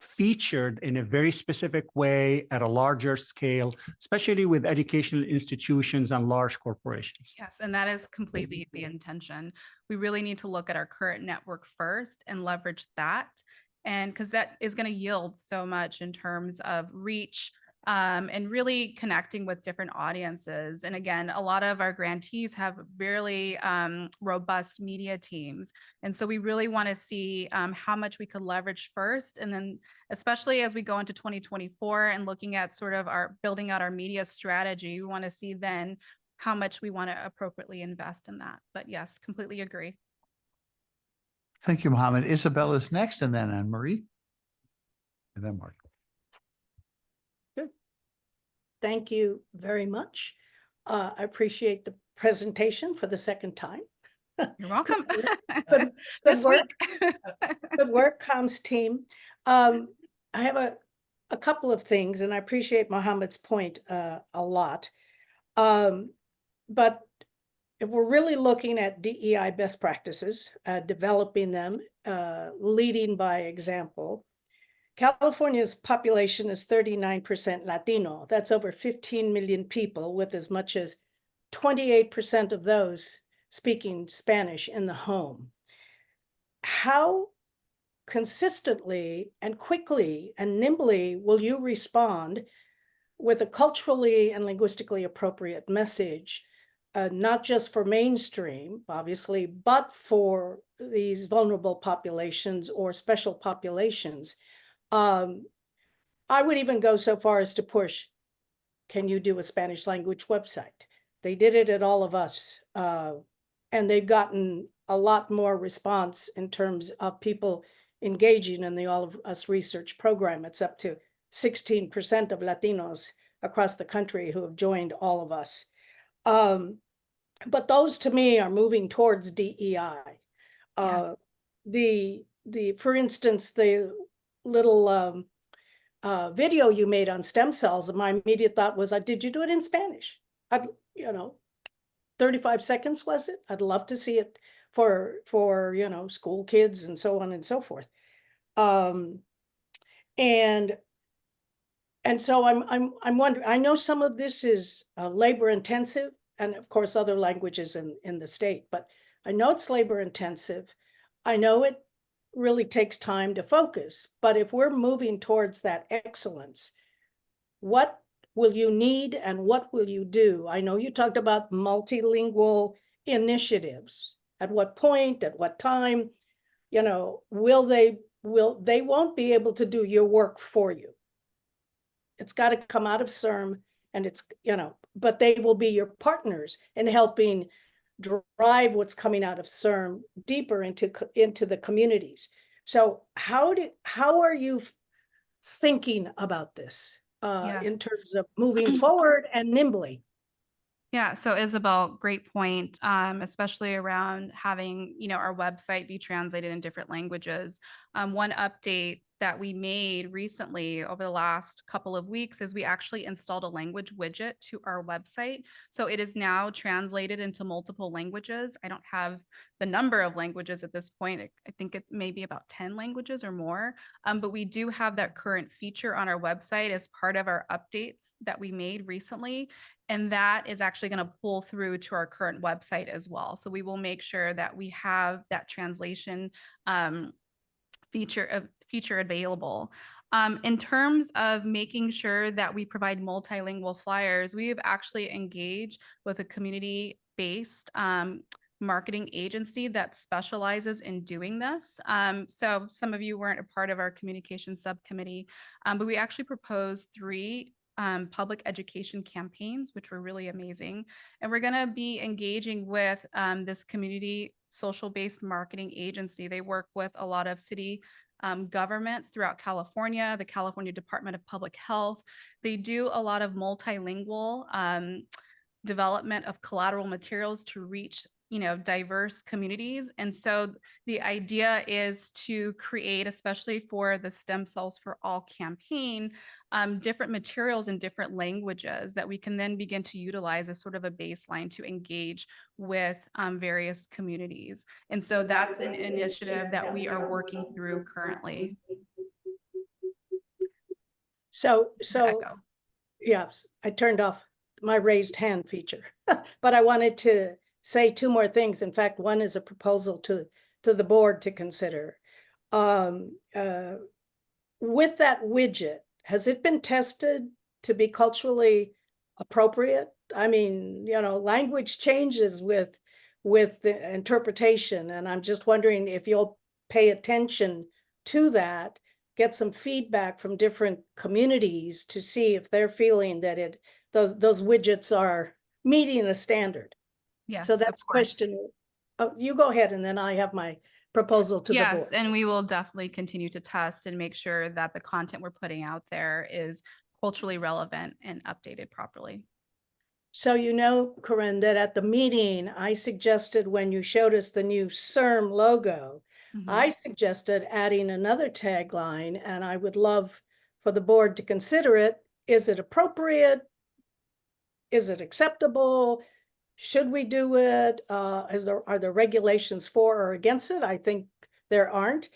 featured in a very specific way at a larger scale, especially with educational institutions and large corporations. Yes, and that is completely the intention. We really need to look at our current network first and leverage that. And because that is going to yield so much in terms of reach, and really connecting with different audiences. And again, a lot of our grantees have really robust media teams. And so we really want to see how much we could leverage first. And then especially as we go into 2024 and looking at sort of our building out our media strategy, we want to see then how much we want to appropriately invest in that. But yes, completely agree. Thank you, Mohammed. Isabel is next, and then Anne Marie. And then Mark. Thank you very much. I appreciate the presentation for the second time. You're welcome. Good This work. week. Good work, comms team. I have a couple of things, and I appreciate Mohammed's point a lot. But if we're really looking at DEI best practices, developing them, leading by example, California's population is 39% Latino. That's over 15 million people, with as much as 28% of those speaking Spanish in the home. How consistently and quickly and nimbly will you respond with a culturally and linguistically appropriate message, not just for mainstream, obviously, but for these vulnerable populations or special populations? I would even go so far as to push, can you do a Spanish language website? They did it at All of Us, and they've gotten a lot more response in terms of people engaging in the All of Us research program. It's up to 16% of Latinos across the country who have joined All of Us. But those to me are moving towards DEI. For instance, the little video you made on stem cells, my immediate thought was, did you do it in Spanish? 35 seconds was it? I'd love to see it for school kids and so on and so forth. And so I'm wondering, I know some of this is labor intensive, and of course other languages in the state, but I know it's labor intensive. I know it really takes time to focus, but if we're moving towards that excellence, what will you need and what will you do? I know you talked about multilingual initiatives. At what point, at what time, they won't be able to do your work for you. It's got to come out of CIRM, and but they will be your partners in helping drive what's coming out of CIRM deeper into the communities. So how are you thinking about this in terms of moving forward and nimbly? Yeah, so Isabel, great point, especially around having, our website be translated in different languages. One update that we made recently over the last couple of weeks is we actually installed a language widget to our website. So it is now translated into multiple languages. I don't have the number of languages at this point. I think it may be about 10 languages or more, but we do have that current feature on our website as part of our updates that we made recently. And that is actually going to pull through to our current website as well. So we will make sure that we have that translation feature available. In terms of making sure that we provide multilingual flyers, we have actually engaged with a community-based marketing agency that specializes in doing this. So some of you weren't a part of our communication subcommittee, but we actually proposed 3 public education campaigns, which were really amazing. And we're going to be engaging with this community social-based marketing agency. They work with a lot of city governments throughout California, the California Department of Public Health. They do a lot of multilingual development of collateral materials to reach diverse communities. And so the idea is to create, especially for the Stem Cells for All campaign, different materials in different languages that we can then begin to utilize as sort of a baseline to engage with various communities. And so that's an initiative that we are working through currently. So, yes, I turned off my raised hand feature, but I wanted to say two more things. In fact, one is a proposal to the board to consider. With that widget, has it been tested to be culturally appropriate? I mean, language changes with the interpretation, and I'm just wondering if you'll pay attention to that, get some feedback from different communities to see if they're feeling that those widgets are meeting a standard. Yes. So that's question. Oh, you go ahead, and then I have my proposal to the board. Yes, and we will definitely continue to test and make sure that the content we're putting out there is culturally relevant and updated properly. So Corinne, that at the meeting, I suggested when you showed us the new CIRM logo, I suggested adding another tagline, and I would love for the board to consider it. Is it appropriate? Is it acceptable? Should we do it? Are there regulations for or against it? I think there aren't.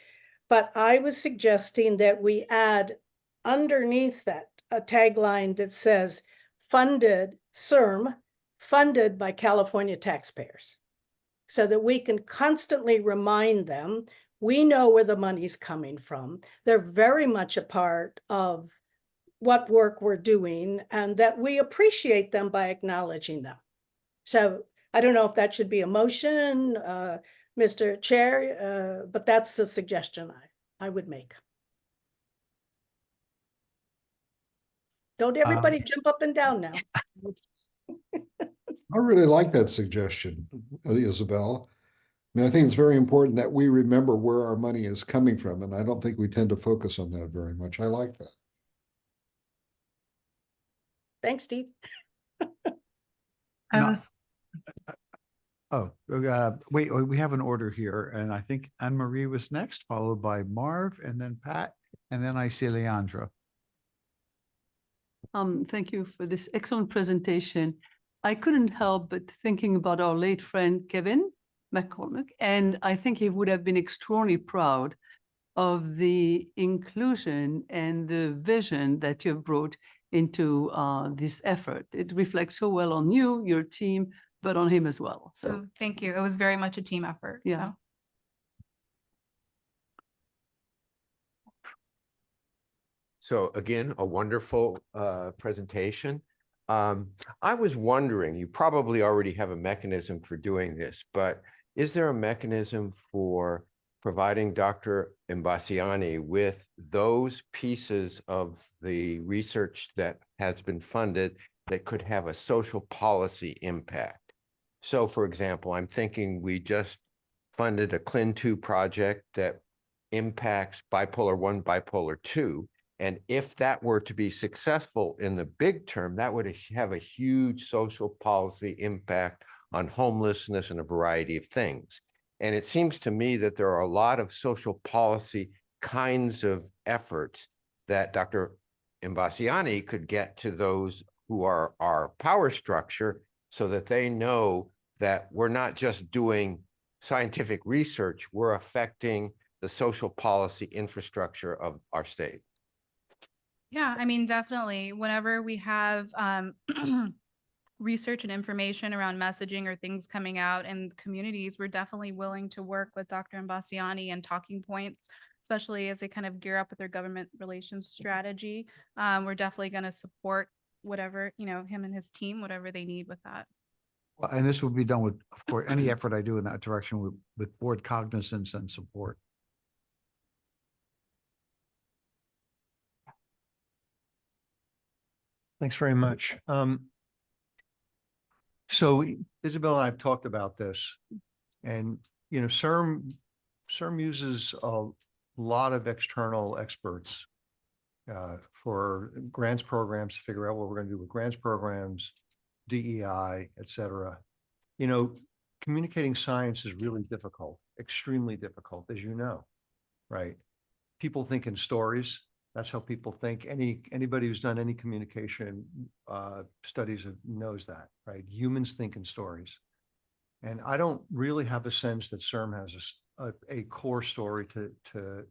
But I was suggesting that we add underneath that a tagline that says funded, CIRM, funded by California taxpayers, so that we can constantly remind them we know where the money's coming from. They're very much a part of what work we're doing, and that we appreciate them by acknowledging them. So I don't know if that should be a motion, Mr. Chair, but that's the suggestion I would make. Don't everybody jump up and down now. I really like that suggestion, Isabel. I mean, I think it's very important that we remember where our money is coming from, and I don't think we tend to focus on that very much. I like that. Thanks, Steve. Wait, we have an order here, and I think Anne Marie was next, followed by Marv, and then Pat, and then I see Leandra. Thank you for this excellent presentation. I couldn't help but thinking about our late friend, Kevin McCormick, and I think he would have been extraordinarily proud of the inclusion and the vision that you've brought into this effort. It reflects so well on you, your team, but on him as well. So thank you. It was very much a team effort. Yeah. So again, a wonderful presentation. I was wondering, you probably already have a mechanism for doing this, but is there a mechanism for providing Dr. Imbassiani with those pieces of the research that has been funded that could have a social policy impact? So for example, I'm thinking we just funded a CLIN2 project that impacts bipolar 1, bipolar 2. And if that were to be successful in the big term, that would have a huge social policy impact on homelessness and a variety of things. And it seems to me that there are a lot of social policy kinds of efforts that Dr. Imbassiani could get to those who are our power structure, so that they know that we're not just doing scientific research, we're affecting the social policy infrastructure of our state. Yeah, I mean, definitely. Whenever we have research and information around messaging or things coming out in communities, we're definitely willing to work with Dr. Imbassiani and talking points, especially as they kind of gear up with their government relations strategy. We're definitely going to support whatever, him and his team, whatever they need with that. Well, and this will be done with, of course, any effort I do in that direction with board cognizance and support. Thanks very much. So Isabel and I have talked about this, and CERM uses a lot of external experts for grants programs to figure out what we're going to do with grants programs, DEI, et cetera. Communicating science is really difficult, extremely difficult, as you know, right? People think in stories. That's how people think. Anybody who's done any communication studies knows that, right? Humans think in stories. And I don't really have a sense that CERM has a core story to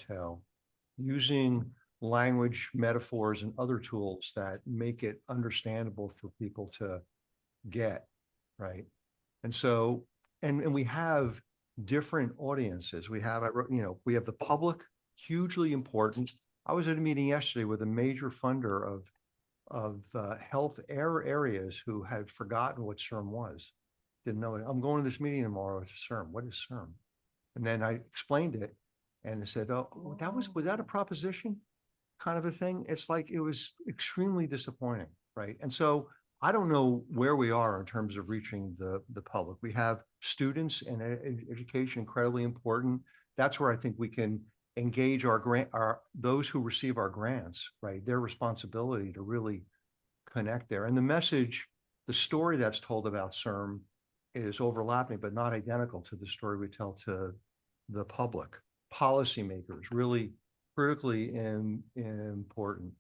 tell. Using language, metaphors, and other tools that make it understandable for people to get, right? And so, and we have different audiences. We have the public, hugely important. I was at a meeting yesterday with a major funder of health areas who had forgotten what CERM was. Didn't know it. I'm going to this meeting tomorrow. It's CERM. What is CERM? And then I explained it, and they said, "Oh, was that a proposition?" Kind of a thing. It's like it was extremely disappointing, right? And so I don't know where we are in terms of reaching the public. We have students and education incredibly important. That's where I think we can engage those who receive our grants, right? Their responsibility to really connect there. And the message, the story that's told about CERM is overlapping, but not identical to the story we tell to the public. Policymakers, really critically important.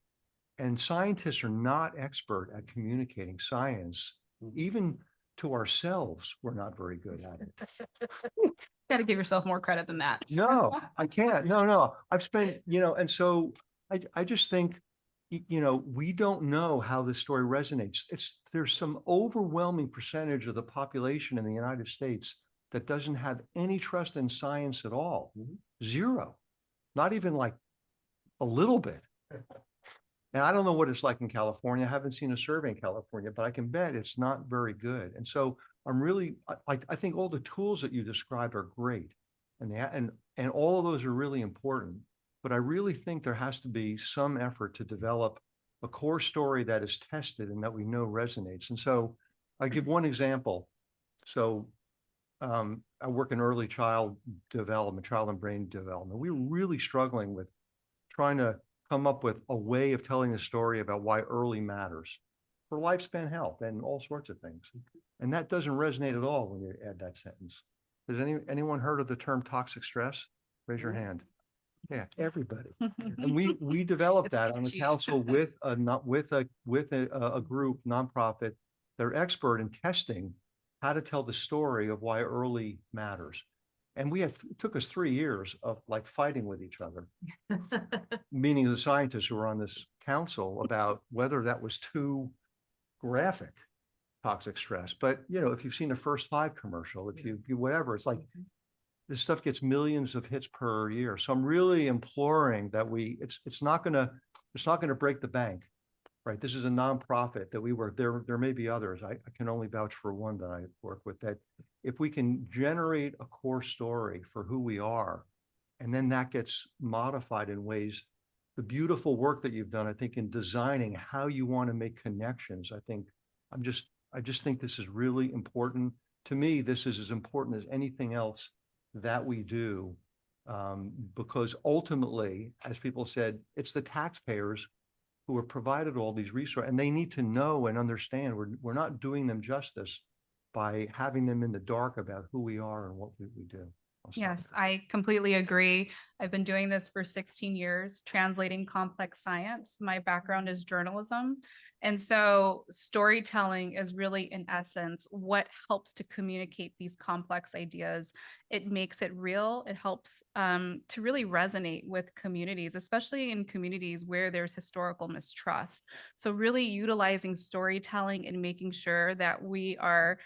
And scientists are not expert at communicating science. Even to ourselves, we're not very good at it. Got to give yourself more credit than that. No, I can't. No. I've spent, and so I just think, we don't know how this story resonates. There's some overwhelming percentage of the population in the United States that doesn't have any trust in science at all. Zero. Not even like a little bit. And I don't know what it's like in California. I haven't seen a survey in California, but I can bet it's not very good. And so I think all the tools that you described are great. And all of those are really important. But I really think there has to be some effort to develop a core story that is tested and that we know resonates. And so I give one example. So I work in early child development, child and brain development. We were really struggling with trying to come up with a way of telling the story about why early matters for lifespan health and all sorts of things. And that doesn't resonate at all when you add that sentence. Has anyone heard of the term toxic stress? Raise your hand. Yeah, everybody. And we developed that on the council with a group, nonprofit. They're expert in testing how to tell the story of why early matters. And it took us 3 years of like fighting with each other, meaning the scientists who were on this council, about whether that was too graphic, toxic stress. But, if you've seen the First 5 commercial, if you whatever, it's like this stuff gets millions of hits per year. So I'm really imploring that it's not going to break the bank, right? This is a nonprofit that we work, there may be others. I can only vouch for one that I work with, that if we can generate a core story for who we are, and then that gets modified in ways, the beautiful work that you've done, I think, in designing how you want to make connections. I just think this is really important. To me, this is as important as anything else that we do, because ultimately, as people said, it's the taxpayers who are provided all these resources, and they need to know and understand we're not doing them justice by having them in the dark about who we are and what we do. Yes, I completely agree. I've been doing this for 16 years, translating complex science. My background is journalism. And so storytelling is really, in essence, what helps to communicate these complex ideas. It makes it real. It helps to really resonate with communities, especially in communities where there's historical mistrust. So really utilizing storytelling and making sure that we are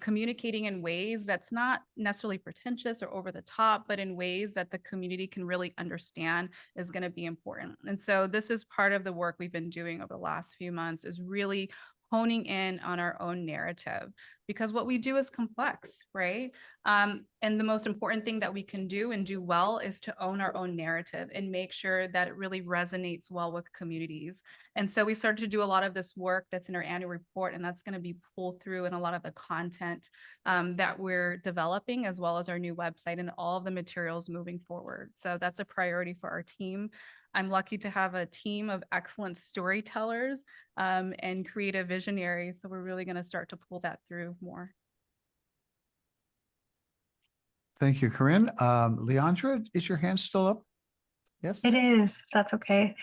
communicating in ways that's not necessarily pretentious or over the top, but in ways that the community can really understand is going to be important. And so this is part of the work we've been doing over the last few months, is really honing in on our own narrative, because what we do is complex, right? And the most important thing that we can do and do well is to own our own narrative and make sure that it really resonates well with communities. And so we started to do a lot of this work that's in our annual report, and that's going to be pulled through in a lot of the content that we're developing, as well as our new website and all of the materials moving forward. So that's a priority for our team. I'm lucky to have a team of excellent storytellers and creative visionaries. So we're really going to start to pull that through more. Thank you, Corinne. Leandra, is your hand still up? Yes. It is, if that's okay.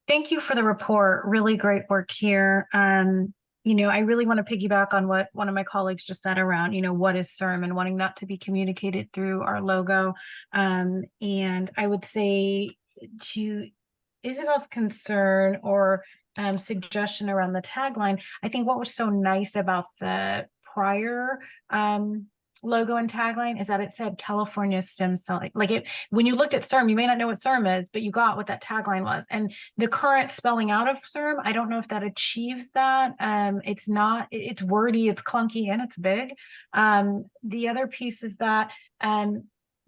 Thank you for the report. Really great work here. You know, I really want to piggyback on what one of my colleagues just said around, you know, what is CIRM and wanting that to be communicated through our logo. And I would say to Isabel's concern or suggestion around the tagline, I think what was so nice about the prior logo and tagline is that it said California stem cell. Like it, when you looked at CIRM, you may not know what CIRM is, but you got what that tagline was. And the current spelling out of CIRM, I don't know if that achieves that. It's not, it's wordy, it's clunky, and it's big. The other piece is that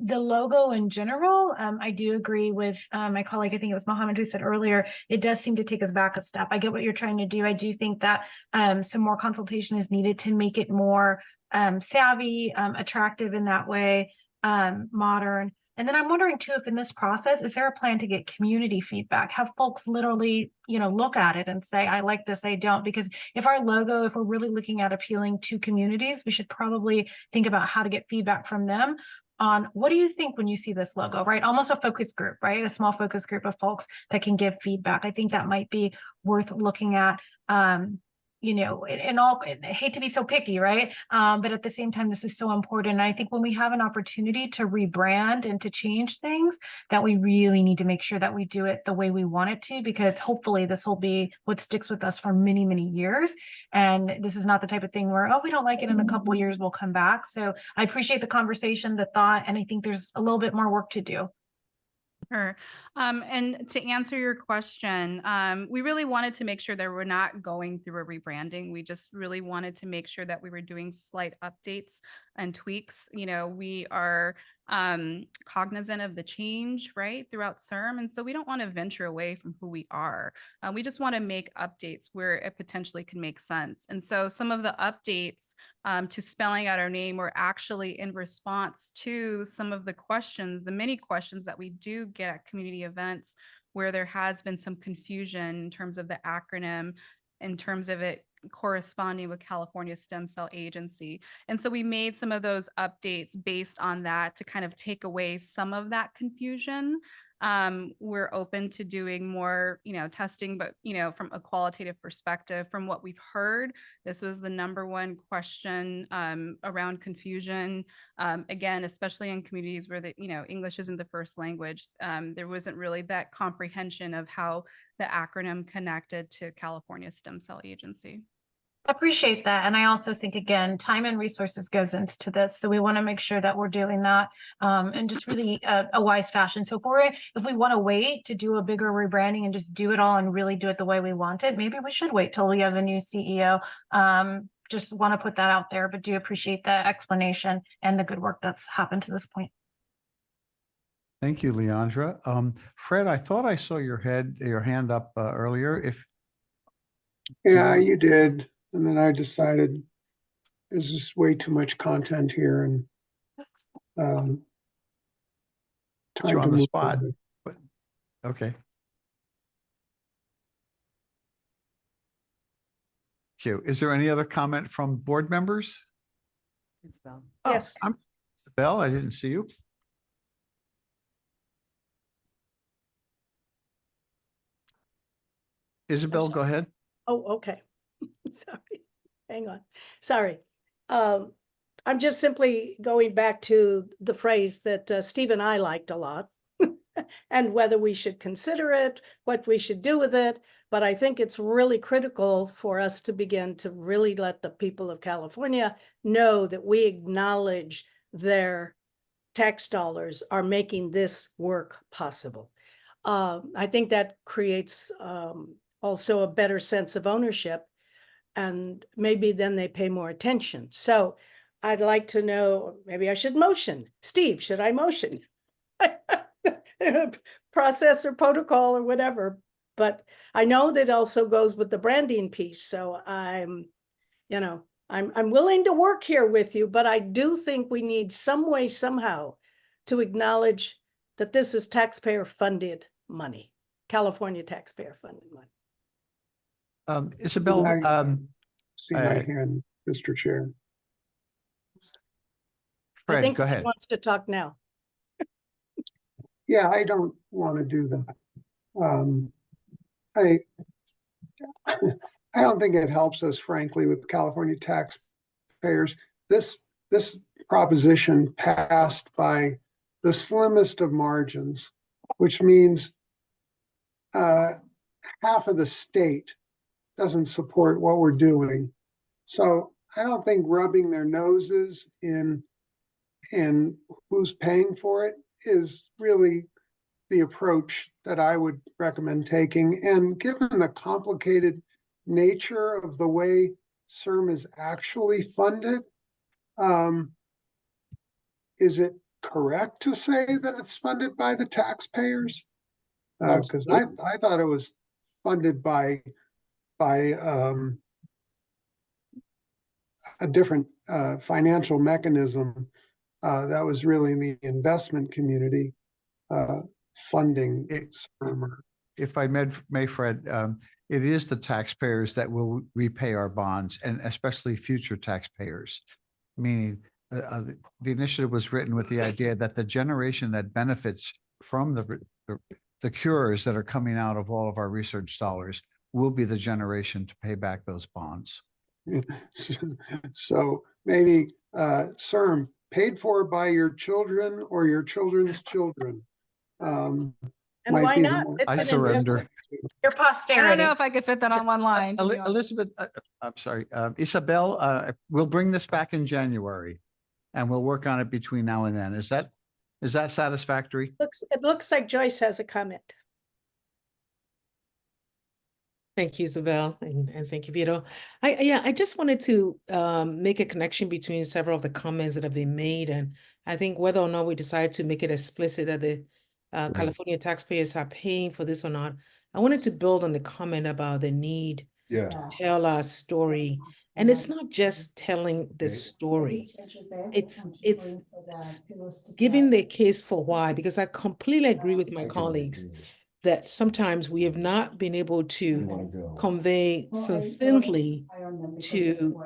the logo in general, I do agree with my colleague, I think it was Mohammed who said earlier, it does seem to take us back a step. I get what you're trying to do. I do think that some more consultation is needed to make it more savvy, attractive in that way, modern. And then I'm wondering too, if in this process, is there a plan to get community feedback? Have folks literally, you know, look at it and say, I like this, I don't. Because if our logo, if we're really looking at appealing to communities, we should probably think about how to get feedback from them on what do you think when you see this logo, right? Almost a focus group, right? A small focus group of folks that can give feedback. I think that might be worth looking at. You know, and all, I hate to be so picky, right? But at the same time, this is so important. And I think when we have an opportunity to rebrand and to change things, that we really need to make sure that we do it the way we want it to, because hopefully this will be what sticks with us for many, many years. And this is not the type of thing where, oh, we don't like it in a couple of years, we'll come back. So I appreciate the conversation, the thought, and I think there's a little bit more work to do. Sure. And to answer your question, we really wanted to make sure that we're not going through a rebranding. We just really wanted to make sure that we were doing slight updates and tweaks. You know, we are cognizant of the change, right, throughout CIRM. And so we don't want to venture away from who we are. We just want to make updates where it potentially can make sense. And so some of the updates to spelling out our name were actually in response to some of the questions, the many questions that we do get at community events where there has been some confusion in terms of the acronym, in terms of it corresponding with California Stem Cell Agency. And so we made some of those updates based on that to kind of take away some of that confusion. We're open to doing more, you know, testing, but, you know, from a qualitative perspective, from what we've heard, this was the #1 question around confusion. Again, especially in communities where the, you know, English isn't the first language, there wasn't really that comprehension of how the acronym connected to California Stem Cell Agency. Appreciate that. And I also think, again, time and resources goes into this. So we want to make sure that we're doing that in just really a wise fashion. So if we want to wait to do a bigger rebranding and just do it all and really do it the way we want it, maybe we should wait till we have a new CEO. Just want to put that out there, but do appreciate the explanation and the good work that's happened to this point. Thank you, Leandra. Fred, I thought I saw your hand up earlier. Yeah, you did. And then I decided there's just way too much content here and time You're to on the move spot. on. But, okay. Cute. Is there any other comment from board members? Isabel. Yes. I'm Isabel. I didn't see you. Isabel, go ahead. Oh, okay. Sorry. Hang on. Sorry. I'm just simply going back to the phrase that Steve and I liked a lot and whether we should consider it, what we should do with it. But I think it's really critical for us to begin to really let the people of California know that we acknowledge their tax dollars are making this work possible. I think that creates also a better sense of ownership and maybe then they pay more attention. So I'd like to know, maybe I should motion. Steve, should I motion? Process or protocol or whatever. But I know that also goes with the branding piece. So I'm willing to work here with you, but I do think we need some way, somehow, to acknowledge that this is taxpayer funded money, California taxpayer funded money. Isabel, See my hand, Mr. Chair. I Fred, think go Fred ahead. wants to talk now. Yeah, I don't want to do that. I don't think it helps us, frankly, with California taxpayers. This proposition passed by the slimmest of margins, which means half of the state doesn't support what we're doing. So I don't think rubbing their noses in who's paying for it is really the approach that I would recommend taking. And given the complicated nature of the way CIRM is actually funded, is it correct to say that it's funded by the taxpayers? Because I thought it was funded by a different financial mechanism that was really in the investment community funding CIRM. If I may, Fred, it is the taxpayers that will repay our bonds, and especially future taxpayers. Meaning, the initiative was written with the idea that the generation that benefits from the cures that are coming out of all of our research dollars will be the generation to pay back those bonds. So maybe CIRM, paid for by your children or your children's children. And why not? I surrender. Your I don't posterity. know if I could fit that on one line. to be honest. Elizabeth, I'm sorry, Isabel, we'll bring this back in January and we'll work on it between now and then. Is that satisfactory? It looks like Joyce has a comment. Thank you, Isabel, and thank you, Vito. I just wanted to make a connection between several of the comments that have been made, and I think whether or not we decide to make it explicit that the California taxpayers are paying for this or not, I wanted to build on the comment about the need to tell our story. And it's not just telling the story. It's giving the case for why, because I completely agree with my colleagues that sometimes we have not been able to convey succinctly to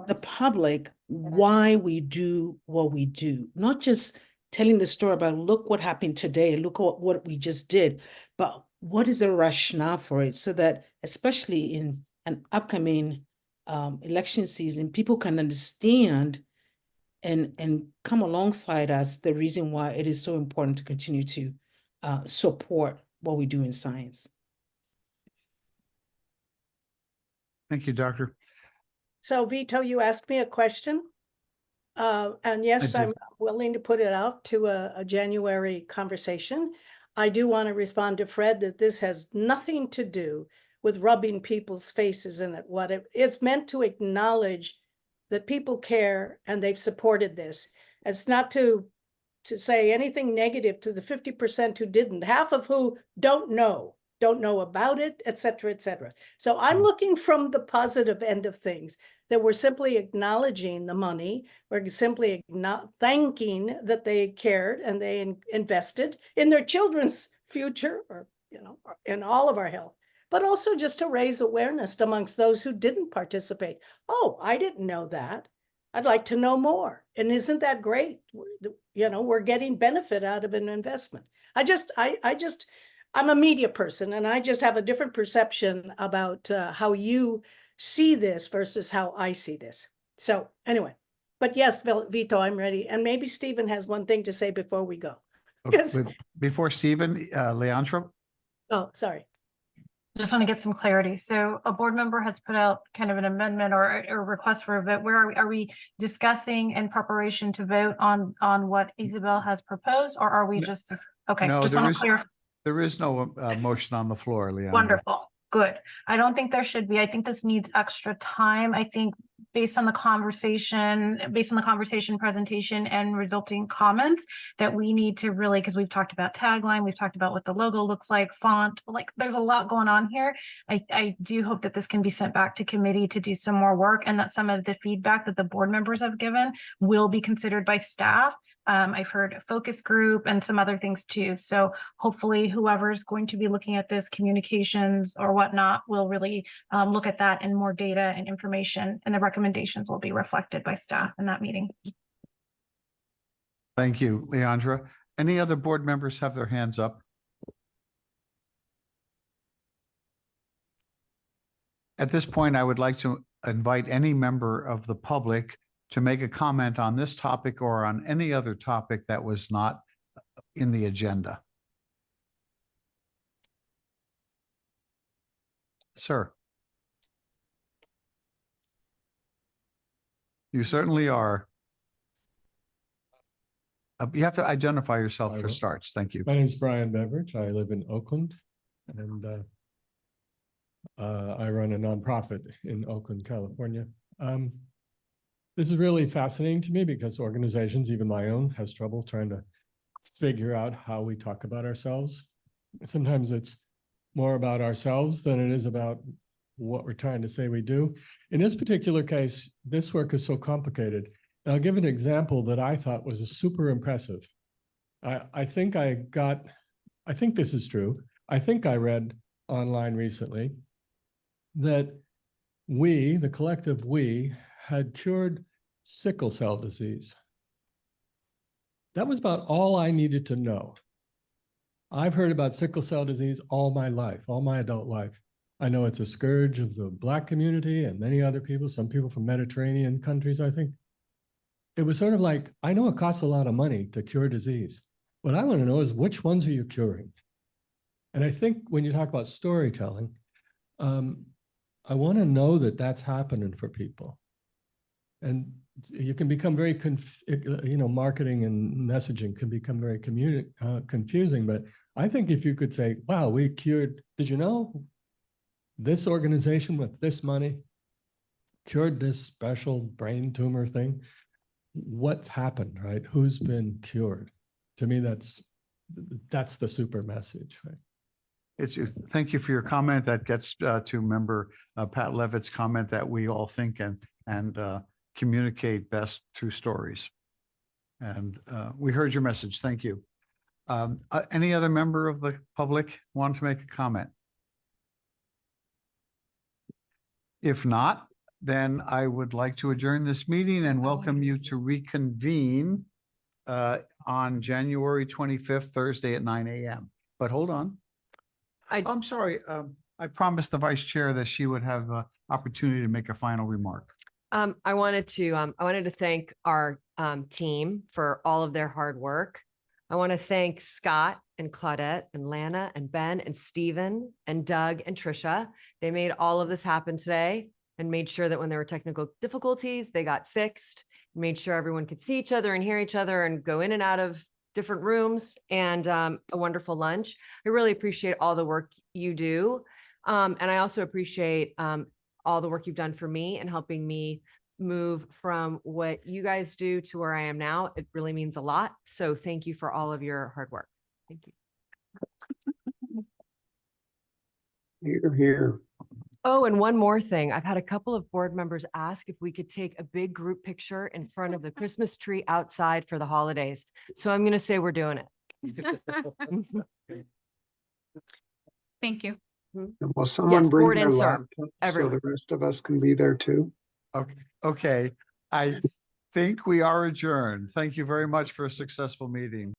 the public why we do what we do, not just telling the story about look what happened today, look what we just did, but what is the rationale for it, so that especially in an upcoming election season, people can understand and come alongside us the reason why it is so important to continue to support what we do in science. Thank you, Doctor. So Vito, you asked me a question. And yes, I'm willing to put it out to a January conversation. I do want to respond to Fred that this has nothing to do with rubbing people's faces in it. What it's meant to acknowledge that people care and they've supported this. It's not to say anything negative to the 50% who didn't, half of who don't know about it, et cetera, et cetera. So I'm looking from the positive end of things, that we're simply acknowledging the money. We're simply thanking that they cared and they invested in their children's future, or, or in all of our health, but also just to raise awareness amongst those who didn't participate. Oh, I didn't know that. I'd like to know more. And isn't that great? We're getting benefit out of an investment. I'm a media person, and I just have a different perception about how you see this versus how I see this. So anyway, but yes, Vito, I'm ready. And maybe Stephen has one thing to say before we go. Before Stephen, Leandro? Oh, sorry. Just want to get some clarity. So a board member has put out kind of an amendment or a request for a vote. Where are we discussing in preparation to vote on what Isabel has proposed, or are we just okay? No, just want to clear. there is no motion on the floor, Leandro. Wonderful. good. I don't think there should be. I think this needs extra time. I think based on the conversation presentation and resulting comments, that we need to really, because we've talked about tagline, we've talked about what the logo looks like, font, like there's a lot going on here. I do hope that this can be sent back to committee to do some more work, and that some of the feedback that the board members have given will be considered by staff. I've heard a focus group and some other things too. So hopefully whoever's going to be looking at this, communications or whatnot, will really look at that, and more data and information and the recommendations will be reflected by staff in that meeting. Thank you, Leandra. Any other board members have their hands up? At this point, I would like to invite any member of the public to make a comment on this topic or on any other topic that was not in the agenda. Sir. You certainly are. You have to identify yourself for starts. Thank you. My name is Brian Beveridge. I live in Oakland, and I run a nonprofit in Oakland, California. This is really fascinating to me because organizations, even my own, has trouble trying to figure out how we talk about ourselves. Sometimes it's more about ourselves than it is about what we're trying to say we do. In this particular case, this work is so complicated. And I'll give an example that I thought was super impressive. I think this is true. I think I read online recently that we, the collective we, had cured sickle cell disease. That was about all I needed to know. I've heard about sickle cell disease all my life, all my adult life. I know it's a scourge of the Black community and many other people, some people from Mediterranean countries, I think. It was sort of like, I know it costs a lot of money to cure disease. What I want to know is, which ones are you curing? And I think when you talk about storytelling, I want to know that that's happening for people. And you can become very, marketing and messaging can become very confusing. But I think if you could say, wow, we cured, did you know this organization with this money cured this special brain tumor thing? What's happened, right? Who's been cured? To me, that's the super message, right? Thank you for your comment. That gets to member Pat Levitt's comment that we all think and communicate best through stories. And we heard your message. Thank you. Any other member of the public want to make a comment? If not, then I would like to adjourn this meeting and welcome you to reconvene on January 25th, Thursday at 9 a.m. But hold on. I'm sorry. I promised the vice chair that she would have an opportunity to make a final remark. I wanted to thank our team for all of their hard work. I want to thank Scott and Claudette and Lana and Ben and Stephen and Doug and Trisha. They made all of this happen today and made sure that when there were technical difficulties, they got fixed, made sure everyone could see each other and hear each other and go in and out of different rooms, and a wonderful lunch. I really appreciate all the work you do. And I also appreciate all the work you've done for me and helping me move from what you guys do to where I am now. It really means a lot. So thank you for all of your hard work. Thank you. Here, here. Oh, and one more thing. I've had a couple of board members ask if we could take a big group picture in front of the Christmas tree outside for the holidays. So I'm going to say we're doing it. Thank you. Will someone Yes, bring board their and laptop serve, so everyone. the rest of us can be there too? Okay. I think we are adjourned. Thank you very much for a successful meeting.